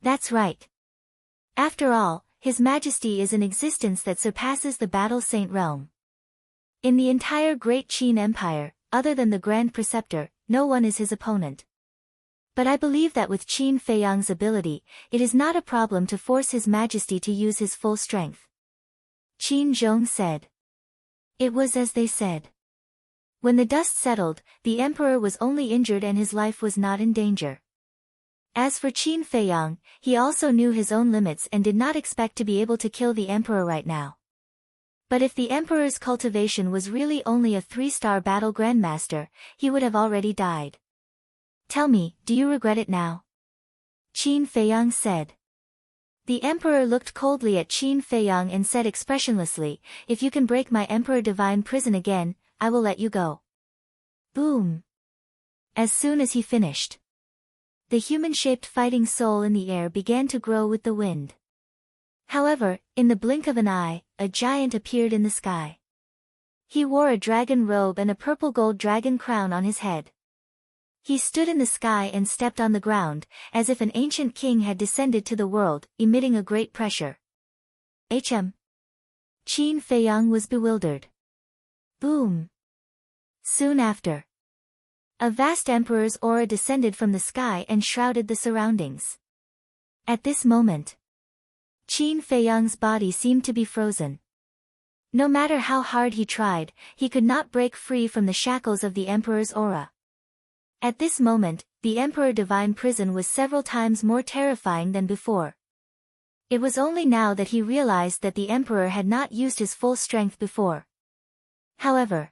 That's right. After all, His Majesty is an existence that surpasses the Battle Saint realm. In the entire Great Qin Empire, other than the Grand Preceptor, no one is his opponent. But I believe that with Qin Feiyang's ability, it is not a problem to force His Majesty to use his full strength. Qin Zhong said. It was as they said. When the dust settled, the emperor was only injured and his life was not in danger. As for Qin Feiyang, he also knew his own limits and did not expect to be able to kill the emperor right now. But if the emperor's cultivation was really only a 3-star battle grandmaster, he would have already died. Tell me, do you regret it now? Qin Feiyang said. The emperor looked coldly at Qin Feiyang and said expressionlessly, if you can break my emperor divine prison again, I will let you go. Boom. As soon as he finished, the human-shaped fighting soul in the air began to grow with the wind. However, in the blink of an eye, a giant appeared in the sky. He wore a dragon robe and a purple-gold dragon crown on his head. He stood in the sky and stepped on the ground, as if an ancient king had descended to the world, emitting a great pressure. Qin Feiyang was bewildered. Boom. Soon after, a vast emperor's aura descended from the sky and shrouded the surroundings. At this moment, Qin Feiyang's body seemed to be frozen. No matter how hard he tried, he could not break free from the shackles of the emperor's aura. At this moment, the emperor divine prison was several times more terrifying than before. It was only now that he realized that the emperor had not used his full strength before. However,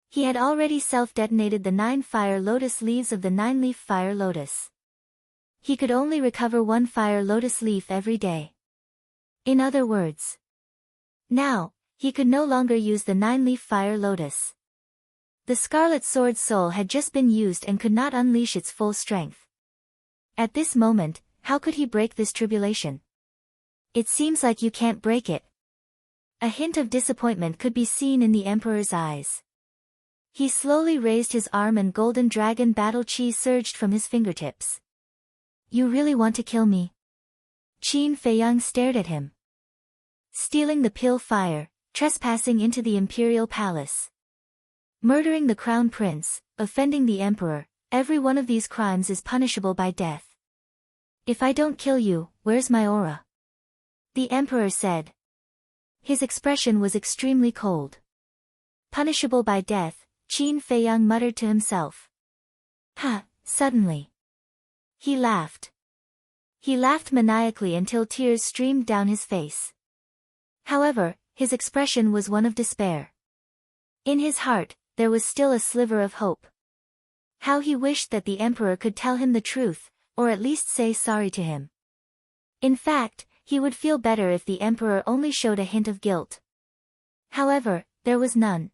he had already self-detonated the 9 fire lotus leaves of the 9-leaf fire lotus. He could only recover 1 fire lotus leaf every day. In other words, now, he could no longer use the 9-leaf fire lotus. The Scarlet Sword Soul had just been used and could not unleash its full strength. At this moment, how could he break this tribulation? It seems like you can't break it. A hint of disappointment could be seen in the emperor's eyes. He slowly raised his arm and golden dragon battle chi surged from his fingertips. You really want to kill me? Qin Feiyang stared at him. Stealing the pale fire, trespassing into the imperial palace, murdering the crown prince, offending the emperor, every one of these crimes is punishable by death. If I don't kill you, where's my aura? The emperor said. His expression was extremely cold. Punishable by death, Qin Feiyang muttered to himself. Ha, suddenly. He laughed. He laughed maniacally until tears streamed down his face. However, his expression was one of despair. In his heart, there was still a sliver of hope. How he wished that the emperor could tell him the truth, or at least say sorry to him. In fact, he would feel better if the emperor only showed a hint of guilt. However, there was none.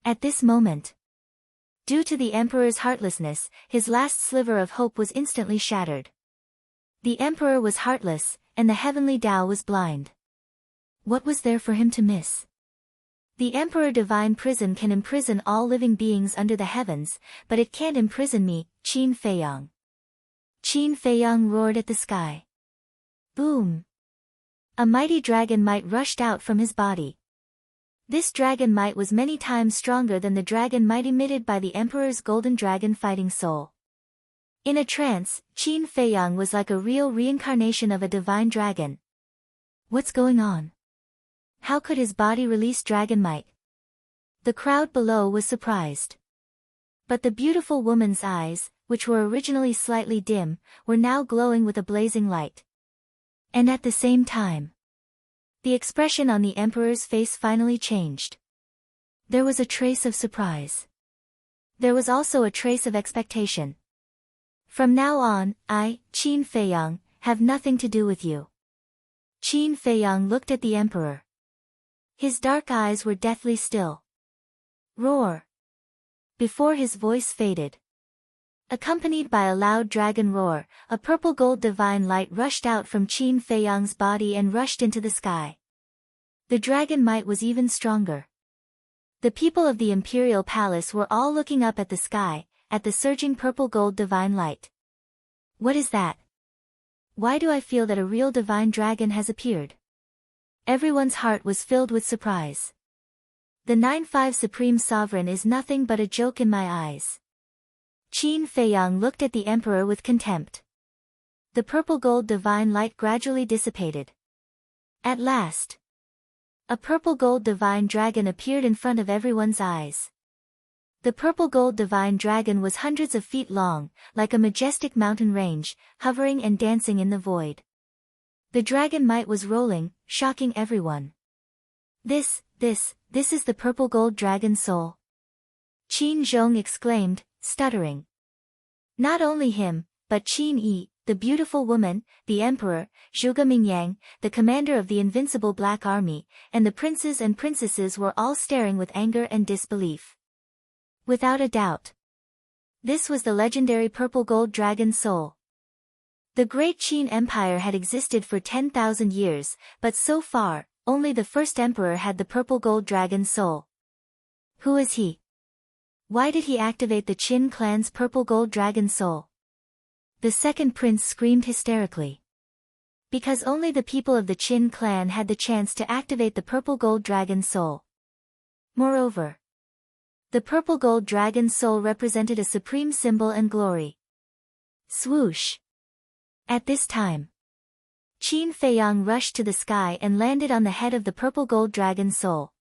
At this moment, due to the emperor's heartlessness, his last sliver of hope was instantly shattered. The emperor was heartless, and the heavenly Tao was blind. What was there for him to miss? The Emperor Divine Prison can imprison all living beings under the heavens, but it can't imprison me, Qin Feiyang. Qin Feiyang roared at the sky. Boom! A mighty dragon might rushed out from his body. This dragon might was many times stronger than the dragon might emitted by the Emperor's golden dragon fighting soul. In a trance, Qin Feiyang was like a real reincarnation of a divine dragon. What's going on? How could his body release dragon might? The crowd below was surprised. But the beautiful woman's eyes, which were originally slightly dim, were now glowing with a blazing light. And at the same time, the expression on the emperor's face finally changed. There was a trace of surprise. There was also a trace of expectation. From now on, I, Qin Feiyang, have nothing to do with you. Qin Feiyang looked at the emperor. His dark eyes were deathly still. Roar! Before his voice faded, accompanied by a loud dragon roar, a purple-gold divine light rushed out from Qin Feiyang's body and rushed into the sky. The dragon might was even stronger. The people of the imperial palace were all looking up at the sky, at the surging purple-gold divine light. What is that? Why do I feel that a real divine dragon has appeared? Everyone's heart was filled with surprise. The 9-5 Supreme Sovereign is nothing but a joke in my eyes. Qin Feiyang looked at the emperor with contempt. The purple-gold divine light gradually dissipated. At last, a purple-gold divine dragon appeared in front of everyone's eyes. The purple-gold divine dragon was hundreds of feet long, like a majestic mountain range, hovering and dancing in the void. The dragon might was rolling, shocking everyone. This is the purple-gold dragon soul. Qin Zhong exclaimed, stuttering. Not only him, but Qin Yi, the beautiful woman, the emperor, Zhuge Mingyang, the commander of the Invincible Black Army, and the princes and princesses were all staring with anger and disbelief. Without a doubt, this was the legendary purple-gold dragon soul. The great Qin Empire had existed for 10,000 years, but so far, only the first emperor had the purple-gold dragon soul. Who is he? Why did he activate the Qin clan's purple-gold dragon soul? The second prince screamed hysterically. Because only the people of the Qin clan had the chance to activate the purple-gold dragon soul. Moreover, the purple-gold dragon soul represented a supreme symbol and glory. Swoosh! At this time, Qin Feiyang rushed to the sky and landed on the head of the purple-gold dragon soul.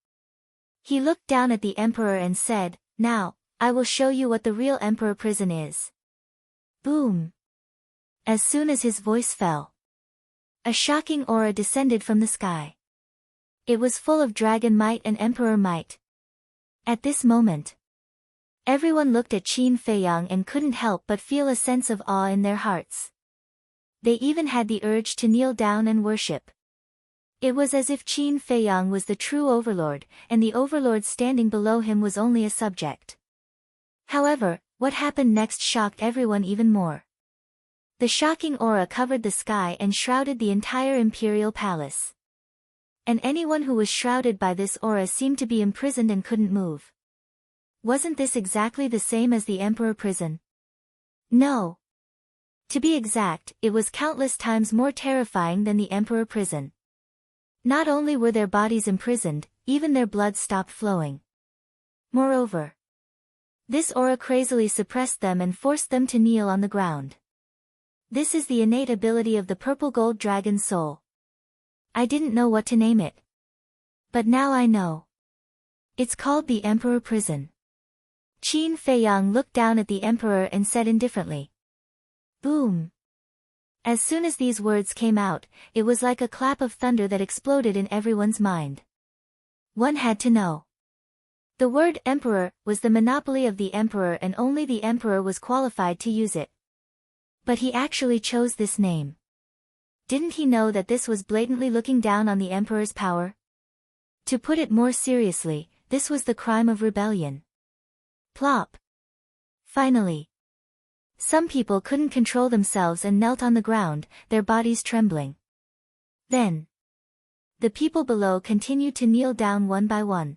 He looked down at the emperor and said, "Now, I will show you what the real emperor prison is." Boom! As soon as his voice fell, a shocking aura descended from the sky. It was full of dragon might and emperor might. At this moment, everyone looked at Qin Feiyang and couldn't help but feel a sense of awe in their hearts. They even had the urge to kneel down and worship. It was as if Qin Feiyang was the true overlord, and the overlord standing below him was only a subject. However, what happened next shocked everyone even more. The shocking aura covered the sky and shrouded the entire imperial palace. And anyone who was shrouded by this aura seemed to be imprisoned and couldn't move. Wasn't this exactly the same as the emperor prison? No. To be exact, it was countless times more terrifying than the emperor prison. Not only were their bodies imprisoned, even their blood stopped flowing. Moreover, this aura crazily suppressed them and forced them to kneel on the ground. This is the innate ability of the purple-gold dragon soul. I didn't know what to name it. But now I know. It's called the Emperor Prison. Qin Feiyang looked down at the emperor and said indifferently. Boom! As soon as these words came out, it was like a clap of thunder that exploded in everyone's mind. One had to know. The word emperor was the monopoly of the emperor and only the emperor was qualified to use it. But he actually chose this name. Didn't he know that this was blatantly looking down on the emperor's power? To put it more seriously, this was the crime of rebellion. Plop! Finally, some people couldn't control themselves and knelt on the ground, their bodies trembling. Then, the people below continued to kneel down one by one.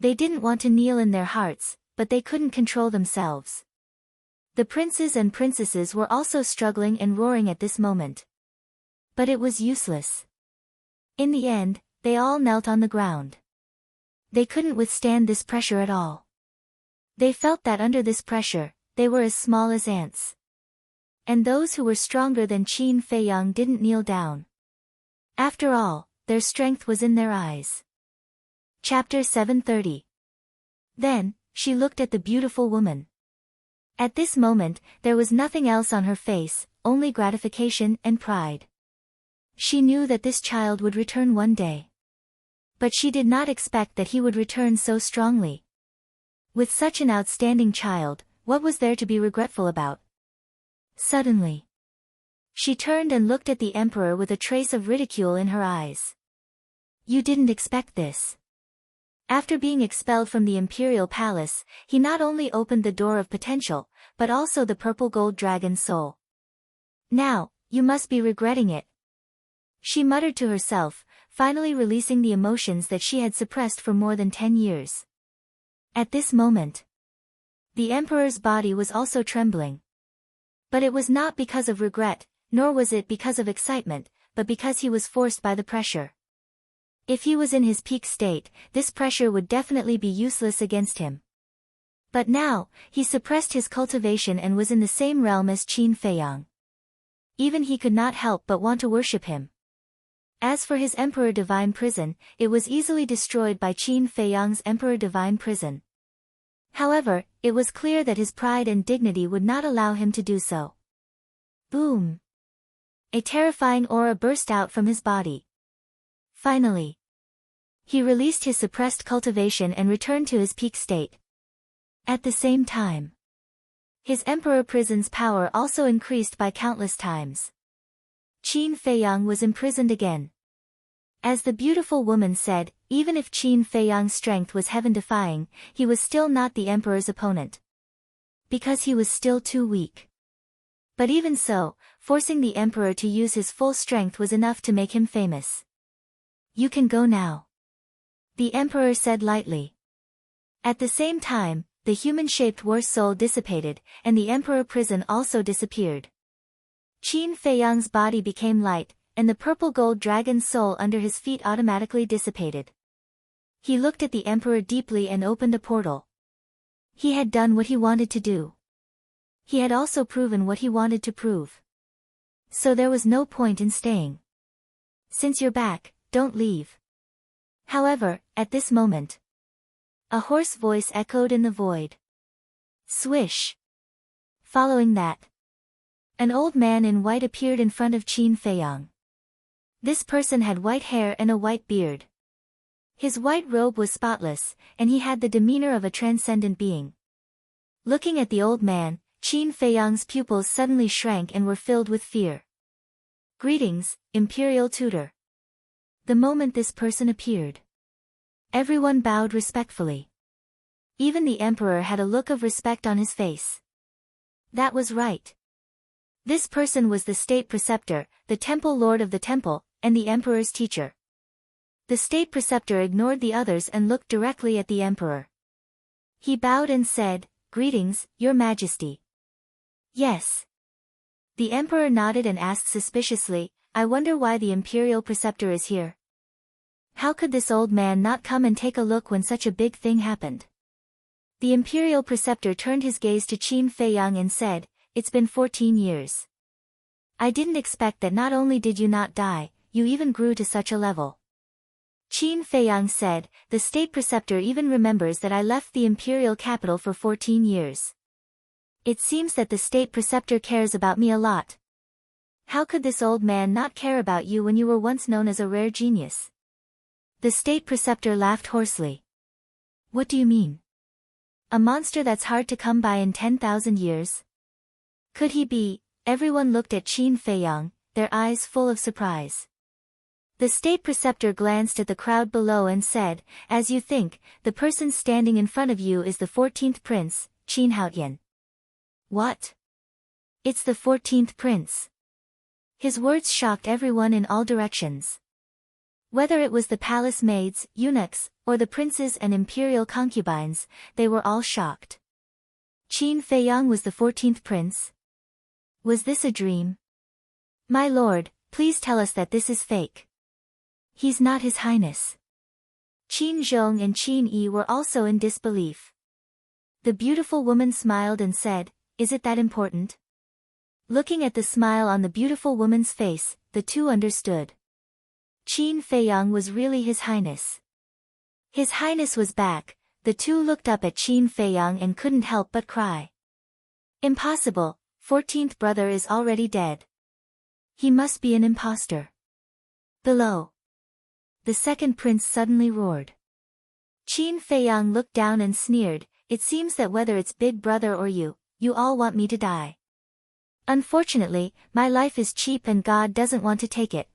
They didn't want to kneel in their hearts, but they couldn't control themselves. The princes and princesses were also struggling and roaring at this moment. But it was useless. In the end, they all knelt on the ground. They couldn't withstand this pressure at all. They felt that under this pressure, they were as small as ants. And those who were stronger than Qin Feiyang didn't kneel down. After all, their strength was in their eyes. Chapter 730. Then, she looked at the beautiful woman. At this moment, there was nothing else on her face, only gratification and pride. She knew that this child would return one day. But she did not expect that he would return so strongly. With such an outstanding child, what was there to be regretful about? Suddenly, she turned and looked at the emperor with a trace of ridicule in her eyes. You didn't expect this. After being expelled from the imperial palace, he not only opened the door of potential, but also the purple gold dragon's soul. Now, you must be regretting it. She muttered to herself, finally releasing the emotions that she had suppressed for more than 10 years. At this moment, the emperor's body was also trembling. But it was not because of regret, nor was it because of excitement, but because he was forced by the pressure. If he was in his peak state, this pressure would definitely be useless against him. But now, he suppressed his cultivation and was in the same realm as Qin Feiyang. Even he could not help but want to worship him. As for his Emperor Divine Prison, it was easily destroyed by Qin Feiyang's Emperor Divine Prison. However, it was clear that his pride and dignity would not allow him to do so. Boom! A terrifying aura burst out from his body. Finally, he released his suppressed cultivation and returned to his peak state. At the same time, his Emperor Prison's power also increased by countless times. Qin Feiyang was imprisoned again. As the beautiful woman said, even if Qin Feiyang's strength was heaven-defying, he was still not the emperor's opponent. Because he was still too weak. But even so, forcing the emperor to use his full strength was enough to make him famous. You can go now, the emperor said lightly. At the same time, the human-shaped war soul dissipated, and the emperor prison also disappeared. Qin Feiyang's body became light, and the purple gold dragon's soul under his feet automatically dissipated. He looked at the emperor deeply and opened a portal. He had done what he wanted to do. He had also proven what he wanted to prove. So there was no point in staying. Since you're back, don't leave. However, at this moment, a hoarse voice echoed in the void. Swish! Following that, an old man in white appeared in front of Qin Feiyang. This person had white hair and a white beard. His white robe was spotless, and he had the demeanor of a transcendent being. Looking at the old man, Qin Feiyang's pupils suddenly shrank and were filled with fear. Greetings, Imperial Tutor. The moment this person appeared, everyone bowed respectfully. Even the emperor had a look of respect on his face. That was right. This person was the state preceptor, the temple lord of the temple, and the emperor's teacher. The state preceptor ignored the others and looked directly at the emperor. He bowed and said, "Greetings, your majesty." Yes. The emperor nodded and asked suspiciously, "I wonder why the imperial preceptor is here. How could this old man not come and take a look when such a big thing happened?" The imperial preceptor turned his gaze to Qin Feiyang and said, "It's been 14 years. I didn't expect that not only did you not die, you even grew to such a level." Qin Feiyang said, "The state preceptor even remembers that I left the imperial capital for 14 years. It seems that the state preceptor cares about me a lot. How could this old man not care about you when you were once known as a rare genius?" The state preceptor laughed hoarsely. "What do you mean? A monster that's hard to come by in 10,000 years? Could he be?" Everyone looked at Qin Feiyang, their eyes full of surprise. The state preceptor glanced at the crowd below and said, "As you think, the person standing in front of you is the 14th prince, Qin Haotian." What? It's the 14th prince. His words shocked everyone in all directions. Whether it was the palace maids, eunuchs, or the princes and imperial concubines, they were all shocked. Qin Feiyang was the 14th prince? Was this a dream? "My lord, please tell us that this is fake. He's not His Highness." Qin Zhong and Qin Yi were also in disbelief. The beautiful woman smiled and said, "Is it that important?" Looking at the smile on the beautiful woman's face, the two understood. Qin Feiyang was really His Highness. His Highness was back. The two looked up at Qin Feiyang and couldn't help but cry. Impossible, 14th brother is already dead. He must be an impostor. Below. The second prince suddenly roared. Qin Feiyang looked down and sneered, it seems that whether it's big brother or you all want me to die. Unfortunately, my life is cheap and God doesn't want to take it.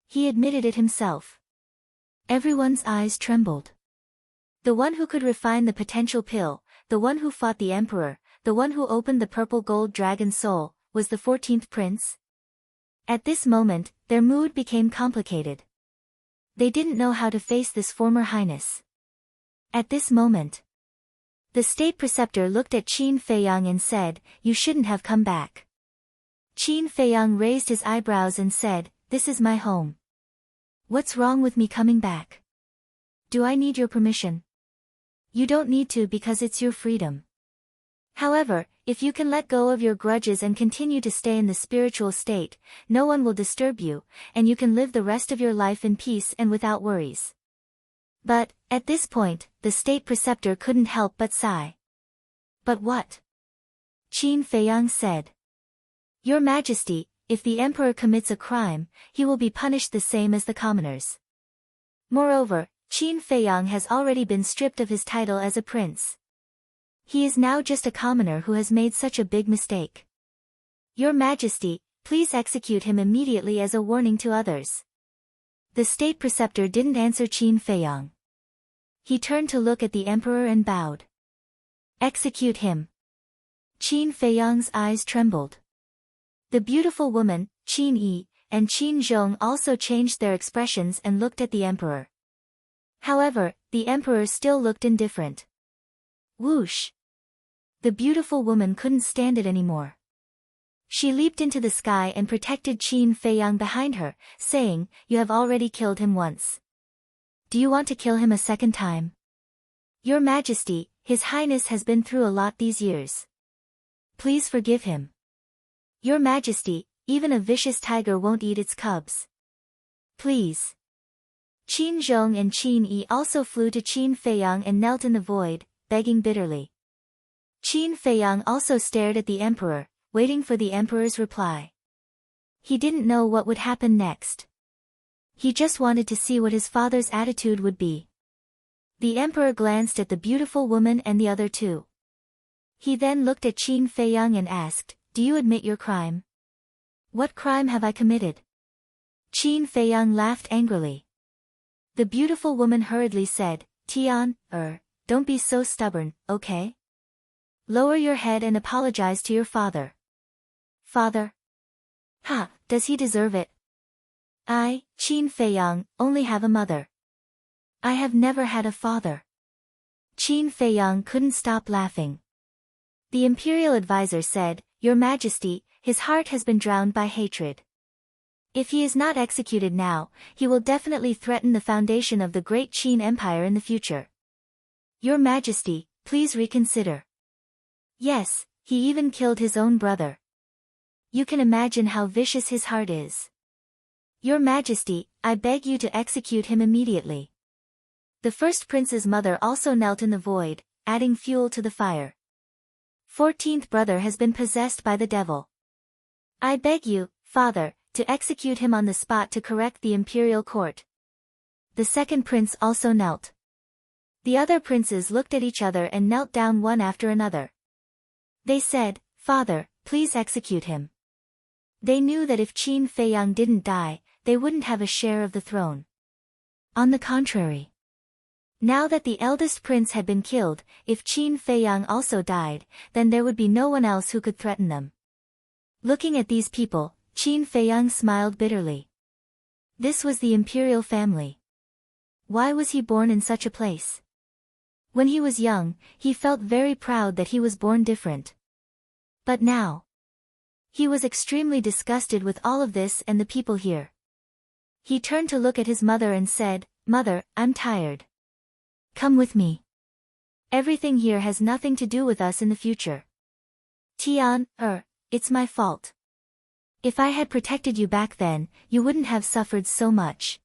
He admitted it himself. Everyone's eyes trembled. The one who could refine the potential pill, the one who fought the emperor, the one who opened the purple gold dragon soul, was the 14th prince? At this moment, their mood became complicated. They didn't know how to face this former highness. At this moment, the state preceptor looked at Qin Feiyang and said, you shouldn't have come back. Qin Feiyang raised his eyebrows and said, this is my home. What's wrong with me coming back? Do I need your permission? You don't need to because it's your freedom. However, if you can let go of your grudges and continue to stay in the spiritual state, no one will disturb you, and you can live the rest of your life in peace and without worries. But, at this point, the state preceptor couldn't help but sigh. But what? Qin Feiyang said. Your Majesty, if the emperor commits a crime, he will be punished the same as the commoners. Moreover, Qin Feiyang has already been stripped of his title as a prince. He is now just a commoner who has made such a big mistake. Your Majesty, please execute him immediately as a warning to others. The state preceptor didn't answer Qin Feiyang. He turned to look at the emperor and bowed. Execute him. Qin Feiyang's eyes trembled. The beautiful woman, Qin Yi, and Qin Zhong also changed their expressions and looked at the emperor. However, the emperor still looked indifferent. Whoosh! The beautiful woman couldn't stand it anymore. She leaped into the sky and protected Qin Feiyang behind her, saying, you have already killed him once. Do you want to kill him a second time? Your Majesty, His Highness has been through a lot these years. Please forgive him. Your Majesty, even a vicious tiger won't eat its cubs. Please. Qin Zhong and Qin Yi also flew to Qin Feiyang and knelt in the void, begging bitterly. Qin Feiyang also stared at the emperor, waiting for the emperor's reply. He didn't know what would happen next. He just wanted to see what his father's attitude would be. The emperor glanced at the beautiful woman and the other two. He then looked at Qin Feiyang and asked, do you admit your crime? What crime have I committed? Qin Feiyang laughed angrily. The beautiful woman hurriedly said, Tian, don't be so stubborn, okay? Lower your head and apologize to your father. Father? Ha, does he deserve it? I, Qin Feiyang, only have a mother. I have never had a father. Qin Feiyang couldn't stop laughing. The imperial advisor said, Your Majesty, his heart has been drowned by hatred. If he is not executed now, he will definitely threaten the foundation of the great Qin Empire in the future. Your Majesty, please reconsider. Yes, he even killed his own brother. You can imagine how vicious his heart is. Your Majesty, I beg you to execute him immediately. The first prince's mother also knelt in the void, adding fuel to the fire. 14th brother has been possessed by the devil. I beg you, father, to execute him on the spot to correct the imperial court. The second prince also knelt. The other princes looked at each other and knelt down one after another. They said, Father, please execute him. They knew that if Qin Feiyang didn't die, they wouldn't have a share of the throne. On the contrary. Now that the eldest prince had been killed, if Qin Feiyang also died, then there would be no one else who could threaten them. Looking at these people, Qin Feiyang smiled bitterly. This was the imperial family. Why was he born in such a place? When he was young, he felt very proud that he was born different. But now, he was extremely disgusted with all of this and the people here. He turned to look at his mother and said, Mother, I'm tired. Come with me. Everything here has nothing to do with us in the future. Tian, it's my fault. If I had protected you back then, you wouldn't have suffered so much.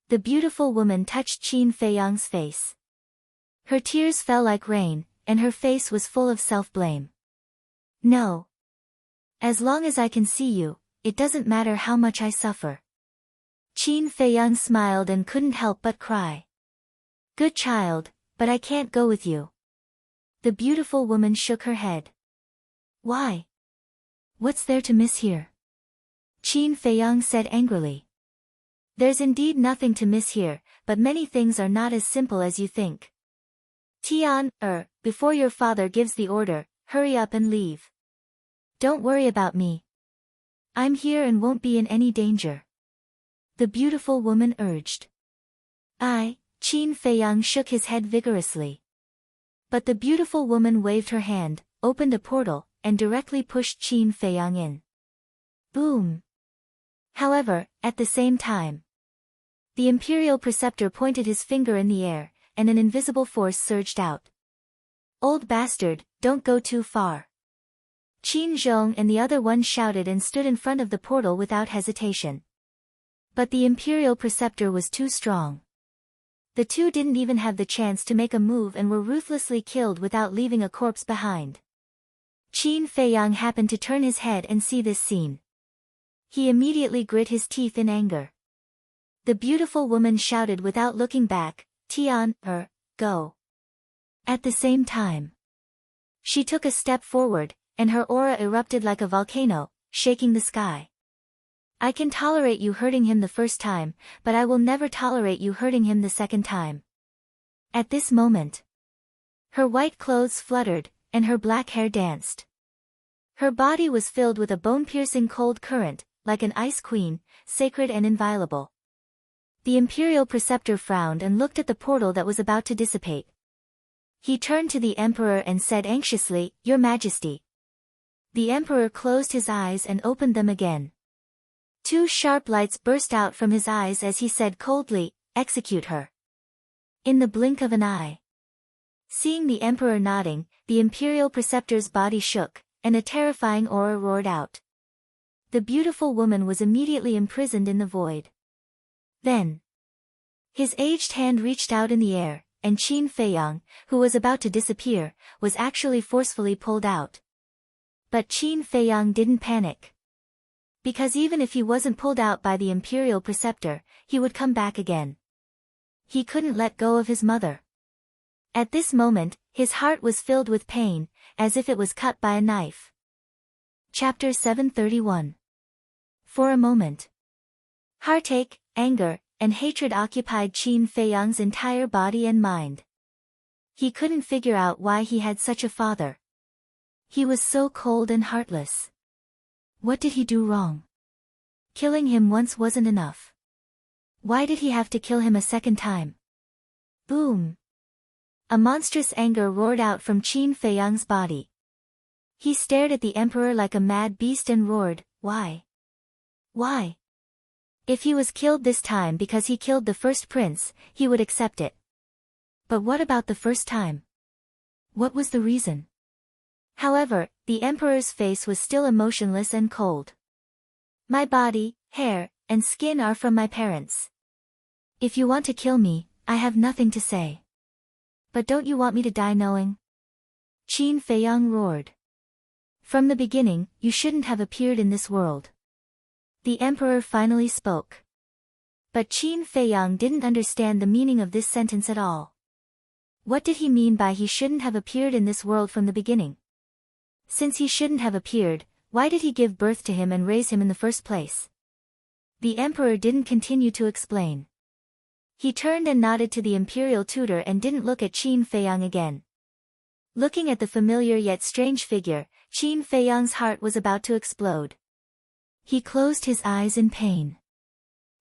The beautiful woman touched Qin Feiyang's face. Her tears fell like rain, and her face was full of self-blame. No. As long as I can see you, it doesn't matter how much I suffer. Qin Feiyang smiled and couldn't help but cry. Good child, but I can't go with you. The beautiful woman shook her head. Why? What's there to miss here? Qin Feiyang said angrily. There's indeed nothing to miss here, but many things are not as simple as you think. Tian, before your father gives the order, hurry up and leave. Don't worry about me. I'm here and won't be in any danger. The beautiful woman urged. Qin Feiyang shook his head vigorously. But the beautiful woman waved her hand, opened a portal, and directly pushed Qin Feiyang in. Boom! However, at the same time, the Imperial Preceptor pointed his finger in the air, and an invisible force surged out. Old bastard, don't go too far. Qin Zhong and the other one shouted and stood in front of the portal without hesitation. But the Imperial Preceptor was too strong. The two didn't even have the chance to make a move and were ruthlessly killed without leaving a corpse behind. Qin Feiyang happened to turn his head and see this scene. He immediately grit his teeth in anger. The beautiful woman shouted without looking back, Tian, go. At the same time, she took a step forward, and her aura erupted like a volcano, shaking the sky. I can tolerate you hurting him the first time, but I will never tolerate you hurting him the second time. At this moment, her white clothes fluttered, and her black hair danced. Her body was filled with a bone-piercing cold current, like an ice queen, sacred and inviolable. The Imperial Preceptor frowned and looked at the portal that was about to dissipate. He turned to the Emperor and said anxiously, Your Majesty. The Emperor closed his eyes and opened them again. Two sharp lights burst out from his eyes as he said coldly, Execute her. In the blink of an eye. Seeing the Emperor nodding, the Imperial Preceptor's body shook, and a terrifying aura roared out. The beautiful woman was immediately imprisoned in the void. Then, his aged hand reached out in the air, and Qin Feiyang, who was about to disappear, was actually forcefully pulled out. But Qin Feiyang didn't panic. Because even if he wasn't pulled out by the Imperial Preceptor, he would come back again. He couldn't let go of his mother. At this moment, his heart was filled with pain, as if it was cut by a knife. Chapter 731. For a moment, heartache, anger, and hatred occupied Qin Feiyang's entire body and mind. He couldn't figure out why he had such a father. He was so cold and heartless. What did he do wrong? Killing him once wasn't enough. Why did he have to kill him a second time? Boom! A monstrous anger roared out from Qin Feiyang's body. He stared at the Emperor like a mad beast and roared, Why? Why? If he was killed this time because he killed the first prince, he would accept it. But what about the first time? What was the reason? However, the Emperor's face was still emotionless and cold. My body, hair, and skin are from my parents. If you want to kill me, I have nothing to say. But don't you want me to die knowing? Qin Feiyang roared. From the beginning, you shouldn't have appeared in this world. The Emperor finally spoke. But Qin Feiyang didn't understand the meaning of this sentence at all. What did he mean by he shouldn't have appeared in this world from the beginning? Since he shouldn't have appeared, why did he give birth to him and raise him in the first place? The Emperor didn't continue to explain. He turned and nodded to the Imperial tutor and didn't look at Qin Feiyang again. Looking at the familiar yet strange figure, Qin Feiyang's heart was about to explode. He closed his eyes in pain.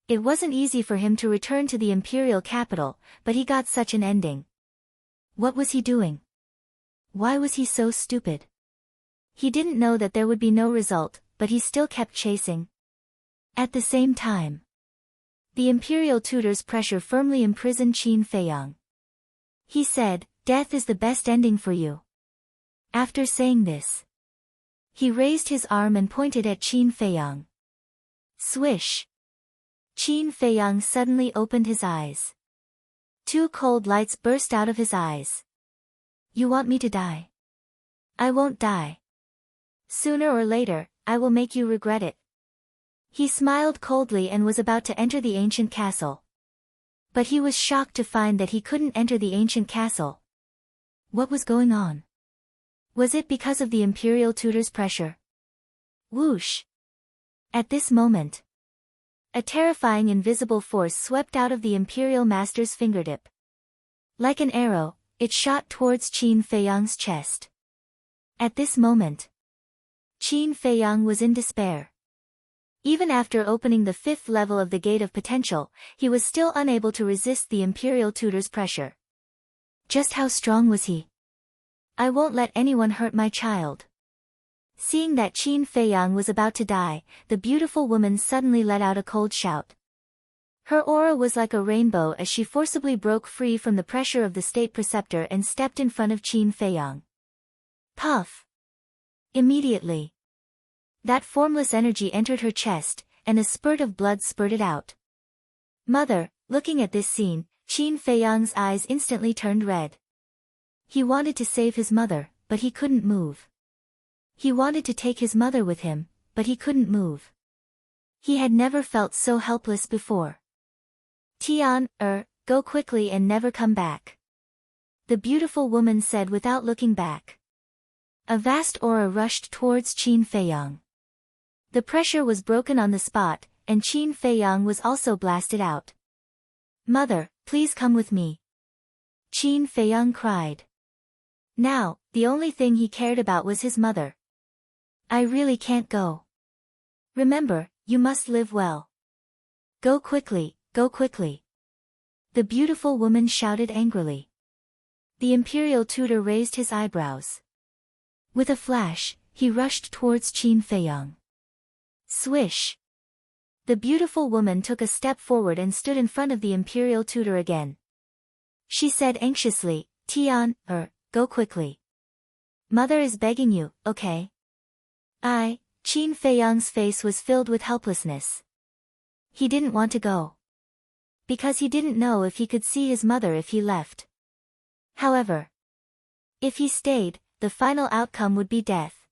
It wasn't easy for him to return to the imperial capital, but he got such an ending. What was he doing? Why was he so stupid? He didn't know that there would be no result, but he still kept chasing. At the same time, the imperial tutor's pressure firmly imprisoned Qin Feiyang. He said, "Death is the best ending for you." After saying this, he raised his arm and pointed at Qin Feiyang. Swish! Qin Feiyang suddenly opened his eyes. Two cold lights burst out of his eyes. You want me to die? I won't die. Sooner or later, I will make you regret it. He smiled coldly and was about to enter the ancient castle. But he was shocked to find that he couldn't enter the ancient castle. What was going on? Was it because of the imperial tutor's pressure? Whoosh! At this moment, a terrifying invisible force swept out of the imperial master's fingertip. Like an arrow, it shot towards Qin Feiyang's chest. At this moment, Qin Feiyang was in despair. Even after opening the 5th level of the Gate of Potential, he was still unable to resist the imperial tutor's pressure. Just how strong was he? I won't let anyone hurt my child. Seeing that Qin Feiyang was about to die, the beautiful woman suddenly let out a cold shout. Her aura was like a rainbow as she forcibly broke free from the pressure of the state preceptor and stepped in front of Qin Feiyang. Puff! Immediately, that formless energy entered her chest, and a spurt of blood spurted out. Mother, looking at this scene, Qin Feiyang's eyes instantly turned red. He wanted to save his mother, but he couldn't move. He wanted to take his mother with him, but he couldn't move. He had never felt so helpless before. Tian, go quickly and never come back. The beautiful woman said without looking back. A vast aura rushed towards Qin Feiyang. The pressure was broken on the spot, and Qin Feiyang was also blasted out. Mother, please come with me. Qin Feiyang cried. Now, the only thing he cared about was his mother. I really can't go. Remember, you must live well. Go quickly, go quickly. The beautiful woman shouted angrily. The imperial tutor raised his eyebrows. With a flash, he rushed towards Qin Feiyang. Swish! The beautiful woman took a step forward and stood in front of the imperial tutor again. She said anxiously, Tian, go quickly. Mother is begging you, okay? Qin Feiyang's face was filled with helplessness. He didn't want to go. Because he didn't know if he could see his mother if he left. However, if he stayed, the final outcome would be death.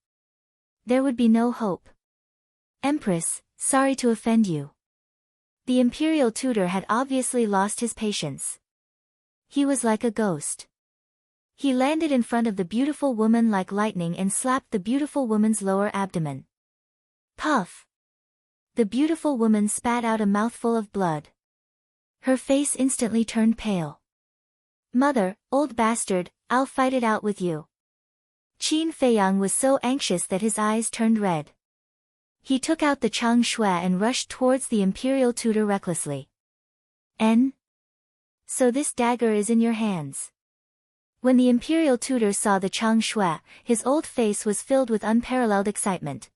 There would be no hope. Empress, sorry to offend you. The imperial tutor had obviously lost his patience. He was like a ghost. He landed in front of the beautiful woman like lightning and slapped the beautiful woman's lower abdomen. Puff! The beautiful woman spat out a mouthful of blood. Her face instantly turned pale. Mother, old bastard, I'll fight it out with you. Qin Feiyang was so anxious that his eyes turned red. He took out the Chang Shui and rushed towards the imperial tutor recklessly. So this dagger is in your hands. When the imperial tutor saw the Chang Shui, his old face was filled with unparalleled excitement.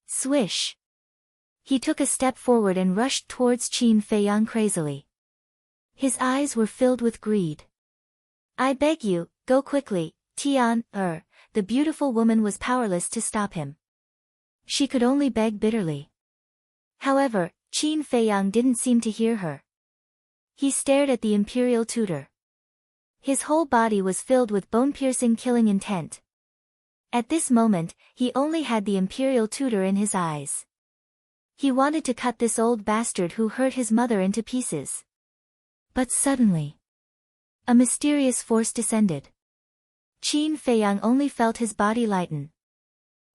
Swish! He took a step forward and rushed towards Qin Feiyang crazily. His eyes were filled with greed. I beg you, go quickly, Tian, the beautiful woman was powerless to stop him. She could only beg bitterly. However, Qin Feiyang didn't seem to hear her. He stared at the imperial tutor. His whole body was filled with bone-piercing killing intent. At this moment, he only had the imperial tutor in his eyes. He wanted to cut this old bastard who hurt his mother into pieces. But suddenly, a mysterious force descended. Qin Feiyang only felt his body lighten.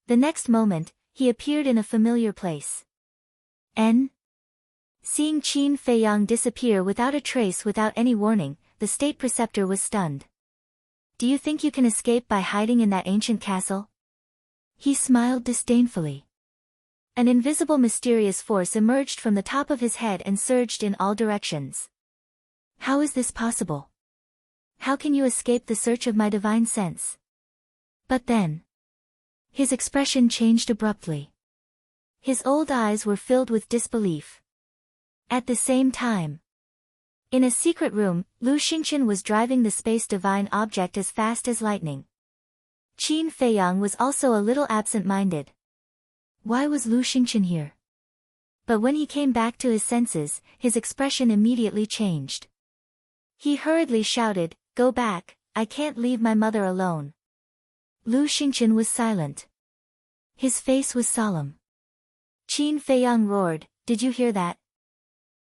The next moment, he appeared in a familiar place. Seeing Qin Feiyang disappear without a trace without any warning, the state preceptor was stunned. Do you think you can escape by hiding in that ancient castle? He smiled disdainfully. An invisible mysterious force emerged from the top of his head and surged in all directions. How is this possible? How can you escape the search of my divine sense? But then, his expression changed abruptly. His old eyes were filled with disbelief. At the same time, in a secret room, Lu Xingqian was driving the space divine object as fast as lightning. Qin Feiyang was also a little absent-minded. Why was Lu Xingqian here? But when he came back to his senses, his expression immediately changed. He hurriedly shouted, Go back, I can't leave my mother alone. Lu Xingqian was silent. His face was solemn. Qin Feiyang roared, "Did you hear that?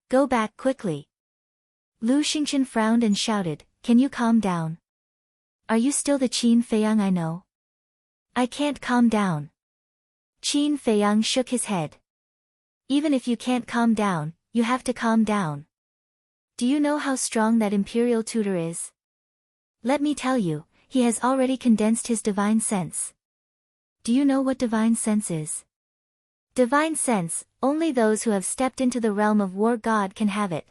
Go back quickly." Lu Xingqian frowned and shouted, "Can you calm down? Are you still the Qin Feiyang I know?" "I can't calm down." Qin Feiyang shook his head. "Even if you can't calm down, you have to calm down. Do you know how strong that imperial tutor is? Let me tell you, he has already condensed his divine sense." "Do you know what divine sense is?" "Divine sense, only those who have stepped into the realm of War God can have it.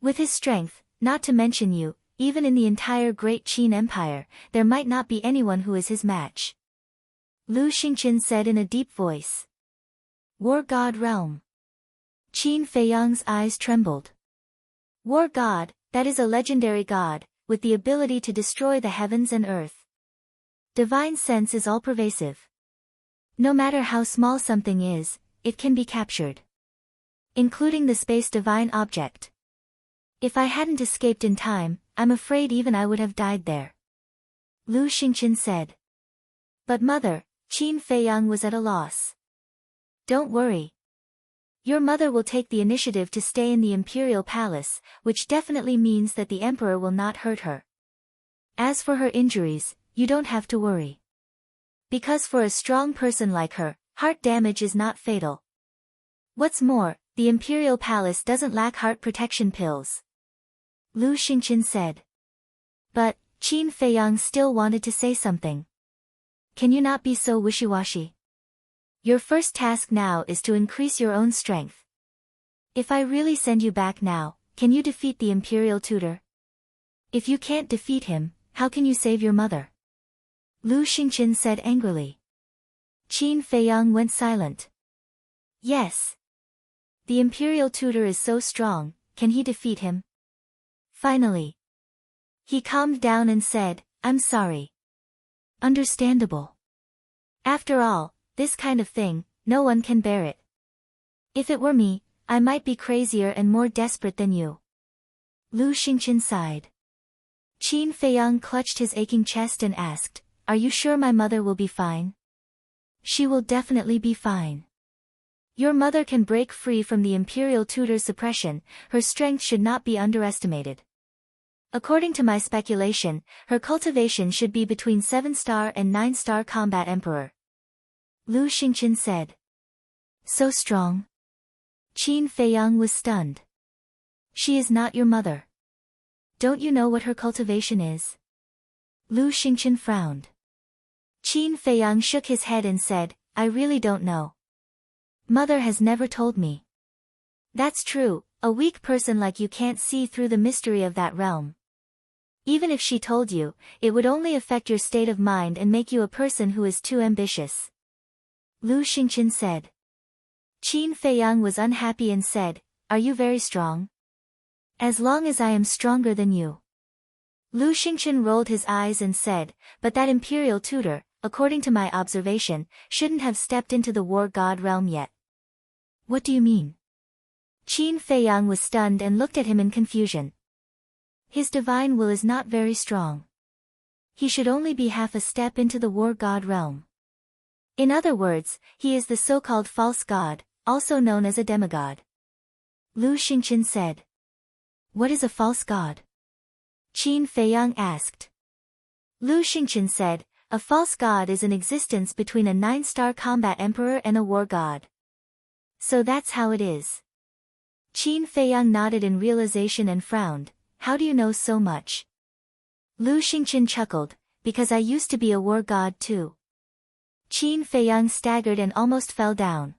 With his strength, not to mention you, even in the entire Great Qin Empire, there might not be anyone who is his match." Lu Xingqian said in a deep voice. "War God realm." Qin Feiyang's eyes trembled. "War God, that is a legendary god, with the ability to destroy the heavens and earth. Divine sense is all-pervasive. No matter how small something is, it can be captured. Including the space divine object. If I hadn't escaped in time, I'm afraid even I would have died there." Lu Xingqian said. "But mother," Qin Feiyang was at a loss. "Don't worry. Your mother will take the initiative to stay in the imperial palace, which definitely means that the emperor will not hurt her. As for her injuries, you don't have to worry. Because for a strong person like her, heart damage is not fatal. What's more, the imperial palace doesn't lack heart protection pills." Lu Xingqian said. But, Qin Feiyang still wanted to say something. "Can you not be so wishy-washy? Your first task now is to increase your own strength. If I really send you back now, can you defeat the imperial tutor? If you can't defeat him, how can you save your mother?" Lu Xingqian said angrily. Qin Feiyang went silent. "Yes. The imperial tutor is so strong, can he defeat him?" Finally, he calmed down and said, "I'm sorry." "Understandable. After all, this kind of thing, no one can bear it. If it were me, I might be crazier and more desperate than you." Lu Xingqian sighed. Qin Feiyang clutched his aching chest and asked, "Are you sure my mother will be fine?" "She will definitely be fine. Your mother can break free from the imperial tutor's suppression, her strength should not be underestimated. According to my speculation, her cultivation should be between 7-star and 9-star combat emperor." Lu Xingqian said. "So strong?" Qin Feiyang was stunned. "She is not your mother. Don't you know what her cultivation is?" Lu Xingqian frowned. Qin Feiyang shook his head and said, "I really don't know. Mother has never told me." "That's true, a weak person like you can't see through the mystery of that realm. Even if she told you, it would only affect your state of mind and make you a person who is too ambitious." Lu Xingqian said. Qin Feiyang was unhappy and said, "Are you very strong?" "As long as I am stronger than you." Lu Xingqian rolled his eyes and said, "But that imperial tutor, according to my observation, shouldn't have stepped into the war god realm yet." "What do you mean?" Qin Feiyang was stunned and looked at him in confusion. "His divine will is not very strong. He should only be half a step into the war god realm. In other words, he is the so-called false god, also known as a demigod." Lu Xingqian said. "What is a false god?" Qin Feiyang asked. Lu Xingqian said, "A false god is an existence between a 9-star combat emperor and a war god. So that's how it is." Qin Feiyang nodded in realization and frowned. "How do you know so much?" Lu Xingqian chuckled, "Because I used to be a war god too." Qin Feiyang staggered and almost fell down.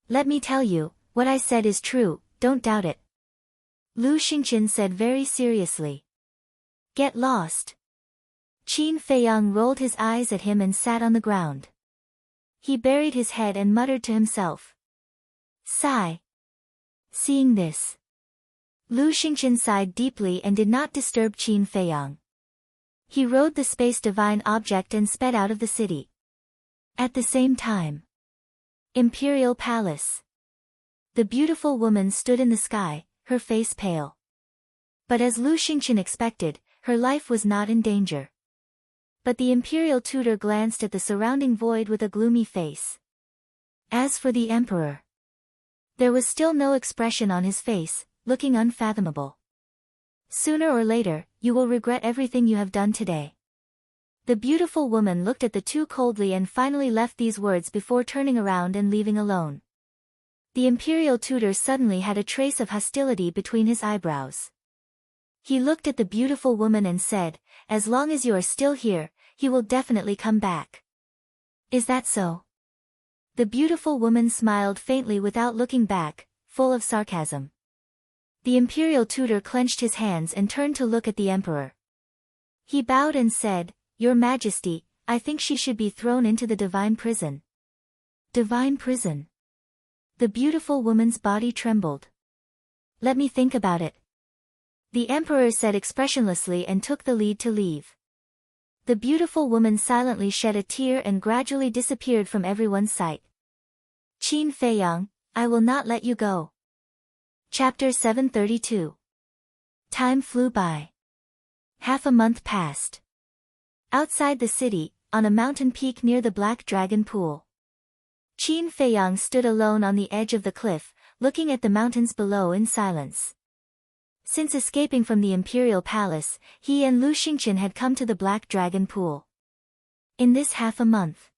"Let me tell you, what I said is true, don't doubt it." Lu Xingqian said very seriously. "Get lost." Qin Feiyang rolled his eyes at him and sat on the ground. He buried his head and muttered to himself. Sigh. Seeing this, Lu Xingqian sighed deeply and did not disturb Qin Feiyang. He rode the space divine object and sped out of the city. At the same time, Imperial Palace. The beautiful woman stood in the sky, her face pale. But as Lu Xingqian expected, her life was not in danger. But the imperial tutor glanced at the surrounding void with a gloomy face. As for the emperor, there was still no expression on his face, looking unfathomable. Sooner or later, you will regret everything you have done today. The beautiful woman looked at the two coldly and finally left these words before turning around and leaving alone. The imperial tutor suddenly had a trace of hostility between his eyebrows. He looked at the beautiful woman and said, "As long as you are still here, he will definitely come back." "Is that so?" The beautiful woman smiled faintly without looking back, full of sarcasm. The imperial tutor clenched his hands and turned to look at the emperor. He bowed and said, "Your Majesty, I think she should be thrown into the divine prison." Divine prison? The beautiful woman's body trembled. "Let me think about it," the emperor said expressionlessly and took the lead to leave. The beautiful woman silently shed a tear and gradually disappeared from everyone's sight. Qin Feiyang, I will not let you go. Chapter 732. Time flew by. Half a month passed. Outside the city, on a mountain peak near the Black Dragon Pool, Qin Feiyang stood alone on the edge of the cliff, looking at the mountains below in silence. Since escaping from the imperial palace, he and Lu Xingqian had come to the Black Dragon Pool. In this half a month,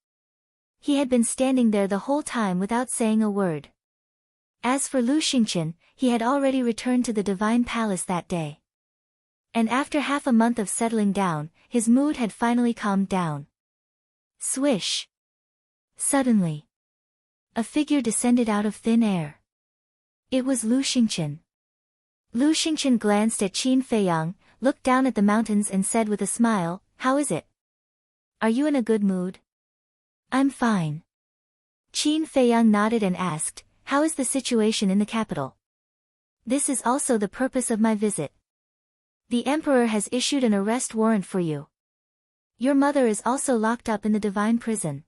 he had been standing there the whole time without saying a word. As for Lu Xingqian, he had already returned to the Divine Palace that day. And after half a month of settling down, his mood had finally calmed down. Swish! Suddenly, a figure descended out of thin air. It was Lu Xingqian. Lu Xingqian glanced at Qin Feiyang, looked down at the mountains and said with a smile, "How is it? Are you in a good mood?" "I'm fine." Qin Feiyang nodded and asked, "How is the situation in the capital?" "This is also the purpose of my visit. The emperor has issued an arrest warrant for you. Your mother is also locked up in the divine prison.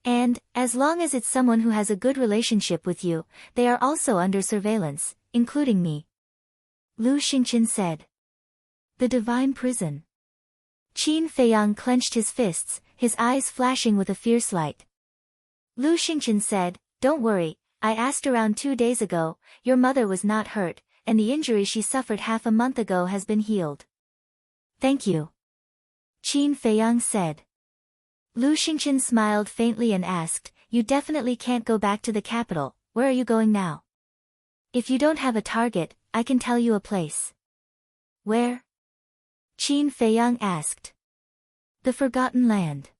And, as long as it's someone who has a good relationship with you, they are also under surveillance, including me," Lu Xingqian said. The divine prison. Qin Feiyang clenched his fists, his eyes flashing with a fierce light. Lu Xingqian said, "Don't worry, I asked around 2 days ago, your mother was not hurt, and the injury she suffered half a month ago has been healed." "Thank you," Qin Feiyang said. Lu Xingqian smiled faintly and asked, "You definitely can't go back to the capital, where are you going now? If you don't have a target, I can tell you a place." "Where?" Qin Feiyang asked. "The Forgotten Land,"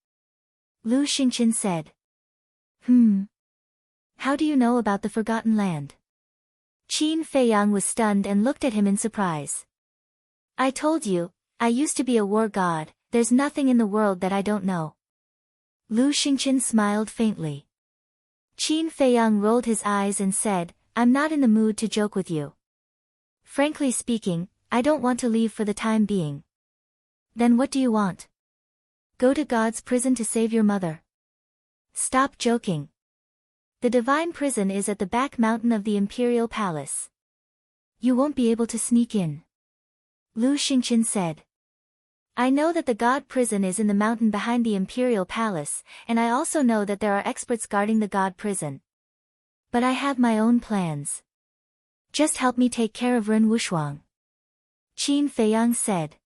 Lu Xingqian said. How do you know about the Forgotten Land?" Qin Feiyang was stunned and looked at him in surprise. "I told you, I used to be a war god, there's nothing in the world that I don't know." Lu Xingqian smiled faintly. Qin Feiyang rolled his eyes and said, "I'm not in the mood to joke with you. Frankly speaking, I don't want to leave for the time being." "Then what do you want?" "Go to God's prison to save your mother." "Stop joking. The divine prison is at the back mountain of the imperial palace. You won't be able to sneak in," Lu Xingqian said. "I know that the god prison is in the mountain behind the imperial palace, and I also know that there are experts guarding the god prison. But I have my own plans. Just help me take care of Ren Wushuang," Qin Feiyang said.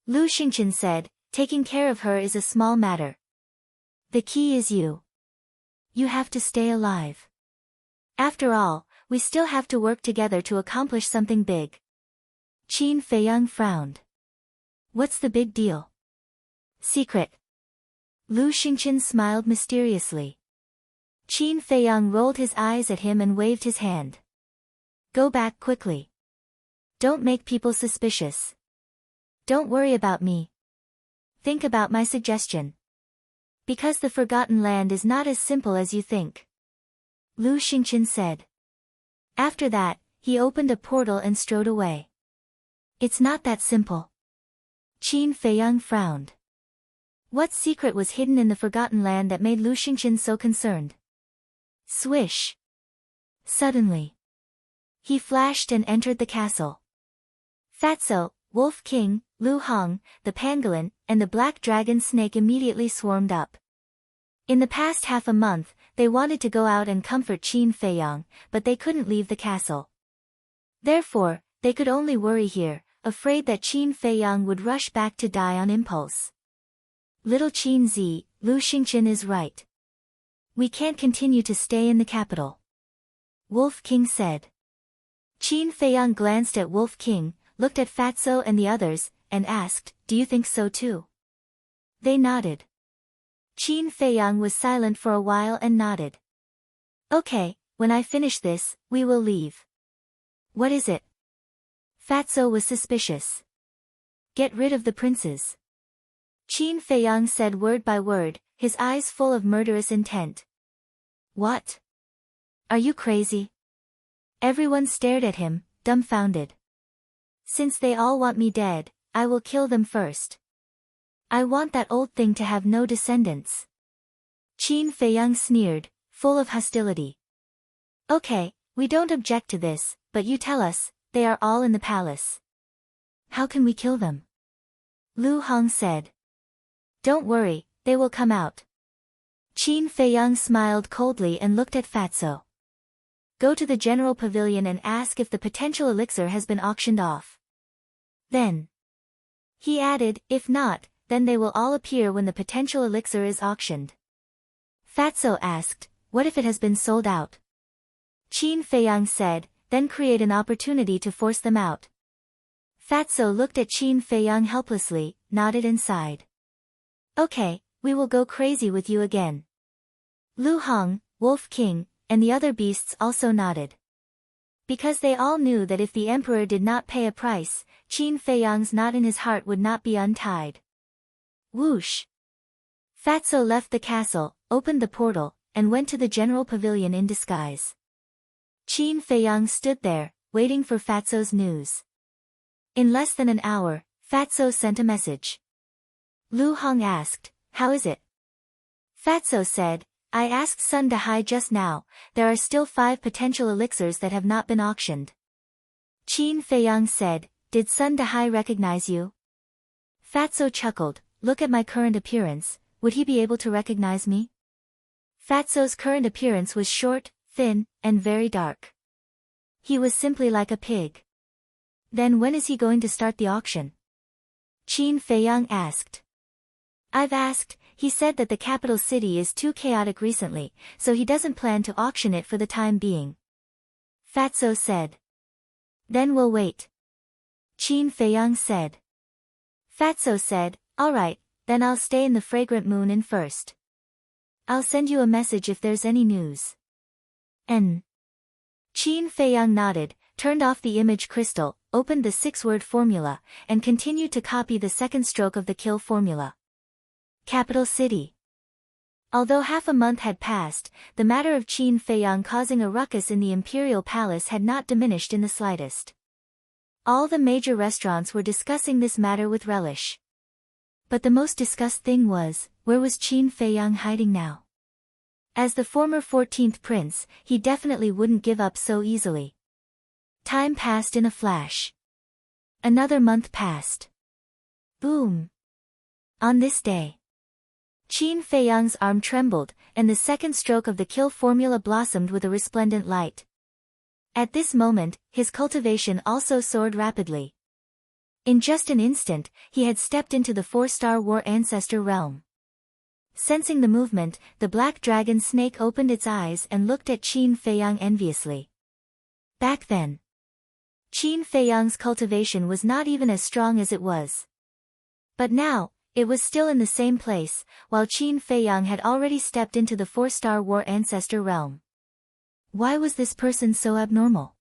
Lu Xingqian said, "Taking care of her is a small matter. The key is you. You have to stay alive. After all, we still have to work together to accomplish something big." Qin Feiyang frowned. "What's the big deal?" "Secret." Lu Xingqian smiled mysteriously. Qin Feiyang rolled his eyes at him and waved his hand. "Go back quickly. Don't make people suspicious. Don't worry about me. Think about my suggestion. Because the Forgotten Land is not as simple as you think," Lu Xingqian said. After that, he opened a portal and strode away. "It's not that simple." Qin Feiyang frowned. What secret was hidden in the Forgotten Land that made Lu Xingqian so concerned? Swish! Suddenly, he flashed and entered the castle. "Fatso, Wolf King, Lu Hong, the pangolin, and the black dragon snake immediately swarmed up. In the past half a month, they wanted to go out and comfort Qin Feiyang, but they couldn't leave the castle. Therefore, they could only worry here, afraid that Qin Feiyang would rush back to die on impulse. Little Qin Zi, Lu Xingqian is right. We can't continue to stay in the capital. Wolf King said. Qin Feiyang glanced at Wolf King, looked at Fatso and the others, and asked, "Do you think so too?" They nodded. Qin Feiyang was silent for a while and nodded. "Okay, when I finish this, we will leave." "What is it?" Fatso was suspicious. "Get rid of the princes." Qin Feiyang said word by word, his eyes full of murderous intent. "What? Are you crazy?" Everyone stared at him, dumbfounded. "Since they all want me dead, I will kill them first. I want that old thing to have no descendants." Qin Feiyang sneered, full of hostility. "Okay, we don't object to this, but you tell us, they are all in the palace. How can we kill them?" Lu Hong said. "Don't worry, they will come out." Qin Feiyang smiled coldly and looked at Fatso. "Go to the general pavilion and ask if the potential elixir has been auctioned off. Then," he added, "if not, then they will all appear when the potential elixir is auctioned." Fatso asked, "What if it has been sold out?" Qin Feiyang said, "Then create an opportunity to force them out." Fatso looked at Qin Feiyang helplessly, nodded and sighed. "Okay, we will go crazy with you again." Lu Hong, Wolf King, and the other beasts also nodded. Because they all knew that if the emperor did not pay a price, Qin Feiyang's knot in his heart would not be untied. Whoosh! Fatso left the castle, opened the portal, and went to the general pavilion in disguise. Qin Feiyang stood there, waiting for Fatso's news. In less than an hour, Fatso sent a message. Lu Hong asked, "How is it?" Fatso said, "I asked Sun Dahai just now, there are still 5 potential elixirs that have not been auctioned." Qin Feiyang said, "Did Sun Dahai recognize you?" Fatso chuckled, "Look at my current appearance, would he be able to recognize me?" Fatso's current appearance was short, thin, and very dark. He was simply like a pig. "Then when is he going to start the auction?" Qin Feiyang asked. "I've asked, he said that the capital city is too chaotic recently, so he doesn't plan to auction it for the time being." Fatso said. "Then we'll wait." Qin Feiyang said. Fatso said, "All right, then I'll stay in the fragrant moon inn first. I'll send you a message if there's any news." N. Qin Feiyang nodded, turned off the image crystal, opened the 6-word formula, and continued to copy the second stroke of the kill formula. Capital City. Although half a month had passed, the matter of Qin Feiyang causing a ruckus in the imperial palace had not diminished in the slightest. All the major restaurants were discussing this matter with relish. But the most discussed thing was, where was Qin Feiyang hiding now? As the former 14th prince, he definitely wouldn't give up so easily. Time passed in a flash. Another month passed. Boom! On this day, Qin Feiyang's arm trembled, and the second stroke of the kill formula blossomed with a resplendent light. At this moment, his cultivation also soared rapidly. In just an instant, he had stepped into the 4-star war ancestor realm. Sensing the movement, the black dragon snake opened its eyes and looked at Qin Feiyang enviously. Back then, Qin Feiyang's cultivation was not even as strong as it was. But now, it was still in the same place, while Qin Feiyang had already stepped into the 4-star war ancestor realm. Why was this person so abnormal?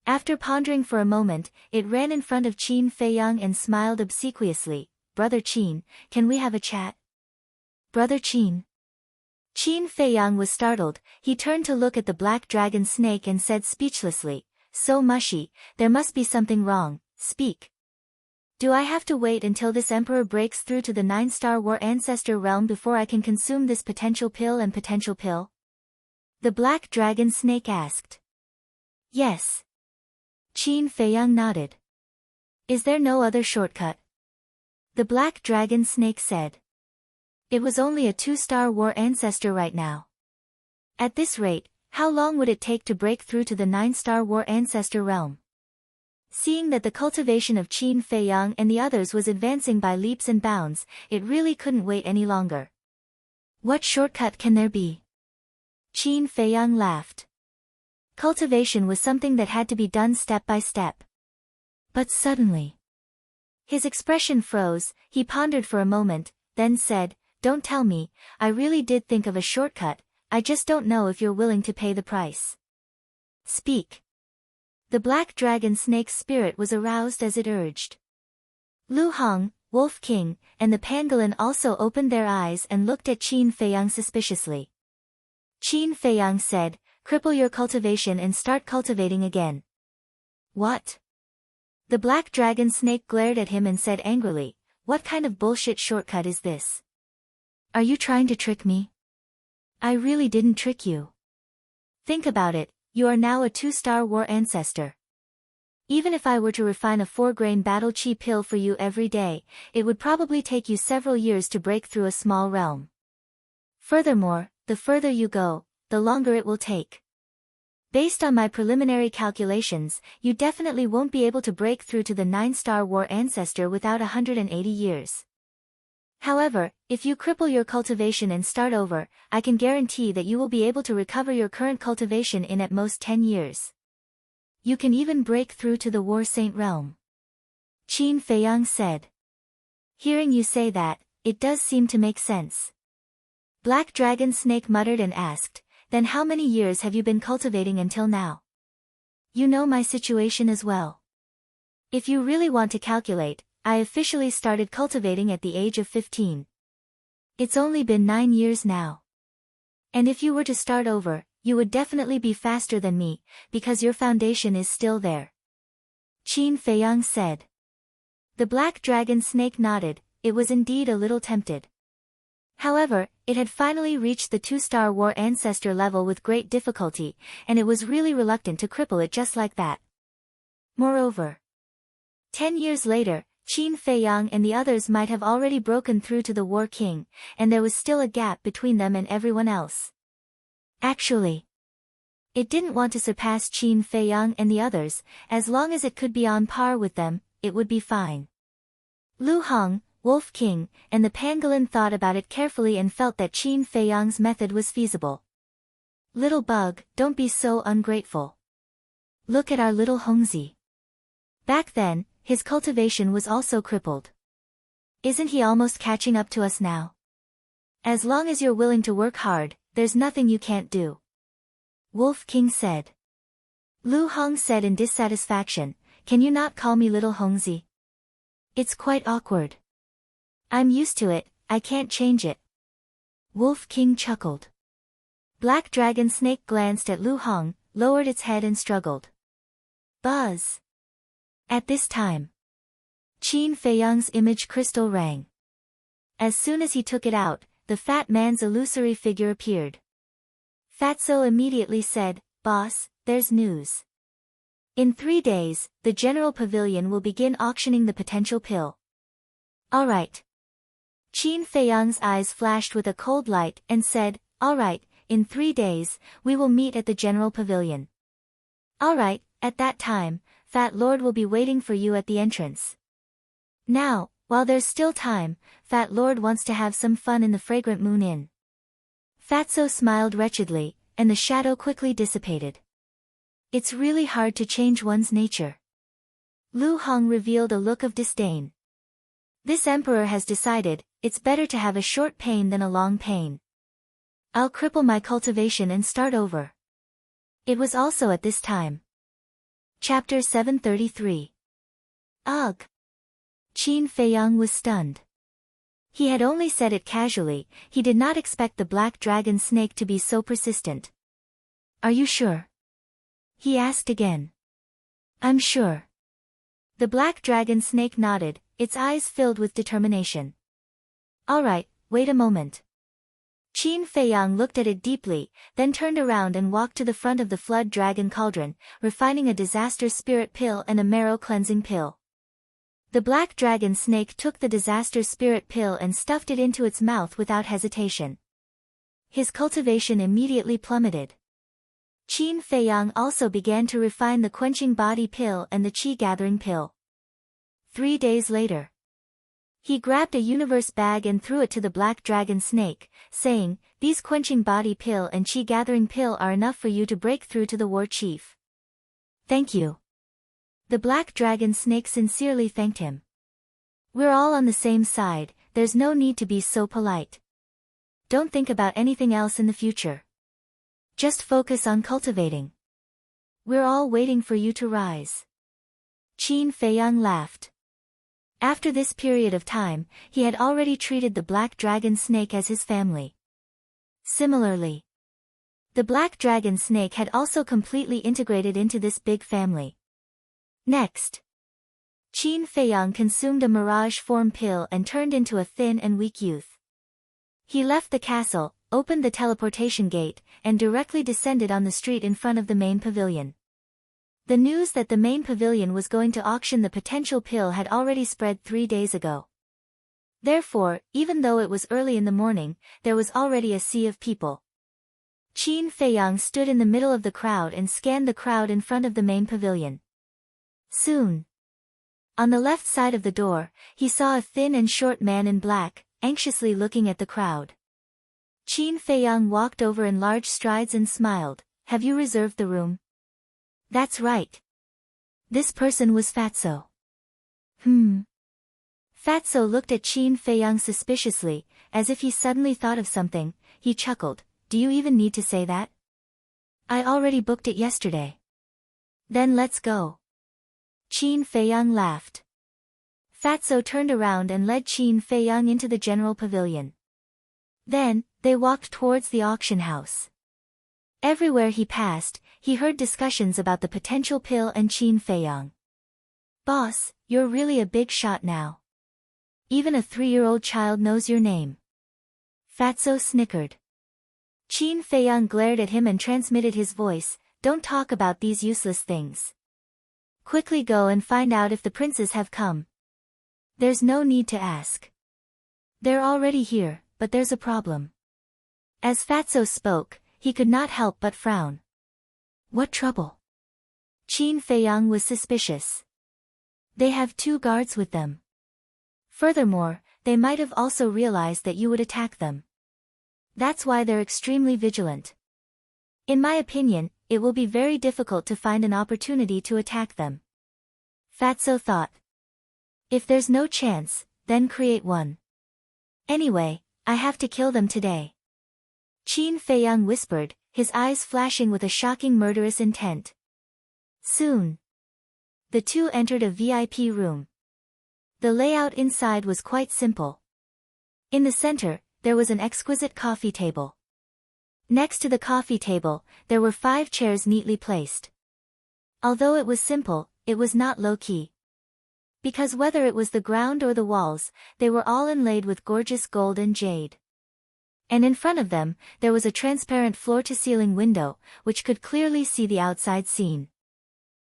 After pondering for a moment, it ran in front of Qin Feiyang and smiled obsequiously. "Brother Qin, can we have a chat?" "Brother Qin." Qin Feiyang was startled, he turned to look at the black dragon snake and said speechlessly, "So mushy, there must be something wrong, speak. Do I have to wait until this emperor breaks through to the 9-star war ancestor realm before I can consume this potential pill and potential pill?" The black dragon snake asked. "Yes." Qin Feiyang nodded. Is there no other shortcut? The black dragon snake said. It was only a 2-star war ancestor right now. At this rate, how long would it take to break through to the 9-star war ancestor realm? Seeing that the cultivation of Qin Feiyang and the others was advancing by leaps and bounds, it really couldn't wait any longer. What shortcut can there be? Qin Feiyang laughed. Cultivation was something that had to be done step by step. But suddenly, his expression froze. He pondered for a moment, then said, "Don't tell me, I really did think of a shortcut, I just don't know if you're willing to pay the price. Speak." The black dragon snake's spirit was aroused as it urged. Lu Hong, Wolf King, and the pangolin also opened their eyes and looked at Qin Feiyang suspiciously. Qin Feiyang said, "Cripple your cultivation and start cultivating again." What? The black dragon snake glared at him and said angrily, "What kind of bullshit shortcut is this? Are you trying to trick me? I really didn't trick you. Think about it, you are now a 2-star war ancestor. Even if I were to refine a 4-grain battle chi pill for you every day, it would probably take you several years to break through a small realm. Furthermore, the further you go, the longer it will take. Based on my preliminary calculations, you definitely won't be able to break through to the 9-star war ancestor without 180 years. However, if you cripple your cultivation and start over, I can guarantee that you will be able to recover your current cultivation in at most 10 years. You can even break through to the War Saint realm." Qin Feiyang said. "Hearing you say that, it does seem to make sense." Black Dragon Snake muttered and asked, "Then how many years have you been cultivating until now? You know my situation as well. If you really want to calculate, I officially started cultivating at the age of 15. It's only been 9 years now. And if you were to start over, you would definitely be faster than me, because your foundation is still there." Qin Feiyang said. The black dragon snake nodded. It was indeed a little tempted. However, it had finally reached the 2-star war ancestor level with great difficulty, and it was really reluctant to cripple it just like that. Moreover, 10 years later, Qin Feiyang and the others might have already broken through to the War King, and there was still a gap between them and everyone else. Actually, it didn't want to surpass Qin Feiyang and the others. As long as it could be on par with them, it would be fine. Lu Hong, Wolf King, and the pangolin thought about it carefully and felt that Qin Feiyang's method was feasible. "Little bug, don't be so ungrateful. Look at our little Hongzi. Back then, his cultivation was also crippled. Isn't he almost catching up to us now? As long as you're willing to work hard, there's nothing you can't do." Wolf King said. Lu Hong said in dissatisfaction, "Can you not call me little Hongzi? It's quite awkward. I'm used to it, I can't change it." Wolf King chuckled. Black Dragon Snake glanced at Lu Hong, lowered its head and struggled. Buzz. At this time, Qin Feiyang's image crystal rang. As soon as he took it out, the fat man's illusory figure appeared. Fatso immediately said, "Boss, there's news. In 3 days, the General Pavilion will begin auctioning the potential pill." "All right." Qin Feiyang's eyes flashed with a cold light and said, "All right, in 3 days, we will meet at the General Pavilion. All right, at that time, Fat Lord will be waiting for you at the entrance. Now, while there's still time, Fat Lord wants to have some fun in the Fragrant Moon Inn." Fatso smiled wretchedly, and the shadow quickly dissipated. "It's really hard to change one's nature." Lu Hong revealed a look of disdain. "This emperor has decided, it's better to have a short pain than a long pain. I'll cripple my cultivation and start over." It was also at this time. Chapter 733. Ugh! Qin Feiyang was stunned. He had only said it casually, he did not expect the black dragon snake to be so persistent. "Are you sure?" he asked again. "I'm sure." The black dragon snake nodded, its eyes filled with determination. "All right, wait a moment." Qin Feiyang looked at it deeply, then turned around and walked to the front of the Flood Dragon Cauldron, refining a disaster spirit pill and a marrow cleansing pill. The black dragon snake took the disaster spirit pill and stuffed it into its mouth without hesitation. His cultivation immediately plummeted. Qin Feiyang also began to refine the quenching body pill and the qi gathering pill. 3 days later, he grabbed a universe bag and threw it to the black dragon snake, saying, "These quenching body pill and qi gathering pill are enough for you to break through to the war chief." "Thank you." The black dragon snake sincerely thanked him. "We're all on the same side, there's no need to be so polite. Don't think about anything else in the future. Just focus on cultivating. We're all waiting for you to rise." Qin Feiyang laughed. After this period of time, he had already treated the black dragon snake as his family. Similarly, the black dragon snake had also completely integrated into this big family. Next, Qin Feiyang consumed a mirage form pill and turned into a thin and weak youth. He left the castle, opened the teleportation gate, and directly descended on the street in front of the main pavilion. The news that the main pavilion was going to auction the potential pill had already spread 3 days ago. Therefore, even though it was early in the morning, there was already a sea of people. Qin Feiyang stood in the middle of the crowd and scanned the crowd in front of the main pavilion. Soon, on the left side of the door, he saw a thin and short man in black, anxiously looking at the crowd. Qin Feiyang walked over in large strides and smiled. "Have you reserved the room?" "That's right." This person was Fatso. Fatso looked at Qin Feiyang suspiciously, as if he suddenly thought of something. He chuckled. "Do you even need to say that? I already booked it yesterday." "Then let's go." Qin Feiyang laughed. Fatso turned around and led Qin Feiyang into the general pavilion. Then, they walked towards the auction house. Everywhere he passed, he heard discussions about the potential pill and Qin Feiyang. "Boss, you're really a big shot now. Even a 3-year-old child knows your name." Fatso snickered. Qin Feiyang glared at him and transmitted his voice, "Don't talk about these useless things. Quickly go and find out if the princes have come. There's no need to ask. They're already here, but there's a problem." As Fatso spoke, he could not help but frown. "What trouble?" Qin Feiyang was suspicious. "They have 2 guards with them. Furthermore, they might have also realized that you would attack them. That's why they're extremely vigilant. In my opinion, it will be very difficult to find an opportunity to attack them." Fatso thought. "If there's no chance, then create one. Anyway, I have to kill them today." Qin Feiyang whispered, his eyes flashing with a shocking murderous intent. Soon, the two entered a VIP room. The layout inside was quite simple. In the center, there was an exquisite coffee table. Next to the coffee table, there were 5 chairs neatly placed. Although it was simple, it was not low-key. Because whether it was the ground or the walls, they were all inlaid with gorgeous gold and jade. And in front of them, there was a transparent floor-to-ceiling window, which could clearly see the outside scene.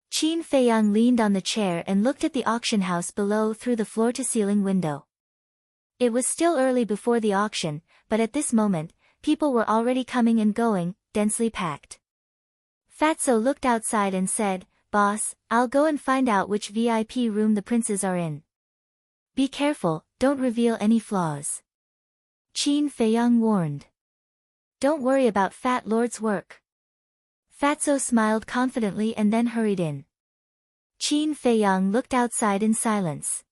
Qin Feiyang leaned on the chair and looked at the auction house below through the floor-to-ceiling window. It was still early before the auction, but at this moment, people were already coming and going, densely packed. Fatso looked outside and said, "Boss, I'll go and find out which VIP room the princes are in. Be careful, don't reveal any flaws." Qin Feiyang warned. "Don't worry about Fat Lord's work." Fatso smiled confidently and then hurried in. Qin Feiyang looked outside in silence.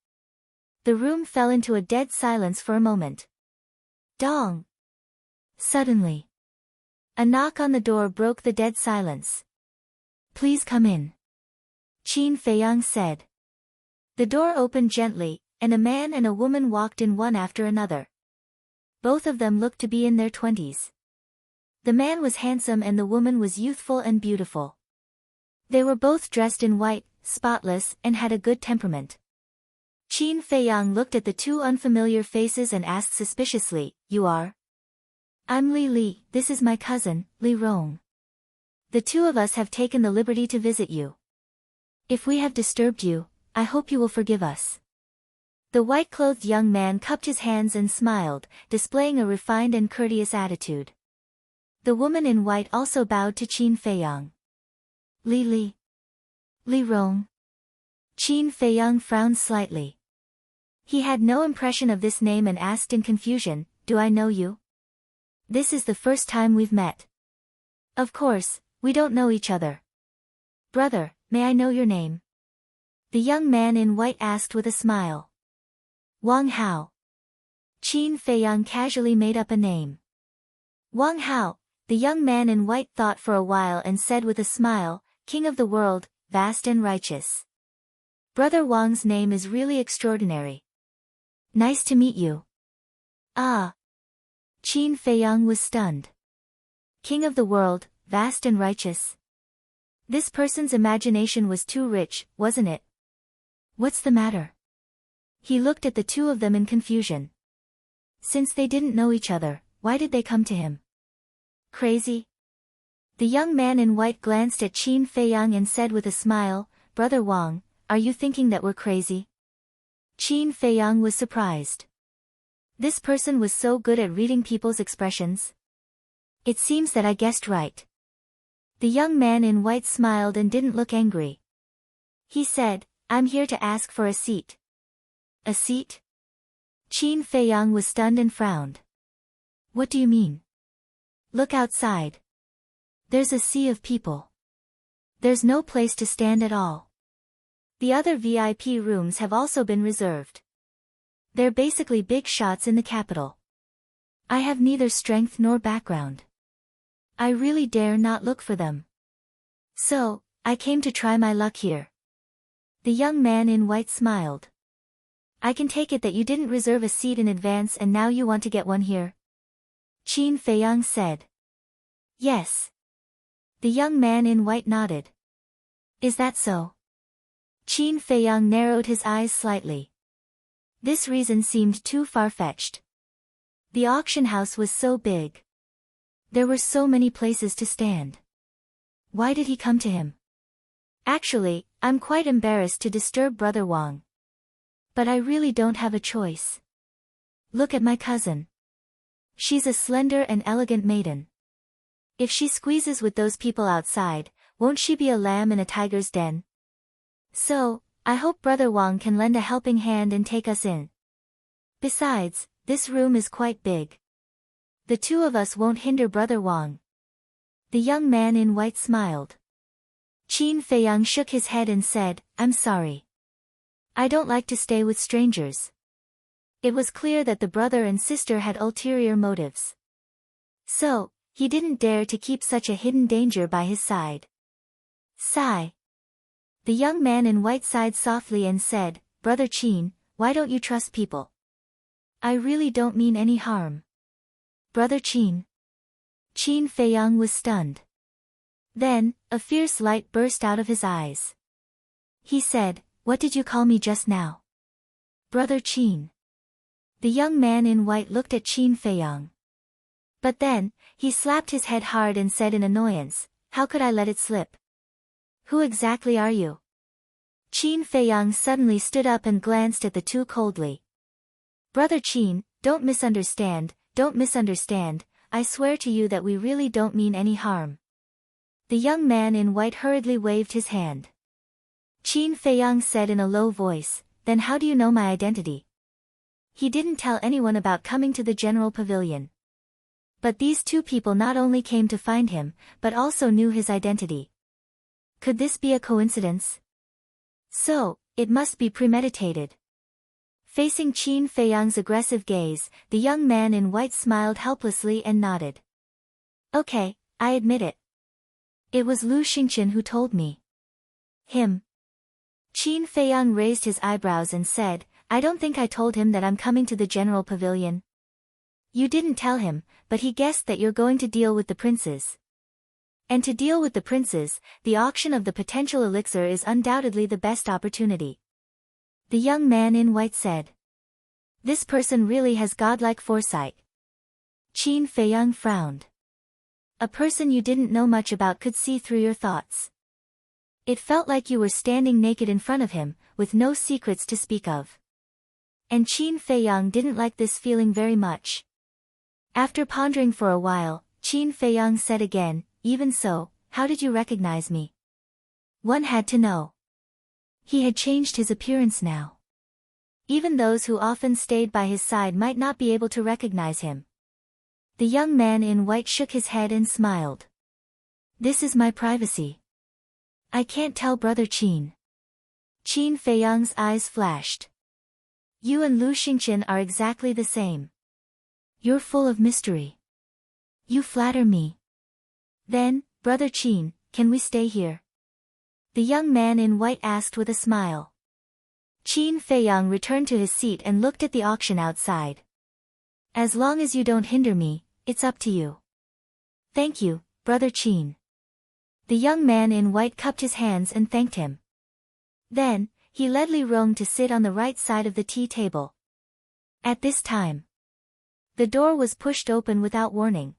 The room fell into a dead silence for a moment. Dong! Suddenly, a knock on the door broke the dead silence. "Please come in," Qin Feiyang said. The door opened gently, and a man and a woman walked in one after another. Both of them looked to be in their 20s. The man was handsome and the woman was youthful and beautiful. They were both dressed in white, spotless, and had a good temperament. Qin Feiyang looked at the 2 unfamiliar faces and asked suspiciously, "You are?" "I'm Li, this is my cousin, Li Rong. The 2 of us have taken the liberty to visit you. If we have disturbed you, I hope you will forgive us." The white-clothed young man cupped his hands and smiled, displaying a refined and courteous attitude. The woman in white also bowed to Qin Feiyang. Li Rong. Qin Feiyang frowned slightly. He had no impression of this name and asked in confusion, "Do I know you? This is the first time we've met." "Of course, we don't know each other." "Brother, may I know your name?" the young man in white asked with a smile. "Wang Hao." Qin Feiyang casually made up a name. Wang Hao, the young man in white thought for a while and said with a smile, "King of the world, vast and righteous. Brother Wang's name is really extraordinary. Nice to meet you." "Ah." Qin Feiyang was stunned. King of the world, vast and righteous. This person's imagination was too rich, wasn't it? What's the matter? He looked at the two of them in confusion. Since they didn't know each other, why did they come to him? Crazy? The young man in white glanced at Qin Feiyang and said with a smile, "Brother Wang, are you thinking that we're crazy?" Qin Feiyang was surprised. This person was so good at reading people's expressions. "It seems that I guessed right." The young man in white smiled and didn't look angry. He said, "I'm here to ask for a seat." "A seat?" Qin Feiyang was stunned and frowned. "What do you mean?" "Look outside. There's a sea of people. There's no place to stand at all. The other VIP rooms have also been reserved. They're basically big shots in the capital. I have neither strength nor background. I really dare not look for them. So, I came to try my luck here." The young man in white smiled. "I can take it that you didn't reserve a seat in advance and now you want to get one here?" Qin Feiyang said. "Yes." The young man in white nodded. "Is that so?" Qin Feiyang narrowed his eyes slightly. This reason seemed too far-fetched. The auction house was so big. There were so many places to stand. Why did he come to him? "Actually, I'm quite embarrassed to disturb Brother Wang. But I really don't have a choice. Look at my cousin. She's a slender and elegant maiden. If she squeezes with those people outside, won't she be a lamb in a tiger's den? So, I hope Brother Wang can lend a helping hand and take us in. Besides, this room is quite big. The two of us won't hinder Brother Wang." The young man in white smiled. Qin Feiyang shook his head and said, "I'm sorry. I don't like to stay with strangers." It was clear that the brother and sister had ulterior motives. So, he didn't dare to keep such a hidden danger by his side. Sigh. The young man in white sighed softly and said, "Brother Qin, why don't you trust people? I really don't mean any harm." "Brother Qin." Qin Feiyang was stunned. Then, a fierce light burst out of his eyes. He said, "What did you call me just now?" "Brother Qin." The young man in white looked at Qin Feiyang. But then, he slapped his head hard and said in annoyance, "How could I let it slip? Who exactly are you?" Qin Feiyang suddenly stood up and glanced at the two coldly. "Brother Qin, don't misunderstand, I swear to you that we really don't mean any harm." The young man in white hurriedly waved his hand. Qin Feiyang said in a low voice, "Then how do you know my identity?" He didn't tell anyone about coming to the general pavilion. But these two people not only came to find him, but also knew his identity. Could this be a coincidence? So, it must be premeditated. Facing Qin Feiyang's aggressive gaze, the young man in white smiled helplessly and nodded. "Okay, I admit it. It was Lu Xingqian who told me." "Him?" Qin Feiyang raised his eyebrows and said, "I don't think I told him that I'm coming to the general pavilion." "You didn't tell him, but he guessed that you're going to deal with the princes. And to deal with the princes, the auction of the potential elixir is undoubtedly the best opportunity." The young man in white said. "This person really has godlike foresight." Qin Feiyang frowned. "A person you didn't know much about could see through your thoughts. It felt like you were standing naked in front of him, with no secrets to speak of." And Qin Feiyang didn't like this feeling very much. After pondering for a while, Qin Feiyang said again, "Even so, how did you recognize me?" One had to know. He had changed his appearance now. Even those who often stayed by his side might not be able to recognize him. The young man in white shook his head and smiled. "This is my privacy. I can't tell Brother Qin." Qin Feiyang's eyes flashed. "You and Lu Xingqian are exactly the same. You're full of mystery. You flatter me. Then, Brother Qin, can we stay here?" The young man in white asked with a smile. Qin Feiyang returned to his seat and looked at the auction outside. "As long as you don't hinder me, it's up to you." "Thank you, Brother Qin." The young man in white cupped his hands and thanked him. Then, he led Li Rong to sit on the right side of the tea table. At this time, the door was pushed open without warning.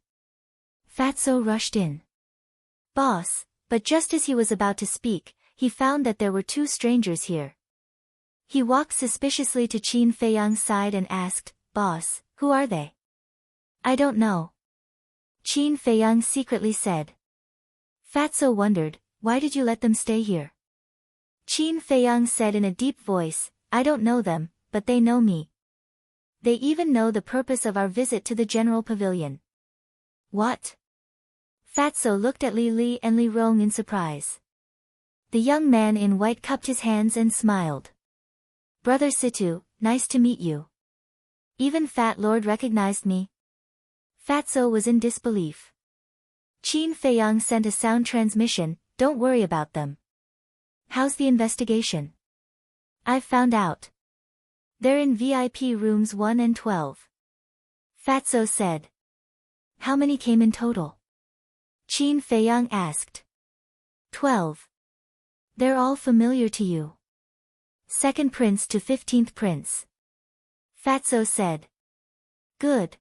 Fatso rushed in. "Boss," but just as he was about to speak, he found that there were two strangers here. He walked suspiciously to Qin Feiyang's side and asked, "Boss, who are they?" "I don't know," Qin Feiyang secretly said. Fatso wondered, "Why did you let them stay here?" Qin Feiyang said in a deep voice, "I don't know them, but they know me. They even know the purpose of our visit to the General Pavilion." "What?" Fatso looked at Li and Li Rong in surprise. The young man in white cupped his hands and smiled. "Brother Situ, nice to meet you. Even Fat Lord recognized me." Fatso was in disbelief. Qin Feiyang sent a sound transmission, "Don't worry about them. How's the investigation?" "I've found out. They're in VIP rooms 1 and 12. Fatso said. "How many came in total?" Qin Feiyang asked. 12. "They're all familiar to you. Second prince to 15th prince." Fatso said. "Good."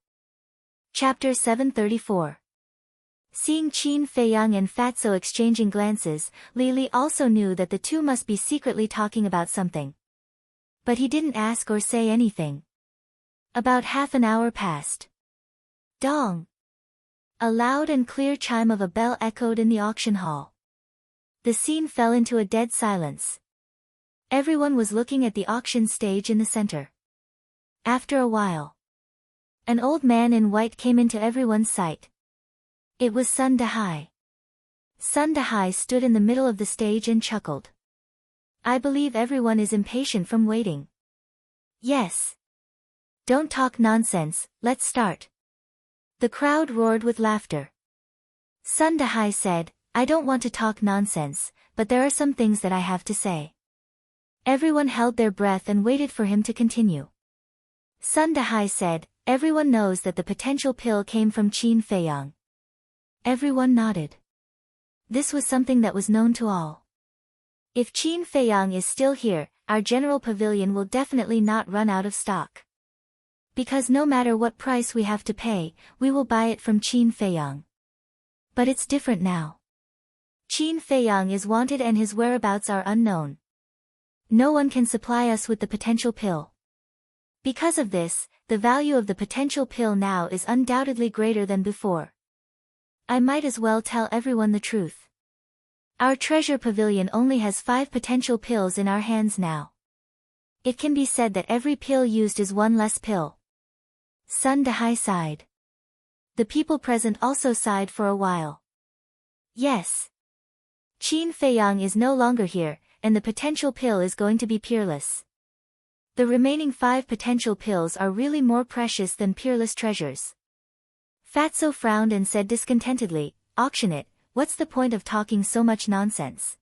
Chapter 734. Seeing Qin Feiyang and Fatso exchanging glances, Li also knew that the two must be secretly talking about something. But he didn't ask or say anything. About half an hour passed. Dong! A loud and clear chime of a bell echoed in the auction hall. The scene fell into a dead silence. Everyone was looking at the auction stage in the center. After a while, an old man in white came into everyone's sight. It was Sun Dahai. Sun Dahai stood in the middle of the stage and chuckled. "I believe everyone is impatient from waiting." "Yes. Don't talk nonsense, let's start." The crowd roared with laughter. Sun Dahai said, "I don't want to talk nonsense, but there are some things that I have to say." Everyone held their breath and waited for him to continue. Sun Dahai said, "Everyone knows that the potential pill came from Qin Feiyang." Everyone nodded. This was something that was known to all. If Qin Feiyang is still here, our General Pavilion will definitely not run out of stock. Because no matter what price we have to pay, we will buy it from Qin Feiyang. But it's different now. Qin Feiyang is wanted and his whereabouts are unknown. No one can supply us with the potential pill. Because of this, the value of the potential pill now is undoubtedly greater than before. I might as well tell everyone the truth. Our treasure pavilion only has 5 potential pills in our hands now. It can be said that every pill used is one less pill. Sun Dahai sighed. The people present also sighed for a while. Yes. Qin Feiyang is no longer here, and the potential pill is going to be peerless. The remaining 5 potential pills are really more precious than peerless treasures. Fatso frowned and said discontentedly, "Auction it, what's the point of talking so much nonsense?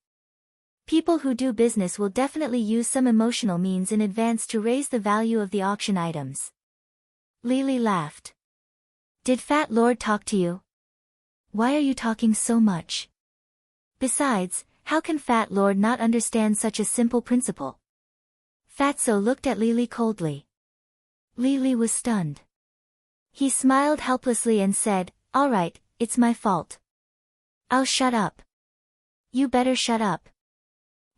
People who do business will definitely use some emotional means in advance to raise the value of the auction items." Li laughed. "Did Fat Lord talk to you? Why are you talking so much? Besides, how can Fat Lord not understand such a simple principle?" Fatso looked at Li coldly. Li was stunned. He smiled helplessly and said, "All right, it's my fault. I'll shut up." "You better shut up."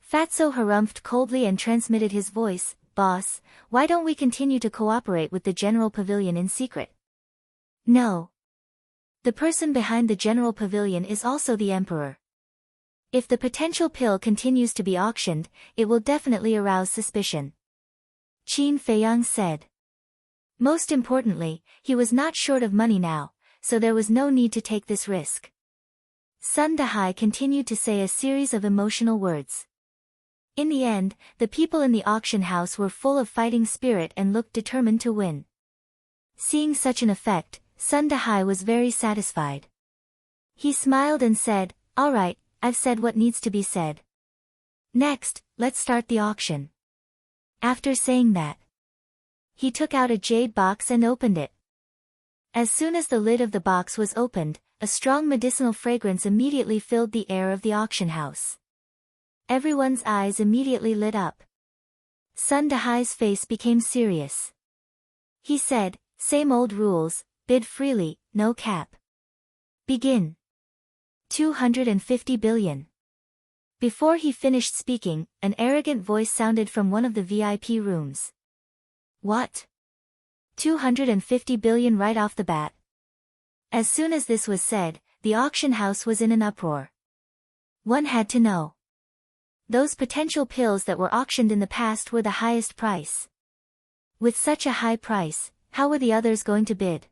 Fatso harumphed coldly and transmitted his voice, "Boss, why don't we continue to cooperate with the General Pavilion in secret?" "No. The person behind the General Pavilion is also the Emperor. If the potential pill continues to be auctioned, it will definitely arouse suspicion," Qin Feiyang said. Most importantly, he was not short of money now, so there was no need to take this risk. Sun Dahai continued to say a series of emotional words. In the end, the people in the auction house were full of fighting spirit and looked determined to win. Seeing such an effect, Sun Dahai was very satisfied. He smiled and said, "All right, I've said what needs to be said. Next, let's start the auction." After saying that, he took out a jade box and opened it. As soon as the lid of the box was opened, a strong medicinal fragrance immediately filled the air of the auction house. Everyone's eyes immediately lit up. Sun Dahai's face became serious. He said, "Same old rules, bid freely, no cap. Begin." 250 billion. Before he finished speaking, an arrogant voice sounded from one of the VIP rooms. "What? 250 billion right off the bat?" As soon as this was said, the auction house was in an uproar. One had to know. Those potential pills that were auctioned in the past were the highest price. With such a high price, how were the others going to bid?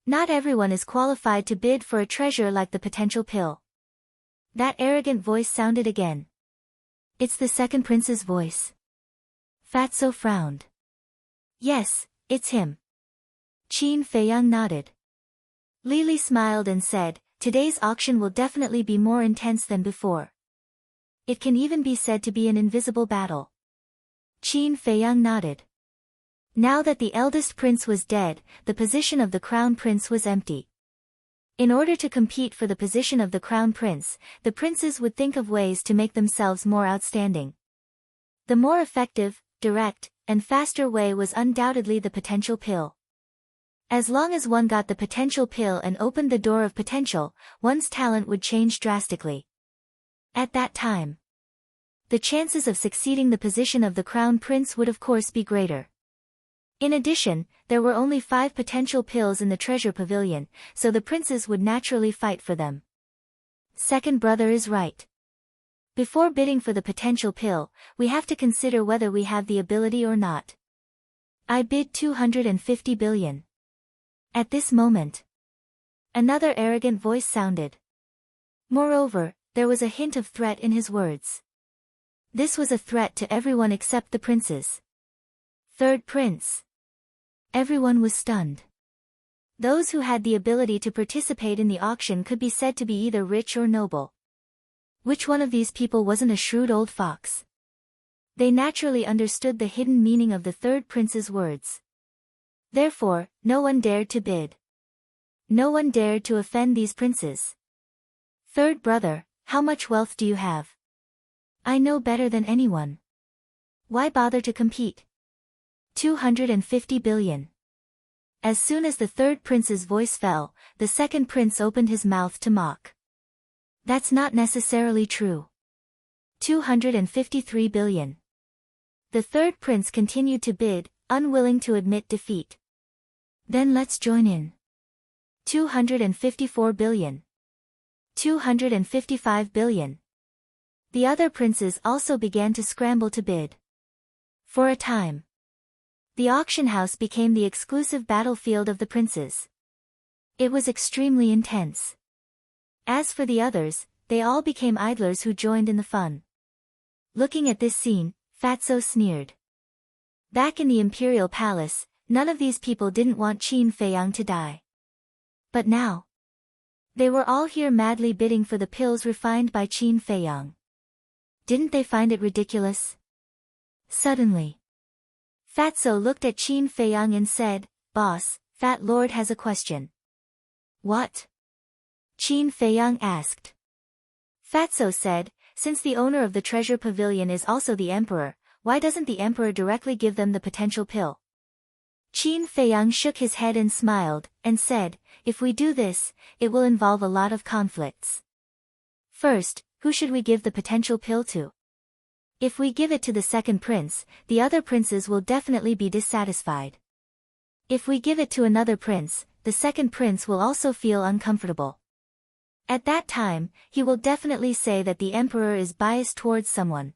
Not everyone is qualified to bid for a treasure like the potential pill. That arrogant voice sounded again. "It's the second prince's voice." Fatso frowned. "Yes, it's him." Qin Feiyang nodded. Lili smiled and said, "Today's auction will definitely be more intense than before. It can even be said to be an invisible battle." Qin Feiyang nodded. Now that the eldest prince was dead, the position of the crown prince was empty. In order to compete for the position of the crown prince, the princes would think of ways to make themselves more outstanding. The more effective, direct, and faster way was undoubtedly the potential pill. As long as one got the potential pill and opened the door of potential, one's talent would change drastically. At that time, the chances of succeeding the position of the crown prince would of course be greater. In addition, there were only 5 potential pills in the treasure pavilion, so the princes would naturally fight for them. Second brother is right. Before bidding for the potential pill, we have to consider whether we have the ability or not. I bid 250 billion. At this moment, another arrogant voice sounded. Moreover, there was a hint of threat in his words. This was a threat to everyone except the princes. Third prince. Everyone was stunned. Those who had the ability to participate in the auction could be said to be either rich or noble. Which one of these people wasn't a shrewd old fox? They naturally understood the hidden meaning of the third prince's words. Therefore, no one dared to bid. No one dared to offend these princes. "Third brother, how much wealth do you have? I know better than anyone. Why bother to compete?" 250 billion. As soon as the third prince's voice fell, the second prince opened his mouth to mock. "That's not necessarily true. 253 billion. The third prince continued to bid, unwilling to admit defeat. "Then let's join in. 254 billion. 255 billion. The other princes also began to scramble to bid. For a time, the auction house became the exclusive battlefield of the princes. It was extremely intense. As for the others, they all became idlers who joined in the fun. Looking at this scene, Fatso sneered. Back in the imperial palace, none of these people didn't want Qin Feiyang to die. But now, they were all here madly bidding for the pills refined by Qin Feiyang. Didn't they find it ridiculous? Suddenly, Fatso looked at Qin Feiyang and said, "Boss, Fat Lord has a question." "What?" Qin Feiyang asked. Fatso said, "Since the owner of the treasure pavilion is also the emperor, why doesn't the emperor directly give them the potential pill?" Qin Feiyang shook his head and smiled, and said, "If we do this, it will involve a lot of conflicts. First, who should we give the potential pill to? If we give it to the second prince, the other princes will definitely be dissatisfied. If we give it to another prince, the second prince will also feel uncomfortable. At that time, he will definitely say that the emperor is biased towards someone.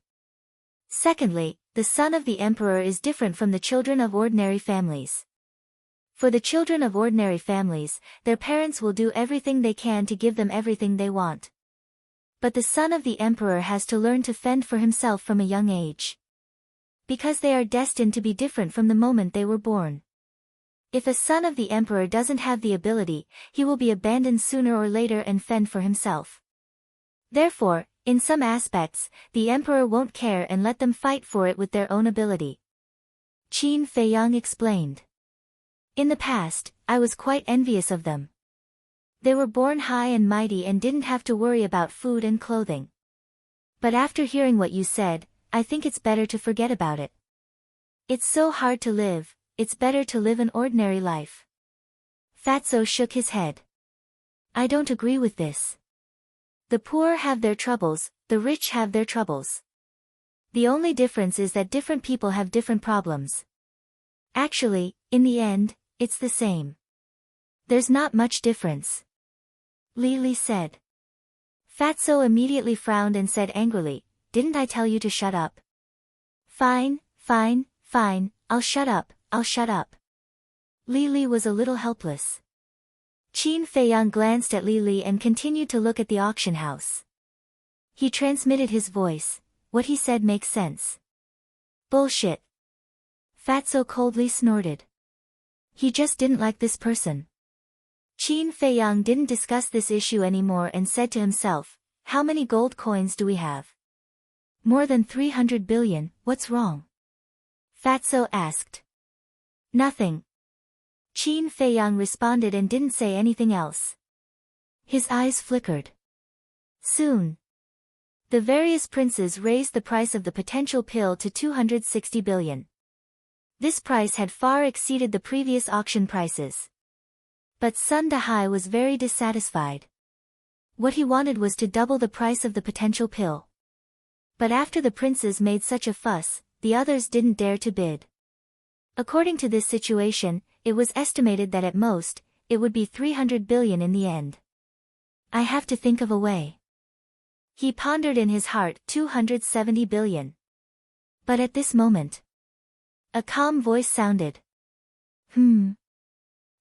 Secondly, the son of the emperor is different from the children of ordinary families. For the children of ordinary families, their parents will do everything they can to give them everything they want. But the son of the emperor has to learn to fend for himself from a young age. Because they are destined to be different from the moment they were born. If a son of the emperor doesn't have the ability, he will be abandoned sooner or later and fend for himself. Therefore, in some aspects, the emperor won't care and let them fight for it with their own ability. Qin Feiyang explained. In the past, I was quite envious of them. They were born high and mighty and didn't have to worry about food and clothing. But after hearing what you said, I think it's better to forget about it. It's so hard to live, it's better to live an ordinary life. Fatso shook his head. I don't agree with this. The poor have their troubles, the rich have their troubles. The only difference is that different people have different problems. Actually, in the end, it's the same. There's not much difference. Li said. Fatso immediately frowned and said angrily, didn't I tell you to shut up? Fine, I'll shut up. Li was a little helpless. Qin Feiyang glanced at Li and continued to look at the auction house. He transmitted his voice, what he said makes sense. Bullshit. Fatso coldly snorted. He just didn't like this person. Qin Feiyang didn't discuss this issue anymore and said to himself, how many gold coins do we have? More than 300 billion, what's wrong? Fatso asked. Nothing. Qin Feiyang responded and didn't say anything else. His eyes flickered. Soon. The various princes raised the price of the potential pill to 260 billion. This price had far exceeded the previous auction prices. But Sun Dahai was very dissatisfied. What he wanted was to double the price of the potential pill. But after the princes made such a fuss, the others didn't dare to bid. According to this situation, it was estimated that at most, it would be 300 billion in the end. I have to think of a way. He pondered in his heart 270 billion. But at this moment, a calm voice sounded.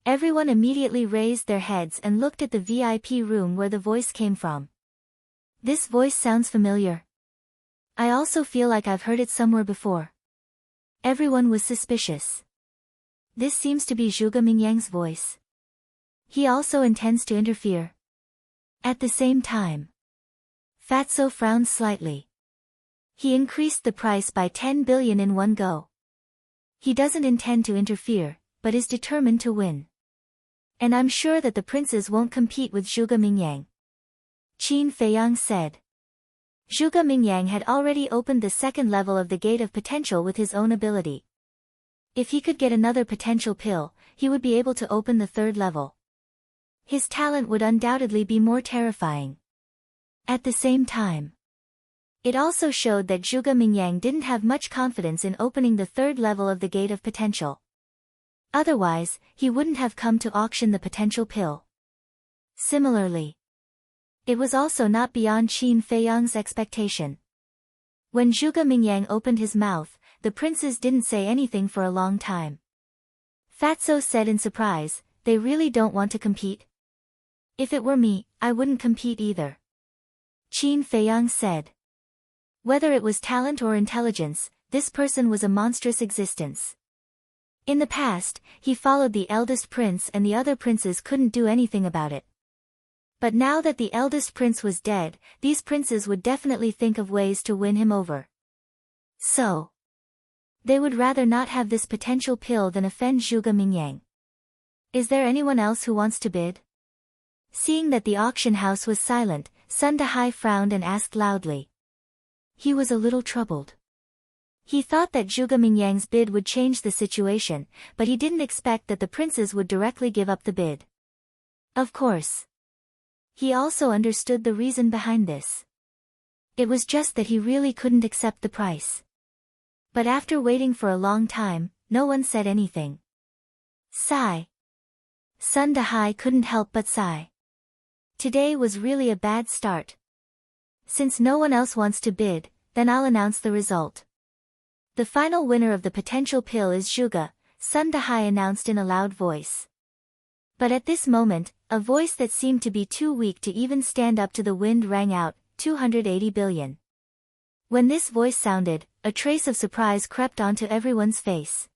Everyone immediately raised their heads and looked at the VIP room where the voice came from. This voice sounds familiar. I also feel like I've heard it somewhere before. Everyone was suspicious. This seems to be Zhuge Mingyang's voice. He also intends to interfere. At the same time, Fatso frowned slightly. He increased the price by 10 billion in one go. He doesn't intend to interfere, but is determined to win. And I'm sure that the princes won't compete with Zhuge Mingyang. Qin Feiyang said. Zhuge Mingyang had already opened the second level of the Gate of Potential with his own ability. If he could get another potential pill, he would be able to open the third level. His talent would undoubtedly be more terrifying. At the same time, it also showed that Zhuge Mingyang didn't have much confidence in opening the third level of the Gate of Potential. Otherwise, he wouldn't have come to auction the potential pill. Similarly, it was also not beyond Qin Feiyang's expectation. When Zhuge Mingyang opened his mouth, the princes didn't say anything for a long time. Fatso said in surprise, they really don't want to compete? If it were me, I wouldn't compete either. Qin Feiyang said. Whether it was talent or intelligence, this person was a monstrous existence. In the past, he followed the eldest prince and the other princes couldn't do anything about it. But now that the eldest prince was dead, these princes would definitely think of ways to win him over. So, they would rather not have this potential pill than offend Zhuge Mingyang. Is there anyone else who wants to bid? Seeing that the auction house was silent, Sun Dahai frowned and asked loudly. He was a little troubled. He thought that Zhuge Mingyang's bid would change the situation, but he didn't expect that the princes would directly give up the bid. Of course. He also understood the reason behind this. It was just that he really couldn't accept the price. But after waiting for a long time, no one said anything. Sigh. Sun Dahai couldn't help but sigh. Today was really a bad start. Since no one else wants to bid, then I'll announce the result. The final winner of the potential pill is Zhuge, Sun Dahai announced in a loud voice. But at this moment, a voice that seemed to be too weak to even stand up to the wind rang out, 280 billion. When this voice sounded, a trace of surprise crept onto everyone's face.